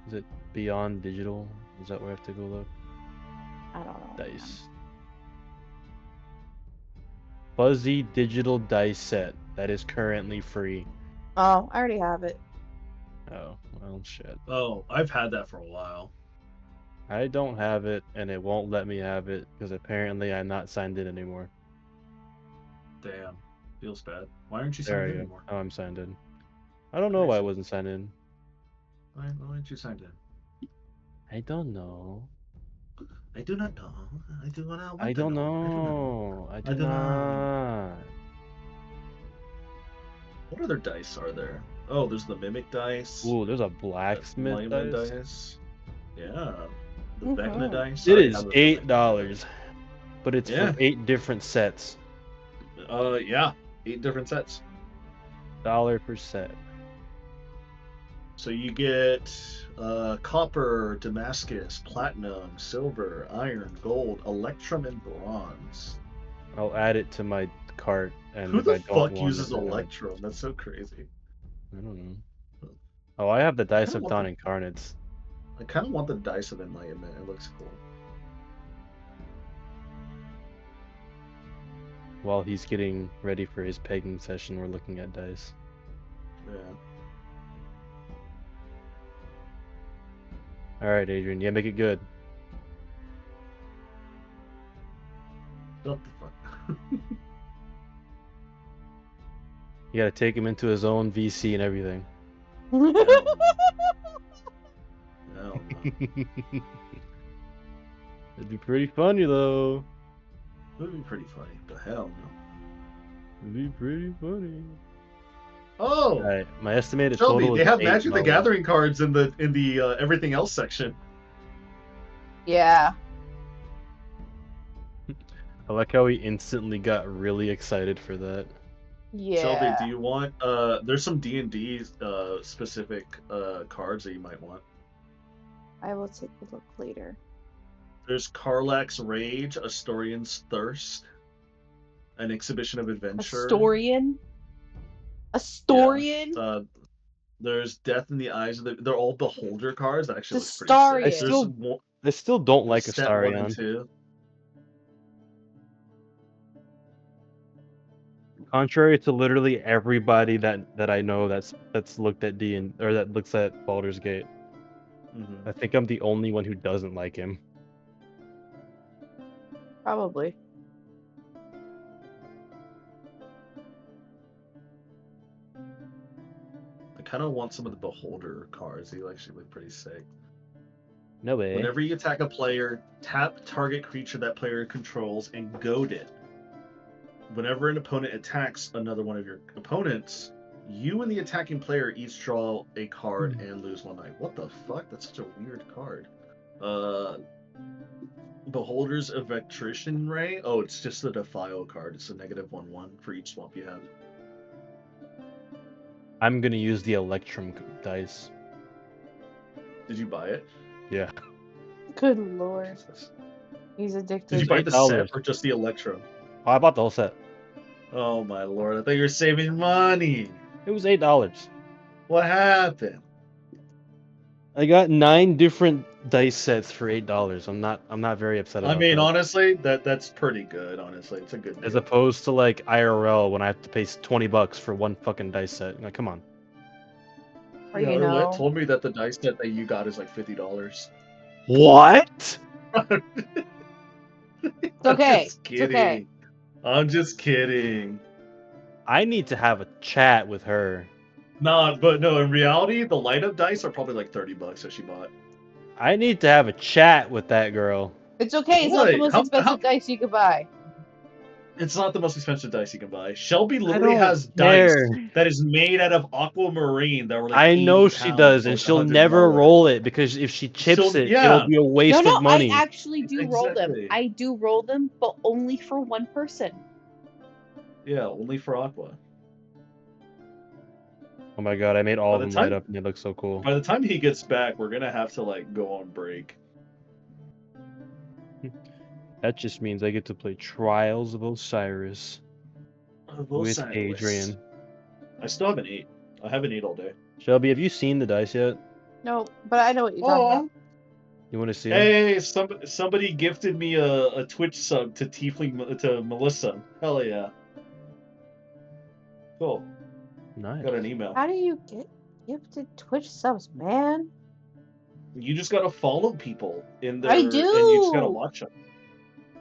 Is it Beyond Digital? Is that where I have to go look? I don't know. Dice. Fuzzy digital dice set that is currently free. Oh, I already have it. Oh, well, shit. Oh, I've had that for a while. I don't have it, and it won't let me have it because apparently I'm not signed in anymore. Damn. Feels bad. Why aren't you There signed I in go. anymore? Oh, I'm signed in. I don't know why I wasn't signed in. Why aren't you signed in? I don't know. I do not know. I do not want I to don't know. know. I do not. What other dice are there? Oh, there's the Mimic dice. Ooh, there's a blacksmith Lyman dice. Yeah. The Vecna dice. It I is have the $8, Vecna dice. but it's for 8 different sets. Yeah, 8 different sets. $1 per set. So you get copper, Damascus, platinum, silver, iron, gold, electrum, and bronze. I'll add it to my cart, and Who if the I don't fuck want uses it, then electrum? That's so crazy. I don't know. Oh, I have the Dice of want Dawn the- Incarnates. I kind of want the Dice of Enlightenment. It looks cool. While he's getting ready for his pegging session, we're looking at dice. Yeah. Alright, Adrian, yeah, make it good. What the fuck? You gotta take him into his own VC and everything. Hell no. It'd be pretty funny, though. It would be pretty funny, but hell no. It'd be pretty funny. Oh! Alright, my estimated Shelby, total they is have $8. Magic the Gathering cards in the everything else section. Yeah. I like how he instantly got really excited for that. Yeah. Shelby, do you want there's some D&D specific cards that you might want. I will take a look later. There's Karlach's Rage, Astorian's Thirst, an Exhibition of Adventure. Astorian? Astorian? Yeah, There's Death in the Eyes of the. They're all Beholder cards. That actually looks pretty Starion. sick. I still don't like Step 1 and Astarion. 2. Contrary to literally everybody that I know that's looked at or that looks at Baldur's Gate, I think I'm the only one who doesn't like him. Probably. I kind of want some of the Beholder cards. They actually look pretty sick. No way. Whenever you attack a player, tap target creature that player controls and goad it. Whenever an opponent attacks another one of your opponents, you and the attacking player each draw a card and lose 1 life. What the fuck? That's such a weird card. Beholder's Electrician Ray. Oh, it's just the Defile card. It's a -1/1 for each swamp you have. I'm gonna use the Electrum dice. Did you buy it? Yeah. Good lord. He's addicted. Did you buy the set or just the Electrum? Oh, I bought the whole set. Oh my lord! I thought you were saving money. It was $8. What happened? I got 9 different dice sets for $8. I'm not very upset about I mean, that. honestly, that's pretty good. Honestly, it's a good deal. As opposed to like IRL when I have to pay $20 for one fucking dice set. Like, come on. Or Yeah, you Arlette know. told me that the dice set that you got is like $50. What? It's okay. Just It's kidding. okay. I'm just kidding. I need to have a chat with her. Nah, but no, in reality, the light up dice are probably like $30 that she bought. I need to have a chat with that girl. It's okay. It's not the most expensive dice you could buy. It's not the most expensive dice you can buy. Shelby I literally don't has care. dice that is made out of aquamarine that were like I know 80 she pounds does, for, and like, she'll never $100. roll it because if she chips it, it'll be a waste No, of money. I actually do roll them. Exactly. I do roll them, but only for one person. Yeah, only for Aqua. Oh my god, I made all of By them the light time- up and they look so cool. By the time he gets back, we're gonna have to like go on break. That just means I get to play Trials of Osiris with Adrian. I still have an 8. I have an 8 all day. Shelby, have you seen the dice yet? No, but I know what you're talking about. You want to see them? Hey, somebody gifted me a Twitch sub to Tiefling to Melissa. Hell yeah. Cool. Nice. Got an email. How do you get gifted Twitch subs, man? You just gotta follow people in there. I And you just gotta do. watch them.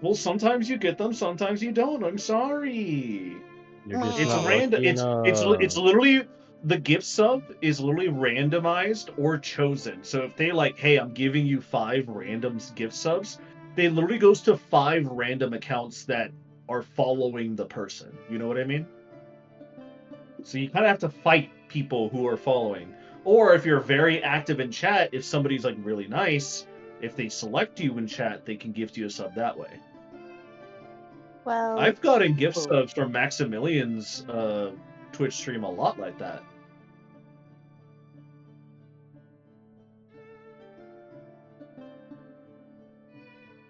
Well, sometimes you get them, sometimes you don't. I'm sorry. You're just It's not random. lucky It's enough. literally the gift sub is literally randomized or chosen. So if they like, hey, I'm giving you 5 random gift subs, they literally goes to 5 random accounts that are following the person. You know what I mean? So you kind of have to fight people who are following. Or if you're very active in chat, if somebody's like really nice, if they select you in chat, they can gift you a sub that way. Well, I've gotten gift subs from Maximilian's Twitch stream a lot like that.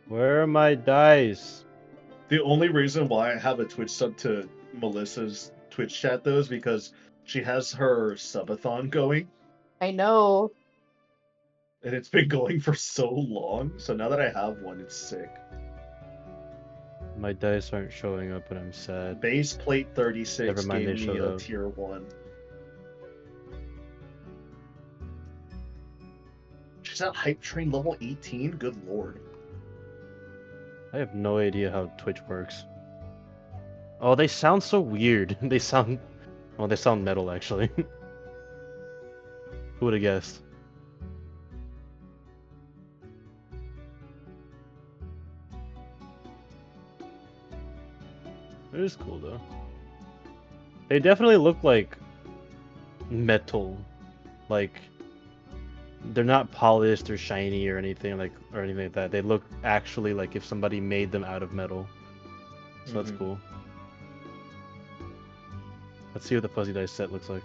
Where are my dice? The only reason why I have a Twitch sub to Melissa's Twitch chat though is because she has her subathon going, I know. and it's been going for so long. So now that I have one, it's sick. My dice aren't showing up and I'm sad. Base plate 36 Never mind, they gave me showed a up. tier 1. She's at hype train level 18. Good lord. I have no idea how Twitch works. Oh, they sound so weird. They sound metal actually. Who would have guessed? It is cool though. They definitely look like metal. Like they're not polished or shiny or anything like that. They look actually like if somebody made them out of metal. So that's cool. Let's see what the fuzzy dice set looks like.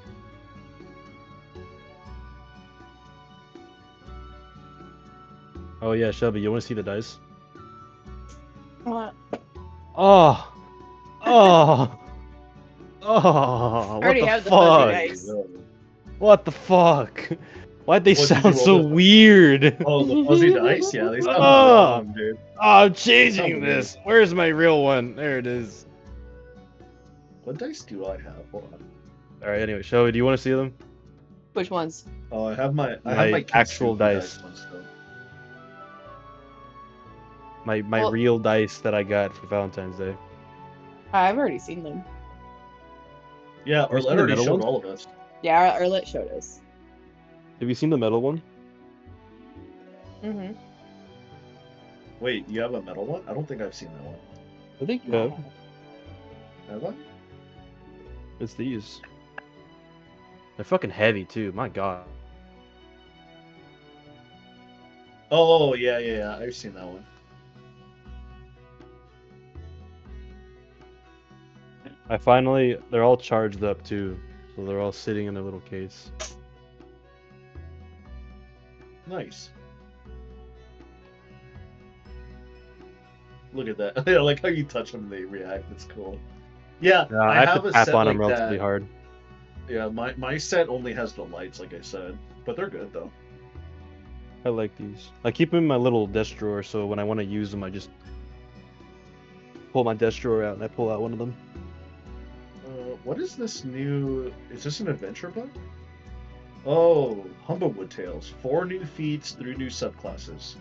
Oh yeah, Shelby, you want to see the dice? What? Oh, oh, oh! I already what have the the fuzzy fuck? dice. What the fuck? Why'd they What, did you sound roll so the- weird? Oh, the fuzzy dice? Yeah, they sound Oh, wrong, dude. I'm Sound changing weird. this. Where's my real one? There it is. What dice do I have? Hold on. All right. Anyway, Shelby, do you want to see them? Which ones? Oh, I have my My actual Kinsugi dice. ones still. My Well- real dice that I got for Valentine's Day. I've already seen them. Yeah, Have you Arlette seen the already metal showed ones? all of us. Yeah, Arlette showed us. Have you seen the metal one? Mm-hmm. Wait, you have a metal one? I don't think I've seen that one. I think you have. Have I? It's these. They're fucking heavy too. My god. Oh, yeah. I've seen that one. They're all charged up too. So they're all sitting in a little case. Nice. Look at that. I like how you touch them and they react. It's cool. Yeah, I have have to a tap set on like them relatively that. hard. Yeah, my set only has the lights, like I said. But they're good, though. I like these. I keep them in my little desk drawer, so when I want to use them, I just pull my desk drawer out and I pull out one of them. What is this new... Is this an adventure book? Oh, Humblewood Tales. 4 new feats, 3 new subclasses.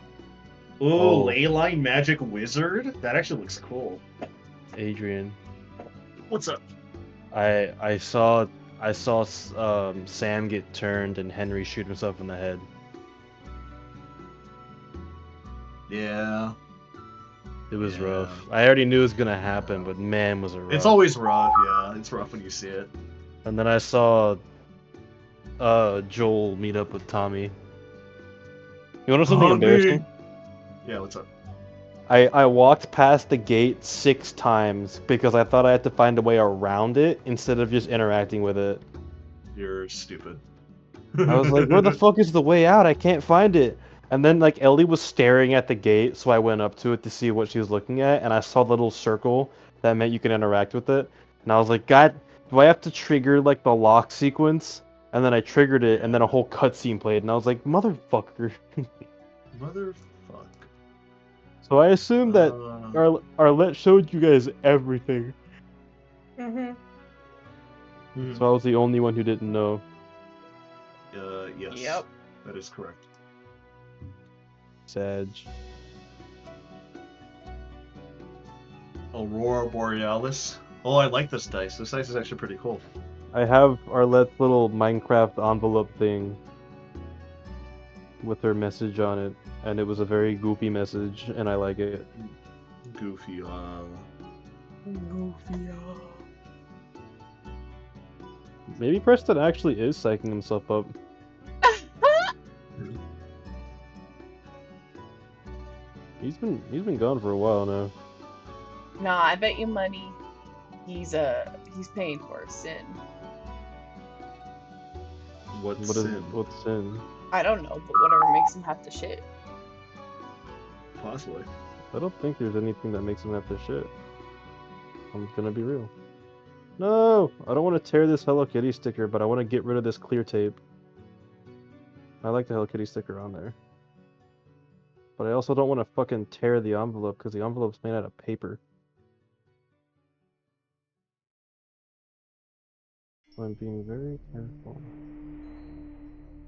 Ooh, Oh. Leyline Magic Wizard? That actually looks cool. Adrian, What's up? I saw Sam get turned and Henry shoot himself in the head. Yeah. It was rough. I already knew it was gonna happen, but man, was it rough. It's always rough, yeah. It's rough when you see it. And then I saw Joel meet up with Tommy. You wanna know something embarrassing? Yeah, what's up? I walked past the gate 6 times because I thought I had to find a way around it instead of just interacting with it. You're stupid. I was like, where the fuck is the way out? I can't find it. And then like Ellie was staring at the gate, so I went up to it to see what she was looking at, and I saw the little circle that meant you can interact with it. And I was like, God, do I have to trigger like the lock sequence? And then I triggered it, and then a whole cutscene played, and I was like, motherfucker. Motherfuck. So I assume that Arlette showed you guys everything. Mm-hmm. So I was the only one who didn't know. Yes. Yep. That is correct. Sag. Aurora Borealis. Oh, I like this dice. This dice is actually pretty cool. I have Arlette's little Minecraft envelope thing with her message on it, and it was a very goofy message, and I like it. Goofy, Maybe Preston actually is psyching himself up. He's been gone for a while now. Nah, I bet you money he's paying for a sin. What's sin? I don't know, but whatever makes him have to shit. Possibly. I don't think there's anything that makes him have to shit. I'm gonna be real. No! I don't want to tear this Hello Kitty sticker, but I want to get rid of this clear tape. I like the Hello Kitty sticker on there. But I also don't want to fucking tear the envelope, because the envelope's made out of paper. So I'm being very careful.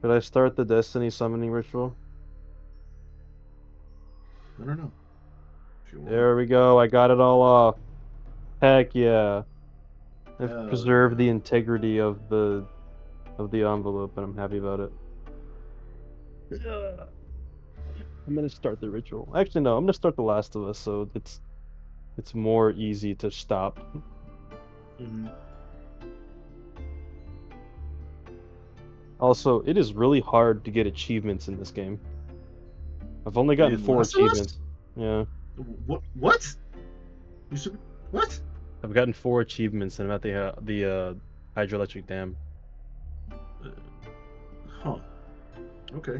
Should I start the Destiny summoning ritual? I don't know. If you want. There we go, I got it all off. Heck yeah. I've Hell preserved yeah. the integrity of the envelope, and I'm happy about it. I'm gonna start the ritual. Actually, no, I'm gonna start The Last of Us, so it's more easy to stop. Mm-hmm. Also, it is really hard to get achievements in this game. I've only gotten In 4 Last of Us? achievements. Yeah. What? You should. What? I've gotten 4 achievements, and I'm at the hydroelectric dam. Huh. Okay.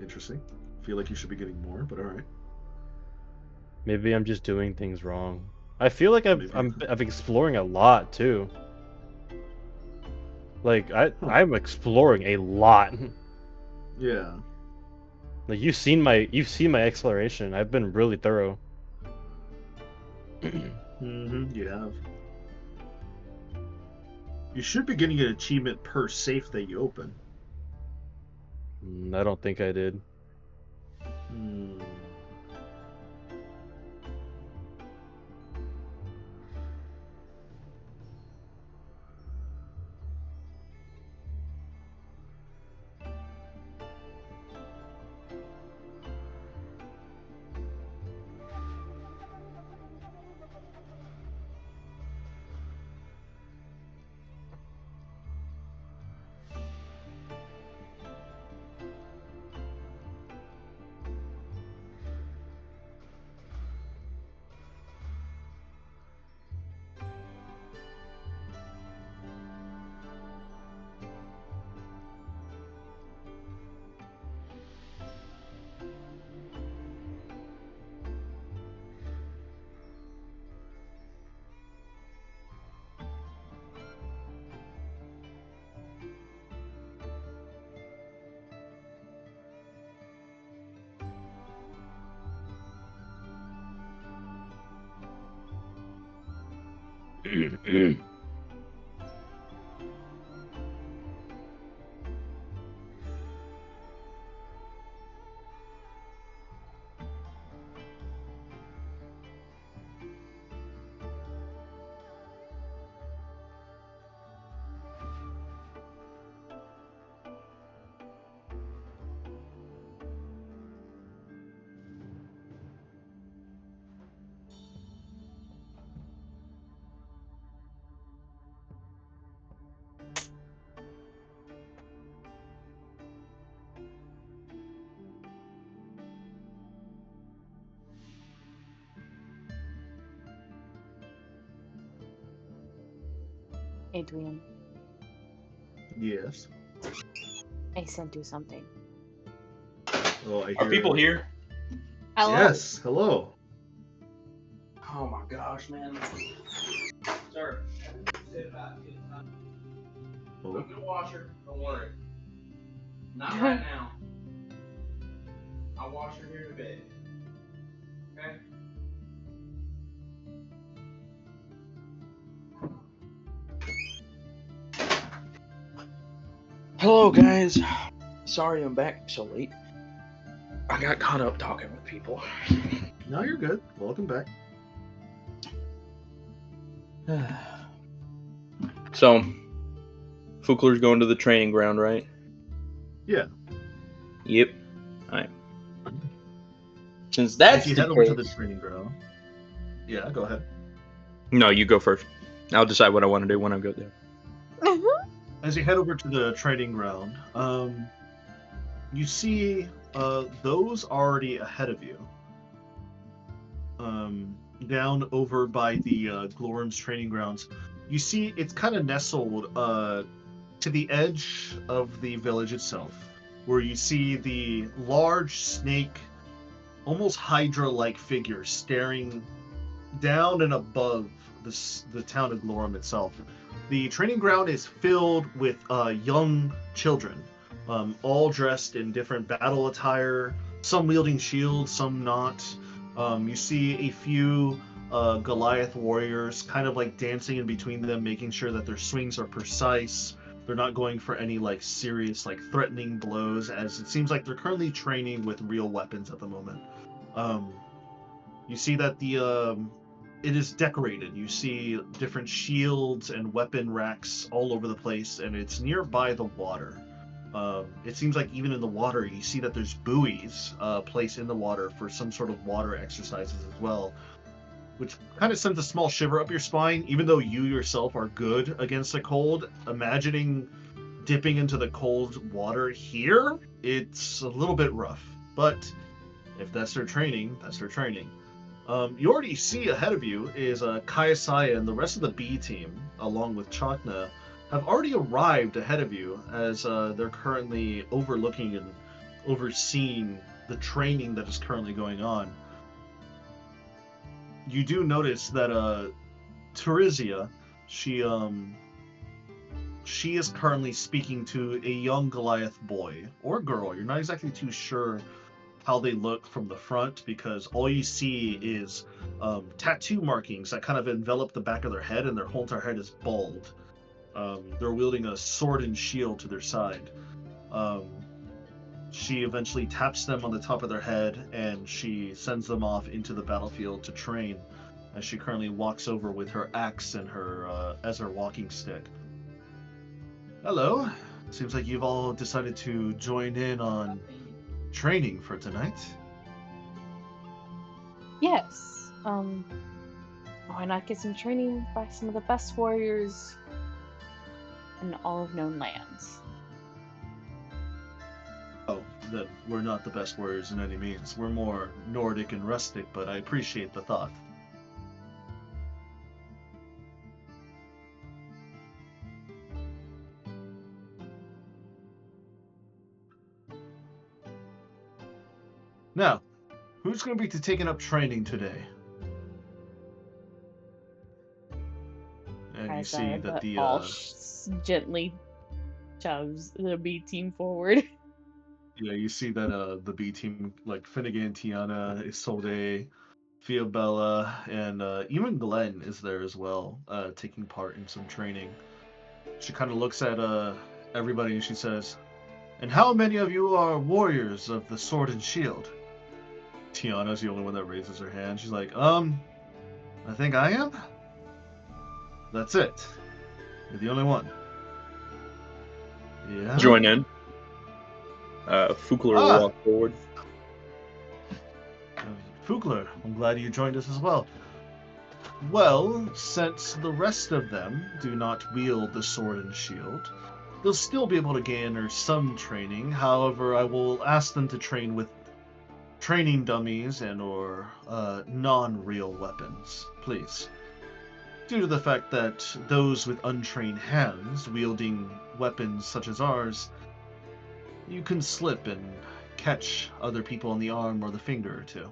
Interesting. Feel like you should be getting more, but all right. Maybe I'm just doing things wrong. I feel like I'm exploring a lot too. Like I'm exploring a lot. Yeah. Like you've seen my exploration. I've been really thorough. You have. You should be getting an achievement per safe that you open. I don't think I did. Adrian, Yes. I sent you something. Oh, I Are hear. people here? Hello. Yes. Hello. Oh my gosh, man. Sir. Oh. I'm gonna wash her. Don't worry. Not right now. I'll wash her here in a bit. Okay? Hello, guys. Sorry I'm back so late. I got caught up talking with people. No, you're good. Welcome back. So, Fukler's going to the training ground, right? Yeah. Yep. Alright. Since that's If you the head over to case... the training ground. Yeah, go ahead. No, you go first. I'll decide what I want to do when I go there. As you head over to the training ground, you see those already ahead of you. Down over by the Glorum's training grounds, you see it's kind of nestled to the edge of the village itself, where you see the large snake, almost Hydra-like figure staring down and above the town of Glorum itself. The training ground is filled with young children, all dressed in different battle attire, some wielding shields, some not. You see a few Goliath warriors kind of like dancing in between them, making sure that their swings are precise. They're not going for any like serious, like threatening blows, as it seems like they're currently training with real weapons at the moment. You see that it is decorated. You see different shields and weapon racks all over the place, and it's nearby the water. It seems like even in the water, you see that there's buoys placed in the water for some sort of water exercises as well, which kind of sends a small shiver up your spine, even though you yourself are good against the cold. Imagining dipping into the cold water here, it's a little bit rough. But if that's their training, that's their training. You already see ahead of you is Kayasaya and the rest of the B team, along with Chakna, have already arrived ahead of you as they're currently overlooking and overseeing the training that is currently going on. You do notice that Teresia, she she is currently speaking to a young Goliath boy or girl. You're not exactly too sure how they look from the front because all you see is tattoo markings that kind of envelop the back of their head, and their whole entire head is bald. They're wielding a sword and shield to their side. She eventually taps them on the top of their head, and she sends them off into the battlefield to train, as she currently walks over with her axe and her as her walking stick. Hello. Seems like you've all decided to join in on training for tonight. Yes. Why not get some training by some of the best warriors in all of known lands? Oh, that we're not the best warriors in any means. We're more Nordic and rustic, but I appreciate the thought. Now, who's going to be taking up training today? And you see that the gently shoves the B team forward. Yeah, you see that the B team, like Finnegan, Tiana, Isolde, Fiabella, and even Glenn is there as well, taking part in some training. She kind of looks at everybody and she says, "And how many of you are warriors of the sword and shield?" Tiana's the only one that raises her hand. She's like, I think I am? That's it. You're the only one. Yeah? Join in. Fukler will walk forward. Fukler, I'm glad you joined us as well. Well, since the rest of them do not wield the sword and shield, they'll still be able to gain some training. However, I will ask them to train with training dummies and or non-real weapons, please. Due to the fact that those with untrained hands wielding weapons such as ours, you can slip and catch other people on the arm or the finger or two.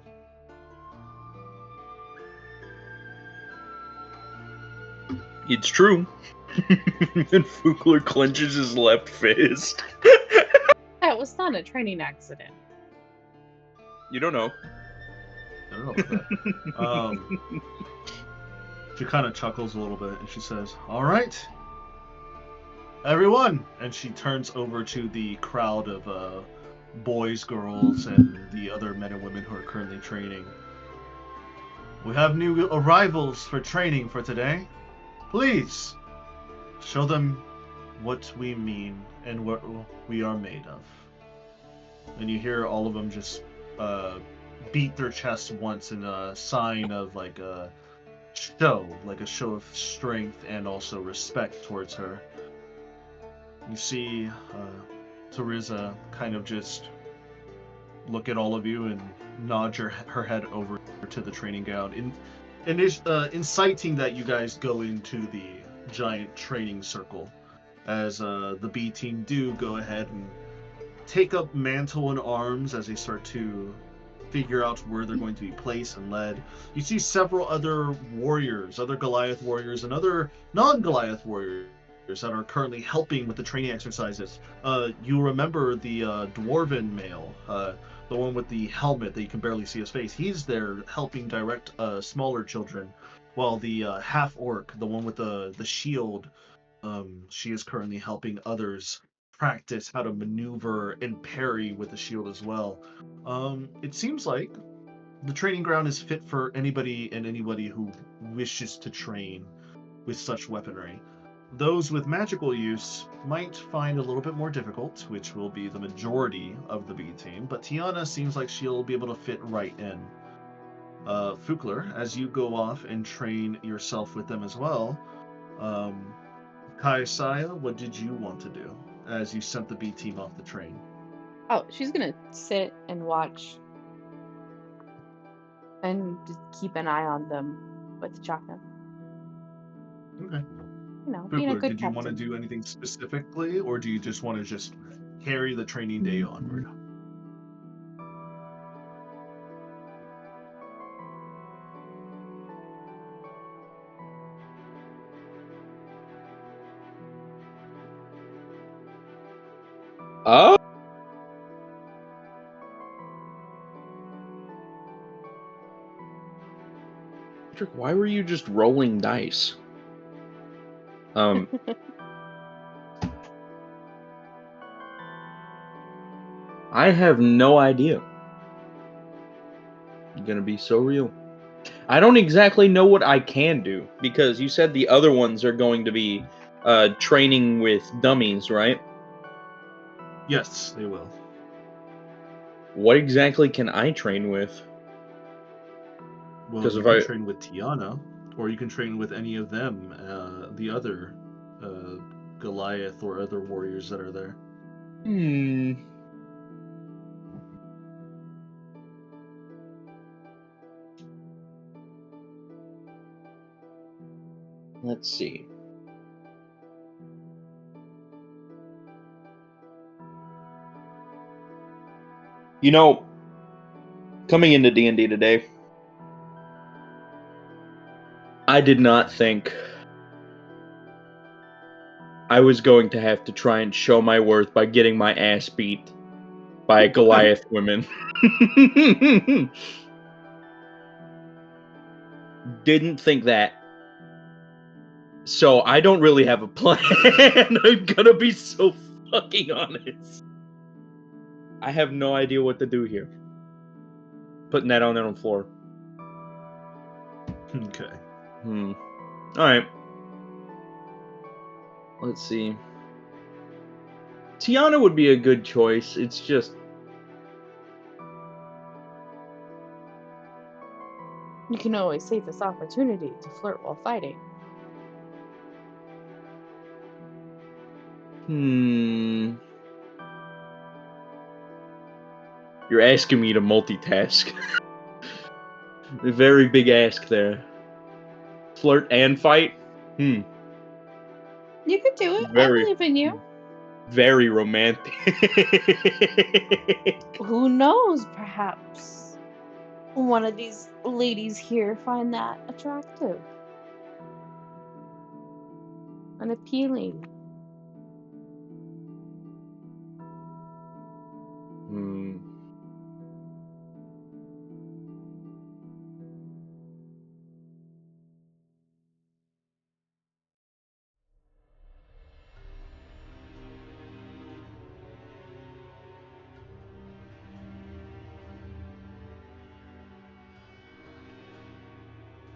It's true. And Fukler clenches his left fist. That was not a training accident. You don't know. I don't know about that. She kind of chuckles a little bit and she says, "All right, everyone." And she turns over to the crowd of boys, girls, and the other men and women who are currently training. "We have new arrivals for training for today. Please, show them what we mean and what we are made of." And you hear all of them just beat their chests once in a sign of like a show of strength and also respect towards her. You see Teresa kind of just look at all of you and nod her head over to the training ground, inciting that you guys go into the giant training circle. As the B team do go ahead and take up mantle and arms as they start to figure out where they're going to be placed and led. You see several other warriors, other Goliath warriors, and other non-Goliath warriors that are currently helping with the training exercises. You remember the dwarven male, the one with the helmet that you can barely see his face. He's there helping direct smaller children, while the half-orc, the one with the shield, she is currently helping others practice how to maneuver and parry with the shield as well. It seems like the training ground is fit for anybody who wishes to train with such weaponry. Those with magical use might find a little bit more difficult, which will be the majority of the B team, but Tiana seems like she'll be able to fit right in. Fukler, as you go off and train yourself with them as well, Kaisaya, what did you want to do as you sent the B team off the train? Oh, she's gonna sit and watch and just keep an eye on them with Chaka. Okay. You know, being a Fukler, good did you want to captain. do anything specifically, or do you just want to just carry the training day onward? Oh. Patrick, why were you just rolling dice? I have no idea. I'm gonna be so real. I don't exactly know what I can do, because you said the other ones are going to be training with dummies, right? Yes, they will. What exactly can I train with? Well, you can train with Tiana, or you can train with any of them, the other Goliath or other warriors that are there. Let's see. You know, coming into D&D today, I did not think I was going to have to try and show my worth by getting my ass beat by Goliath women. Didn't think that. So I don't really have a plan. I'm gonna be so fucking honest. I have no idea what to do here. Putting that on the floor. Okay. Alright. Let's see. Tiana would be a good choice. It's just... You can always take this opportunity to flirt while fighting. You're asking me to multitask. A very big ask there. Flirt and fight? You could do it. Very, I believe in you. Very romantic. Who knows? Perhaps one of these ladies here find that attractive and appealing.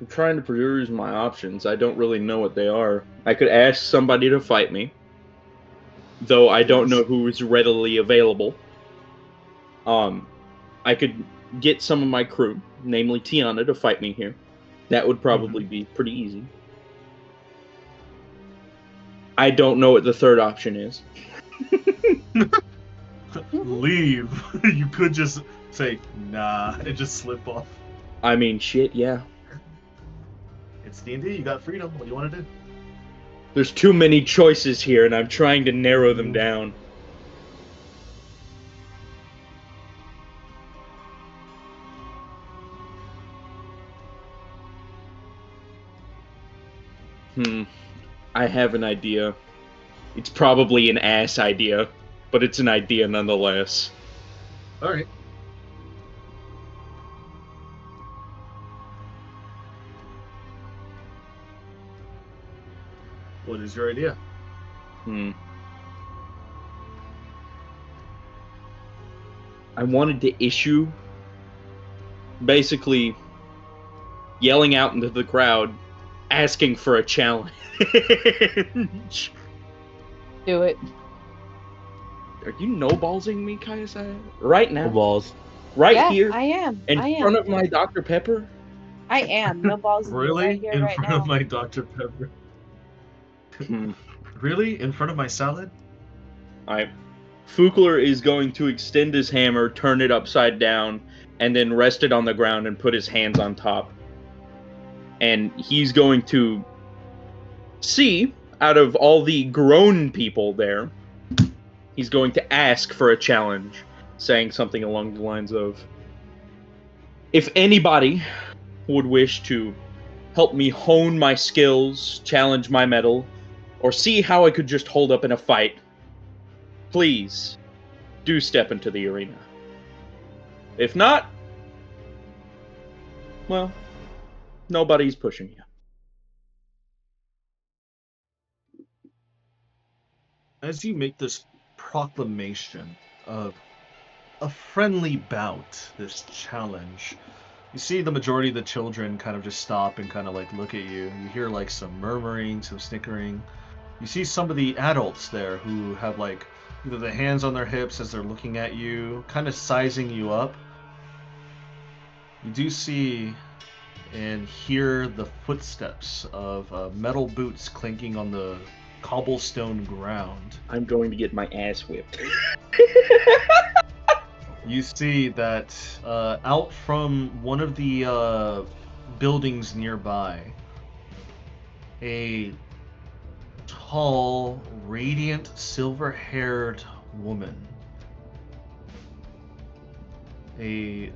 I'm trying to peruse my options. I don't really know what they are. I could ask somebody to fight me, though I don't know who is readily available. I could get some of my crew, namely Tiana, to fight me here. That would probably be pretty easy. I don't know what the third option is. Leave. You could just say, nah, and just slip off. I mean, shit, yeah. It's D&D, you got freedom. What do you want to do? There's too many choices here, and I'm trying to narrow them down. I have an idea. It's probably an ass idea, but it's an idea nonetheless. Alright. What is your idea? I wanted to issue, basically, yelling out into the crowd, asking for a challenge. Do it. Are you no-ballsing me, Kayasai? Right now? No balls. Right Yeah, here? I am. In I front am. of my Dr. Pepper? I am. No balls in you Really? right here, In right front now. of my Dr. Pepper? Really? In front of my salad? Alright. Fukler is going to extend his hammer, turn it upside down, and then rest it on the ground and put his hands on top. And he's going to see, out of all the grown people there, he's going to ask for a challenge, saying something along the lines of, if anybody would wish to help me hone my skills, challenge my mettle, or see how I could just hold up in a fight, please do step into the arena. If not, well, nobody's pushing you. As you make this proclamation of a friendly bout, this challenge, you see the majority of the children kind of just stop and kind of like look at you. You hear like some murmuring, some snickering. You see some of the adults there who have like either the hands on their hips as they're looking at you, kind of sizing you up. You do see and hear the footsteps of metal boots clinking on the cobblestone ground. I'm going to get my ass whipped. You see that out from one of the buildings nearby, a tall, radiant, silver-haired woman, a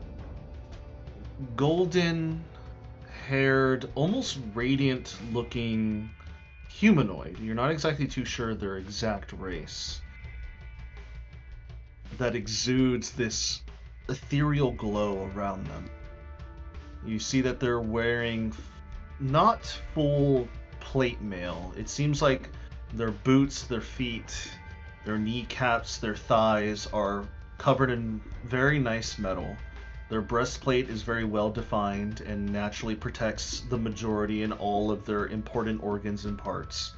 golden-haired, almost radiant-looking humanoid. You're not exactly too sure their exact race, that exudes this ethereal glow around them. You see that they're wearing not full plate mail. It seems like their boots, their feet, their kneecaps, their thighs are covered in very nice metal. Their breastplate is very well defined and naturally protects the majority and all of their important organs and parts.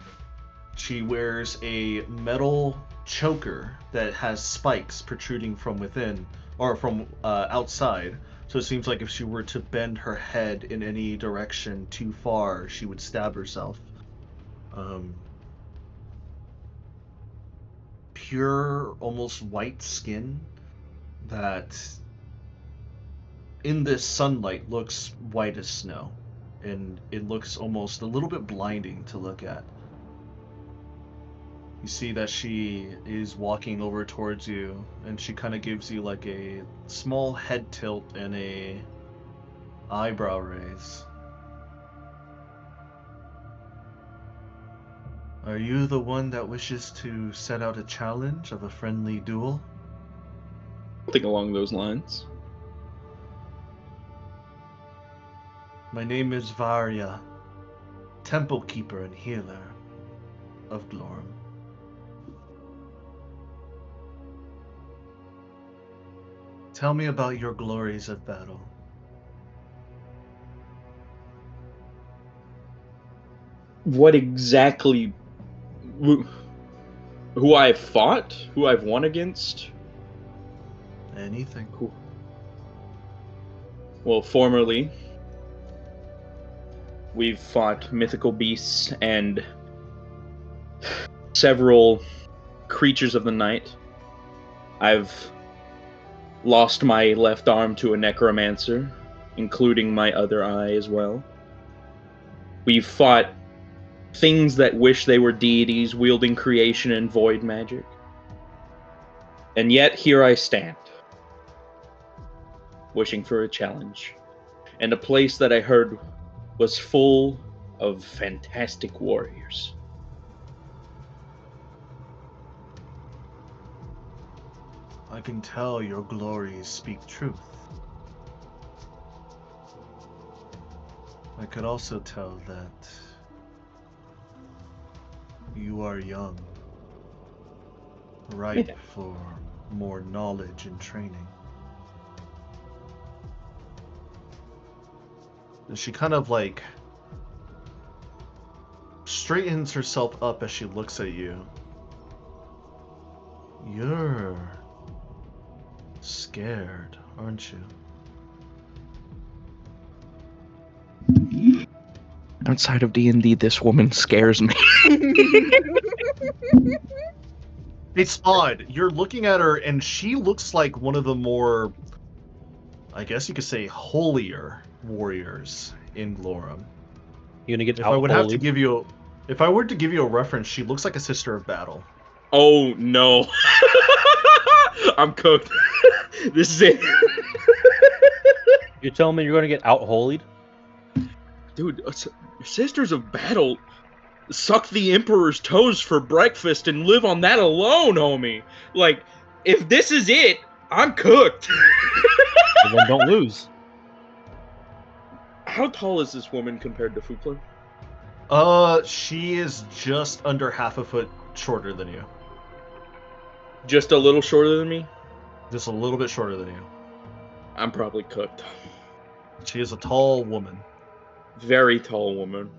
She wears a metal choker that has spikes protruding from within, or from outside. So it seems like if she were to bend her head in any direction too far, she would stab herself. Pure, almost white skin that in this sunlight looks white as snow. And it looks almost a little bit blinding to look at. You see that she is walking over towards you, and she kind of gives you like a small head tilt and a eyebrow raise. Are you the one that wishes to set out a challenge of a friendly duel? Something along those lines. My name is Varya, Temple Keeper and Healer of Glorum. Tell me about your glories of battle. What exactly... Who I've fought? Who I've won against? Anything. Cool. Well, formerly, we've fought mythical beasts and several creatures of the night. I've lost my left arm to a necromancer, including my other eye as well. We've fought things that wish they were deities, wielding creation and void magic. And yet, here I stand, wishing for a challenge, and a place that I heard was full of fantastic warriors. I can tell your glories speak truth. I could also tell that you are young, ripe for more knowledge and training. And she kind of like straightens herself up as she looks at you. You're scared, aren't you? Outside of D&D, this woman scares me. It's odd. You're looking at her, and she looks like one of the more, I guess you could say, holier warriors in Glorum. You're gonna get If I would have to out-holied? give you, if I were to give you a reference, she looks like a sister of battle. Oh no. I'm cooked. This is it. You're telling me you're gonna get out-holied? Dude, Sisters of Battle suck the Emperor's toes for breakfast and live on that alone, homie. Like, If this is it, I'm cooked. And then don't lose. How tall is this woman compared to Fukler? She is just under half a foot shorter than you. Just a little shorter than me? Just a little bit shorter than you. I'm probably cooked. She is a tall woman. Very tall woman.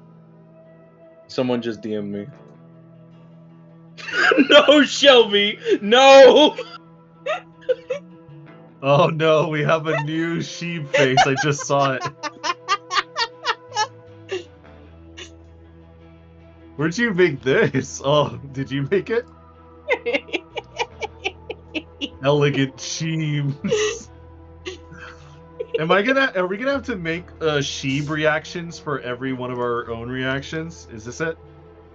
Someone just DM'd me. No, Shelby! No! Oh no, we have a new sheep face. I just saw it. Where'd you make this? Oh, did you make it? Elegant sheeps. Are we gonna have to make sheep reactions for every one of our own reactions? Is this it?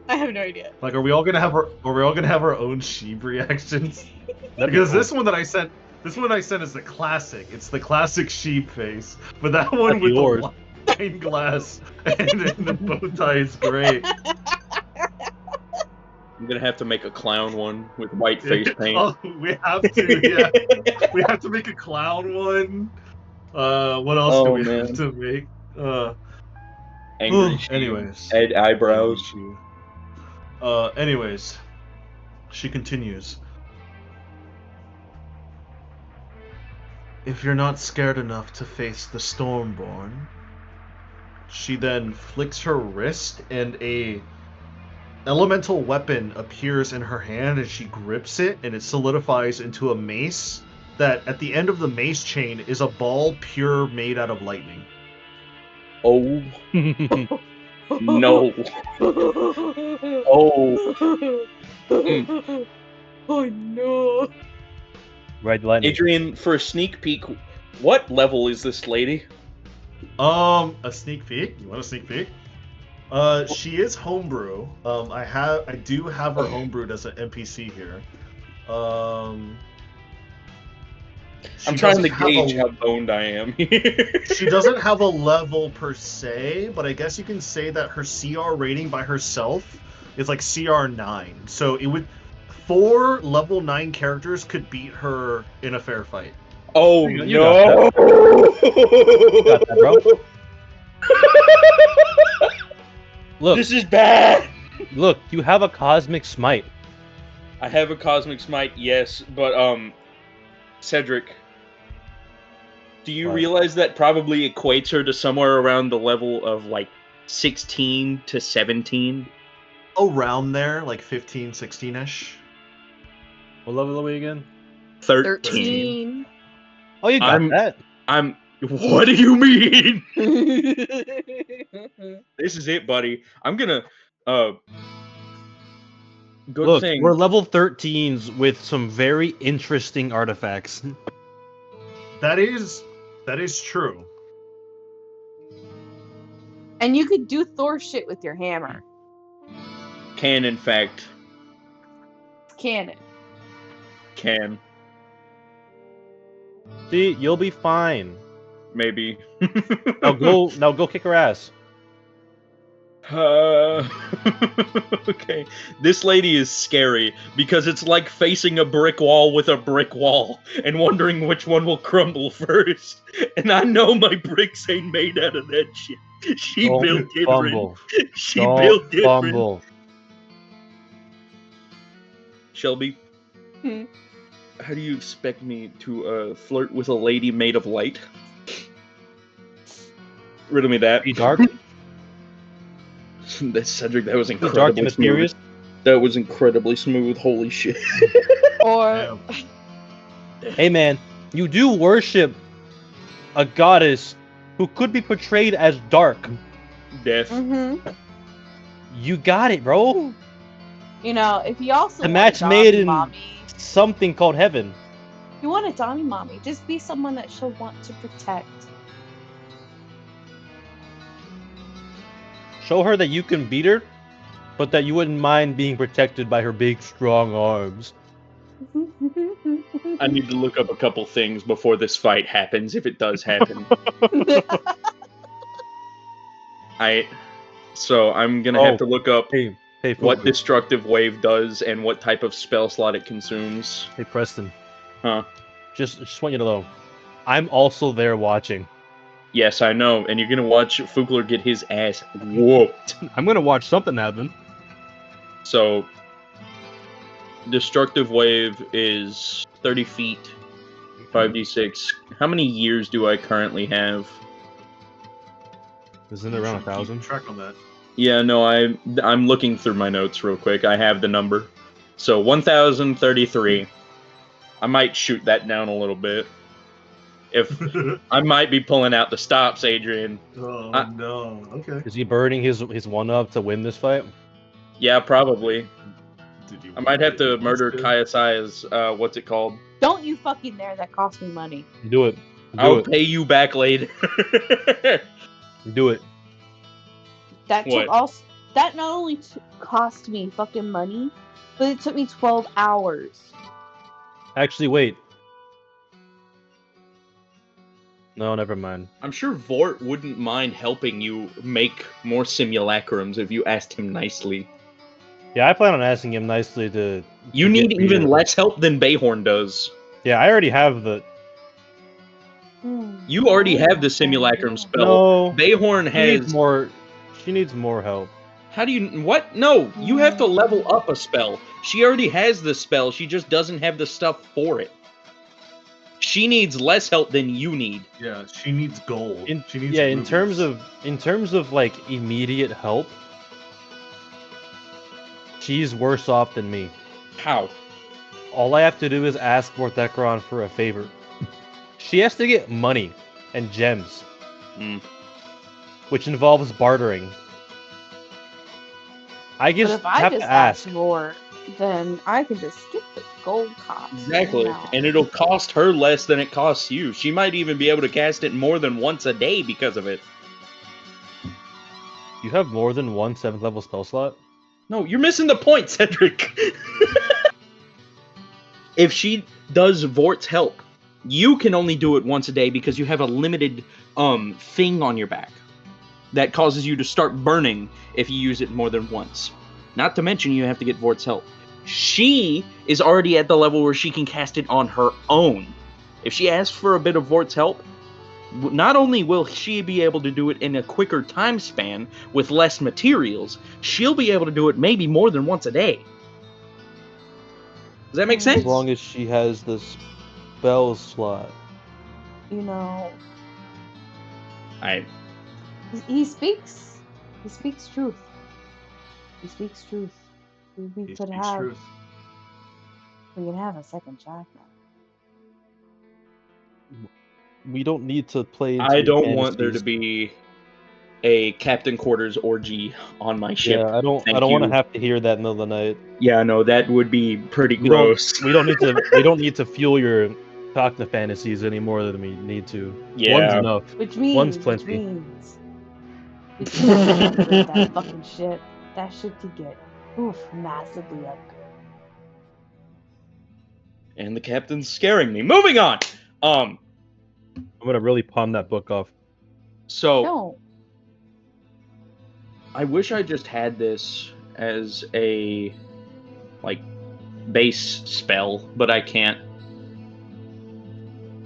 I have no idea. Like, are we all gonna have our own sheep reactions? Because this one I sent is the classic. It's the classic sheep face, but that one That's with yours. the wine glass and the bow tie is great. I'm gonna have to make a clown one with white face paint. Oh, we have to, yeah. We have to make a clown one. What else do we have to make? Angry sheep. Anyways. Ed eyebrows. Anyways. She continues. If you're not scared enough to face the Stormborn, she then flicks her wrist and a elemental weapon appears in her hand and she grips it and it solidifies into a mace that at the end of the mace chain is a ball pure made out of lightning. Oh. No. Oh. Oh no. Red lightning. Adrian, for a sneak peek, what level is this lady? A sneak peek? You want a sneak peek? She is homebrew. I do have her homebrewed as an NPC here. I'm trying to gauge how boned I am. She doesn't have a level per se, but I guess you can say that her CR rating by herself is like CR 9. So it would 4 level 9 characters could beat her in a fair fight. Oh you no! Got that, bro. Look, This is bad. look, you have a cosmic smite. I have a cosmic smite, yes, but Cedric, do you What? realize that probably equates her to somewhere around the level of like 16 to 17? Around there, like 15, 16-ish. What level are we again? 13. Oh, you got that. What do you mean? This is it, buddy. I'm gonna good Look, thing. we're level 13s with some very interesting artifacts. That is true. And you could do Thor shit with your hammer. Can in fact It's canon. can See, you'll be fine. maybe. Now go kick her ass. Okay, this lady is scary because it's like facing a brick wall with a brick wall and wondering which one will crumble first. And I know my bricks ain't made out of that shit. She Don't built different. fumble. She Don't built different. fumble. Shelby, Hmm. how do you expect me to flirt with a lady made of light? Riddle me that. Be dark. That's Cedric. That was Be dark incredibly and mysterious. smooth. That was incredibly smooth. Holy shit. Or Hey man, you do worship a goddess who could be portrayed as dark. Death. You got it, bro. you know, if you also The want match a made Donnie in mommy, something called heaven. you want a Donnie mommy, just be someone that she'll want to protect. Show her that you can beat her, but that you wouldn't mind being protected by her big, strong arms. I need to look up a couple things before this fight happens, if it does happen. So I'm gonna have to look up Hey, what Fulker. destructive wave does and what type of spell slot it consumes. Hey, Preston. Huh? Just want you to know, I'm also there watching. Yes, I know, and you're gonna watch Fugler get his ass whooped. I'm gonna watch something happen. So, destructive wave is 30 feet, 5d6. How many years do I currently have? Isn't it around 1,000? Track on that. Yeah, no, I'm looking through my notes real quick. I have the number. So 1033. I might shoot that down a little bit. If I might be pulling out the stops, Adrian. Oh no. Okay. Is he burning his one up to win this fight? Yeah, probably. I might have to Did you murder spin? KSI's, what's it called? Don't you fucking dare! That cost me money. Do it. I'll pay you back later. Do it. That What? took also. That not only cost me fucking money, but it took me 12 hours. Actually, wait. No, never mind. I'm sure Vort wouldn't mind helping you make more simulacrums if you asked him nicely. Yeah, I plan on asking him nicely to. You to need get even beer. less help than Bayhorn does. Yeah, I already have the. You already have the simulacrum spell. No. Bayhorn She needs has more. She needs more help. How do you what? No, you have to level up a spell. She already has the spell. She just doesn't have the stuff for it. She needs less help than you need. Yeah, she needs gold. She needs Yeah, rubies. in terms of like immediate help, she's worse off than me. How? All I have to do is ask Vorthekron for a favor. She has to get money and gems, which involves bartering. I But just if I have just to ask. more, then I can just skip the gold cost. Exactly. No. And it'll cost her less than it costs you. She might even be able to cast it more than once a day because of it. You have more than one 7th level spell slot? No, you're missing the point, Cedric. If she does Vort's help, you can only do it once a day because you have a limited thing on your back that causes you to start burning if you use it more than once. Not to mention you have to get Vort's help. She is already at the level where she can cast it on her own. If she asks for a bit of Vort's help, not only will she be able to do it in a quicker time span with less materials, she'll be able to do it maybe more than once a day. Does that make sense? As long as she has the spell slot. You know, I he speaks. He speaks truth. He speaks truth. We He could speaks have. truth. We can have a second shot now. We don't need to play into I your don't want there to fantasies. be a Captain Quarters orgy on my ship. Yeah, I don't Thank want to you. have to hear that in the middle of the night. Yeah, no, that would be pretty We gross. don't need to fuel your Cockna fantasies any more than we need to. Yeah. One's enough. Which One's means plenty. we can upgrade that fucking ship. That ship could get massively upgraded. And the captain's scaring me. Moving on. I'm gonna really pawn that book off. So Don't. I wish I just had this as a base spell, but I can't.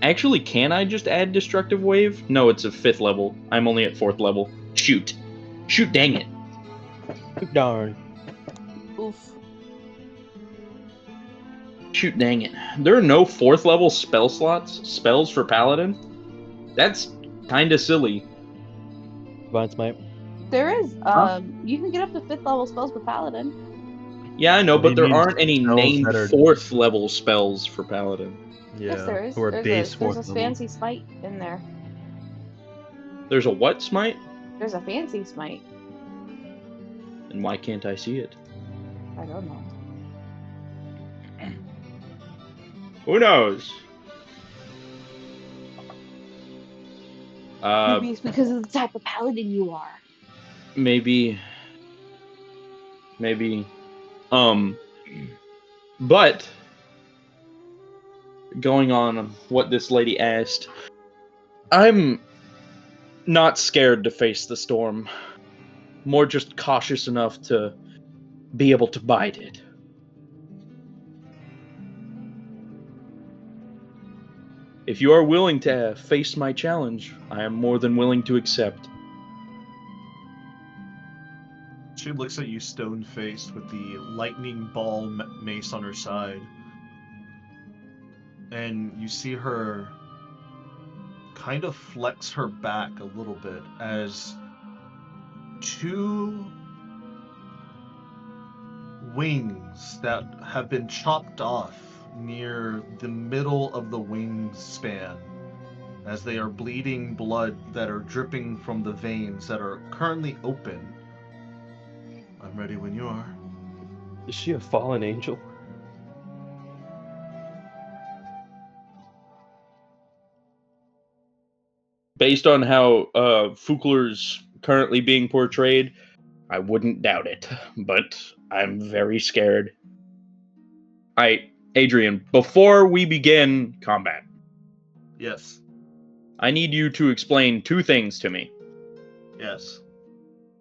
Actually, can I just add Destructive Wave? No, it's a 5th level. I'm only at 4th level. Shoot, dang it. Darn. Oof. Shoot, dang it. There are no 4th level spells for Paladin? That's kinda silly. Divine Smite. There is. You can get up to 5th level spells with Paladin. Yeah, I know, but there aren't any spells named that are- 4th level spells for Paladin. Yeah. Yes, there is. Who are base There's 4th a level. fancy smite in there. There's a what smite? There's a fancy smite. And why can't I see it? I don't know. Who knows? Maybe it's because of the type of paladin you are. Maybe. But going on what this lady asked, I'm not scared to face the storm. More just cautious enough to be able to bide it. If you are willing to face my challenge, I am more than willing to accept. She looks at you stone-faced with the lightning ball mace on her side. And you see her kind of flex her back a little bit as two wings that have been chopped off near the middle of the wingspan, as they are bleeding blood that are dripping from the veins that are currently open. I'm ready when you are. Is she a fallen angel? Based on how Fukler's currently being portrayed, I wouldn't doubt it, but I'm very scared. Adrian, before we begin combat, Yes. I need you to explain two things to me. Yes.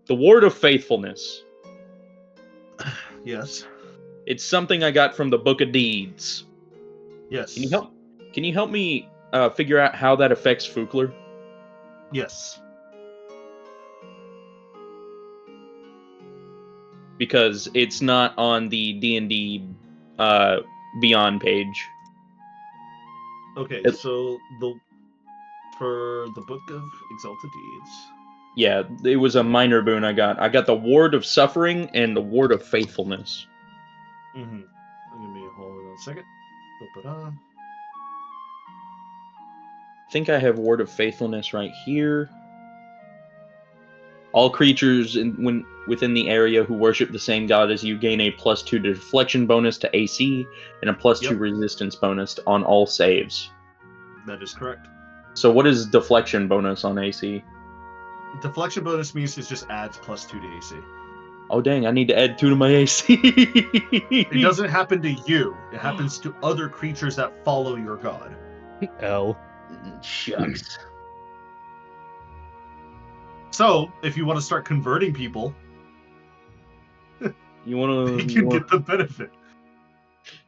The Ward of Faithfulness. Yes. It's something I got from the Book of Deeds. Yes. Can you help me figure out how that affects Fukler? Yes. Because it's not on the D&D Beyond page. Okay, so for the Book of Exalted Deeds. Yeah, it was a minor boon I got. I got the Ward of Suffering and the Ward of Faithfulness. Mm-hmm. Give me hold on a second. I think I have Ward of Faithfulness right here. All creatures within the area who worship the same god as you gain a +2 deflection bonus to AC and a +2 resistance bonus on all saves. That is correct. So what is deflection bonus on AC? Deflection bonus means it just adds +2 to AC. Oh dang, I need to add 2 to my AC. It doesn't happen to you. It happens to other creatures that follow your god. L. Shucks. So, if you want to start converting people, you want to get the benefit.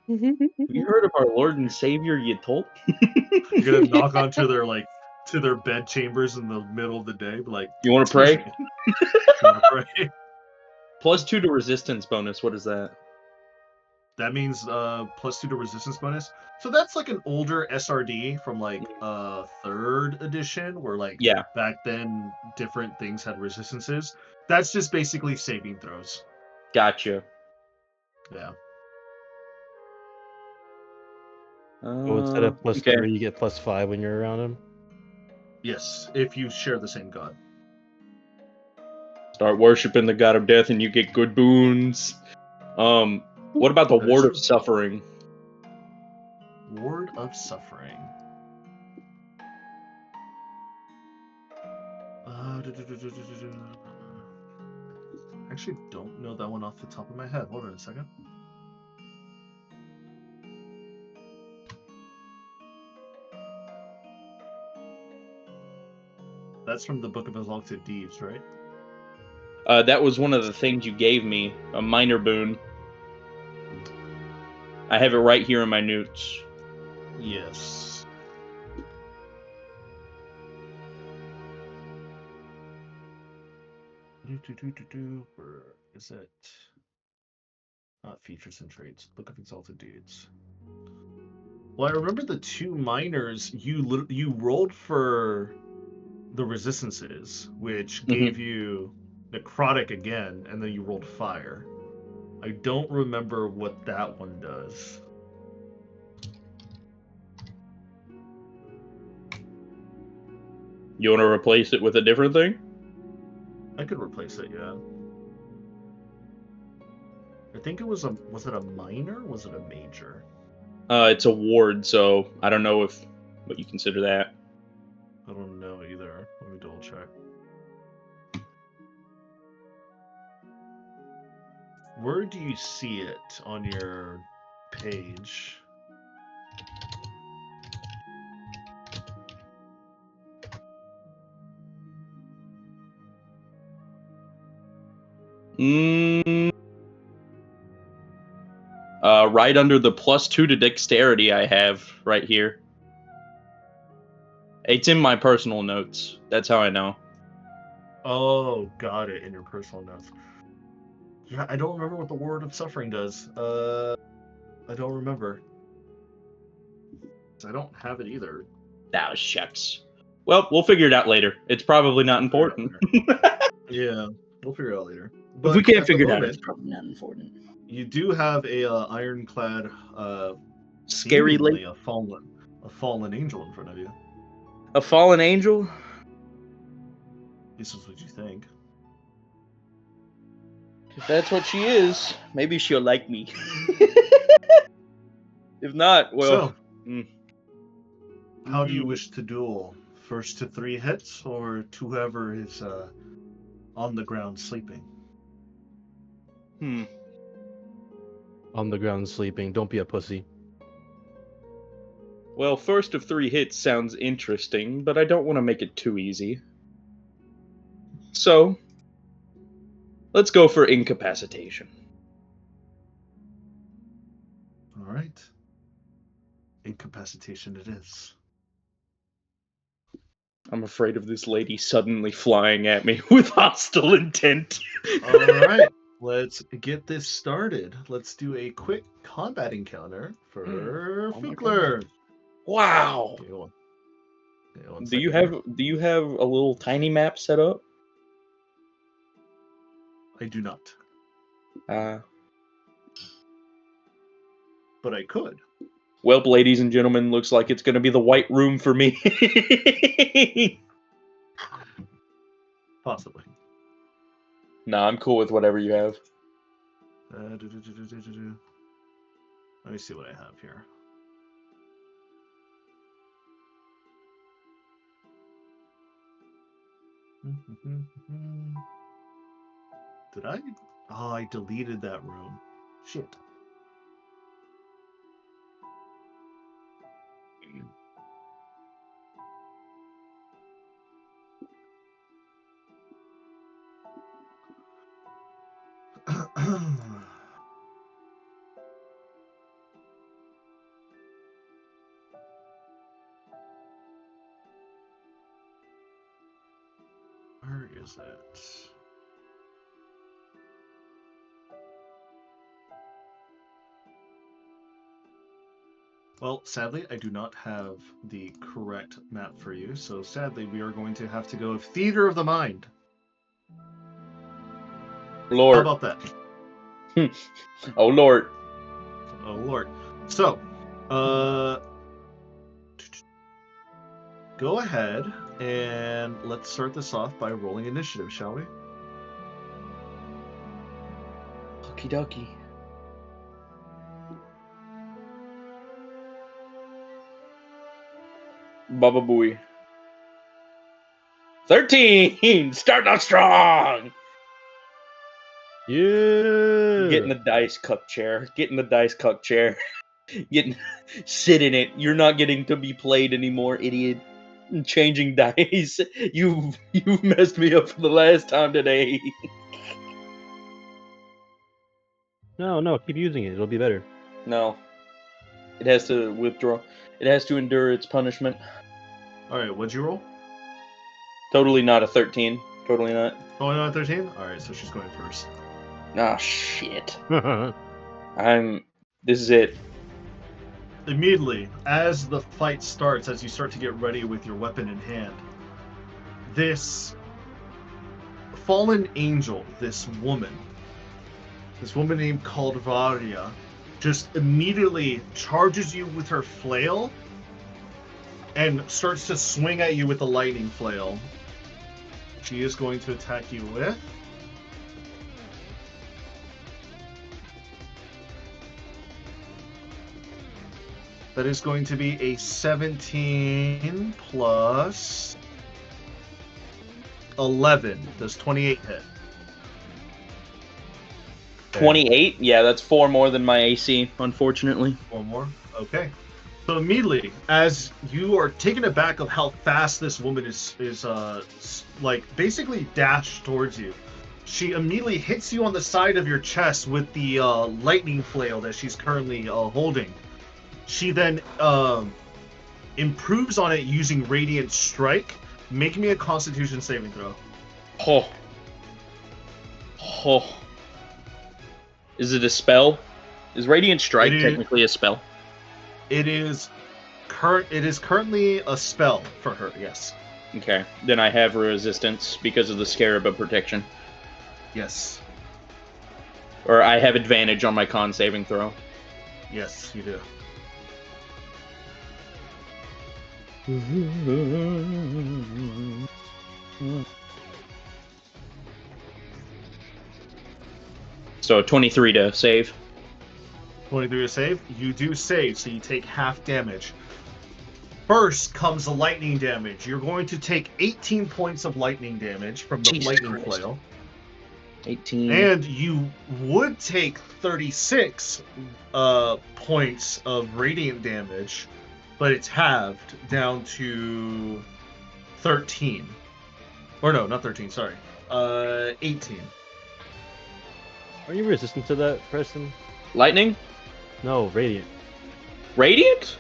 Have you heard of our Lord and Savior Yatol? You're gonna knock onto their to their bed chambers in the middle of the day, like, you want to pray? You want to pray? +2 to resistance bonus. What is that? That means +2 to resistance bonus. So that's like an older SRD from like 3rd edition, where back then different things had resistances. That's just basically saving throws. Gotcha. Yeah. So instead of +3, you get +5 when you're around him? Yes, if you share the same god. Start worshiping the god of death and you get good boons. What about the Ward of Suffering? Ward of Suffering. Actually, don't know that one off the top of my head. Hold on a second. That's from the Book of Exalted Deeds, right? That was one of the things you gave me, a minor boon. I have it right here in my notes. Yes. Where is it? Features and traits. Book of Exalted Deeds. Well, I remember the two minors. You rolled for the resistances, which gave you necrotic again, and then you rolled fire. I don't remember what that one does. You want to replace it with a different thing? I could replace it, yeah. I think it was it a minor? Or was it a major? It's a ward, so I don't know what you consider that. I don't know either. Let me double check. Where do you see it on your page? Right under the +2 to dexterity I have right here. It's in my personal notes. That's how I know. Oh, got it. In your personal notes. Yeah, I don't remember what the Word of Suffering does. I don't remember. I don't have it either. That shucks. Well, we'll figure it out later. It's probably not important. Yeah, we'll figure it out later. If we can't at the figure it out, moment, it's probably not important. You do have a ironclad, Scary seemingly lake. a fallen angel in front of you. A fallen angel? This is what you think. If that's what she is, maybe she'll like me. If not, well. So, how do you wish to duel? First to 3 hits, or to whoever is on the ground sleeping? On the ground sleeping. Don't be a pussy. Well, first of 3 hits sounds interesting, but I don't want to make it too easy. So, let's go for incapacitation. All right. Incapacitation it is. I'm afraid of this lady suddenly flying at me with hostile intent. All right. Let's get this started. Let's do a quick combat encounter for Fukler. Wow. Do you have a little tiny map set up? I do not. But I could. Well, ladies and gentlemen, looks like it's going to be the white room for me. Possibly. Nah, I'm cool with whatever you have. Let me see what I have here. Did I? Oh, I deleted that room. Shit. Where is it? Well, sadly, I do not have the correct map for you, so sadly, we are going to have to go with Theater of the Mind. Lord. How about that? Oh, Lord. Oh, Lord. So, go ahead and let's start this off by rolling initiative, shall we? Okie dokie. Baba Booey. 13! Starting off strong! Yeah! Get in the dice cup chair. Get in the dice cup chair. Sit in it. You're not getting to be played anymore, idiot. Changing dice. You've messed me up for the last time today. No, keep using it. It'll be better. No. It has to withdraw. It has to endure its punishment. Alright, what'd you roll? Totally not a 13. Totally not. Totally not a 13? Alright, so she's going first. Ah, shit. This is it. Immediately, as the fight starts, as you start to get ready with your weapon in hand, this fallen angel, this woman named Calvaria, just immediately charges you with her flail and starts to swing at you with the lightning flail. She is going to attack you with... That is going to be a 17 plus 11. Does 28 hit? 28? Yeah, that's 4 more than my AC, unfortunately. 4 more? Okay. So immediately, as you are taken aback of how fast this woman is like basically dashed towards you, she immediately hits you on the side of your chest with the lightning flail that she's currently holding. She then improves on it using Radiant Strike. Make me a Constitution saving throw. Oh. Oh. Is it a spell? Is Radiant Strike technically a spell? It is currently a spell for her, yes. Okay, then I have resistance because of the Scarab of Protection. Yes. Or I have advantage on my con saving throw. Yes, you do. So 23 to save. 23 to save. You do save, so you take half damage. First comes the lightning damage. You're going to take 18 points of lightning damage from the lightning flail. 18. And you would take 36 points of radiant damage, but it's halved down to 13. Or no, not 13, sorry. 18. Are you resistant to that, Preston? Lightning? No, radiant. Radiant?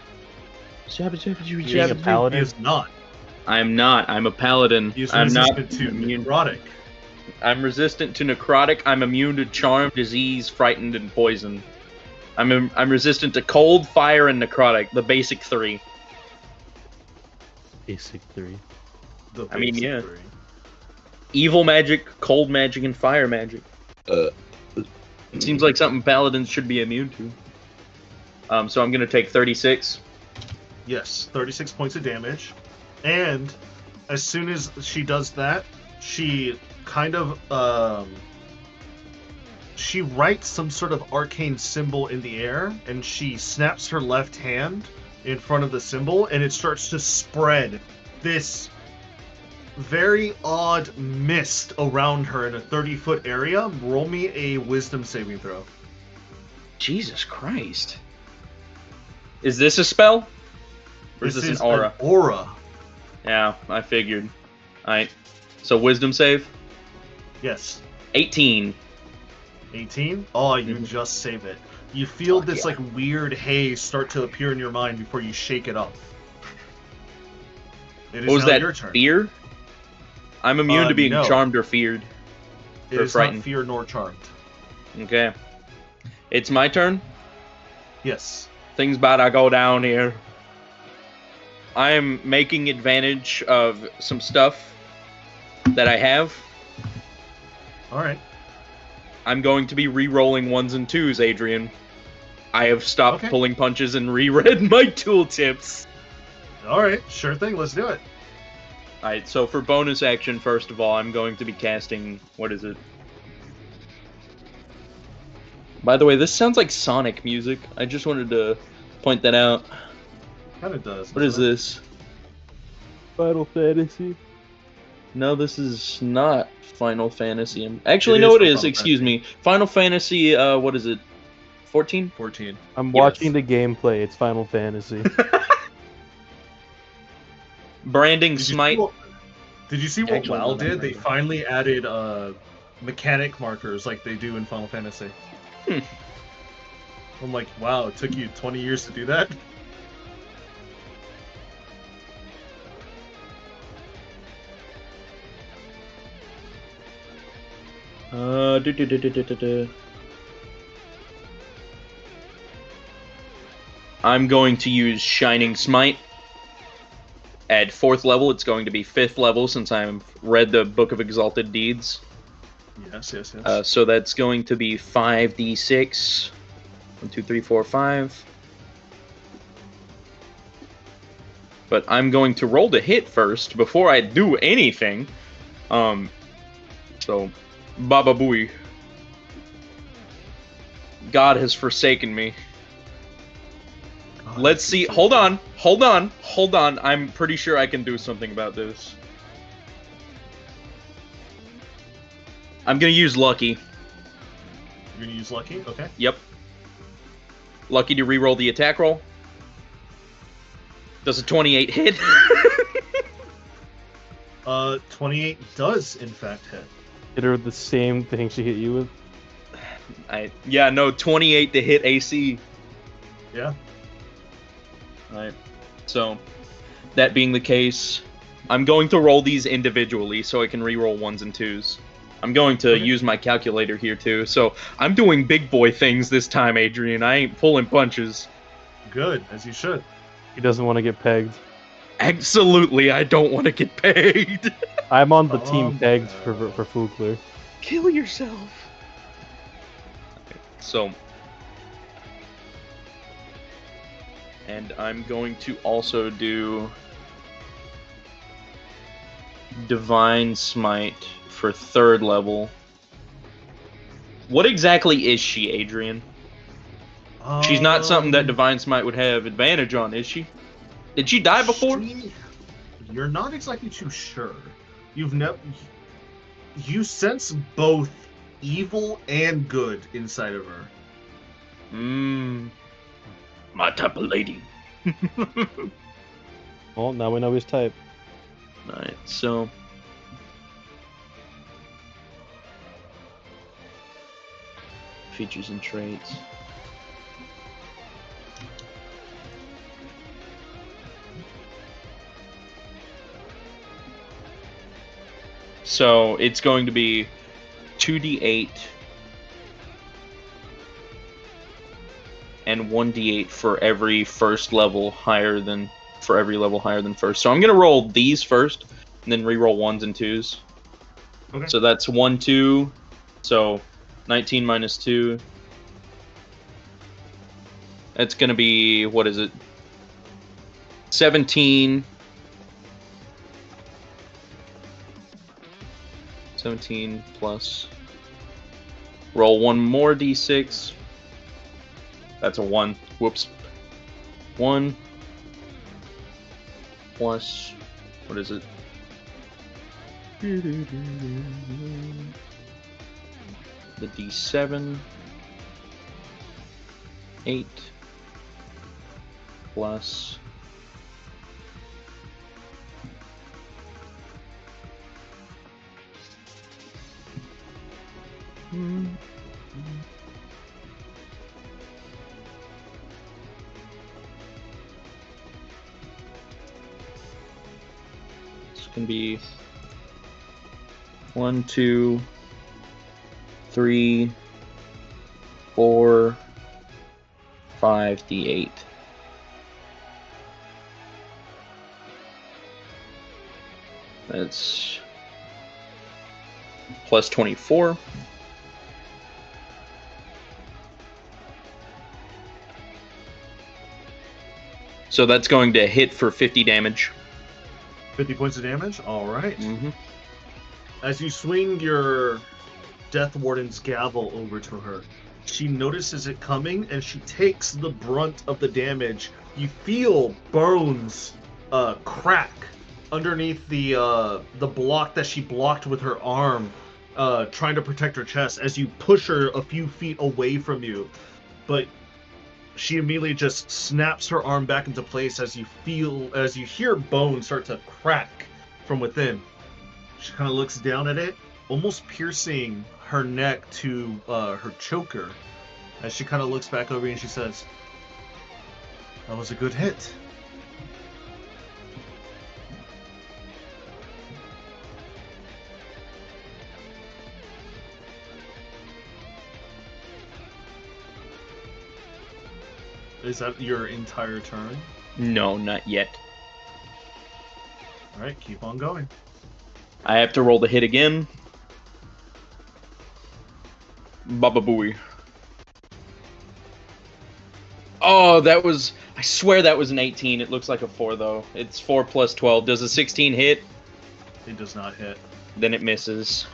Being a paladin? He is not. I'm not. I'm a paladin. He is I'm not resistant to immune. necrotic. I'm resistant to necrotic. I'm immune to charm, disease, frightened, and poison. I'm resistant to cold, fire, and necrotic. The basic three. Basic three. I mean, yeah. Evil magic, cold magic, and fire magic. It seems like something paladins should be immune to. So I'm gonna take 36. Yes, 36 points of damage. And as soon as she does that, she kind of she writes some sort of arcane symbol in the air, and she snaps her left hand in front of the symbol, and it starts to spread this very odd mist around her in a 30-foot area. Roll me a wisdom saving throw. Jesus Christ. Is this a spell? Or is this an aura? An aura. Yeah, I figured. Alright. So wisdom save? Yes. 18. 18? Oh, you just save it. You feel this like weird haze start to appear in your mind before you shake it up. It is What was now that? Your turn. Fear? I'm immune to being no. charmed or feared. It or is frightened. not fear nor charmed. Okay. It's my turn? Yes. Things about to go down here. I am making advantage of some stuff that I have. Alright. I'm going to be re-rolling 1s and 2s, Adrian. I have stopped pulling punches and reread my tooltips. Alright, sure thing, let's do it. Alright, so for bonus action, first of all, I'm going to be casting... What is it? By the way, this sounds like Sonic music. I just wanted to point that out. Kinda does. What is this? Final Fantasy? No, this is not Final Fantasy. Actually, It no, is it from is. Final Excuse me. Final Fantasy, what is it? 14? 14. I'm watching the gameplay. It's Final Fantasy. Branding Smite. Did you see what Actually, WoW no, not did? They branding. finally added mechanic markers like they do in Final Fantasy. I'm like, wow, it took you 20 years to do that? I'm going to use Shining Smite. At 4th level, it's going to be 5th level since I've read the Book of Exalted Deeds. Yes. So that's going to be 5d6. 1, 2, 3, 4, 5. But I'm going to roll to hit first before I do anything. So, Baba Booey. God has forsaken me. Let's see. Hold on. I'm pretty sure I can do something about this. I'm gonna use Lucky. You're gonna use Lucky? Okay. Yep. Lucky to reroll the attack roll. Does a 28 hit? 28 does, in fact, hit. Hit her with the same thing she hit you with? 28 to hit AC. Yeah. Alright. So, That being the case, I'm going to roll these individually so I can re-roll 1s and 2s. I'm going to use my calculator here too, so I'm doing big boy things this time, Adrian. I ain't pulling punches. Good, as you should. He doesn't want to get pegged. Absolutely, I don't want to get pegged. I'm on the team pegged for Fugler. Kill yourself. So, and I'm going to also do Divine Smite for 3rd level. What exactly is she, Adrian? She's not something that Divine Smite would have advantage on, is she? Did she die before? You're not exactly too sure. You sense both evil and good inside of her. My type of lady. Well, now we know his type. Alright, so features and traits. So it's going to be 2d8 and 1d8 for every level higher than first. So I'm gonna roll these first, and then re-roll 1s and 2s. Okay. So that's 1, 2. So 19 minus 2. That's gonna be, what is it? 17. 17 plus. Roll 1 more d6. That's a 1. Whoops. 1 plus, what is it? The d7. 8 plus. This can be 1, 2, 3, 4, 5, d8. That's plus 24. So that's going to hit for 50 damage. 50 points of damage? Alright. Mm-hmm. As you swing your Death Warden's gavel over to her, she notices it coming and she takes the brunt of the damage. You feel bones crack underneath the block that she blocked with her arm, trying to protect her chest as you push her a few feet away from you. But she immediately just snaps her arm back into place as you hear bones start to crack from within. She kind of looks down at it, almost piercing her neck to her choker. As she kind of looks back over you and she says, "That was a good hit." Is that your entire turn? No, not yet. Alright, keep on going. I have to roll the hit again. Baba Booey. Oh, I swear that was an 18. It looks like a 4, though. It's 4 plus 12. Does a 16 hit? It does not hit. Then it misses.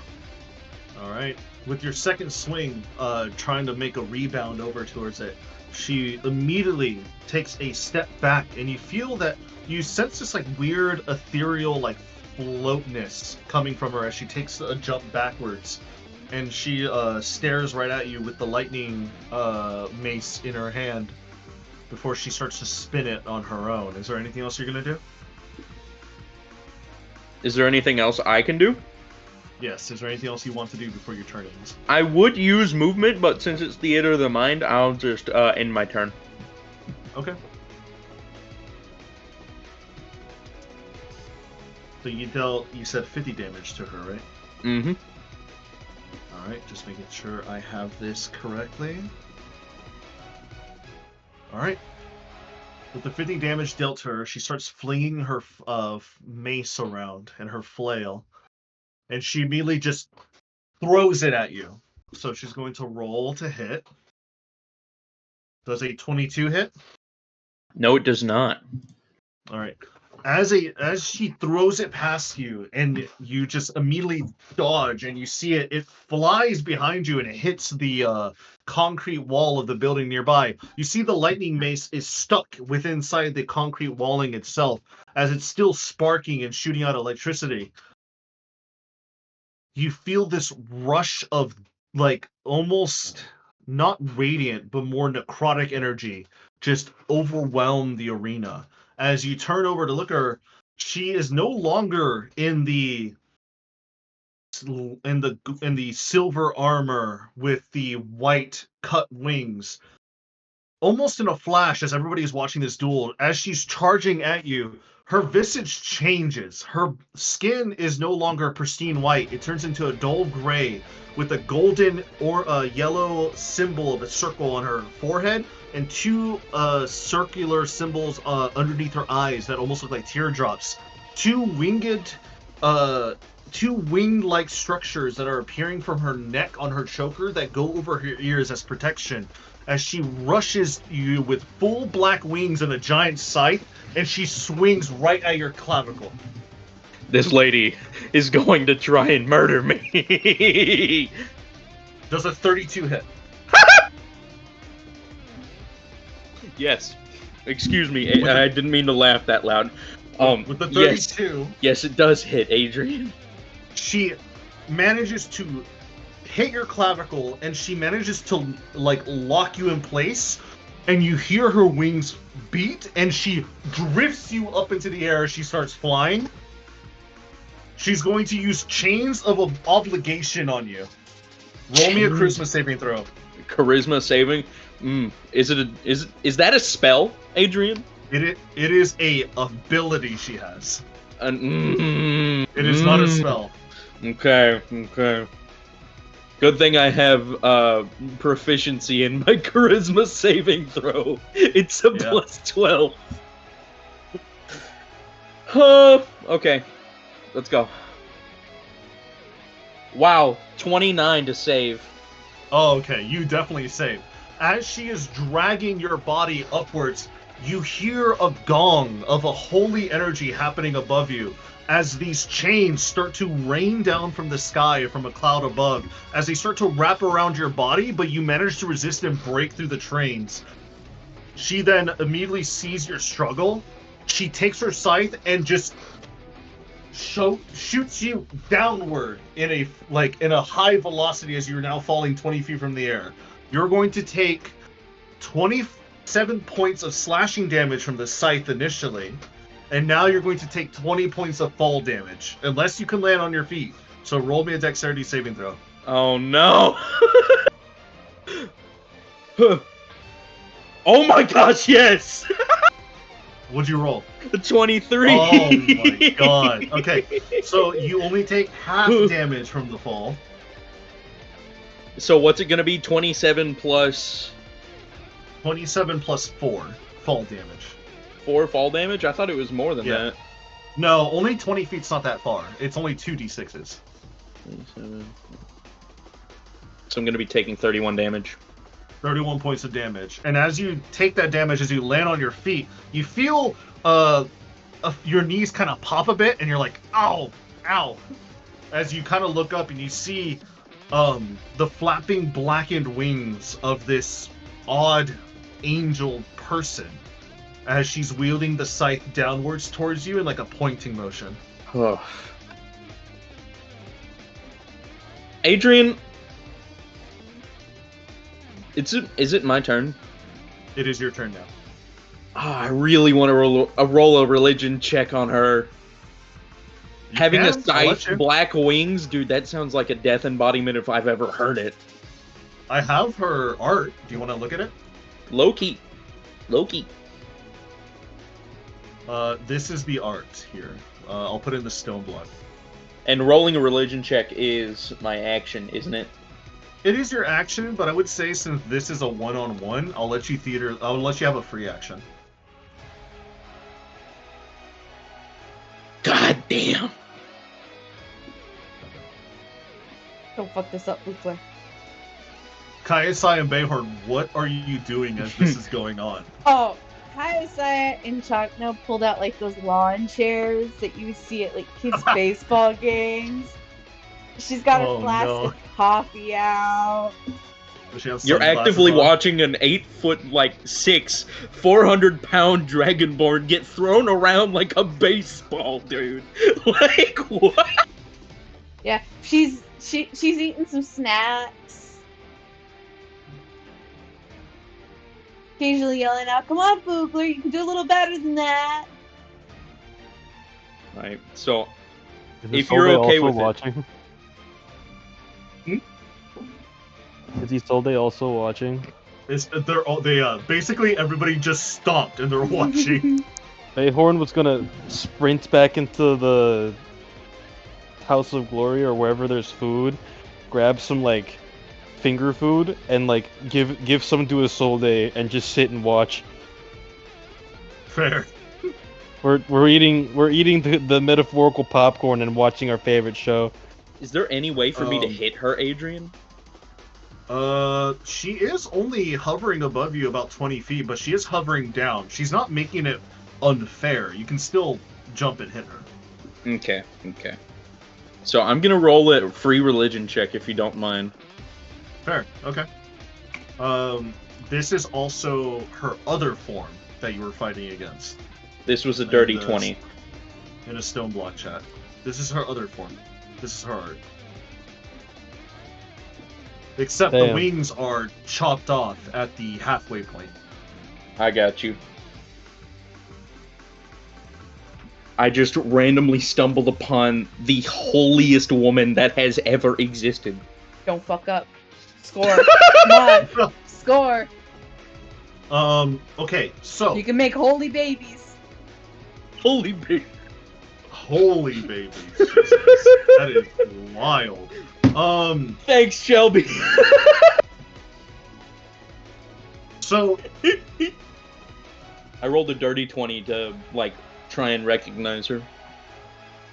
Alright. With your second swing, trying to make a rebound over towards it, she immediately takes a step back, and you sense this like weird ethereal like floatness coming from her as she takes a jump backwards, and she stares right at you with the lightning mace in her hand before she starts to spin it on her own. Is there anything else you're gonna do? Is there anything else I can do? Yes. Is there anything else you want to do before your turn ends? I would use movement, but since it's Theater of the Mind, I'll just end my turn. Okay. So you said 50 damage to her, right? Mm-hmm. Alright, just making sure I have this correctly. Alright. With the 50 damage dealt to her, she starts flinging her mace around and her flail. And she immediately just throws it at you. So she's going to roll to hit. Does a 22 hit? No, it does not. Alright. As she throws it past you and you just immediately dodge and you see it flies behind you and it hits the concrete wall of the building nearby. You see the lightning mace is stuck within inside the concrete walling itself as it's still sparking and shooting out electricity. You feel this rush of like almost not radiant but more necrotic energy just overwhelm the arena. As you turn over to look at her, she is no longer in the silver armor with the white cut wings. Almost in a flash, as everybody is watching this duel, as she's charging at you, her visage changes. Her skin is no longer pristine white. It turns into a dull gray with a golden or yellow symbol of a circle on her forehead and two circular symbols underneath her eyes that almost look like teardrops. Two wing-like structures that are appearing from her neck on her choker that go over her ears as protection. As she rushes you with full black wings and a giant scythe, and she swings right at your clavicle. This lady is going to try and murder me. Does a 32 hit? Yes. Excuse me, I didn't mean to laugh that loud. With the 32... Yes, it does hit, Adrian. She manages to hit your clavicle, and she manages to like lock you in place, and you hear her wings beat, and she drifts you up into the air as she starts flying. She's going to use Chains of Obligation on you. Roll me a charisma saving throw. Charisma saving? Is that a spell, Adrian? It is a ability she has. It is not a spell. Okay. Good thing I have proficiency in my charisma saving throw. It's a plus 12. Okay. Let's go. Wow, 29 to save. Oh, okay. You definitely save. As she is dragging your body upwards, you hear a gong of a holy energy happening above you as these chains start to rain down from the sky from a cloud above, as they start to wrap around your body, but you manage to resist and break through the chains. She then immediately sees your struggle. She takes her scythe and just shoots you downward in a high velocity as you're now falling 20 feet from the air. You're going to take 27 points of slashing damage from the scythe initially, and now you're going to take 20 points of fall damage, unless you can land on your feet. So roll me a dexterity saving throw. Oh no! Oh my gosh, yes! What'd you roll? The 23. Oh my god. Okay, so you only take half damage from the fall. So what's it gonna be? 27 plus... 27 plus 4 fall damage. 4 fall damage? I thought it was more than that. No, only 20 feet's not that far. It's only 2d6s. 27. So I'm gonna be taking 31 damage. 31 points of damage. And as you take that damage, as you land on your feet, you feel your knees kind of pop a bit, and you're like, ow, ow. As you kind of look up and you see the flapping blackened wings of this odd angel person as she's wielding the scythe downwards towards you in like a pointing motion. Adrian, is it my turn? It is your turn now. I really want to roll a religion check on her. Having a scythe, black wings, dude, that sounds like a death embodiment if I've ever heard it. I have her art. Do you want to look at it? Loki. This is the art here. I'll put in the stone block. And rolling a religion check is my action, isn't it? It is your action, but I would say since this is a one-on-one, I'll let you have a free action. God damn. Don't fuck this up, Boopler. Kaiosai and Bayhorn, what are you doing as this is going on? Oh, Kaiosai and Chakna pulled out like those lawn chairs that you would see at like kids' baseball games. She's got her flask of coffee out. You're actively watching an 8'6", 400-pound dragonborn get thrown around like a baseball, dude. Like what? Yeah, she's eating some snacks. Occasionally yelling out, "Come on, Boogler, you can do a little better than that." Right. So, Is if you're okay also with watching? Is Isolde also watching? Basically everybody just stopped and they're watching. Bayhorn was gonna sprint back into the House of Glory or wherever there's food, grab some like finger food and like give some to Isolde and just sit and watch. Fair. We're eating the metaphorical popcorn and watching our favorite show. Is there any way for me to hit her, Adrian? She is only hovering above you about 20 feet, but she is hovering down. She's not making it unfair. You can still jump and hit her. Okay. So I'm gonna roll a free religion check if you don't mind. Fair. Okay. This is also her other form that you were fighting against. This was a dirty 20. In a stone block chat. This is her other form. This is her art. Except the wings are chopped off at the halfway point. I got you. I just randomly stumbled upon the holiest woman that has ever existed. Don't fuck up. Score. Come on. Score. Okay, so... You can make holy babies. Holy babies. Holy babies. Jesus. That is wild. Thanks, Shelby. So... I rolled a dirty 20 to, like, try and recognize her.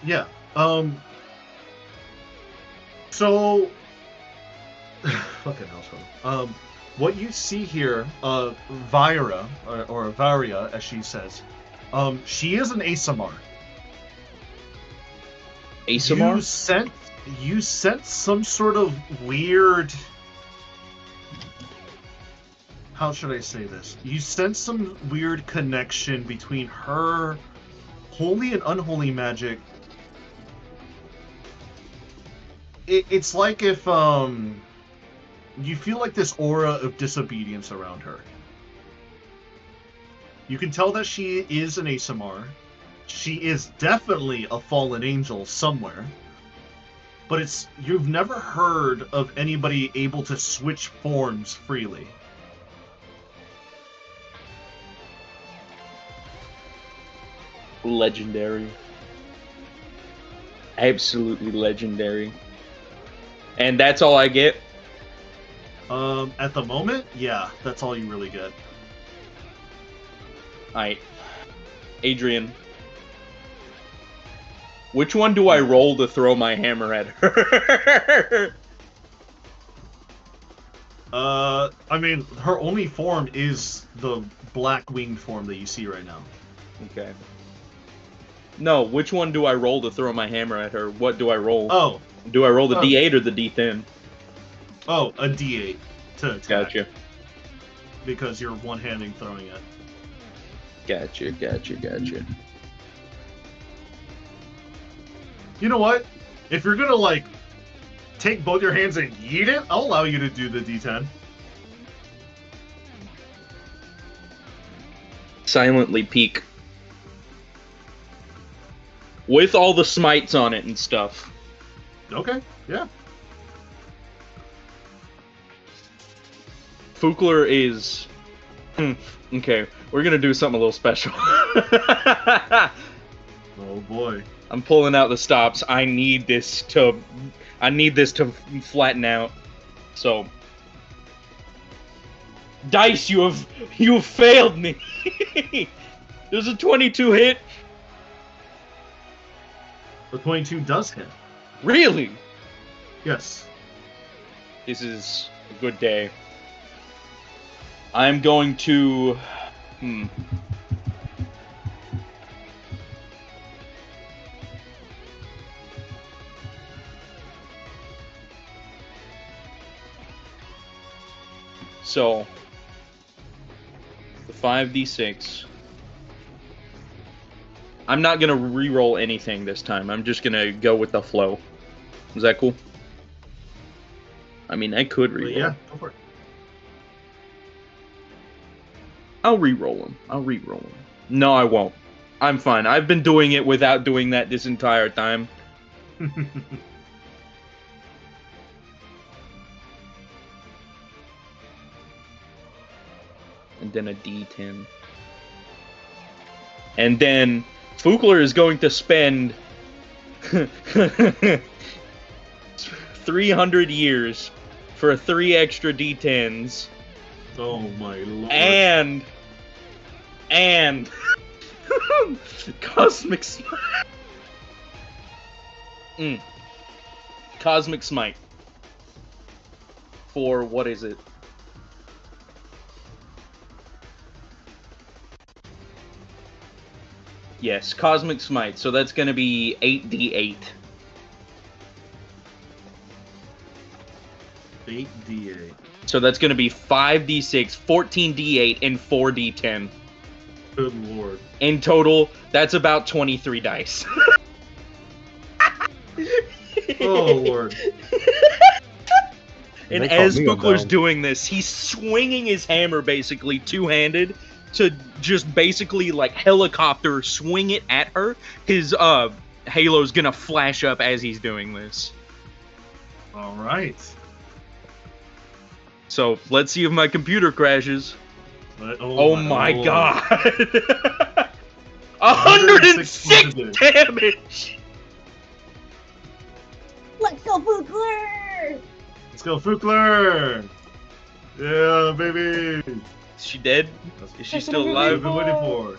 Yeah. So... Fucking hell, what you see here, Vyra, or Varia, as she says, she is an Asamar. Asamar? You sense some sort of weird... How should I say this? You sense some weird connection between her holy and unholy magic. It's like if, you feel like this aura of disobedience around her. You can tell that she is an Asamar. She is definitely a fallen angel somewhere. But you've never heard of anybody able to switch forms freely. Legendary. Absolutely legendary. And that's all I get? At the moment, yeah, that's all you really get. Alright. Adrian. Which one do I roll to throw my hammer at her? I mean, her only form is the black winged form that you see right now. Okay. No, which one do I roll to throw my hammer at her? What do I roll? Oh. Do I roll the D8 or the D10? Oh, a D8 to attack. Gotcha. Because you're one-handing throwing it. Gotcha. You know what? If you're gonna, like, take both your hands and yeet it, I'll allow you to do the D10. Silently peek. With all the smites on it and stuff. Okay, yeah. Fukler is... okay, we're gonna do something a little special. Oh boy. I'm pulling out the stops. I need this to flatten out. So, dice, you have failed me. There's a 22 hit. The 22 does hit. Really? Yes. This is a good day. I'm going to... So, the 5d6. I'm not going to re-roll anything this time. I'm just going to go with the flow. Is that cool? I mean, I could re-roll. Yeah, go for it. I'll re-roll them. No, I won't. I'm fine. I've been doing it without doing that this entire time. And then a D10. And then Fugler is going to spend 300 years for 3 extra D10s. Oh my lord. And Cosmic Smite. Cosmic Smite. For what is it? Yes, Cosmic Smite. So that's going to be 8d8. 8d8. So that's going to be 5d6, 14d8, and 4d10. Good lord. In total, that's about 23 dice. Oh lord. And as Bookler's doing this, he's swinging his hammer basically two-handed to just basically like helicopter swing it at her. His halo's gonna flash up as he's doing this. All right. So let's see if my computer crashes. Oh my god! 106 damage! Let's go, Fugler! Let's go, Fugler! Yeah, baby! Is she dead? Is she still alive? That's what I've been waiting for.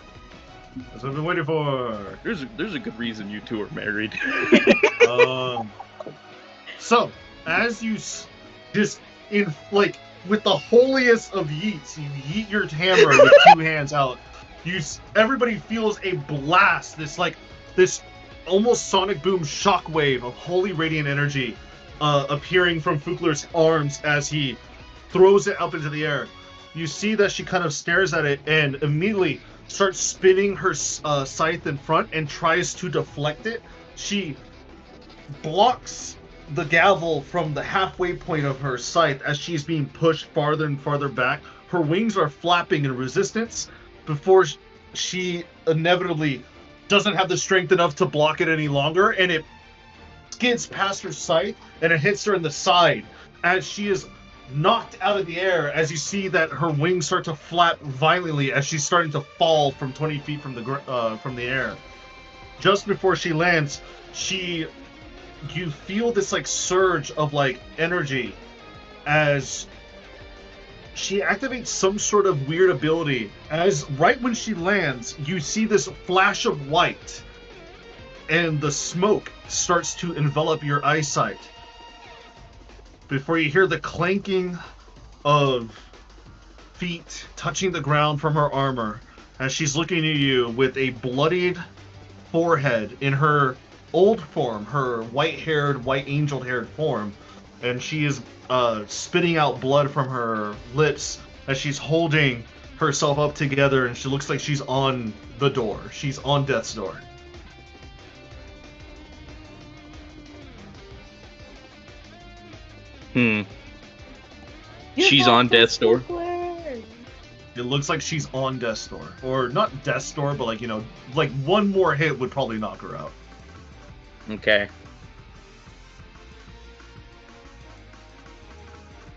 That's what I've been waiting for. There's a good reason you two are married. So, as you just with the holiest of yeets, you yeet your hammer with 2 hands out. Everybody feels a blast. This almost sonic boom shockwave of holy radiant energy appearing from Fugler's arms as he throws it up into the air. You see that she kind of stares at it and immediately starts spinning her scythe in front and tries to deflect it. She blocks the gavel from the halfway point of her scythe as she's being pushed farther and farther back. Her wings are flapping in resistance before she inevitably doesn't have the strength enough to block it any longer, and it skids past her scythe and it hits her in the side as she is knocked out of the air. As you see that her wings start to flap violently as she's starting to fall from 20 feet from the air. Just before she lands, you feel this surge of energy as she activates some sort of weird ability. As right when she lands, you see this flash of white and the smoke starts to envelop your eyesight before you hear the clanking of feet touching the ground from her armor as she's looking at you with a bloodied forehead in her old form, her white-haired, white angel-haired form, and she is spitting out blood from her lips as she's holding herself up together, and she looks like she's on the door. She's on death's door. She's on death's door. It looks like she's on death's door, or not death's door, but one more hit would probably knock her out. Okay.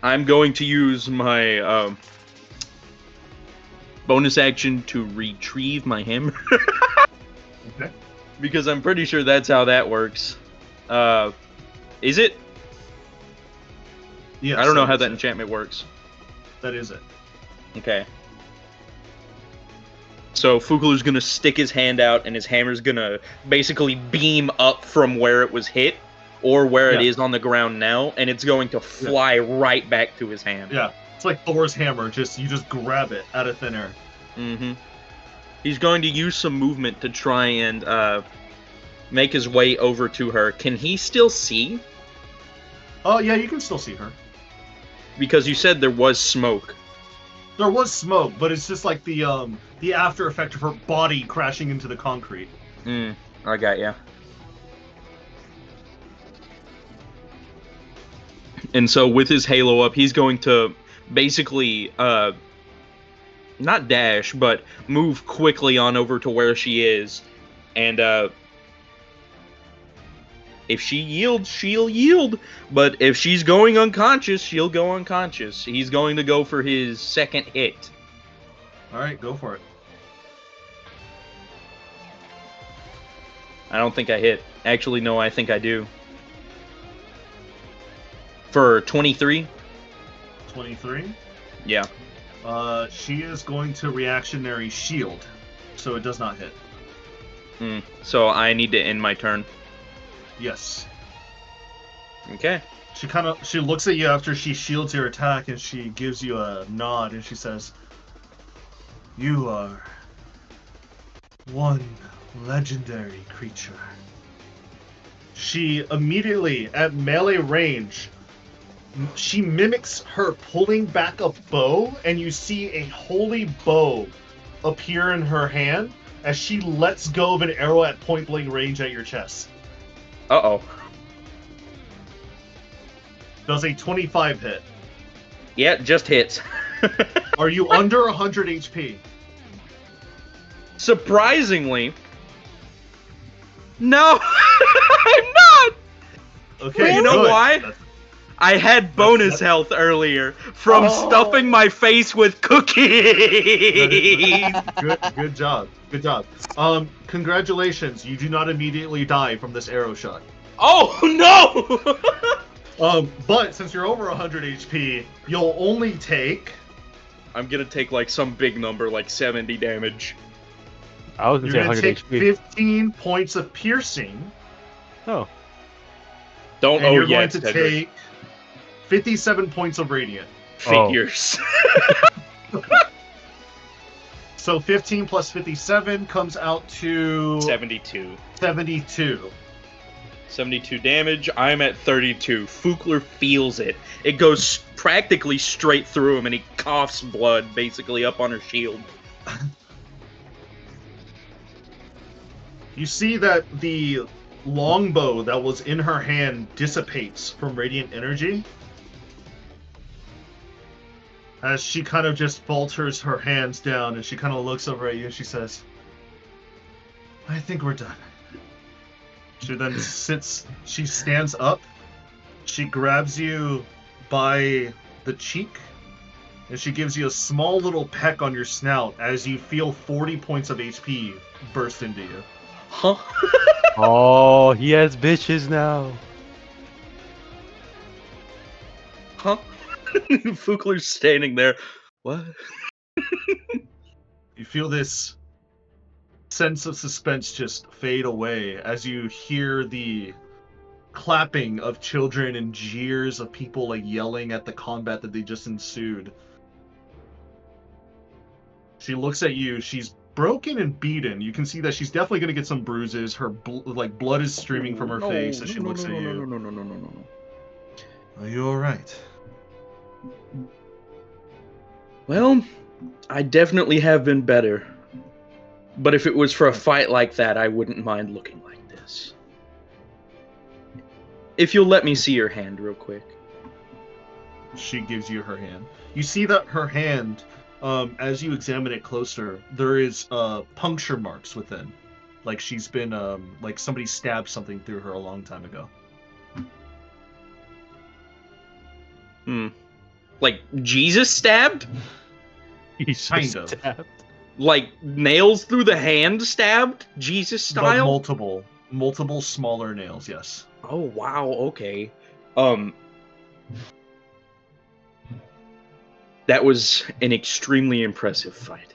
I'm going to use my bonus action to retrieve my hammer. Okay. Because I'm pretty sure that's how that works. Is it? Yes, I don't know how is that it. enchantment works. That is it. Okay. So Fukler's gonna stick his hand out, and his hammer's gonna basically beam up from where it was hit, or where it Yeah. is on the ground now, and it's going to fly right back to his hand. Yeah, it's like Thor's hammer. You just grab it out of thin air. Mm-hmm. He's going to use some movement to try and make his way over to her. Can he still see? Oh yeah, you can still see her. Because you said there was smoke. There was smoke, but it's just like the after effect of her body crashing into the concrete. I got ya. And so with his halo up, he's going to basically not dash, but move quickly on over to where she is. And if she yields, she'll yield. But if she's going unconscious, she'll go unconscious. He's going to go for his second hit. Alright, go for it. I don't think I hit. Actually, no, I think I do. For 23? 23? Yeah. She is going to reactionary shield, so it does not hit. So I need to end my turn. Yes. Okay. She looks at you after she shields your attack, and she gives you a nod, and she says, "You are one legendary creature." She immediately, at melee range, she mimics her pulling back a bow, and you see a holy bow appear in her hand as she lets go of an arrow at point blank range at your chest. Uh-oh. Does a 25 hit? Yeah, just hits. Are you under 100 HP? Surprisingly, no, I'm not. Okay, you know good. why? I had bonus health earlier from stuffing my face with cookies. Good job. Good job. Congratulations. You do not immediately die from this arrow shot. Oh no! But since you're over 100 HP, you'll only take. I'm gonna take like some big number, like 70 damage. I was gonna say You're gonna 100 take HP. 15 points of piercing. Oh. Don't and you're yet, going to Cedric. take 57 points of radiant. Figures. So 15 plus 57 comes out to 72. 72. 72 damage. I'm at 32. Fukler feels it. It goes practically straight through him, and he coughs blood basically up on her shield. You see that the longbow that was in her hand dissipates from radiant energy as she kind of just falters her hands down, and she kind of looks over at you and she says, "I think we're done." She then she stands up, she grabs you by the cheek, and she gives you a small little peck on your snout as you feel 40 points of HP burst into you. Huh? Oh, he has bitches now. Huh? Fukler's standing there. What? You feel this sense of suspense just fade away as you hear the clapping of children and jeers of people like yelling at the combat that they just ensued. She looks at you. She's broken and beaten. You can see that she's definitely going to get some bruises. Her blood is streaming from her face as she looks at you. No. Are you all right? Well, I definitely have been better. But if it was for a fight like that, I wouldn't mind looking like this. If you'll let me see your hand real quick. She gives you her hand. You see that her hand, as you examine it closer, there is puncture marks within. Like she's been, like somebody stabbed something through her a long time ago. Like Jesus stabbed? He's Kind of. stabbed. Like nails through the hand stabbed, Jesus But style? multiple smaller nails, yes. Oh wow, okay. That was an extremely impressive fight.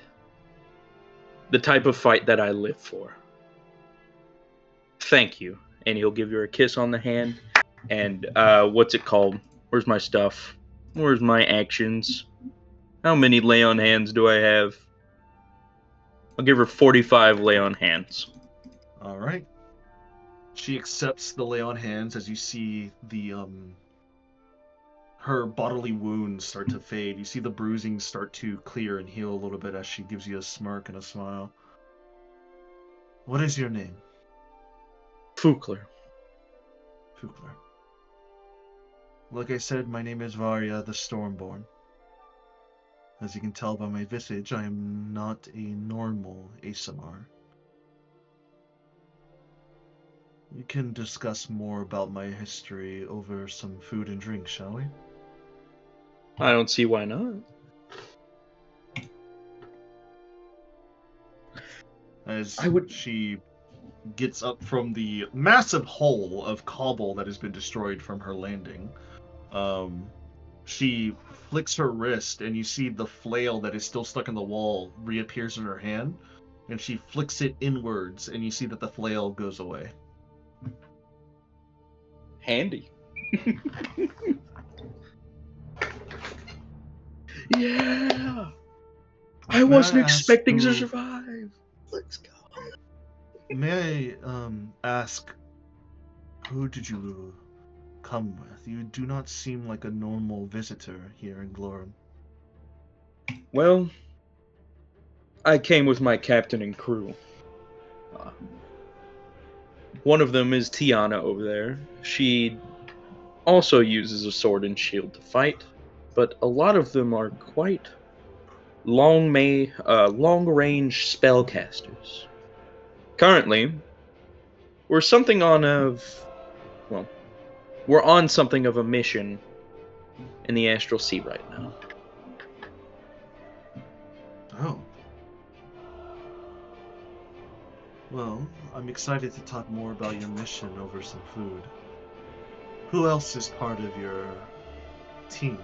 The type of fight that I live for. Thank you. And he'll give you a kiss on the hand. And what's it called? Where's my stuff? Where's my actions? How many lay on hands do I have? I'll give her 45 lay on hands. All right. She accepts the lay on hands as you see the her bodily wounds start to fade. You see the bruising start to clear and heal a little bit as she gives you a smirk and a smile. What is your name? Fukler. Fukler. Like I said, my name is Varya the Stormborn. As you can tell by my visage, I am not a normal ASMR. We can discuss more about my history over some food and drink, shall we? I don't see why not. As she gets up from the massive hole of cobble that has been destroyed from her landing, she flicks her wrist, and you see the flail that is still stuck in the wall reappears in her hand, and she flicks it inwards, and you see that the flail goes away. Handy. Yeah. I wasn't expecting to survive. Let's go. May I ask, who did you come with? You do not seem like a normal visitor here in Glorin. Well, I came with my captain and crew. One of them is Tiana over there. She also uses a sword and shield to fight, but a lot of them are quite long-range spellcasters. Currently, we're on something of a mission in the Astral Sea right now. Oh. Well, I'm excited to talk more about your mission over some food. Who else is part of your team?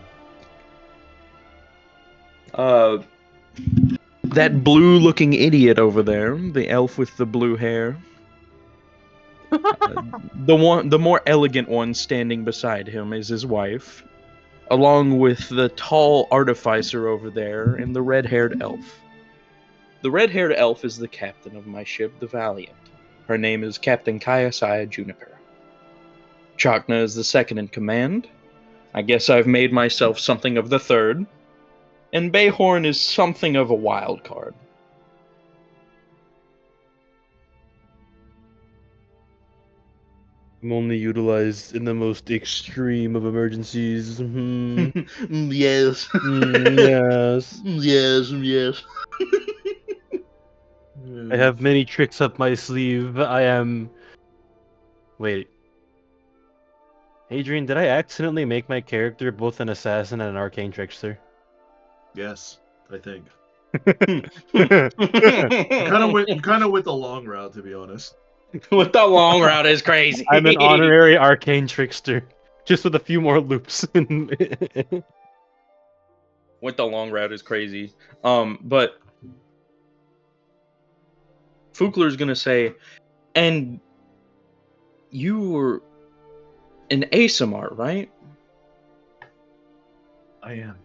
That blue-looking idiot over there, the elf with the blue hair. The more elegant one standing beside him is his wife, along with the tall artificer over there and the red-haired elf. The red-haired elf is the captain of my ship, the Valiant. Her name is Captain Kayasaya Juniper. Chakna is the second in command. I guess I've made myself something of the third. And Bayhorn is something of a wild card. I'm only utilized in the most extreme of emergencies. Yes. Yes. Yes. I have many tricks up my sleeve. I am... Wait. Adrian, did I accidentally make my character both an assassin and an arcane trickster? Yes, I think. You kind of went the long route, to be honest. With the long route is crazy. I'm an honorary arcane trickster, just with a few more loops. With the long route is crazy. But Fukler's gonna say, and you were an ASMR, right? I am.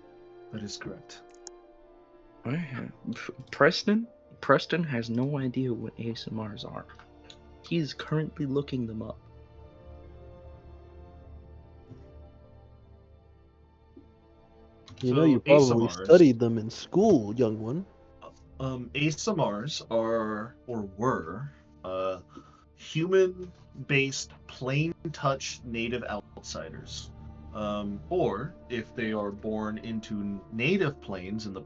That is correct. Preston has no idea what ASMRs are. He's currently looking them up. You know, you probably ASMRs, studied them in school, young one. ASMRs are, or were, human-based plain touch native outsiders. Or, if they are born into native planes in the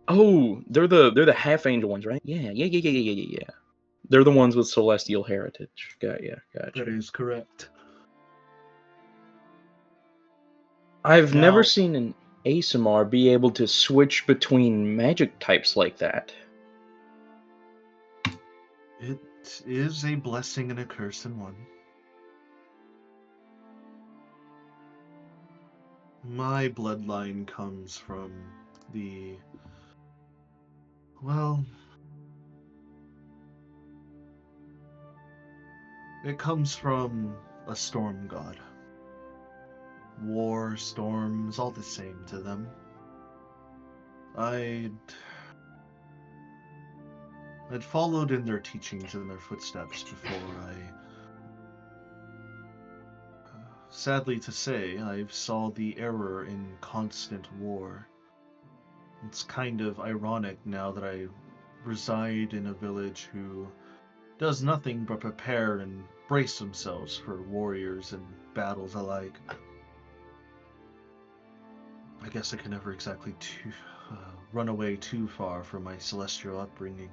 Oh, they're the half angel ones, right? Yeah. They're the ones with celestial heritage. Gotcha. That is correct. I've Now- never seen an ASMR be able to switch between magic types like that. It is a blessing and a curse in one. My bloodline comes from it comes from a storm god. War, storms, all the same to them. I'd followed in their teachings and their footsteps before sadly to say, I saw the error in constant war. It's kind of ironic now that I reside in a village who does nothing but prepare and brace themselves for warriors and battles alike. I guess I can never exactly run away too far from my celestial upbringing.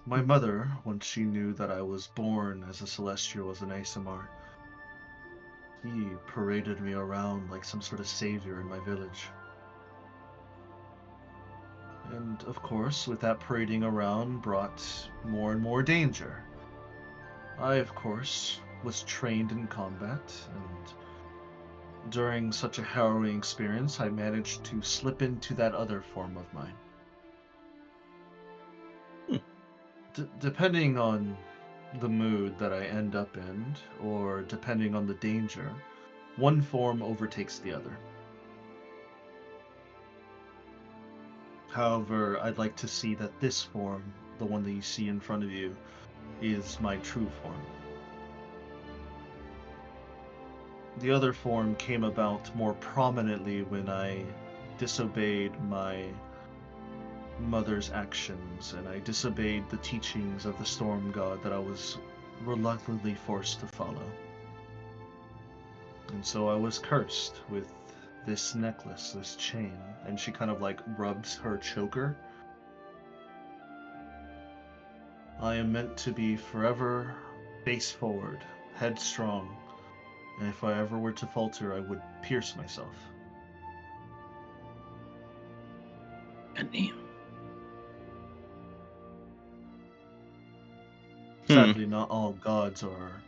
My mother, once she knew that I was born as a celestial as an ASMR, he paraded me around like some sort of savior in my village. And of course, with that parading around brought more and more danger. I, of course, was trained in combat, and during such a harrowing experience, I managed to slip into that other form of mine. Depending on the mood that I end up in, or depending on the danger, one form overtakes the other. However, I'd like to see that this form, the one that you see in front of you, is my true form. The other form came about more prominently when I disobeyed my mother's actions, and I disobeyed the teachings of the storm god that I was reluctantly forced to follow. And so I was cursed with this necklace, this chain, and she kind of like rubs her choker. I am meant to be forever face forward, headstrong, and if I ever were to falter, I would pierce myself. Goddamn. Sadly, not all gods are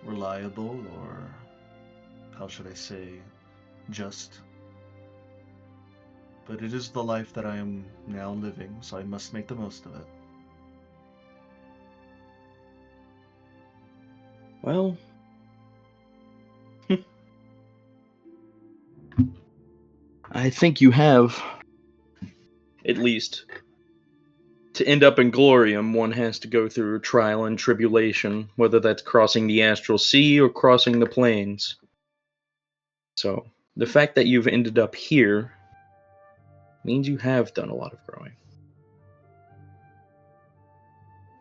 reliable, or how should I say, just. But it is the life that I am now living, so I must make the most of it. Well, I think you have. At least, to end up in Glorium, one has to go through trial and tribulation, whether that's crossing the astral sea or crossing the plains. So, the fact that you've ended up here means you have done a lot of growing.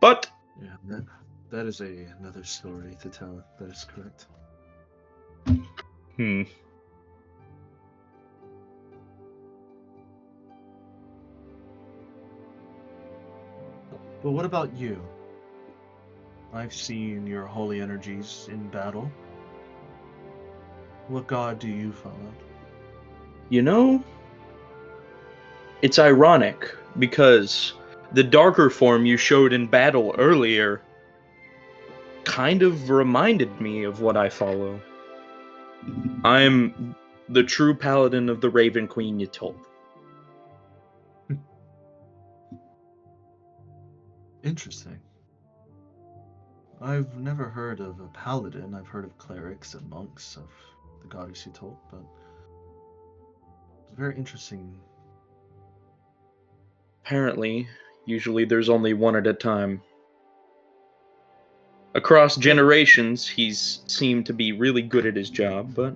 But Yeah, that is another story to tell. That is correct. But what about you? I've seen your holy energies in battle. What god do you follow? You know, it's ironic because the darker form you showed in battle earlier kind of reminded me of what I follow. I'm the true paladin of the Raven Queen you told. Interesting. I've never heard of a paladin. I've heard of clerics and monks of the goddess you told, but it's very interesting. Apparently, usually there's only one at a time. Across generations, he's seemed to be really good at his job, but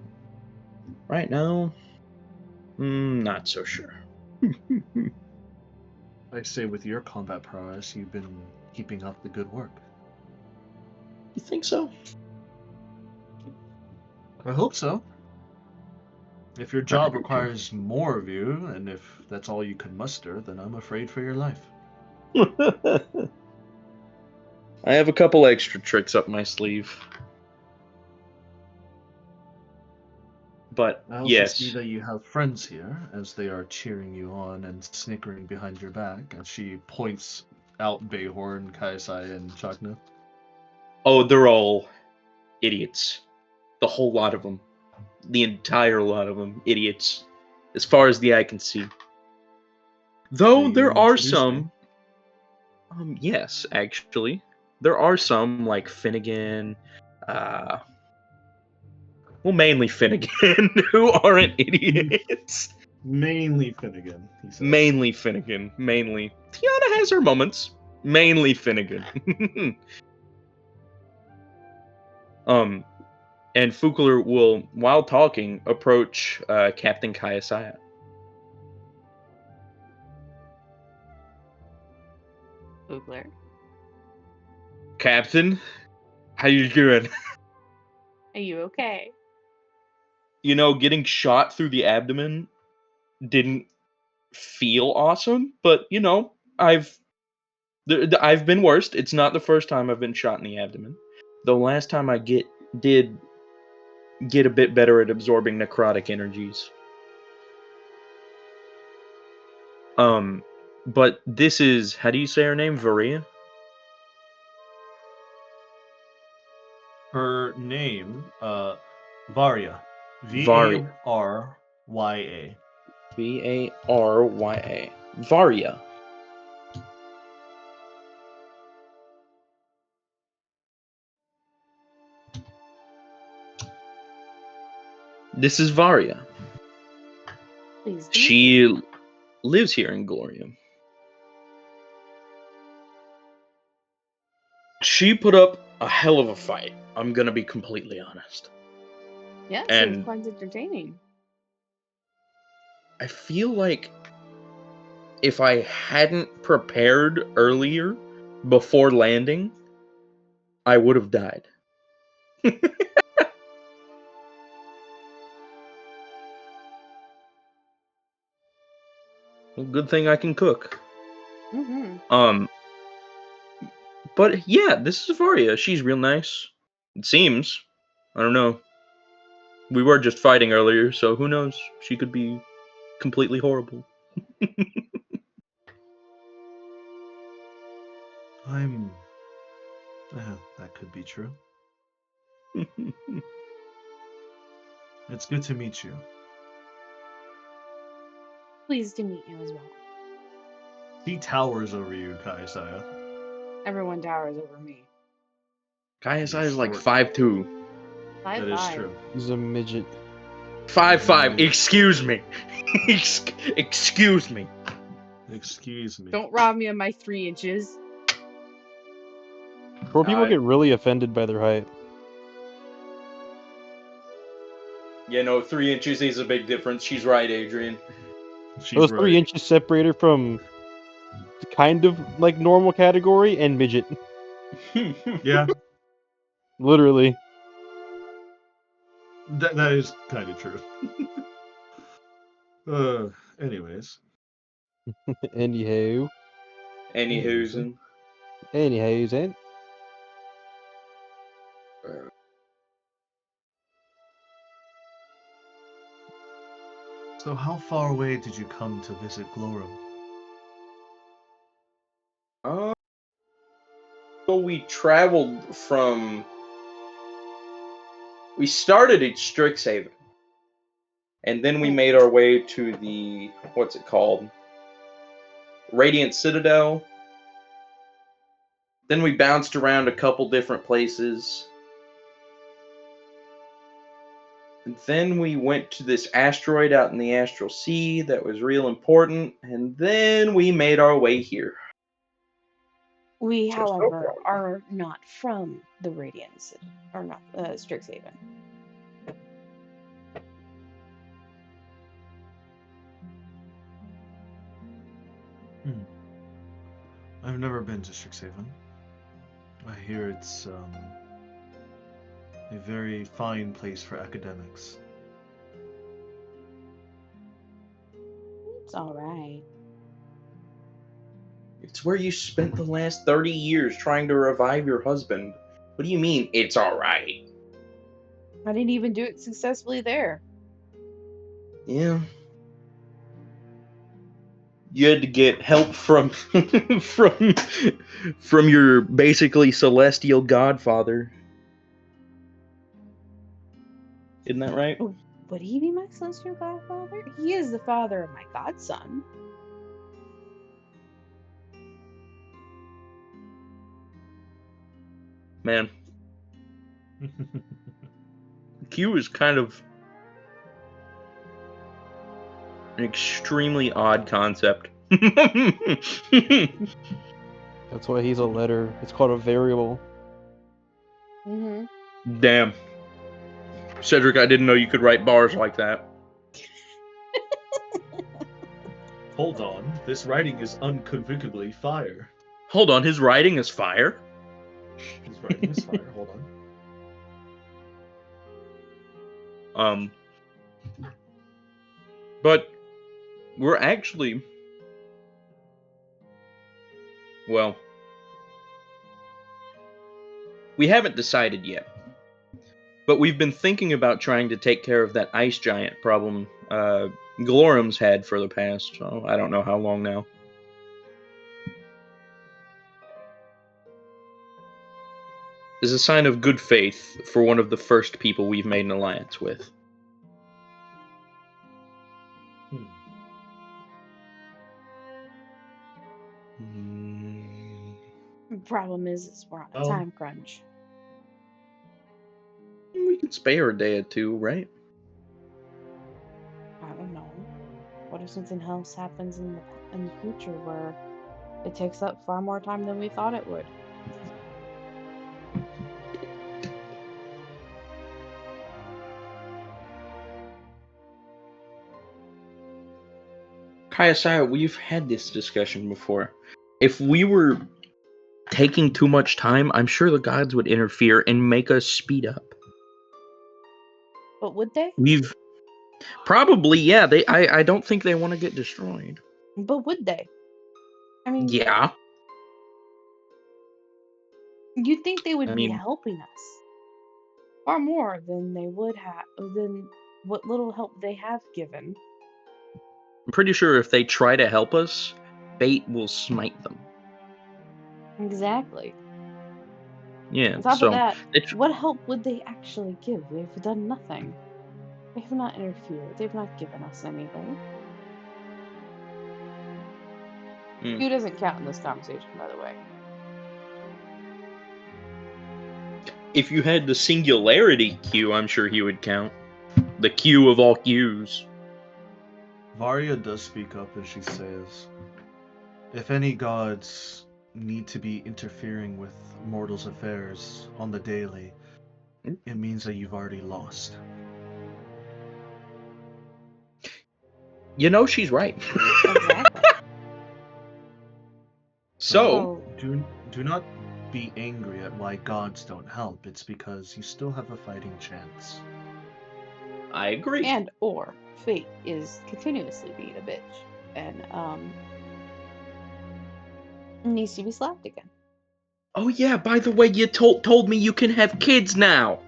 right now, not so sure. I say with your combat prowess, you've been keeping up the good work. You think so? I hope so. If your job requires more of you, and if that's all you can muster, then I'm afraid for your life. I have a couple extra tricks up my sleeve. But I also see yes, that you have friends here, as they are cheering you on and snickering behind your back, and she points out Bayhorn, Kaisai, and Chakna. oh, they're all idiots. The whole lot of them. The entire lot of them, idiots. As far as the eye can see. Though May there you are introduce me? some, yes, actually, there are some like Finnegan, uh, well, mainly Finnegan, who aren't idiots. Mainly Finnegan, he says. Mainly Finnegan, mainly. Tiana has her moments. Mainly Finnegan. And Fukler will, while talking, approach Captain Kayasaya. Oogler. Captain, how you doing? Are you okay? You know, getting shot through the abdomen didn't feel awesome, but you know, I've been worse. It's not the first time I've been shot in the abdomen. The last time I did get a bit better at absorbing necrotic energies. But this is, how do you say her name? Varia? Her name, Varya. Varia. Varya. Varya. Varia. This is Varia. Please. She lives here in Glorium. She put up a hell of a fight. I'm gonna be completely honest. Yes, it was And quite entertaining. I feel like if I hadn't prepared earlier before landing, I would have died. Well, good thing I can cook. Mm-hmm. But yeah, this is Varia. She's real nice. It seems. I don't know. We were just fighting earlier, so who knows? She could be completely horrible. That could be true. It's good to meet you. Pleased to meet you as well. He towers over you, Kaisaya. Everyone towers over me. Kaisai is like 5'2". 5'5". That is true. He's a midget. 5'5". Excuse me. Excuse me. Excuse me. Don't rob me of my 3 inches. Poor people get really offended by their height. You know, 3 inches is a big difference. She's right, Adrian. Those 3 inches separate her from kind of like normal category and midget. Yeah. Literally. That is kind of true. Anyways. Anywho. Anywho's. Anyhows. So how far away did you come to visit Glorum? So we traveled from. We started at Strixhaven. And then we made our way to the. What's it called? Radiant Citadel. Then we bounced around a couple different places. And then we went to this asteroid out in the Astral Sea that was real important. And then we made our way here. We, So however, far. are not from the Radiance, or not Strixhaven. I've never been to Strixhaven. I hear it's a very fine place for academics. It's all right. It's where you spent the last 30 years trying to revive your husband. What do you mean, it's alright? I didn't even do it successfully there. Yeah. You had to get help from from your basically celestial godfather. Isn't that right? Would he be my celestial godfather? He is the father of my godson. Man. Q is kind of an extremely odd concept. That's why he's a letter. It's called a variable. Mm-hmm. Damn. Cedric, I didn't know you could write bars like that. Hold on, this writing is unconfigurably fire. Hold on, his writing is fire? His writing is fire, hold on. But we're actually... Well... We haven't decided yet. But we've been thinking about trying to take care of that ice giant problem Glorum's had for the past, I don't know how long now. As a sign of good faith for one of the first people we've made an alliance with. The problem is we're on a time crunch. We can spare a day or two, right? I don't know. What if something else happens in the future where it takes up far more time than we thought it would? Kayasaya, we've had this discussion before. If we were taking too much time, I'm sure the gods would interfere and make us speed up. But would they? We've probably, yeah. I don't think they want to get destroyed. But would they? I mean, yeah. You'd think they would be helping us far more than they would have, than what little help they have given. I'm pretty sure if they try to help us, fate will smite them. Exactly. Yeah. On top of that, what help would they actually give? They've done nothing. They have not interfered. They've not given us anything. Q doesn't count in this conversation, by the way. If you had the singularity Q, I'm sure he would count. The Q of all Qs. Varya does speak up and she says, if any gods need to be interfering with mortals' affairs on the daily, it means that you've already lost. You know, she's right. Exactly. So, do not be angry at why gods don't help. It's because you still have a fighting chance. I agree. And or fate is continuously being a bitch and needs to be slapped again. Oh yeah, by the way, you told me you can have kids now.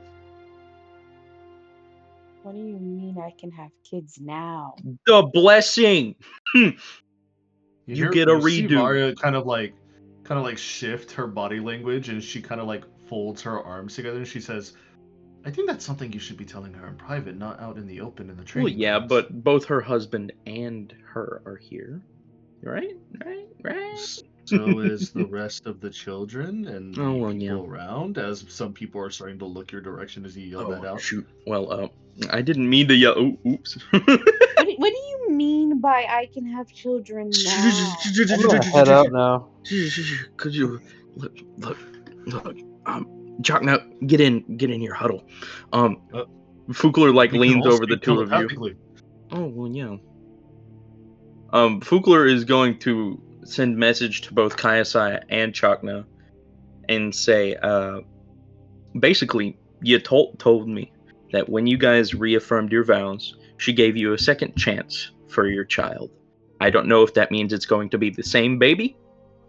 What do you mean I can have kids now? The blessing. You get a redo. See Varya kind of like shift her body language, and she kind of like folds her arms together, and she says, I think that's something you should be telling her in private, not out in the open in the training. Well, yeah, but both her husband and her are here. Right? So is the rest of the children and people around, as some people are starting to look your direction as you yell that out. Shoot. Well, I didn't mean to yell. Oh, oops. What do you mean by I can have children now? I'm gonna head out now. Could you look? Chakna, get in your huddle. Fukler leans over the two of you. Oh well, yeah. Fukler is going to send message to both Kayasaya and Chakna and say, basically, you told me that when you guys reaffirmed your vows, she gave you a second chance for your child. I don't know if that means it's going to be the same baby,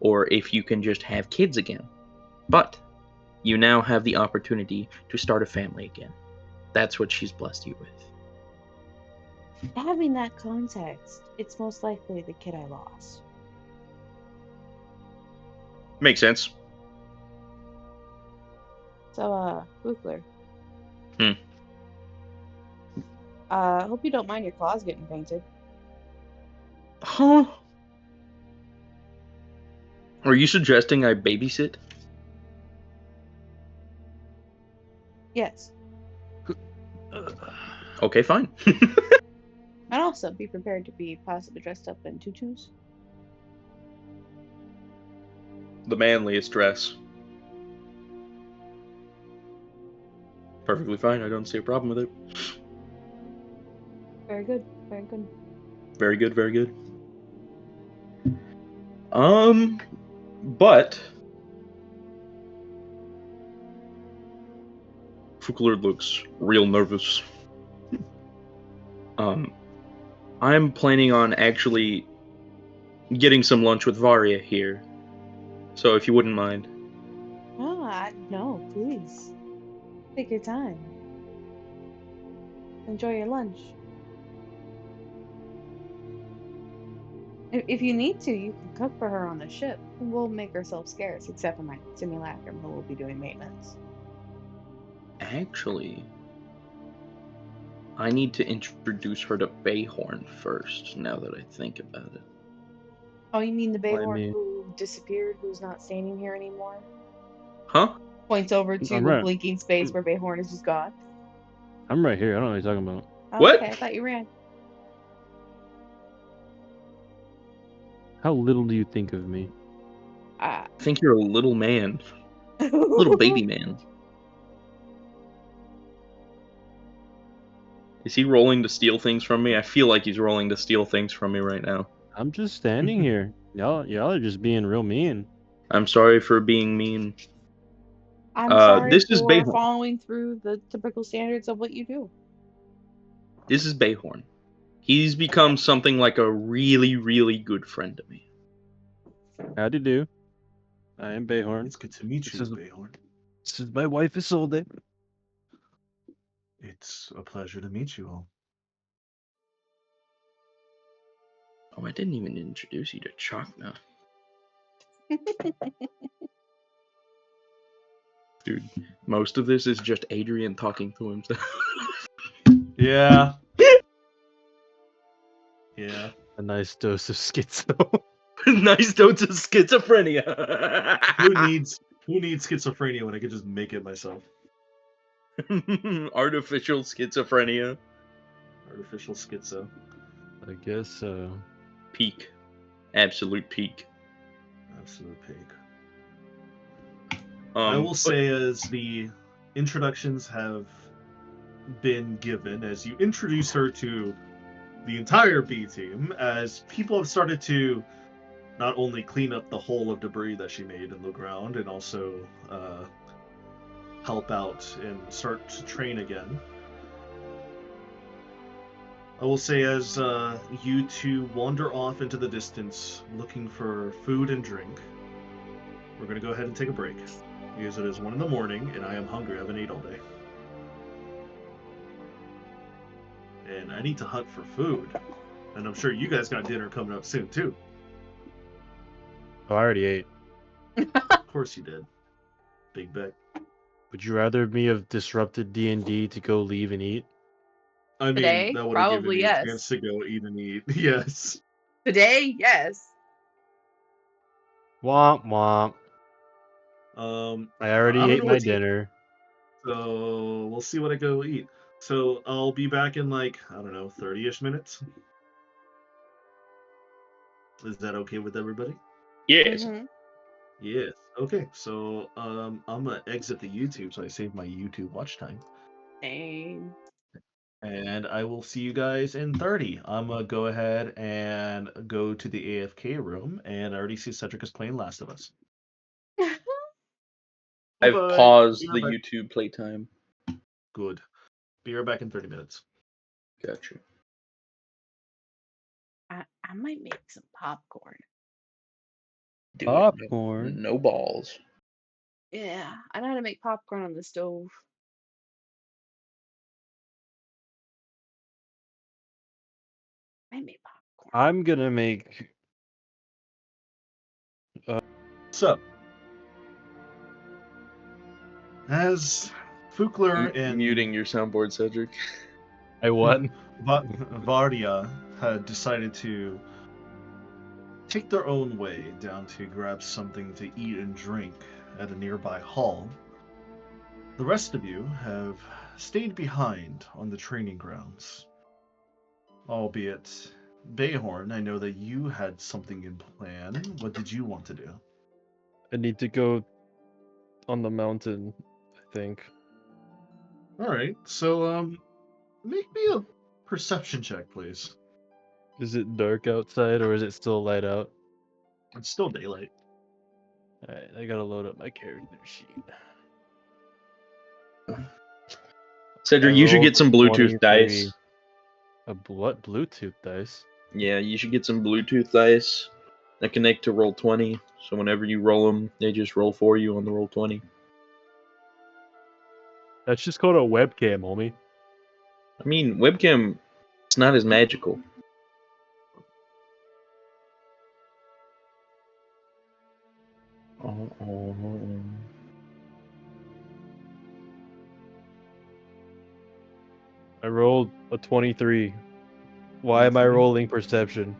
or if you can just have kids again. But you now have the opportunity to start a family again. That's what she's blessed you with. Having that context, it's most likely the kid I lost. Makes sense. So, Buchler. Hmm. Hope you don't mind your claws getting painted. Huh? Are you suggesting I babysit? Yes. Okay, fine. And also be prepared to be possibly dressed up in tutus. The manliest dress. Perfectly fine. I don't see a problem with it. Very good. Very good. Very good, very good. But Fukler looks real nervous. I'm planning on actually getting some lunch with Varia here. So if you wouldn't mind. Oh, no, please. Take your time. Enjoy your lunch. If you need to, you can cook for her on the ship. We'll make ourselves scarce, except for my simulacrum, who will be doing maintenance. Actually, I need to introduce her to Bayhorn first, now that I think about it. Oh, you mean the Bayhorn who disappeared, who's not standing here anymore? Huh? Points over to I'm a right. blinking space where Bayhorn is just gone. I'm right here. I don't know what you're talking about. Oh, What? okay, I thought you ran. How little do you think of me? I think you're a little man. Little baby man. Is he rolling to steal things from me? I feel like he's rolling to steal things from me right now. I'm just standing here. Y'all are just being real mean. I'm sorry for being mean. I'm sorry this is for Bayhorn. following through the typical standards of what you do. This is Bayhorn. He's become something like a really, really good friend to me. Howdy do. I am Bayhorn. It's good to meet you, Bayhorn. This is my wife, Isolde. It's a pleasure to meet you all. Oh, I didn't even introduce you to Chakna. Dude, most of this is just Adrian talking to himself. Yeah. Yeah. A nice dose of schizo. Nice dose of schizophrenia. Who needs schizophrenia when I could just make it myself? Artificial schizophrenia. Artificial schizo. I guess so. Peak. Absolute peak. Absolute peak. I will say, as the introductions have been given, as you introduce her to the entire B team, as people have started to not only clean up the hole of debris that she made in the ground, and also help out and start to train again. I will say, as you two wander off into the distance looking for food and drink, we're going to go ahead and take a break. Because it is 1 a.m. and I am hungry. I haven't ate all day. And I need to hunt for food. And I'm sure you guys got dinner coming up soon, too. Oh, I already ate. Of course you did. Big bet. Would you rather me have disrupted D&D to go leave and eat? I mean, Today, that would have given probably me a yes. chance to go eat and eat. Yes. Today, yes. Womp womp. I already I don't ate know my what to eat. dinner. So we'll see what I go eat. So I'll be back in like, I don't know, 30-ish minutes. Is that okay with everybody? Yes. Mm-hmm. Yes. Okay. So I'm gonna exit the YouTube so I save my YouTube watch time. Same. And I will see you guys in 30. I'm gonna go ahead and go to the AFK room, and I already see Cedric is playing Last of Us. I've Bye-bye. paused Be the right back. YouTube playtime. Good. Be right back in 30 minutes. Gotcha. I might make some popcorn. Do it. Popcorn. No balls. Yeah, I know how to make popcorn on the stove. I made popcorn. I'm gonna make. So, as Fukler and Muting your soundboard, Cedric. I won. Vardia had decided to take their own way down to grab something to eat and drink at a nearby hall, the rest of you have stayed behind on the training grounds. Albeit, Bayhorn, I know that you had something in plan. What did you want to do? I need to go on the mountain, I think. Alright, so, make me a perception check, please. Is it dark outside or is it still light out? It's still daylight. Alright, I gotta load up my character sheet. Cedric, you should get some Bluetooth dice. What? Bluetooth dice? Yeah, you should get some Bluetooth dice that connect to Roll20. So whenever you roll them, they just roll for you on the Roll20. That's just called a webcam, homie. I mean, webcam, it's not as magical. I rolled a 23. Why am I rolling perception?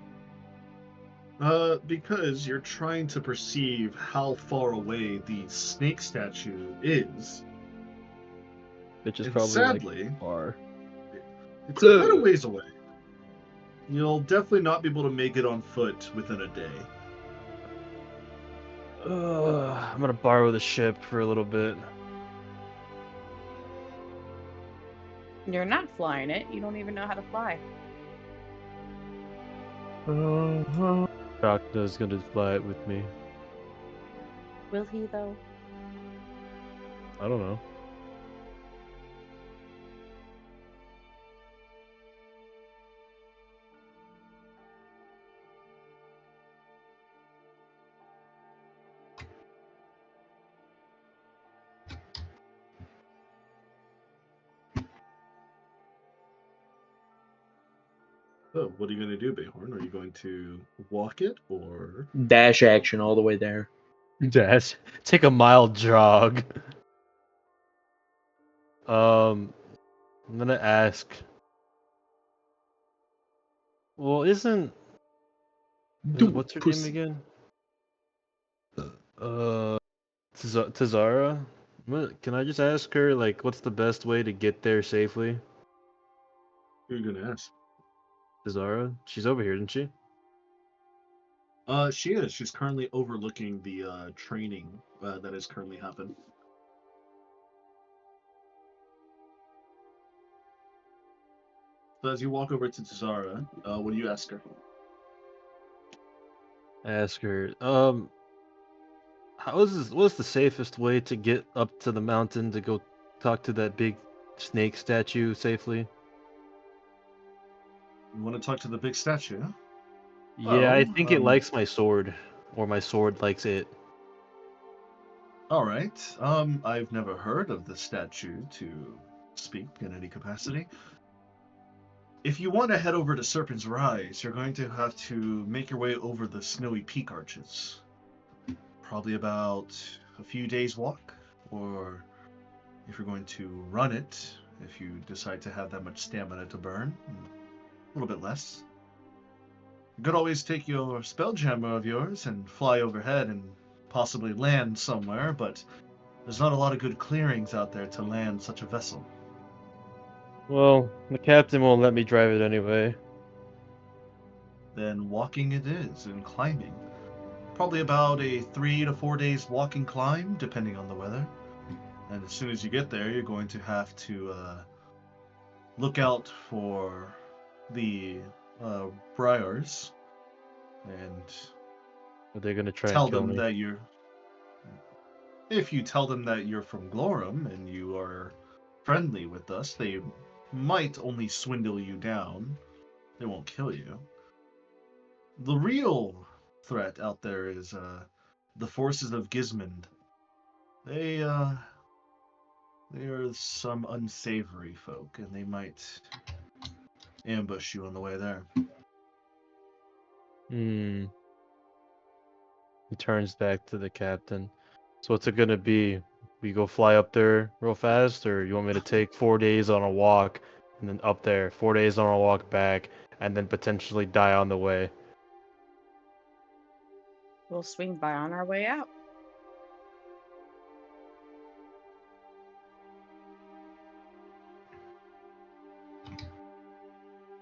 Because you're trying to perceive how far away the snake statue is. Which is And probably sadly, like far. It's quite a ways away. You'll definitely not be able to make it on foot within a day. I'm gonna borrow the ship for a little bit. You're not flying it. You don't even know how to fly. Doctor's gonna fly it with me. Will he, though? I don't know. So, what are you going to do, Bayhorn? Are you going to walk it, or... Dash action all the way there. Dash. Take a mild jog. I'm gonna ask. Well, what's her name again? Tazara? Can I just ask her, like, what's the best way to get there safely? Who are you going to ask? Tazara? She's over here, isn't she? She is. She's currently overlooking the training that has currently happened. So as you walk over to Tazara, what do you ask her? Ask her, what's the safest way to get up to the mountain to go talk to that big snake statue safely? You want to talk to the big statue? Yeah, I think it likes my sword, or my sword likes it. All right. I've never heard of the statue to speak in any capacity. If you want to head over to Serpent's Rise, you're going to have to make your way over the snowy peak arches. Probably about a few days' walk, or if you're going to run it, if you decide to have that much stamina to burn, a little bit less. You could always take your spelljammer of yours and fly overhead and possibly land somewhere, but there's not a lot of good clearings out there to land such a vessel. Well, the captain won't let me drive it anyway. Then walking it is, and climbing. Probably about a 3 to 4 days walking climb, depending on the weather. And as soon as you get there, you're going to have to look out for the Briars, and Are they gonna try tell and kill them me? that you're... If you tell them that you're from Glorum and you are friendly with us, they might only swindle you down. They won't kill you. The real threat out there is the forces of Gizmond. They are some unsavory folk, and they might ambush you on the way there. He turns back to the captain. So what's it gonna be? We go fly up there real fast, or you want me to take 4 days on a walk and then up there, 4 days on a walk back, and then potentially die on the way? We'll swing by on our way out.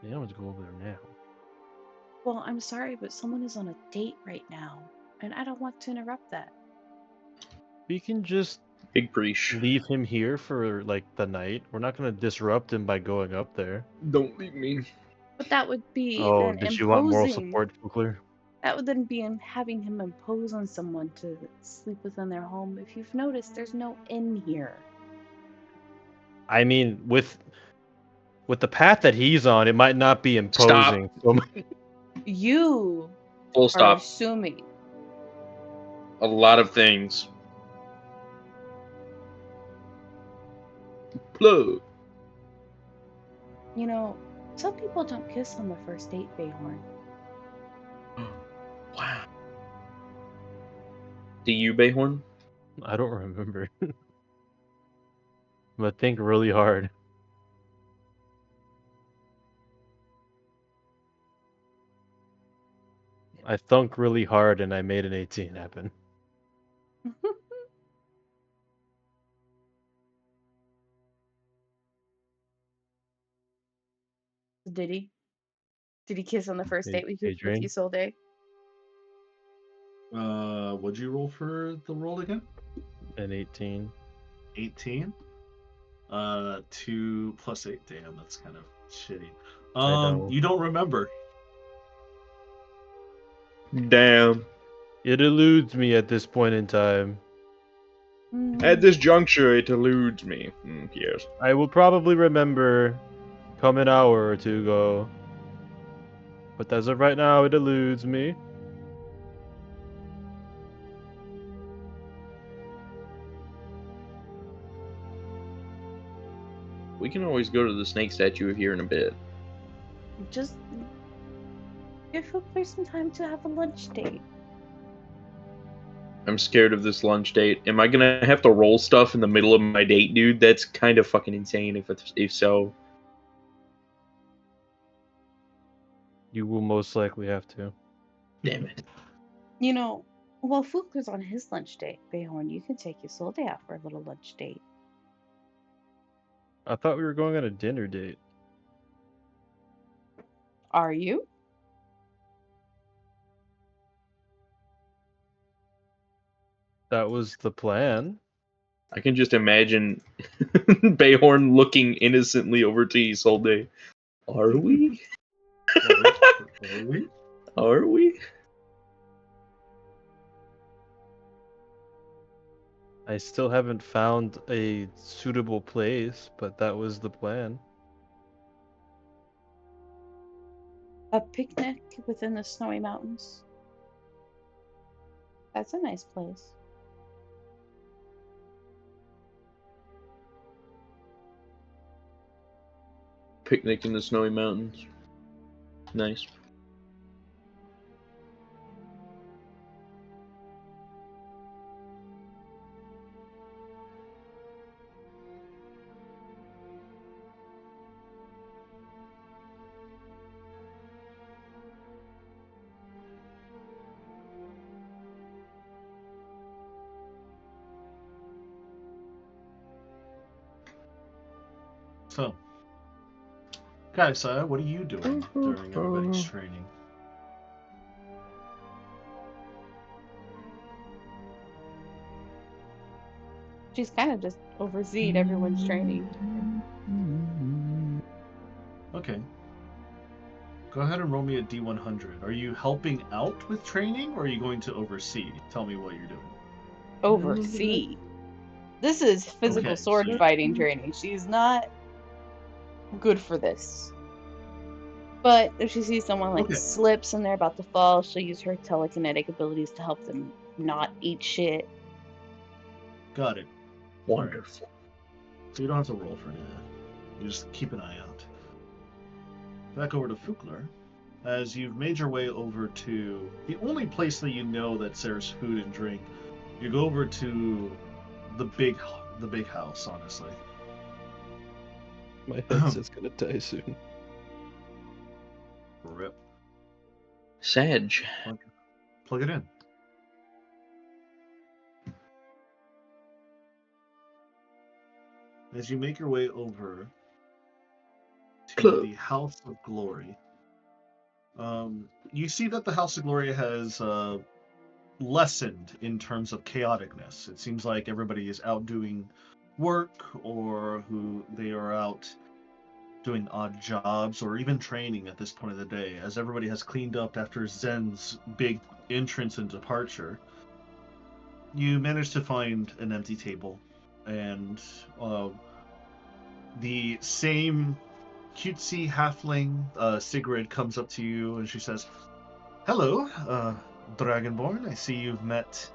Yeah, I'm gonna go over there now. Well, I'm sorry, but someone is on a date right now, and I don't want to interrupt that. We can just Big preach. leave him here for like the night. We're not gonna disrupt him by going up there. Don't leave me. But that would be Oh, then did you want moral imposing. support, Fugler? That would then be having him impose on someone to sleep within their home. If you've noticed, there's no inn here. I mean, with the path that he's on, it might not be imposing. So You Full are stop. assuming. A lot of things. Plug. You know, some people don't kiss on the first date, Bayhorn. Wow. Do you, Bayhorn? I don't remember. But think really hard. I thunk really hard and I made an 18 happen. Did he? Did he kiss on the first date with you, Adrian? Solday? What'd you roll for the roll again? An 18. 18? 2 plus 8. Damn, that's kind of shitty. I know. You don't remember. Damn. It eludes me at this point in time. At this juncture, it eludes me. Yes. I will probably remember come an hour or two ago. But as of right now, it eludes me. We can always go to the snake statue here in a bit. Just give Hoopler some time to have a lunch date. I'm scared of this lunch date. Am I gonna have to roll stuff in the middle of my date, dude? That's kind of fucking insane if so. You will most likely have to. Damn it. You know, while Fookler's on his lunch date, Bayhorn, you can take Solday out for a little lunch date. I thought we were going on a dinner date. Are you? That was the plan. I can just imagine Bayhorn looking innocently over to Isolde. Are we? Are we? Are we? I still haven't found a suitable place, but that was the plan. A picnic within the snowy mountains. That's a nice place. Picnic in the snowy mountains. Nice. So, guys, what are you doing during everybody's training? She's kind of just overseeing everyone's training. Okay. Go ahead and roll me a D100. Are you helping out with training, or are you going to oversee? Tell me what you're doing. Oversee. This is physical sword fighting training. She's not good for this. But if she sees someone like Okay. slips and they're about to fall, she'll use her telekinetic abilities to help them not eat shit. Got it. Wonderful. So you don't have to roll for that. You just keep an eye out. Back over to Fukler. As you've made your way over to the only place that you know that there's food and drink, you go over to the big house, honestly. My headset's gonna die soon. Rip. Sag. Plug it in. As you make your way over to the House of Glory, you see that the House of Glory has lessened in terms of chaoticness. It seems like everybody is out doing work, or who they are out doing odd jobs, or even training at this point of the day, as everybody has cleaned up after Zen's big entrance and departure. You manage to find an empty table, and the same cutesy halfling, Sigrid, comes up to you and she says, "Hello, Dragonborn. I see you've met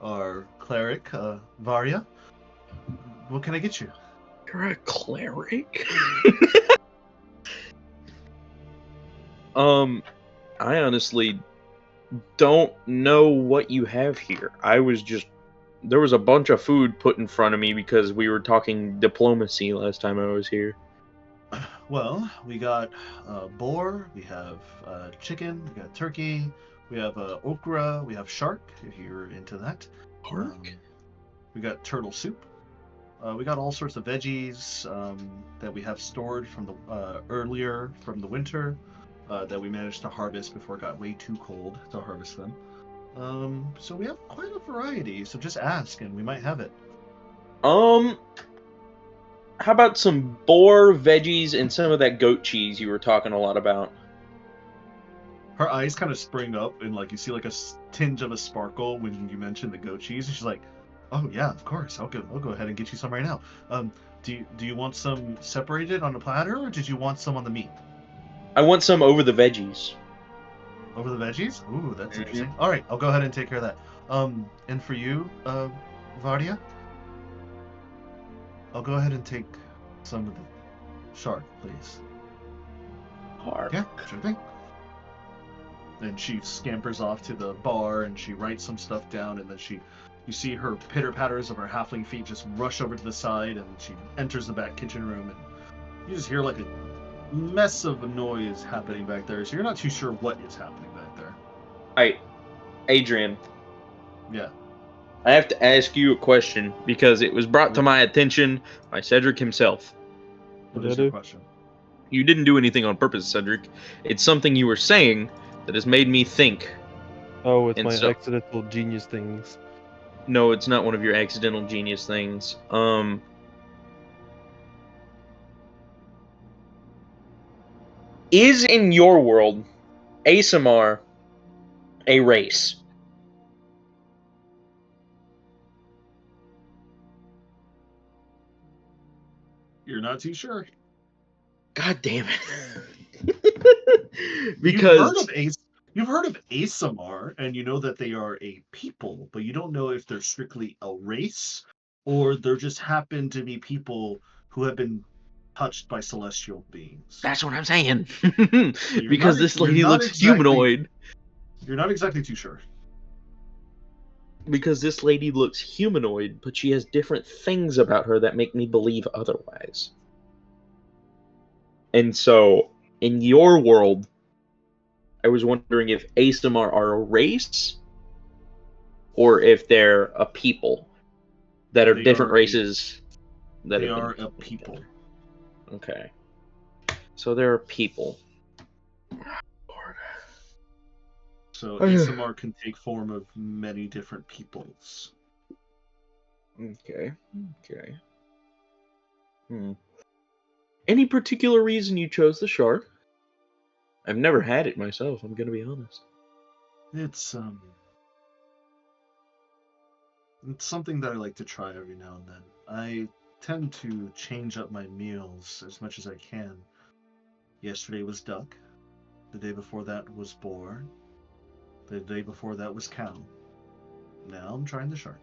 our cleric, Varya. What can I get you?" You're a cleric? I honestly don't know what you have here. There was a bunch of food put in front of me because we were talking diplomacy last time I was here. Well, we got boar, we have chicken, we got turkey, we have okra, we have shark, if you're into that. Shark? We got turtle soup. We got all sorts of veggies that we have stored from the earlier from the winter that we managed to harvest before it got way too cold to harvest them. So we have quite a variety. So just ask, and we might have it. How about some boar, veggies, and some of that goat cheese you were talking a lot about? Her eyes kind of spring up, and like you see like a tinge of a sparkle when you mention the goat cheese, and she's like, "Oh yeah, of course. I'll go ahead and get you some right now." Do you want some separated on a platter, or did you want some on the meat? I want some over the veggies. Over the veggies? Ooh, that's interesting. All right, I'll go ahead and take care of that. And for you, Vardia, I'll go ahead and take some of the shark, please. Shark. Yeah, sure thing. And she scampers off to the bar and she writes some stuff down, and then you see her pitter patters of her halfling feet just rush over to the side, and she enters the back kitchen room, and you just hear like a mess of noise happening back there. So you're not too sure what is happening back there. Alright, Adrian. Yeah. I have to ask you a question because it was brought to my attention by Cedric himself. What is your question? You didn't do anything on purpose, Cedric. It's something you were saying that has made me think. Oh, it's my accidental genius things. No, it's not one of your accidental genius things. Is in your world ASMR a race? You're not too sure. God damn it. Because you've heard of ASMR, and you know that they are a people, but you don't know if they're strictly a race or they're just happen to be people who have been touched by celestial beings. That's what I'm saying. You're Because not- this you're lady not looks exactly- humanoid. You're not exactly too sure. Because this lady looks humanoid, but she has different things about her that make me believe otherwise. And so, in your world, I was wondering if ASMR are a race, or if they're a people that are They different are races. They are a people. Okay. So they're a people. So ASMR can take form of many different peoples. Okay. Any particular reason you chose the shark? I've never had it myself, I'm gonna be honest. It's something that I like to try every now and then. I tend to change up my meals as much as I can. Yesterday was duck. The day before that was boar. The day before that was cow. Now I'm trying the shark.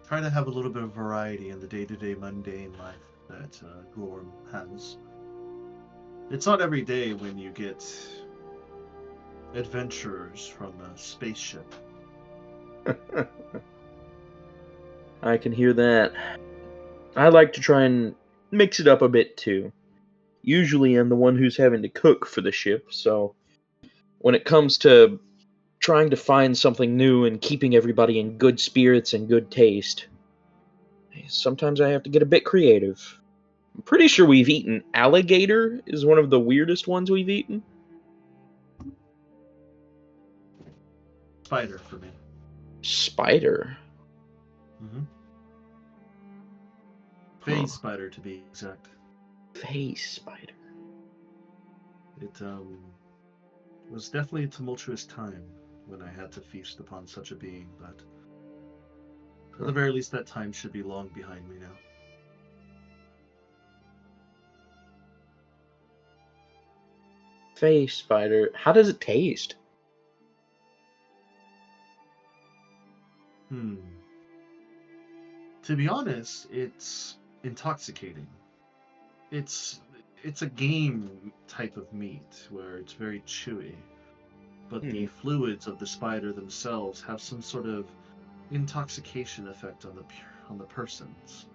Try to have a little bit of variety in the day-to-day mundane life that Glorm has. It's not every day when you get adventurers from a spaceship. I can hear that. I like to try and mix it up a bit too. Usually I'm the one who's having to cook for the ship, so when it comes to trying to find something new and keeping everybody in good spirits and good taste, sometimes I have to get a bit creative. I'm pretty sure we've eaten alligator is one of the weirdest ones we've eaten. Spider for me. Spider? Mm-hmm. Phase spider, to be exact. Phase spider. It was definitely a tumultuous time when I had to feast upon such a being, but at the very least that time should be long behind me now. Phase spider. How does it taste? To be honest, it's intoxicating. It's a game type of meat where it's very chewy, but the fluids of the spider themselves have some sort of intoxication effect on the persons.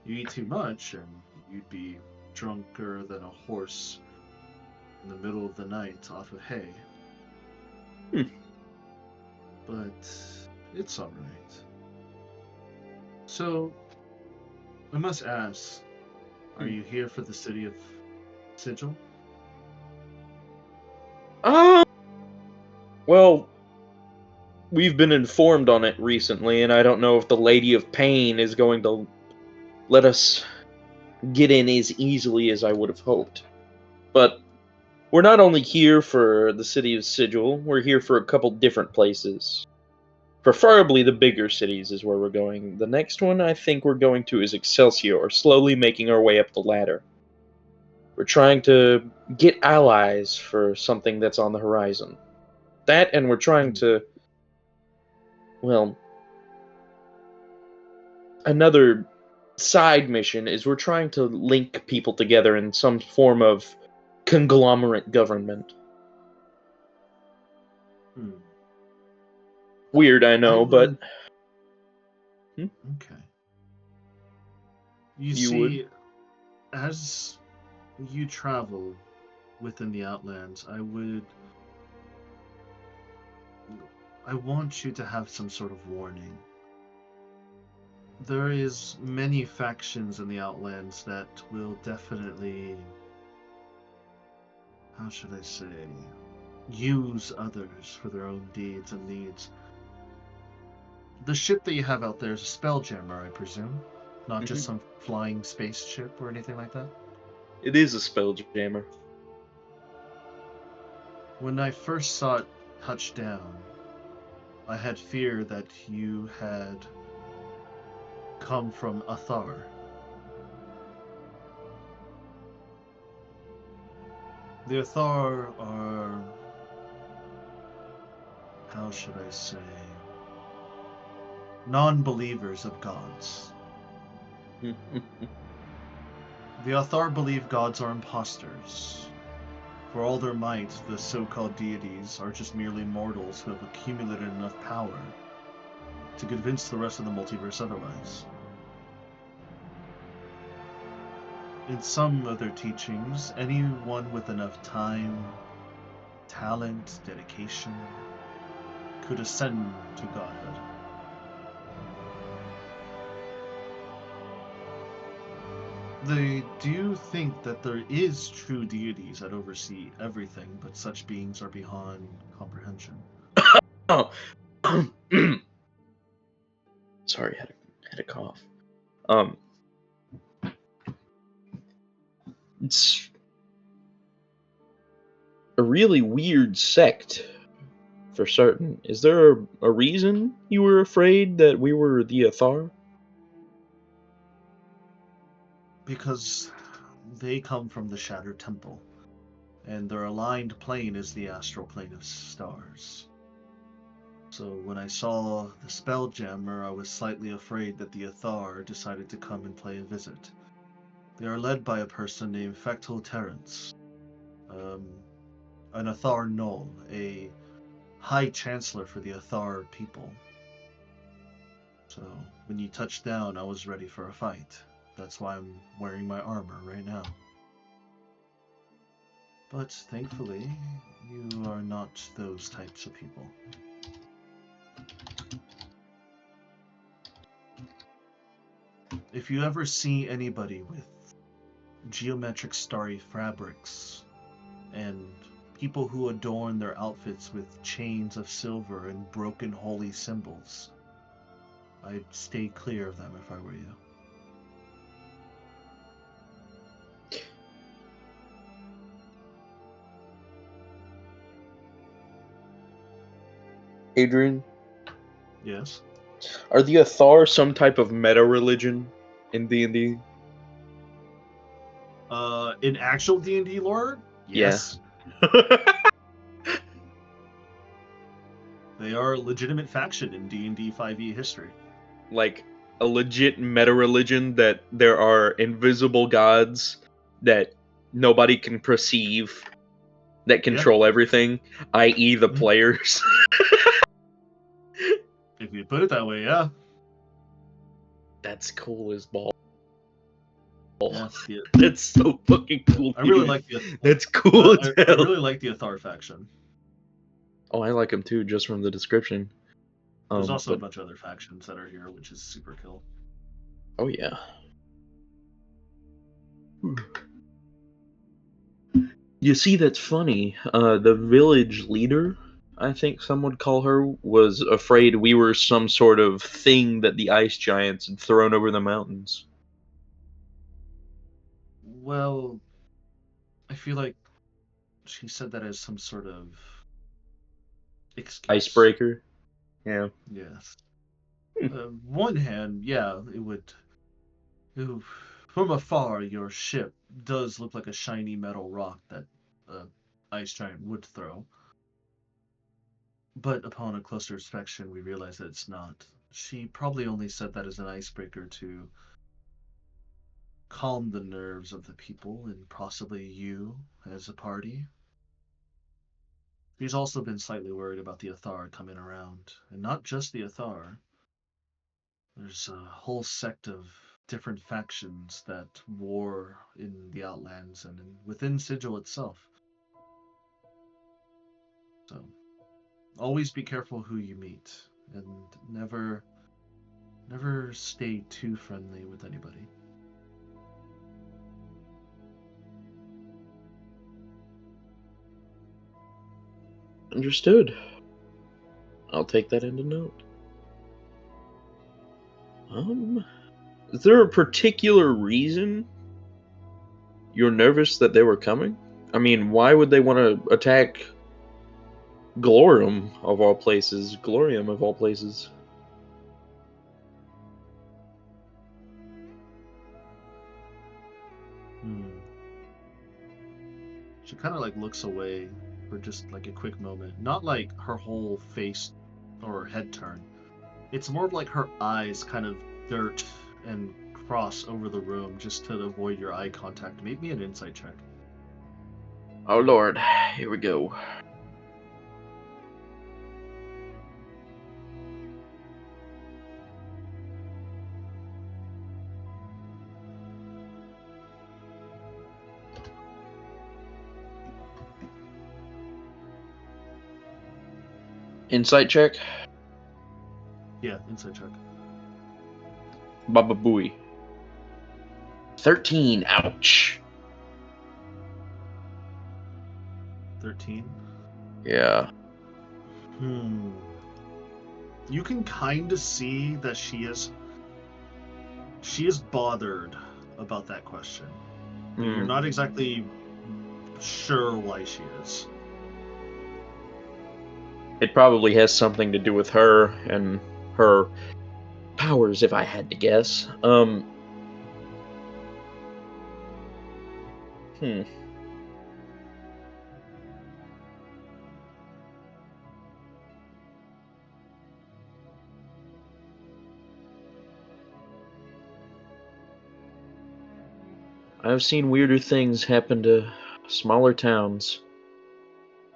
You eat too much and you'd be drunker than a horse in the middle of the night off of hay. But it's alright. So, I must ask, are you here for the city of Sigil? Well, we've been informed on it recently, and I don't know if the Lady of Pain is going to let us get in as easily as I would have hoped. But we're not only here for the city of Sigil, we're here for a couple different places. Preferably the bigger cities is where we're going. The next one I think we're going to is Excelsior, slowly making our way up the ladder. We're trying to get allies for something that's on the horizon. That, and we're trying to, well, another side mission is we're trying to link people together in some form of conglomerate government. Weird, I know, but... Okay. You see, as you travel within the Outlands, I want you to have some sort of warning. There is many factions in the Outlands that will definitely, how should I say, use others for their own deeds and needs. The ship that you have out there is a spelljammer, I presume? Not just some flying spaceship or anything like that? It is a spelljammer. When I first saw it touch down, I had fear that you had come from Athar. The Athar are, how should I say, non-believers of gods. The Athar believe gods are imposters. For all their might, the so-called deities are just merely mortals who have accumulated enough power to convince the rest of the multiverse otherwise. In some of their teachings, anyone with enough time, talent, dedication could ascend to godhood. They do think that there is true deities that oversee everything, but such beings are beyond comprehension. Sorry, I had a cough. It's a really weird sect, for certain. Is there a reason you were afraid that we were the Athar? Because they come from the Shattered Temple, and their aligned plane is the astral plane of stars. So when I saw the Spelljammer, I was slightly afraid that the Athar decided to come and pay a visit. They are led by a person named Fectal Terrence, an Athar Null, a High Chancellor for the Athar people. So when you touched down, I was ready for a fight. That's why I'm wearing my armor right now. But thankfully, you are not those types of people. If you ever see anybody with geometric starry fabrics and people who adorn their outfits with chains of silver and broken holy symbols, I'd stay clear of them if I were you. Adrian? Yes? Are the Athar some type of meta-religion in D&D? In actual D&D lore? Yes. Yeah. They are a legitimate faction in D&D 5e history. Like, a legit meta-religion that there are invisible gods that nobody can perceive, that control everything, i.e. the players. If you put it that way, yeah. That's cool as ball. Yeah, That's so fucking cool. I really dude. like the. That's cool as I hell. really like the Athar faction. Oh, I like them too, just from the description. There's also a But- bunch of other factions that are here, which is super cool. Oh yeah. You see, that's funny. The village leader, I think some would call her, was afraid we were some sort of thing that the ice giants had thrown over the mountains. Well, I feel like she said that as some sort of excuse. Icebreaker. Yeah. Yes. One hand, yeah, it would. From afar, your ship does look like a shiny metal rock that an ice giant would throw. But upon a closer inspection, we realize that it's not. She probably only said that as an icebreaker to calm the nerves of the people and possibly you as a party. She's also been slightly worried about the Athar coming around, and not just the Athar. There's a whole sect of different factions that war in the Outlands and within Sigil itself. So, always be careful who you meet, and never stay too friendly with anybody. Understood. I'll take that into note. Is there a particular reason you're nervous that they were coming? I mean, why would they want to attack Glorium of all places? Glorium of all places. She kind of like looks away for just like a quick moment. Not like her whole face or head turn. It's more of like her eyes kind of dirt and cross over the room just to avoid your eye contact. Make me an insight check. Oh lord, here we go. Insight check? Yeah, insight check. Baba Booey. 13, ouch. 13? Yeah. You can kind of see that she is bothered about that question. But you're not exactly sure why she is. It probably has something to do with her and her powers, if I had to guess. I've seen weirder things happen to smaller towns.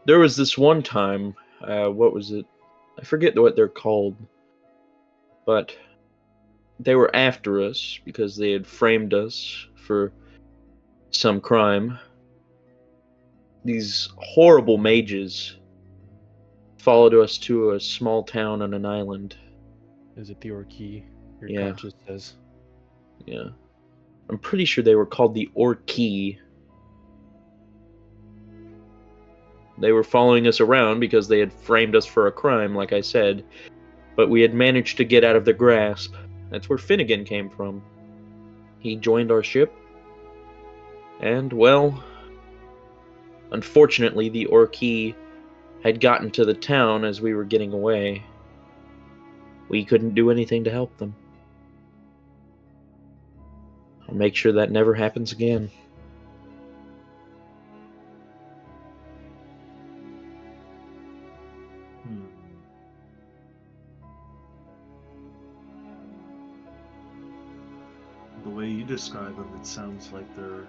There was this one time, what was it? I forget what they're called, but they were after us because they had framed us for some crime. These horrible mages followed us to a small town on an island. Is it the Orkey? Your Yeah. conscience says. Yeah. I'm pretty sure they were called the Orkey. They were following us around because they had framed us for a crime, like I said, but we had managed to get out of their grasp. That's where Finnegan came from. He joined our ship, and, well, unfortunately the Orkey had gotten to the town as we were getting away. We couldn't do anything to help them. I'll make sure that never happens again. The way you describe them, it sounds like they're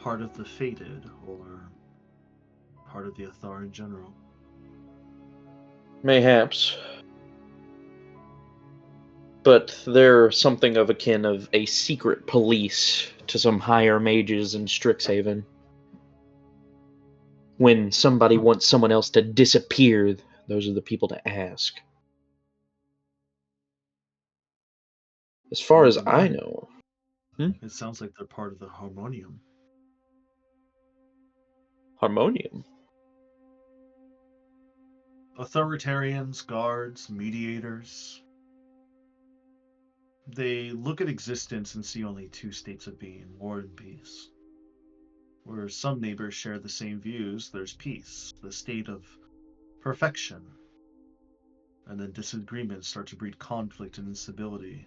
part of the Fated, or part of the Athar in general. Mayhaps. But they're something of akin of a secret police to some higher mages in Strixhaven. When somebody wants someone else to disappear, those are the people to ask. As far as I know. It sounds like they're part of the Harmonium. Harmonium? Authoritarians, guards, mediators. They look at existence and see only two states of being, war and peace. Where some neighbors share the same views, there's peace, the state of perfection. And then disagreements start to breed conflict and instability.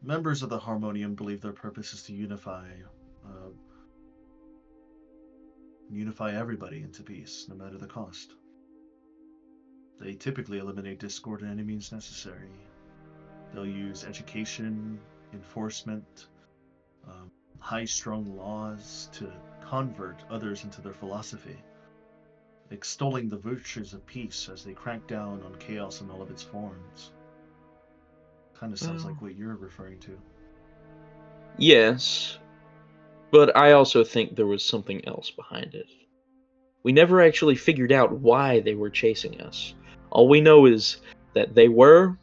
Members of the Harmonium believe their purpose is to unify everybody into peace, no matter the cost. They typically eliminate discord in any means necessary. They'll use education, enforcement, high-strung laws to convert others into their philosophy, extolling the virtues of peace as they crack down on chaos in all of its forms. Kind of sounds like what you're referring to. Yes, but I also think there was something else behind it. We never actually figured out why they were chasing us. All we know is that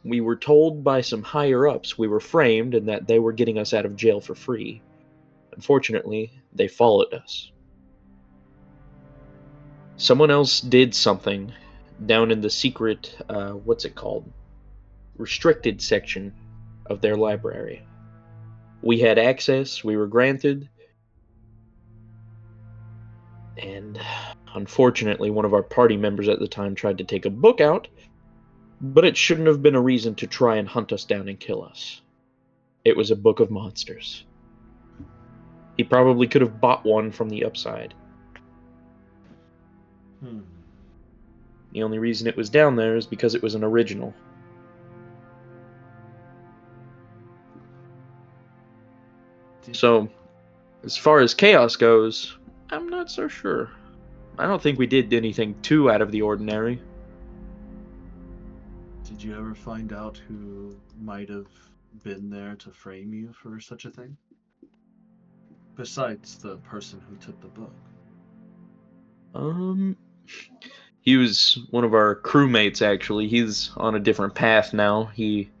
we were told by some higher-ups we were framed and that they were getting us out of jail for free. Unfortunately, they followed us. Someone else did something down in the secret, what's it called? Restricted section of their library. We had access, we were granted, and unfortunately one of our party members at the time tried to take a book out, but it shouldn't have been a reason to try and hunt us down and kill us. It was a book of monsters. He probably could have bought one from the upside. The only reason it was down there is because it was an original. So, as far as chaos goes, I'm not so sure. I don't think we did anything too out of the ordinary. Did you ever find out who might have been there to frame you for such a thing? Besides the person who took the book. He was one of our crewmates, actually. He's on a different path now. He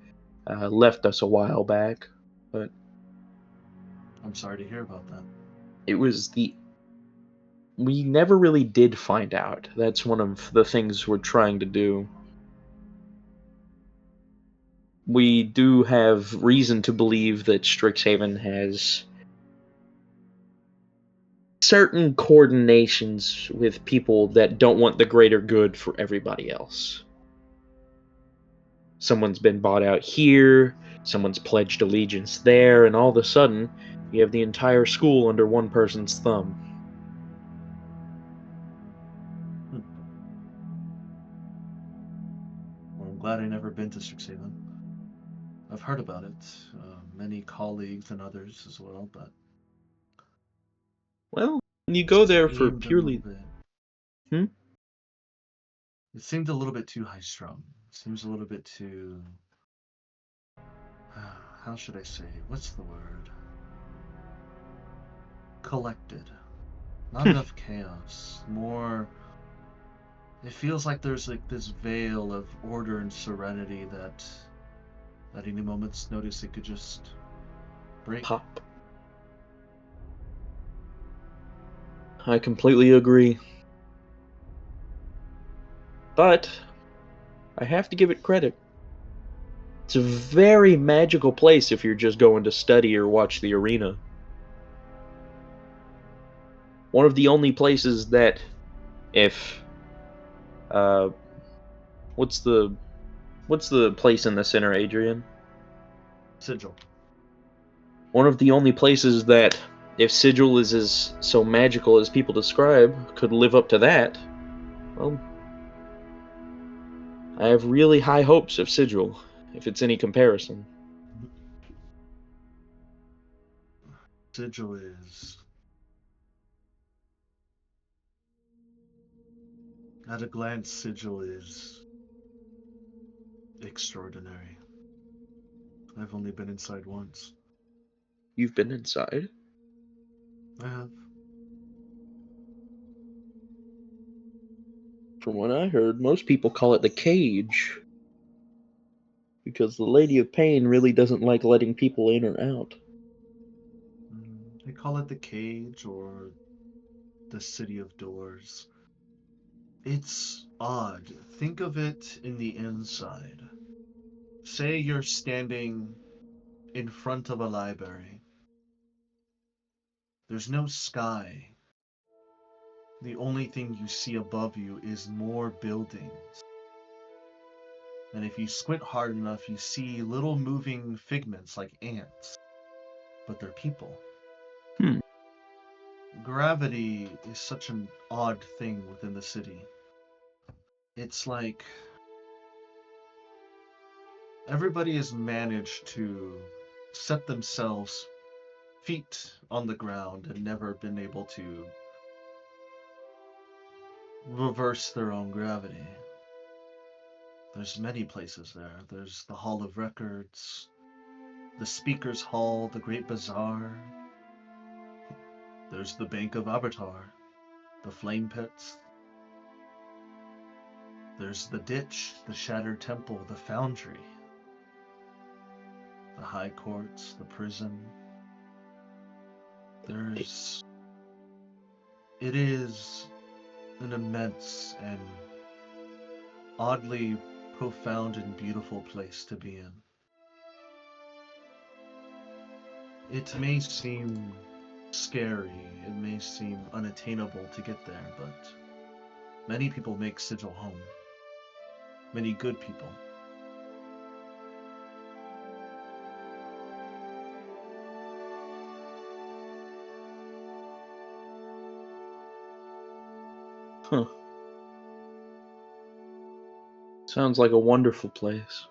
left us a while back, but... I'm sorry to hear about that. It was we never really did find out. That's one of the things we're trying to do. We do have reason to believe that Strixhaven has certain coordinations with people that don't want the greater good for everybody else. Someone's been bought out here, someone's pledged allegiance there, and all of a sudden, You have the entire school under one person's thumb. Well, I'm glad I never been to Strixhaven. I've heard about it, many colleagues and others as well, but Well, you go there for seemed a purely. little bit. Hmm? It seemed a little bit too high strung. Seems a little bit too. How should I say? What's the word? Collected. Not enough chaos. More. It feels like there's like this veil of order and serenity that, at any moment's notice, it could just break. Pop. I completely agree. But I have to give it credit. It's a very magical place if you're just going to study or watch the arena. One of the only places that, if what's the place in the center, Adrian? Sigil. One of the only places that, if Sigil is as so magical as people describe, could live up to that. Well, I have really high hopes of Sigil, if it's any comparison. Sigil is. At a glance, Sigil is extraordinary. I've only been inside once. You've been inside? I have. From what I heard, most people call it the cage. Because the Lady of Pain really doesn't like letting people in or out. They call it the cage or the City of Doors. It's odd. Think of it in the inside. Say you're standing in front of a library. There's no sky. The only thing you see above you is more buildings. And if you squint hard enough, you see little moving figments like ants. But they're people. Gravity is such an odd thing within the city. It's like everybody has managed to set themselves feet on the ground and never been able to reverse their own gravity. There's many places there. There's the Hall of Records, the Speaker's Hall, the Great Bazaar. There's the Bank of Abertar, the Flame Pits. There's the Ditch, the Shattered Temple, the Foundry, the High Courts, the Prison. It is an immense and oddly profound and beautiful place to be in. It may seem scary, it may seem unattainable to get there, but many people make Sigil home. Many good people. Huh. Sounds like a wonderful place.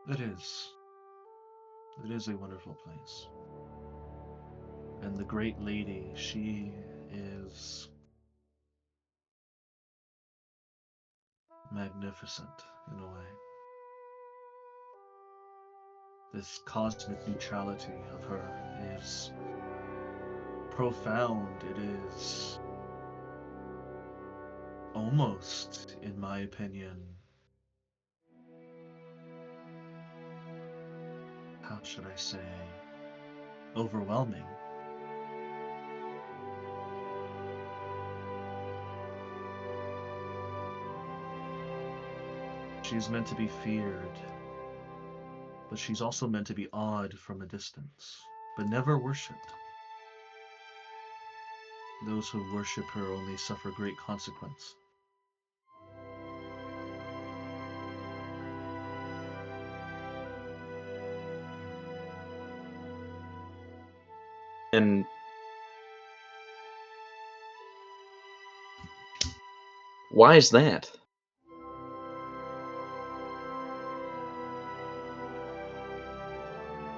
It is. It is a wonderful place. And the great lady, she is magnificent in a way. This cosmic neutrality of her is profound. It is almost, in my opinion, how should I say, overwhelming. She's meant to be feared, but she's also meant to be awed from a distance, but never worshipped. Those who worship her only suffer great consequence. And why is that?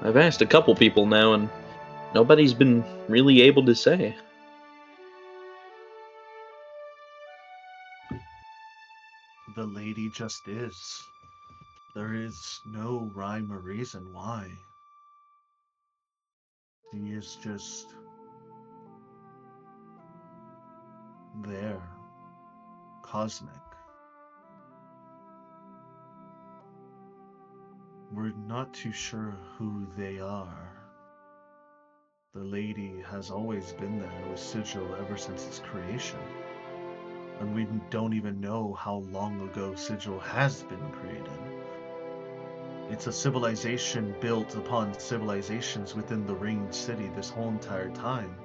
I've asked a couple people now, and nobody's been really able to say. The lady just is. There is no rhyme or reason why. She is just there. Cosmic. We're not too sure who they are. The lady has always been there with Sigil ever since its creation. And we don't even know how long ago Sigil has been created. It's a civilization built upon civilizations within the Ringed City this whole entire time.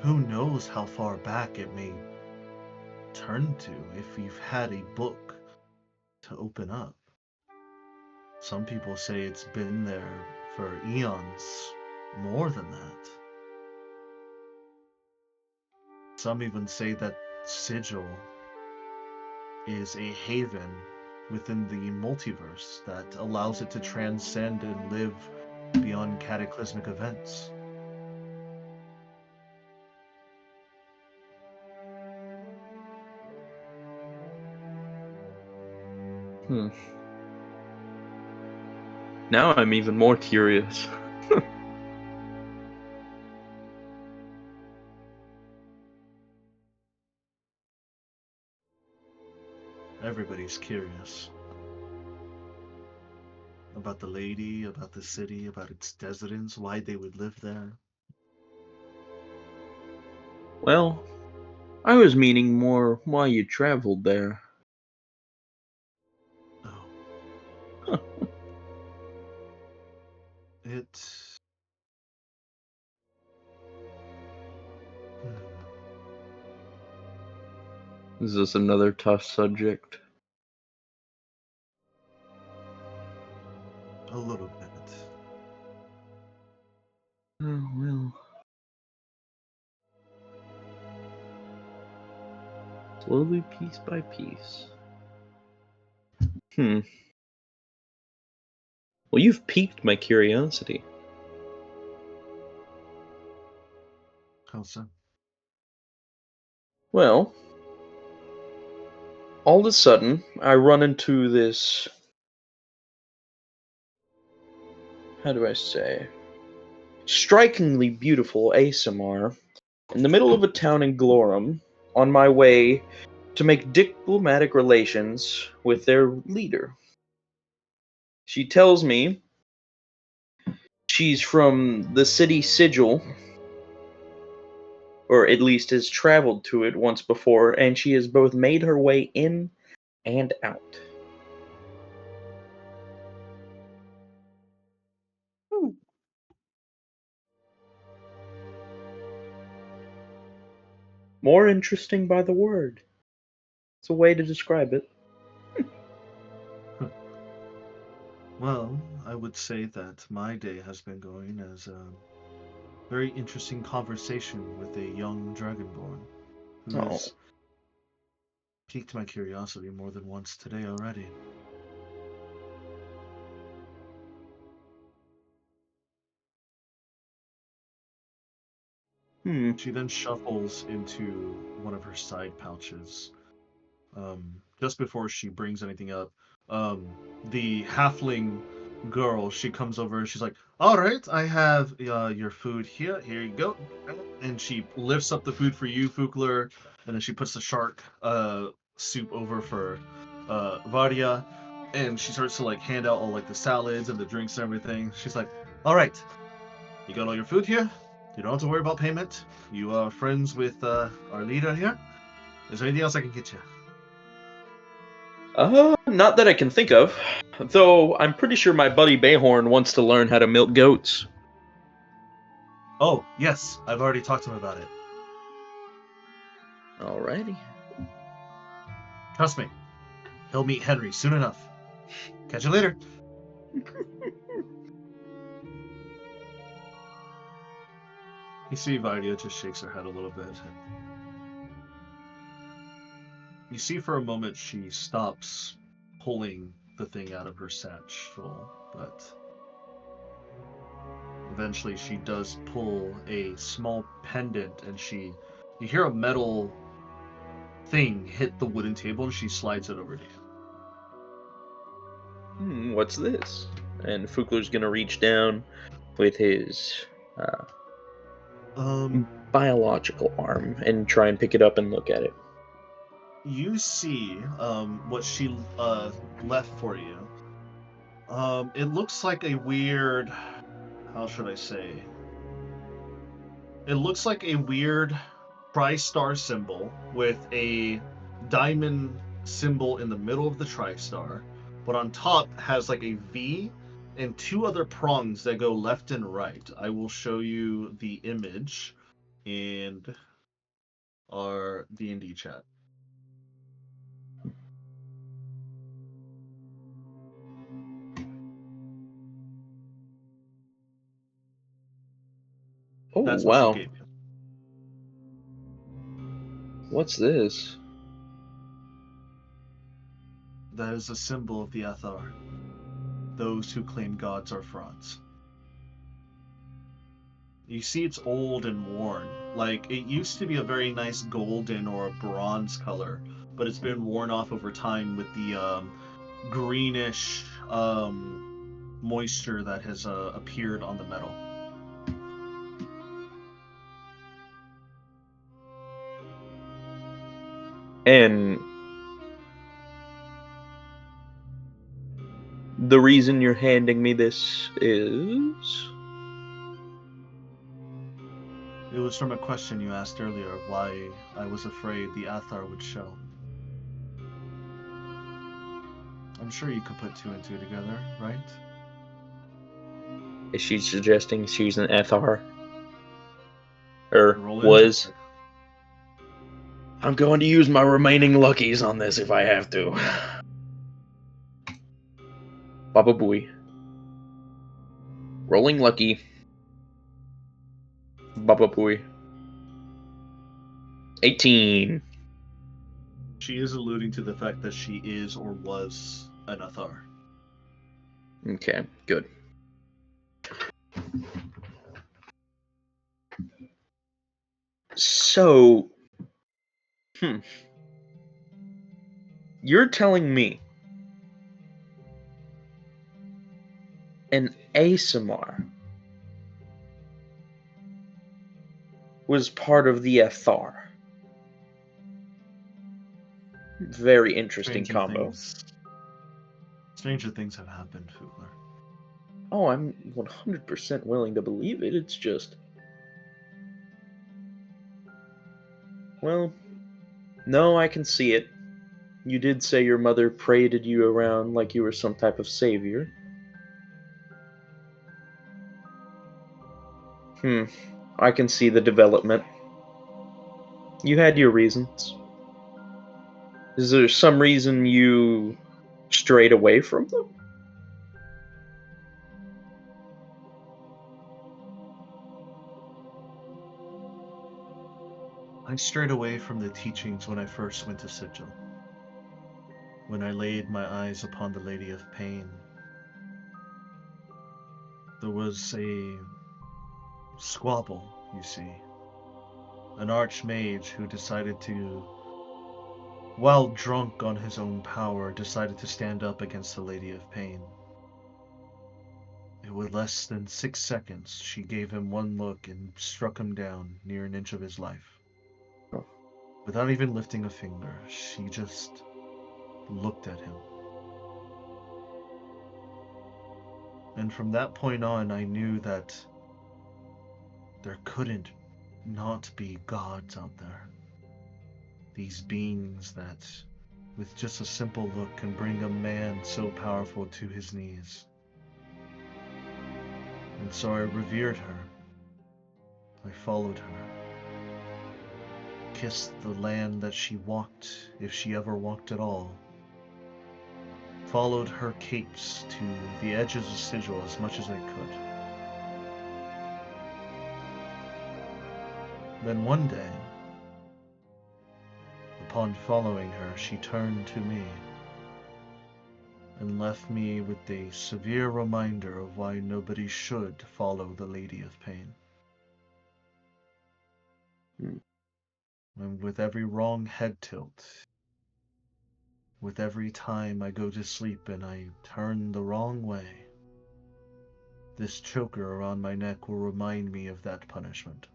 Who knows how far back it may turn to if we've had a book to open up. Some people say it's been there for eons, more than that. Some even say that Sigil is a haven within the multiverse that allows it to transcend and live beyond cataclysmic events. Now I'm even more curious. Everybody's curious about the lady, about the city, about its residents, why they would live there. Well, I was meaning more why you traveled there. Oh. It's... Is this another tough subject? A little bit. Oh, well. Slowly, piece by piece. Well, you've piqued my curiosity. How so? Well, all of a sudden, I run into this... How do I say? Strikingly beautiful ASMR in the middle of a town in Glorum on my way to make diplomatic relations with their leader. She tells me she's from the city Sigil, or at least has traveled to it once before, and she has both made her way in and out. More interesting by the word. It's a way to describe it. Well, I would say that my day has been going as a very interesting conversation with a young dragonborn who has piqued my curiosity more than once today already. She then shuffles into one of her side pouches. Just before she brings anything up, the halfling girl, she comes over and she's like, "All right, I have your food here. Here you go." And she lifts up the food for you, Fukler, and then she puts the shark soup over for Vardia, and she starts to like hand out all like the salads and the drinks and everything. She's like, "All right, you got all your food here. You don't have to worry about payment. You are friends with our leader here. Is there anything else I can get you?" Not that I can think of. Though I'm pretty sure my buddy Bayhorn wants to learn how to milk goats. Oh, yes, I've already talked to him about it. Alrighty. Trust me, he'll meet Henry soon enough. Catch you later. You see Vidia just shakes her head a little bit. You see for a moment she stops pulling the thing out of her satchel, but eventually she does pull a small pendant, and you hear a metal thing hit the wooden table, and she slides it over to you. What's this? And Fukler's gonna reach down with his biological arm and try and pick it up and look at it. You see what she left for you. It looks like a weird, how should I say? It looks like a weird tri-star symbol with a diamond symbol in the middle of the tri-star, but on top has like a V and two other prongs that go left and right. I will show you the image in our D&D chat. Oh, That's wow. what she gave you. What's this? That is a symbol of the Athar. Those who claim gods are frauds. You see it's old and worn. Like, it used to be a very nice golden or a bronze color, but it's been worn off over time with the greenish moisture that has appeared on the metal. And the reason you're handing me this is... It was from a question you asked earlier of why I was afraid the Athar would show. I'm sure you could put two and two together, right? Is she suggesting she's an Athar? Or Roll was? into it. I'm going to use my remaining luckies on this if I have to. Baba Booey. Rolling lucky. Baba Booey. 18. She is alluding to the fact that she is or was an Athar. Okay, good. So, you're telling me an Asimar was part of the Athar? Very interesting combo. Stranger things have happened, Fugler. Oh, I'm 100% willing to believe it. It's just... Well, no, I can see it. You did say your mother paraded you around like you were some type of savior. I can see the development. You had your reasons. Is there some reason you strayed away from them? I strayed away from the teachings when I first went to Sigil. When I laid my eyes upon the Lady of Pain, there was a squabble, you see. An archmage who decided to, while drunk on his own power, decided to stand up against the Lady of Pain. It was less than 6 seconds. She gave him one look and struck him down near an inch of his life. Without even lifting a finger, she just looked at him. And from that point on, I knew that there couldn't not be gods out there. These beings that, with just a simple look, can bring a man so powerful to his knees. And so I revered her. I followed her. Kissed the land that she walked, if she ever walked at all. Followed her capes to the edges of Sigil as much as I could. Then one day, upon following her, she turned to me and left me with a severe reminder of why nobody should follow the Lady of Pain. And with every wrong head tilt, with every time I go to sleep and I turn the wrong way, this choker around my neck will remind me of that punishment.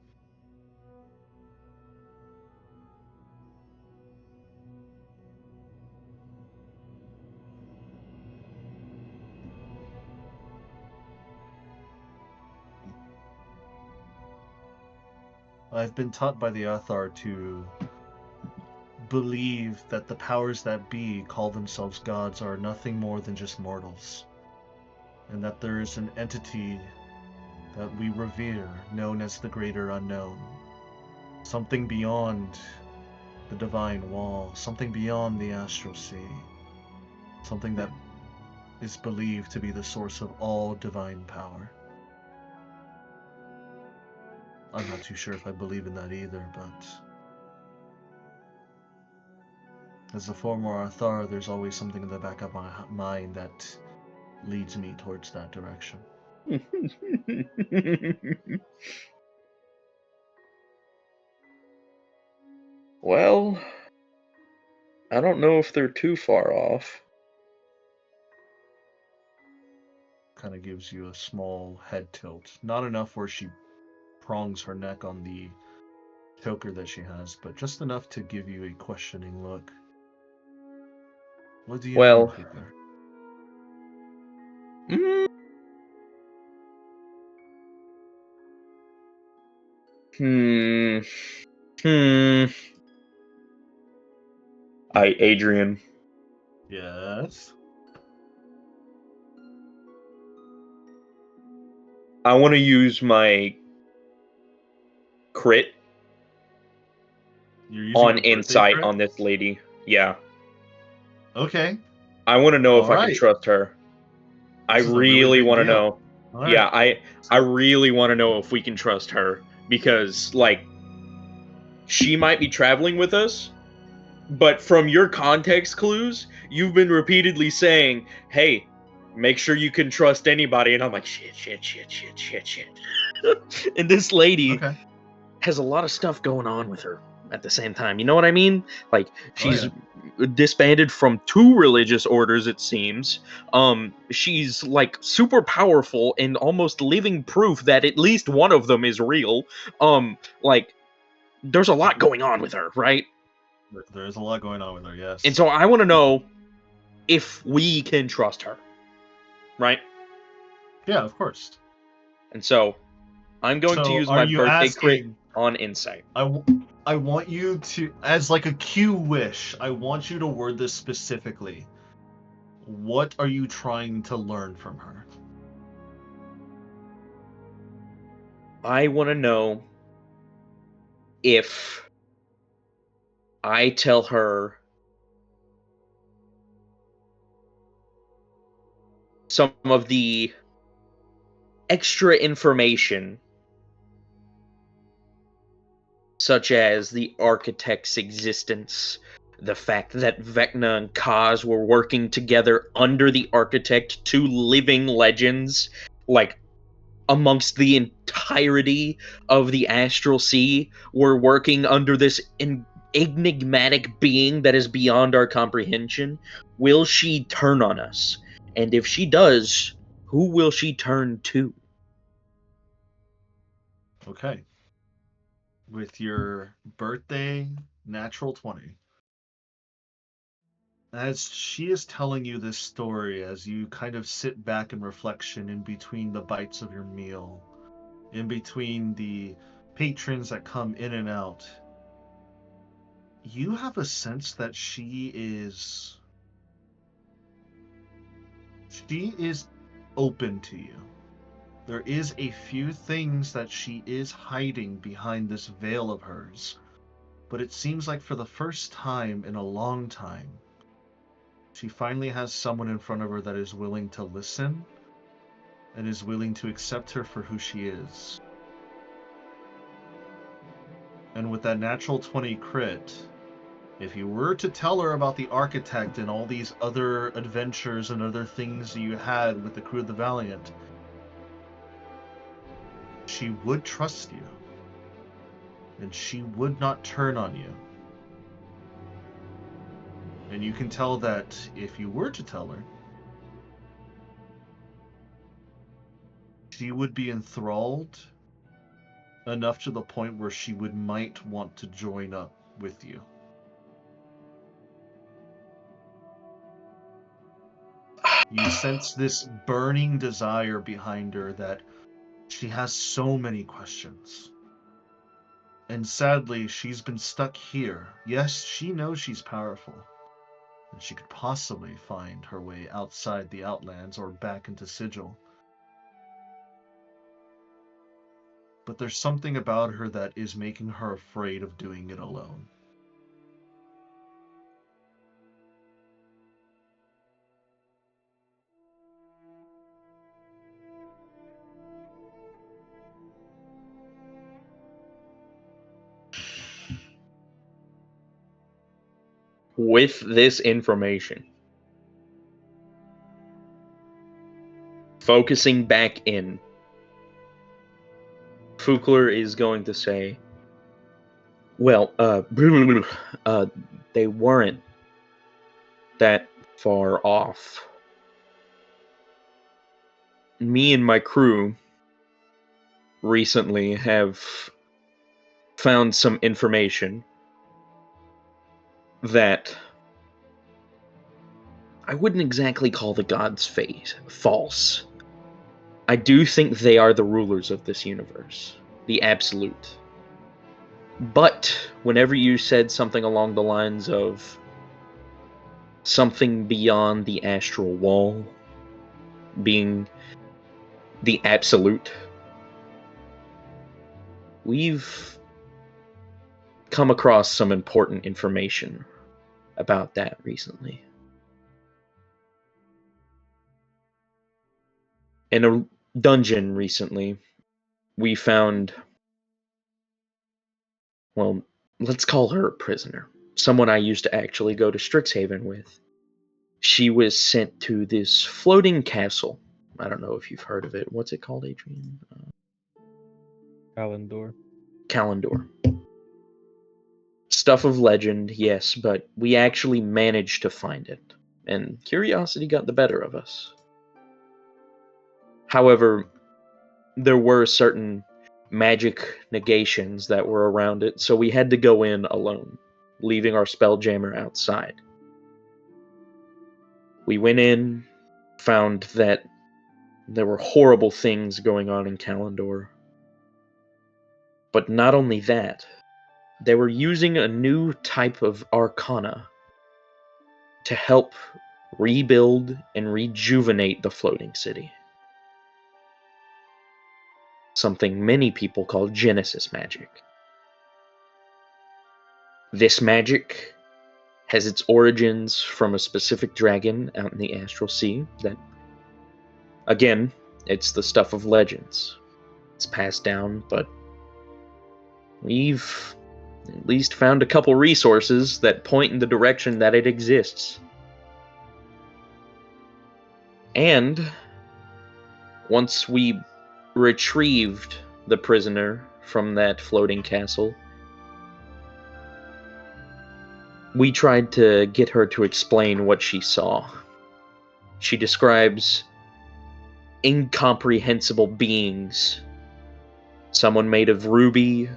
I've been taught by the Athar to believe that the powers that be call themselves gods are nothing more than just mortals, and that there is an entity that we revere known as the Greater Unknown, something beyond the divine wall, something beyond the astral sea, something that is believed to be the source of all divine power. I'm not too sure if I believe in that either, but as a former Arthar, there's always something in the back of my mind that leads me towards that direction. Well, I don't know if they're too far off. Kind of gives you a small head tilt. Not enough where she prongs her neck on the choker that she has, but just enough to give you a questioning look. What do you mean, Kugler? Adrian. Yes? I want to use my crit on insight on this lady. Yeah. Okay. I want to know if I can trust her. I really want to know. Yeah, I really want to know if we can trust her, because like she might be traveling with us, but from your context clues, you've been repeatedly saying, "Hey, make sure you can trust anybody," and I'm like, shit. And this lady has a lot of stuff going on with her at the same time. You know what I mean? Like, she's disbanded from 2 religious orders, it seems. She's like super powerful and almost living proof that at least one of them is real. Like, there's a lot going on with her, right? There is a lot going on with her, yes. And so I want to know if we can trust her, right? Yeah, of course. And so I'm going to use my birthday crit on insight. I want you to, as like a cue wish, I want you to word this specifically. What are you trying to learn from her? I want to know if I tell her some of the extra information, such as the architect's existence, the fact that Vecna and Kaz were working together under the architect, 2 living legends, like amongst the entirety of the astral sea, were working under this enigmatic being that is beyond our comprehension. Will she turn on us? And if she does, who will she turn to? Okay. With your birthday natural 20. As she is telling you this story, as you kind of sit back in reflection in between the bites of your meal, in between the patrons that come in and out, you have a sense that she is open to you. There is a few things that she is hiding behind this veil of hers, but it seems like for the first time in a long time, she finally has someone in front of her that is willing to listen and is willing to accept her for who she is. And with that natural 20 crit, if you were to tell her about the architect and all these other adventures and other things you had with the crew of the Valiant, she would trust you. And she would not turn on you. And you can tell that if you were to tell her, she would be enthralled enough to the point where she might want to join up with you. You sense this burning desire behind her that she has so many questions. And sadly, she's been stuck here. Yes, she knows she's powerful. And she could possibly find her way outside the Outlands or back into Sigil. But there's something about her that is making her afraid of doing it alone. With this information, focusing back in, Fukler is going to say, well, they weren't that far off. Me and my crew recently have found some information that I wouldn't exactly call the gods' fate false. I do think they are the rulers of this universe, the absolute. But whenever you said something along the lines of something beyond the astral wall being the absolute, we've come across some important information about that recently. In a dungeon recently, we found, well, let's call her a prisoner. Someone I used to actually go to Strixhaven with. She was sent to this floating castle. I don't know if you've heard of it. What's it called, Adrian? Kalendor. Kalendor. Stuff of legend, yes, but we actually managed to find it, and curiosity got the better of us. However, there were certain magic negations that were around it, so we had to go in alone, leaving our spelljammer outside. We went in, found that there were horrible things going on in Kalendor. But not only that, they were using a new type of arcana to help rebuild and rejuvenate the floating city. Something many people call Genesis magic. This magic has its origins from a specific dragon out in the astral sea that, again, it's the stuff of legends. It's passed down, but we've at least found a couple resources that point in the direction that it exists. And once we retrieved the prisoner from that floating castle, we tried to get her to explain what she saw. She describes incomprehensible beings. Someone made of ruby,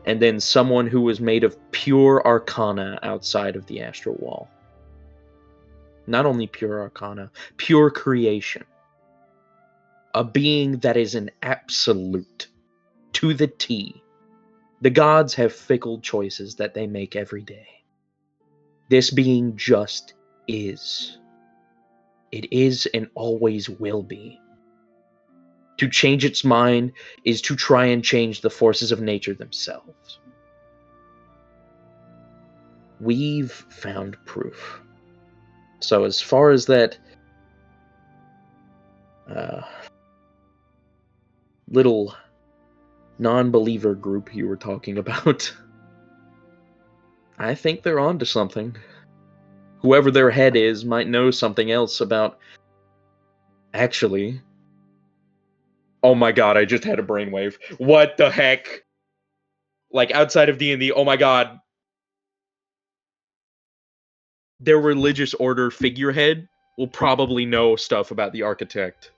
and then someone who was made of pure arcana outside of the astral wall. Not only pure arcana, pure creation. A being that is an absolute, to the T. The gods have fickle choices that they make every day. This being just is. It is and always will be. To change its mind is to try and change the forces of nature themselves. We've found proof. So as far as that little non-believer group you were talking about, I think they're onto something. Whoever their head is might know something else about... Actually... Oh my god, I just had a brainwave. What the heck? Like, outside of D&D, oh my god. Their religious order figurehead will probably know stuff about the architect.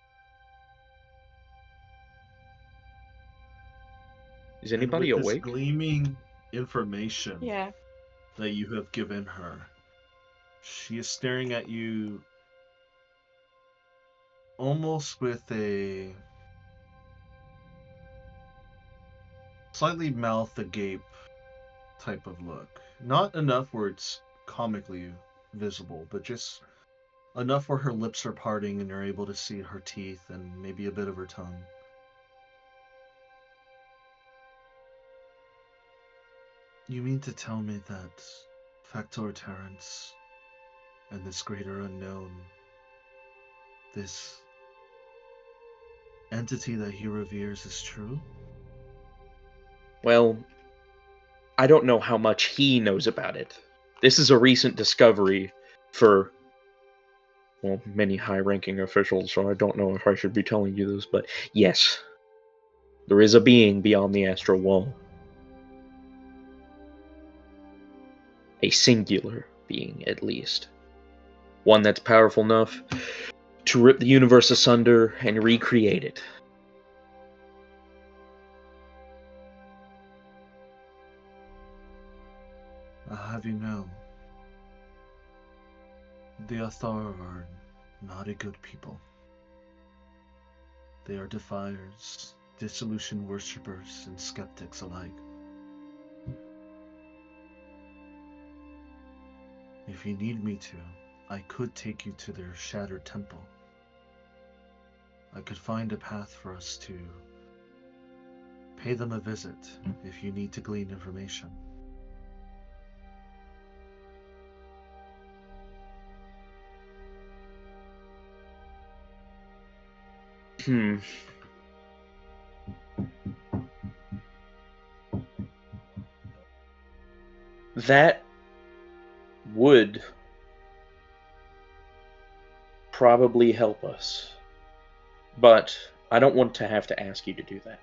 Is anybody and with awake? this gleaming information Yeah. that you have given her, she is staring at you almost with a slightly mouth agape type of look. Not enough where it's comically visible, but just enough where her lips are parting and you're able to see her teeth and maybe a bit of her tongue. You mean to tell me that Factor Terrence and this greater unknown, this entity that he reveres, is true? Well, I don't know how much he knows about it. This is a recent discovery for, well, many high-ranking officials, so I don't know if I should be telling you this, but yes, there is a being beyond the astral wall. A singular being, at least. One that's powerful enough to rip the universe asunder and recreate it. I'll have you know, the Athar are not a good people. They are defiers, dissolution worshippers, and skeptics alike. If you need me to, I could take you to their shattered temple. I could find a path for us to pay them a visit if you need to glean information. That would probably help us. But I don't want to have to ask you to do that.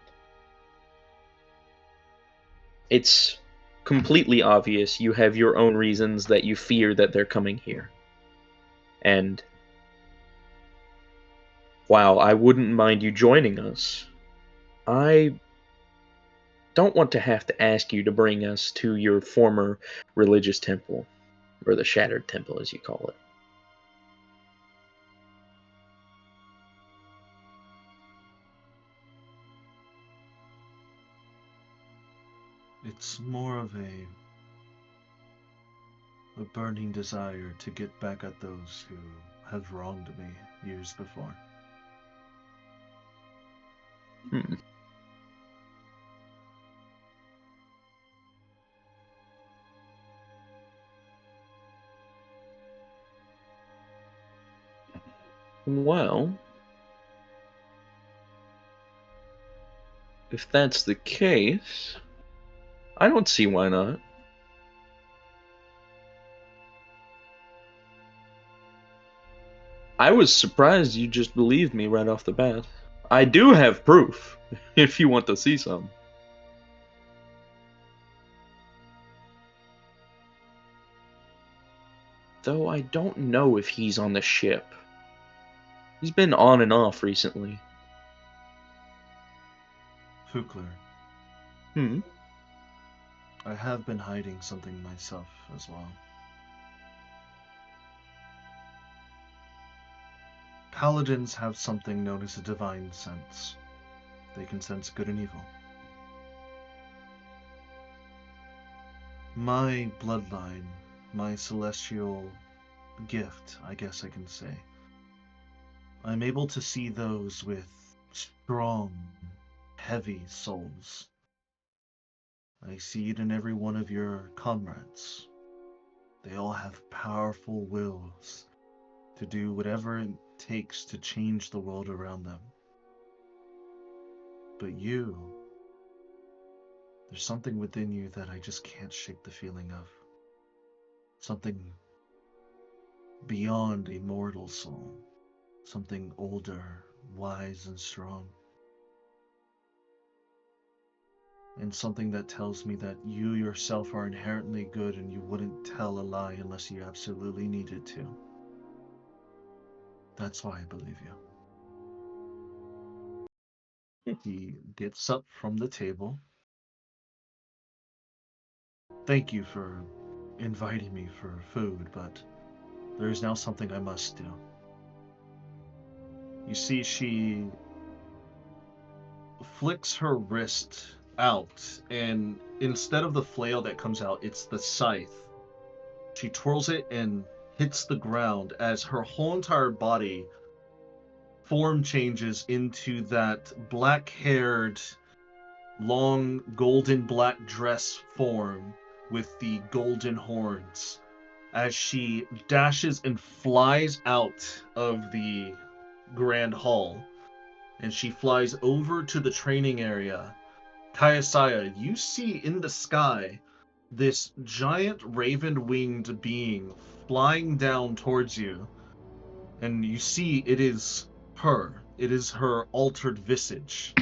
It's completely obvious you have your own reasons that you fear that they're coming here. And while I wouldn't mind you joining us, I don't want to have to ask you to bring us to your former religious temple, or the Shattered Temple as you call it. It's more of a burning desire to get back at those who have wronged me years before. Well, if that's the case, I don't see why not. I was surprised you just believed me right off the bat. I do have proof, if you want to see some. Though I don't know if he's on the ship. He's been on and off recently. Fukler. Hmm? I have been hiding something myself as well. Paladins have something known as a divine sense. They can sense good and evil. My bloodline, my celestial gift, I guess I can say. I'm able to see those with strong, heavy souls. I see it in every one of your comrades. They all have powerful wills to do whatever it takes to change the world around them. But you, there's something within you that I just can't shake the feeling of. Something beyond a mortal soul. Something older, wise, and strong. And something that tells me that you yourself are inherently good and you wouldn't tell a lie unless you absolutely needed to. That's why I believe you. He gets up from the table. Thank you for inviting me for food, but there is now something I must do. You see, she flicks her wrist out, and instead of the flail that comes out, it's the scythe. She twirls it and hits the ground as her whole entire body form changes into that black-haired, long golden black dress form with the golden horns as she dashes and flies out of the grand hall, and she flies over to the training area. Kayasaya, you see in the sky this giant raven-winged being flying down towards you, and you see it is her. It is her altered visage.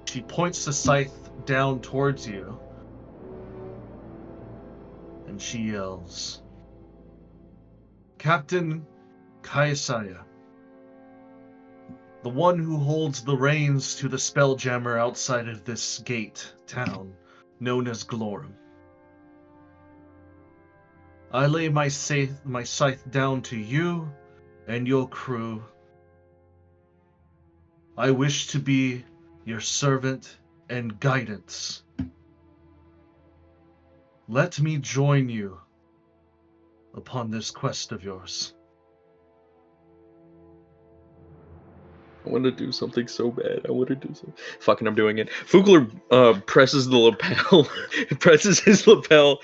She points the scythe down towards you, and she yells, "Captain Kayasaya, the one who holds the reins to the spelljammer outside of this gate town known as Glorum. I lay my scythe down to you and your crew. I wish to be your servant and guidance. Let me join you upon this quest of yours." I want to do something so bad. I want to do something. Fucking, I'm doing it. Fugler presses the lapel, presses his lapel.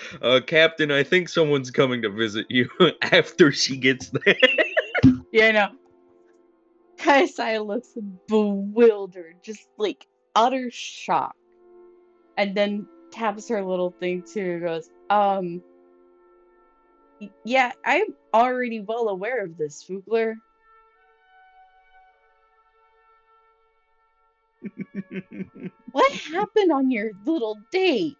Captain, I think someone's coming to visit you after she gets there. Yeah, I know. Kaisai looks bewildered, just like utter shock. And then taps her little thing too and goes, yeah, I'm already well aware of this, Fugler. What happened on your little date?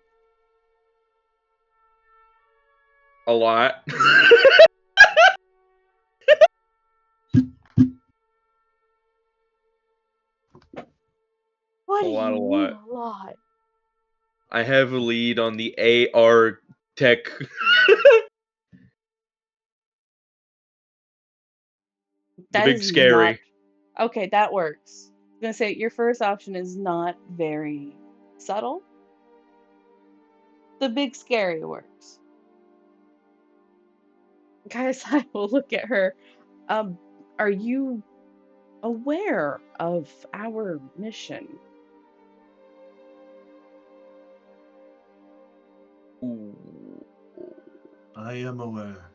A lot. What do A you mean lot. a lot? I have a lead on the AR tech. The That big is scary. not... Okay, that works. I was gonna say, your first option is not very subtle. The big scary works. Guys, I will look at her. Are you aware of our mission? I am aware,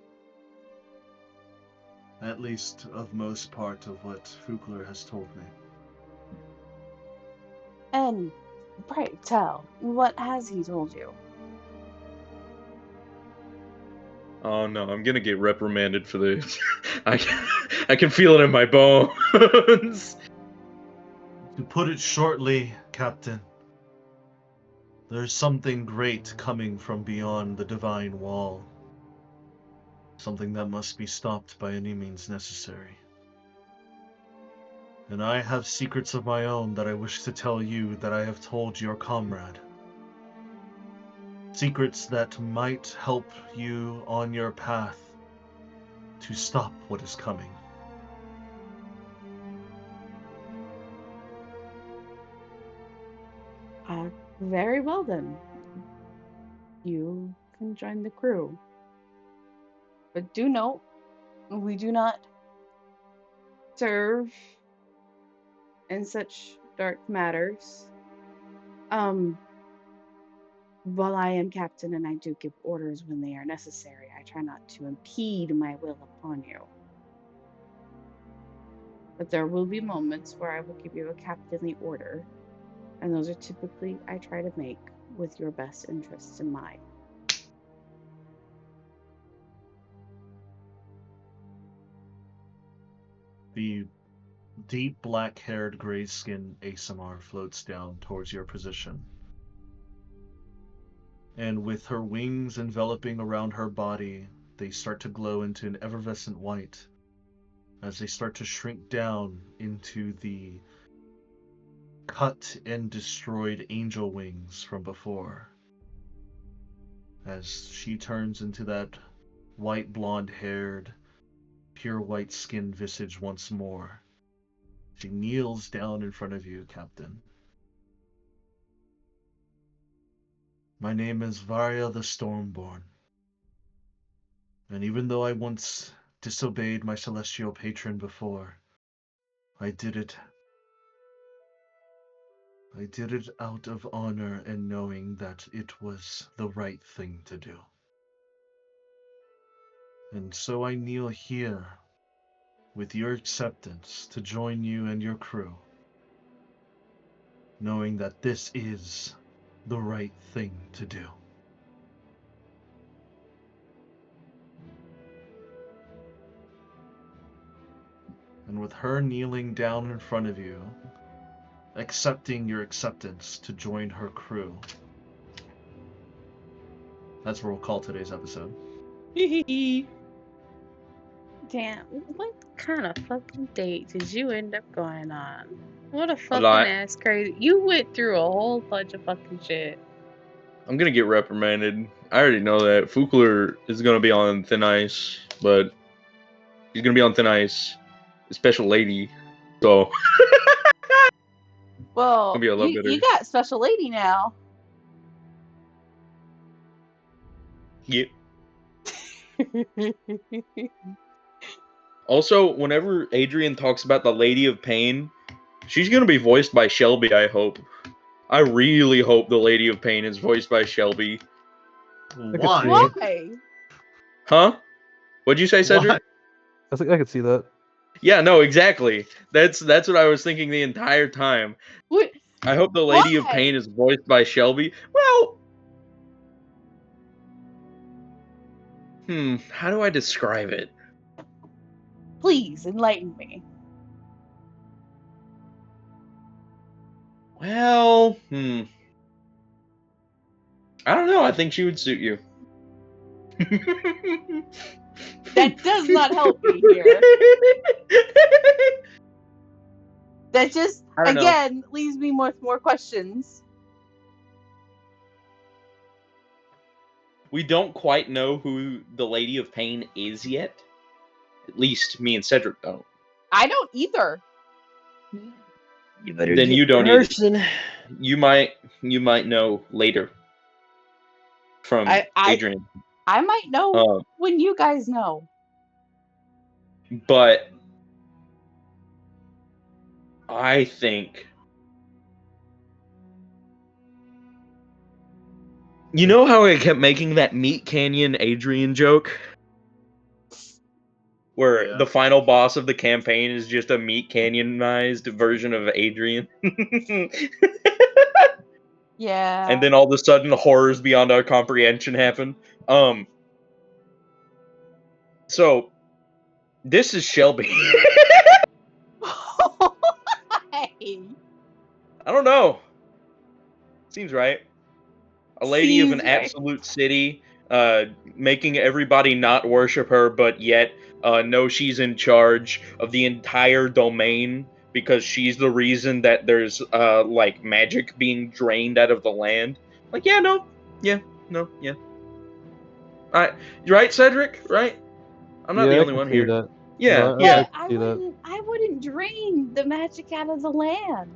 at least of most part of what Fugler has told me. And pray tell, what has he told you? Oh no, I'm gonna get reprimanded for this. I can feel it in my bones. To put it shortly, Captain, there's something great coming from beyond the divine wall. Something that must be stopped by any means necessary. And I have secrets of my own that I wish to tell you that I have told your comrade. Secrets that might help you on your path to stop what is coming. Very well then. You can join the crew. But do note, we do not serve in such dark matters. While I am captain and I do give orders when they are necessary, I try not to impede my will upon you. But there will be moments where I will give you a captainly order, and those are typically I try to make with your best interests in mind. The deep black-haired, gray-skinned ASMR floats down towards your position. And with her wings enveloping around her body, they start to glow into an effervescent white as they start to shrink down into the cut and destroyed angel wings from before. As she turns into that white blonde-haired, pure white-skinned visage once more. She kneels down in front of you, Captain. My name is Varya the Stormborn. And even though I once disobeyed my celestial patron before, I did it out of honor and knowing that it was the right thing to do. And so I kneel here with your acceptance to join you and your crew, knowing that this is the right thing to do. And with her kneeling down in front of you, accepting your acceptance to join her crew, that's what we'll call today's episode. Damn, what kind of fucking date did you end up going on? What a A fucking lot. ass crazy. You went through a whole bunch of fucking shit. I'm gonna get reprimanded. I already know that. Fukler is gonna be on thin ice, but he's gonna be on thin ice. A special lady. So Well, gonna be a lot you better. got special lady now. Yeah. Also, whenever Adrian talks about the Lady of Pain, she's gonna be voiced by Shelby, I hope. I really hope the Lady of Pain is voiced by Shelby. Why? Why? Huh? What'd you say, Cedric? I think I could see that. Yeah, no, exactly. That's what I was thinking the entire time. What? I hope the Lady of Why? Pain is voiced by Shelby. Well, how do I describe it? Please enlighten me. Well, I don't know. I think she would suit you. That does not help me here. That just, I don't know. again, leaves me with more questions. We don't quite know who the Lady of Pain is yet. At least me and Cedric don't. I don't either. You better Then get you don't either. rehearsing. You might know later from Adrian. I might know when you guys know. But I think, you know how I kept making that Meat Canyon Adrian joke? Where the final boss of the campaign is just a Meat Canyonized version of Adrian. Yeah. And then all of a sudden horrors beyond our comprehension happen. So this is Shelby. Why? I don't know. Seems right. A lady of an Seems right. absolute city, making everybody not worship her, but yet know she's in charge of the entire domain because she's the reason that there's like magic being drained out of the land. Like, yeah, no, yeah, no, yeah. Right, Cedric? Right? I'm not the I only can one see here. that. Yeah, No, yeah. But I wouldn't drain the magic out of the land.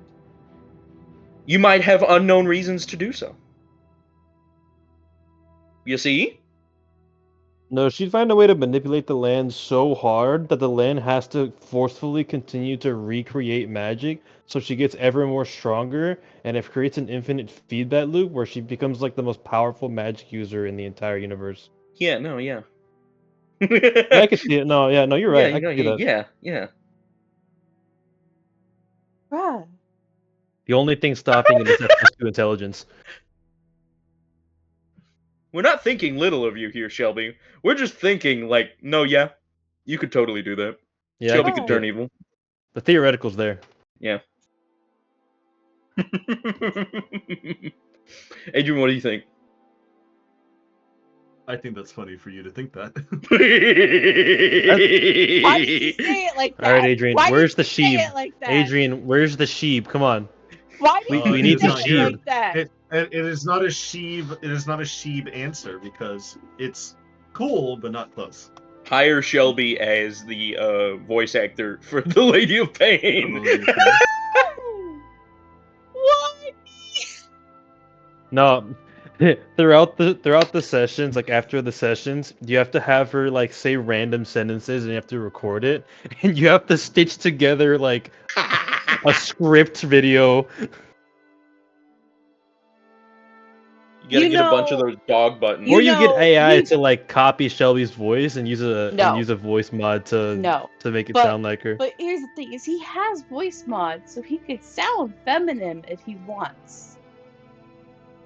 You might have unknown reasons to do so. You see? No, she'd find a way to manipulate the land so hard that the land has to forcefully continue to recreate magic, so she gets ever more stronger, and it creates an infinite feedback loop where she becomes like the most powerful magic user in the entire universe. Yeah, no, yeah. I can see it. No, yeah, no, you're right. I can see that. Yeah. Bruh. The only thing stopping it is that plus 2 intelligence. We're not thinking little of you here, Shelby. We're just thinking, like, no, yeah, you could totally do that. Yeah, Shelby could turn evil. The theoretical's there. Yeah. Adrian, what do you think? I think that's funny for you to think that. Why did you say it like that? All right, Adrian, Why where's did the you say sheep? it like that? Adrian, where's the sheep? Come on. Why did We you need the say it sheep. like that? It is not a sheep. It is not a sheep answer because it's cool but not close. Hire Shelby as the voice actor for the Lady of Pain. What? No, throughout the sessions, like after the sessions, you have to have her like say random sentences, and you have to record it, and you have to stitch together like a script video. You gotta get a bunch of those dog buttons. Or you get AI to like copy Shelby's voice and use a No. voice mod to make it sound like her. But here's the thing: is he has voice mods, so he could sound feminine if he wants.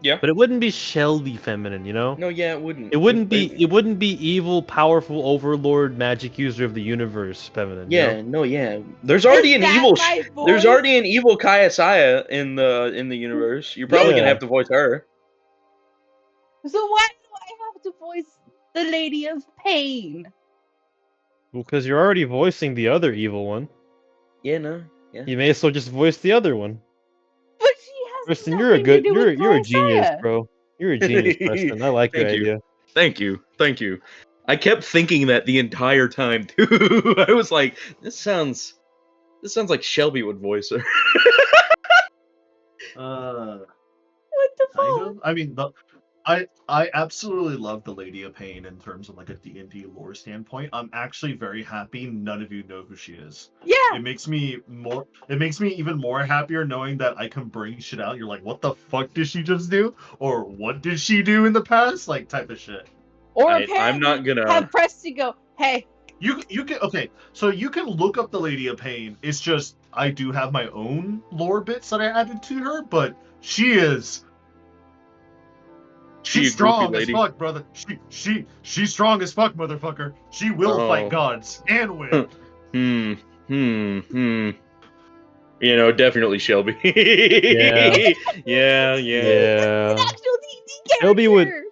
Yeah. But it wouldn't be Shelby feminine, you know? No, yeah, it wouldn't. It wouldn't be evil, powerful overlord, magic user of the universe feminine. Yeah, you know? no, yeah. There's already an evil. There's already an evil Kaya Saya in the universe. You're probably gonna have to voice her. So why do I have to voice the Lady of Pain? Well, because you're already voicing the other evil one. Yeah, no, yeah. You may as well just voice the other one. But she has Preston, nothing you're a good, to do with you're a genius, Kaya. bro. You're a genius, Preston. I like your idea. Thank you. I kept thinking that the entire time too. I was like, this sounds like Shelby would voice her. What the fuck? I mean, I absolutely love the Lady of Pain in terms of like a D&D lore standpoint. I'm actually very happy none of you know who she is. Yeah. It makes me even more happier knowing that I can bring shit out. You're like, what the fuck did she just do? Or what did she do in the past? Like type of shit. Or I'm not gonna have Preston go, hey. You can so you can look up the Lady of Pain. It's just I do have my own lore bits that I added to her, but she's strong as fuck, brother. She's strong as fuck, motherfucker. She will fight gods and win. You know, definitely Shelby. Yeah.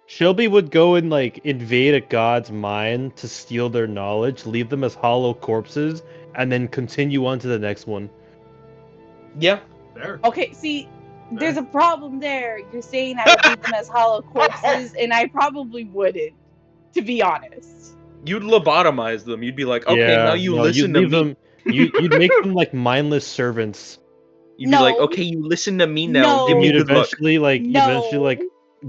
Shelby would go and like invade a god's mind to steal their knowledge, leave them as hollow corpses, and then continue on to the next one. Yeah. Fair. Okay, see, there's a problem there. You're saying I would leave them as hollow corpses, and I probably wouldn't, to be honest. You'd lobotomize them. You'd be like, okay, now listen to me. You'd make them like mindless servants. You'd be like, okay, you listen to me now. Give me You'd good luck. eventually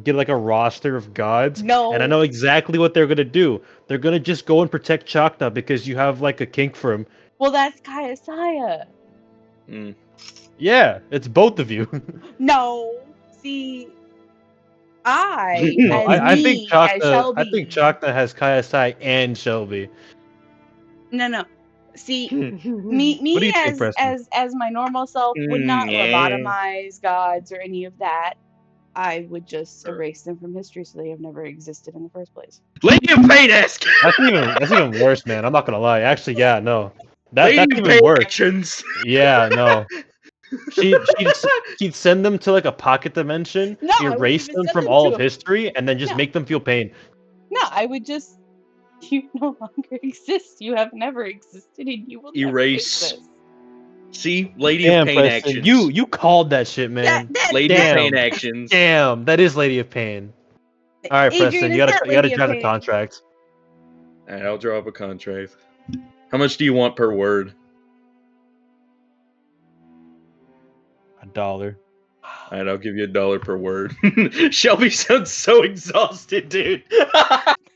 get like a roster of gods. And I know exactly what they're gonna do. They're gonna just go and protect Chakna because you have like a kink for him. Well, that's Kaya Saya. Yeah, it's both of you. No, see, I think Chakna has Kaya Sai and Shelby. No. See, me as my normal self would not lobotomize gods or any of that. I would just erase them from history so they have never existed in the first place. Lady of Pain-esque! That's even worse, man. I'm not gonna lie. Actually, yeah, no. That's even Pain worse. Actions. Yeah, no. She'd send them to like a pocket dimension, erase them from all of history, and then just make them feel pain. No, I would just. You no longer exist. You have never existed, and you will erase. Never exist. See, Lady of Pain Preston, Actions. You called that shit, man. Lady of Pain Actions. Damn, that is Lady of Pain. All right, Preston, you gotta draft a contract. All right, I'll draw up a contract. How much do you want per word? $1. All right, I'll give you $1 per word. Shelby sounds so exhausted, dude.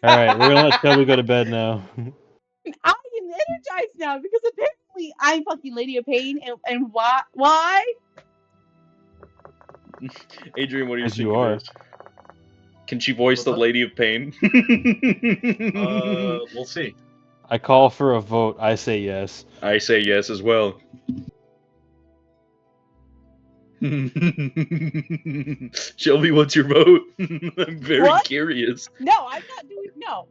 All right, we're gonna let Shelby go to bed now. I am energized now because apparently I'm fucking Lady of Pain, and why? Adrian, what do you think you are. of this? Can she voice the Lady of Pain? We'll see. I call for a vote. I say yes. I say yes as well. Shelby, what's your vote? I'm very curious. No, I'm not doing no.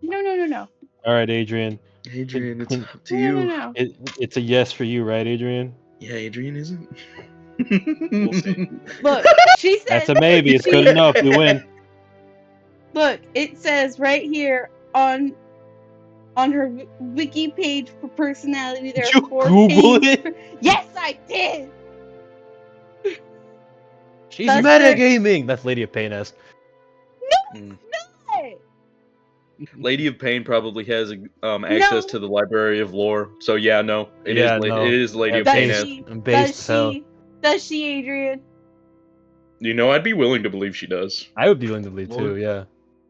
No. All right, Adrian. Adrian, it's up to No, you. no. It's a yes for you, right, Adrian? Yeah, Adrian isn't. We'll see. Look, she says. That's a maybe. It's good she- enough. We win. Look, it says right here on her wiki page for personality. There Did are you 4 Google pages. it? Yes, I did. She's That's metagaming. That's Lady of Pain-esque. No, it's Lady of Pain probably has access No. to the Library of Lore. So yeah, no, it Yeah, is. no. It is Lady Yeah, of not. Pain. Does she? I'm based Does as hell. she? Does she, Adrian? You know, I'd be willing to believe she does. I would be willing to believe Well, too. Yeah.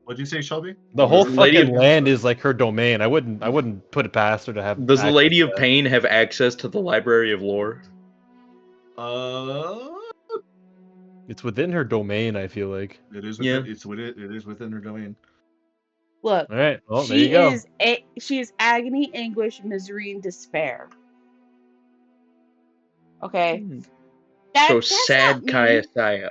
What'd you say, Shelby? The whole Lady fucking of- land is like her domain. I wouldn't put it past her to have. Does the access Lady to of that. Pain have access to the Library of Lore? It's within her domain. I feel like. It is. Yeah. It is within her domain. Look. All right. Well, there she you go. She is agony, anguish, misery, and despair. Okay. So That's sad not me. Kayasaya.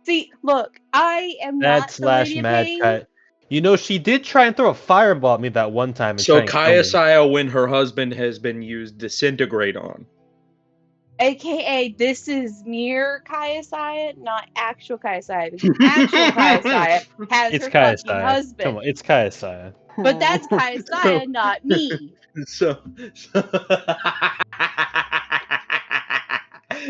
See, look, I am Sad not the Lady slash of mad Pain. cat. You know, she did try and throw a fireball at me that one time and So try and kill me. Kayasaya, when her husband has been used, disintegrate on. AKA, this is mere Kayasaya, not actual Kayasaya. Because actual Kayasaya has It's her fucking Kayasaya. husband. Come on, it's Kayasaya. But that's Kayasaya, not me. So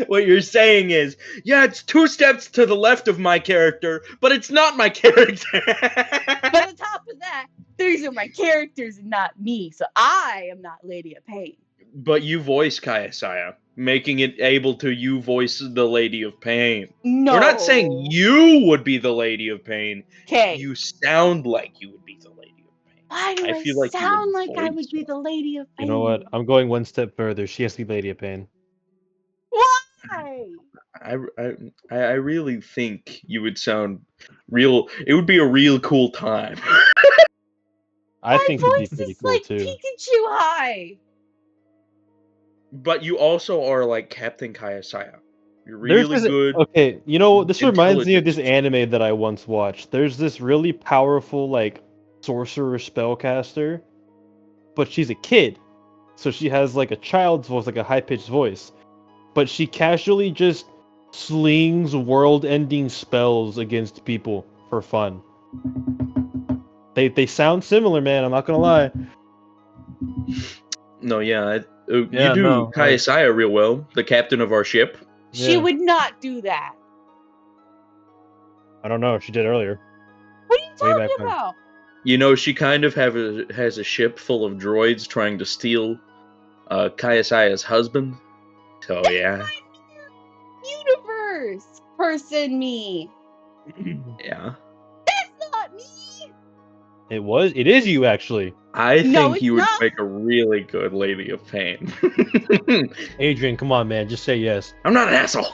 what you're saying is, yeah, it's 2 steps to the left of my character, but it's not my character. But on top of that, these are my characters and not me. So I am not Lady of Pain. But you voice Kayasaya, making it able to you voice the Lady of Pain. No. We're not saying you would be the Lady of Pain. Okay. You sound like you would be the Lady of Pain. Why do I feel like you sound would like I voice would be the Lady of Pain? You know what? I'm going one step further. She has to be Lady of Pain. Why? I really think you would sound real. It would be a real cool time. I My think it'd be voice pretty is cool like too. Pikachu high. But you also are like Captain Kayasaya. You're really good. Okay, you know, this reminds me of intelligence. this anime that I once watched. There's this really powerful, like, sorcerer spellcaster, but she's a kid. So she has, like, a child's voice, like a high-pitched voice. But she casually just slings world-ending spells against people for fun. They sound similar, man, I'm not gonna lie. No, yeah, Yeah, you do no, like- Kayasaya real well, the captain of our ship. She Yeah. would not do that. I don't know, she did earlier. What are you Way back talking when. about? You know, she kind of has a ship full of droids trying to steal Kayasaya's husband. So yeah, Universe person me. yeah. That's not me. It is you, actually. I No, think it's you would not. make a really good Lady of Pain. Adrian, come on, man, just say yes. I'm not an asshole.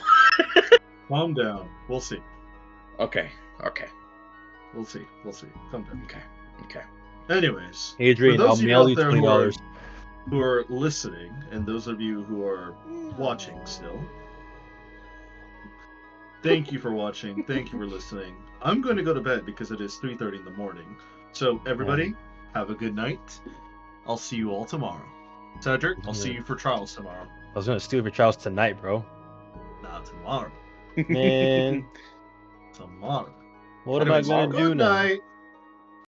Calm down. We'll see. Okay. We'll see. Calm down. Okay. Anyways, Adrian, for those I'll of you mail out you there $20. who are listening, and those of you who are watching still, thank you for watching. Thank you for listening. I'm going to go to bed because it is 3:30 in the morning. So everybody, have a good night. I'll see you all tomorrow. Cedric, I'll see you for trials tomorrow. I was gonna steal your trials tonight, bro. Not tomorrow. Man, Tomorrow. what am I Anyways, gonna do good now? night.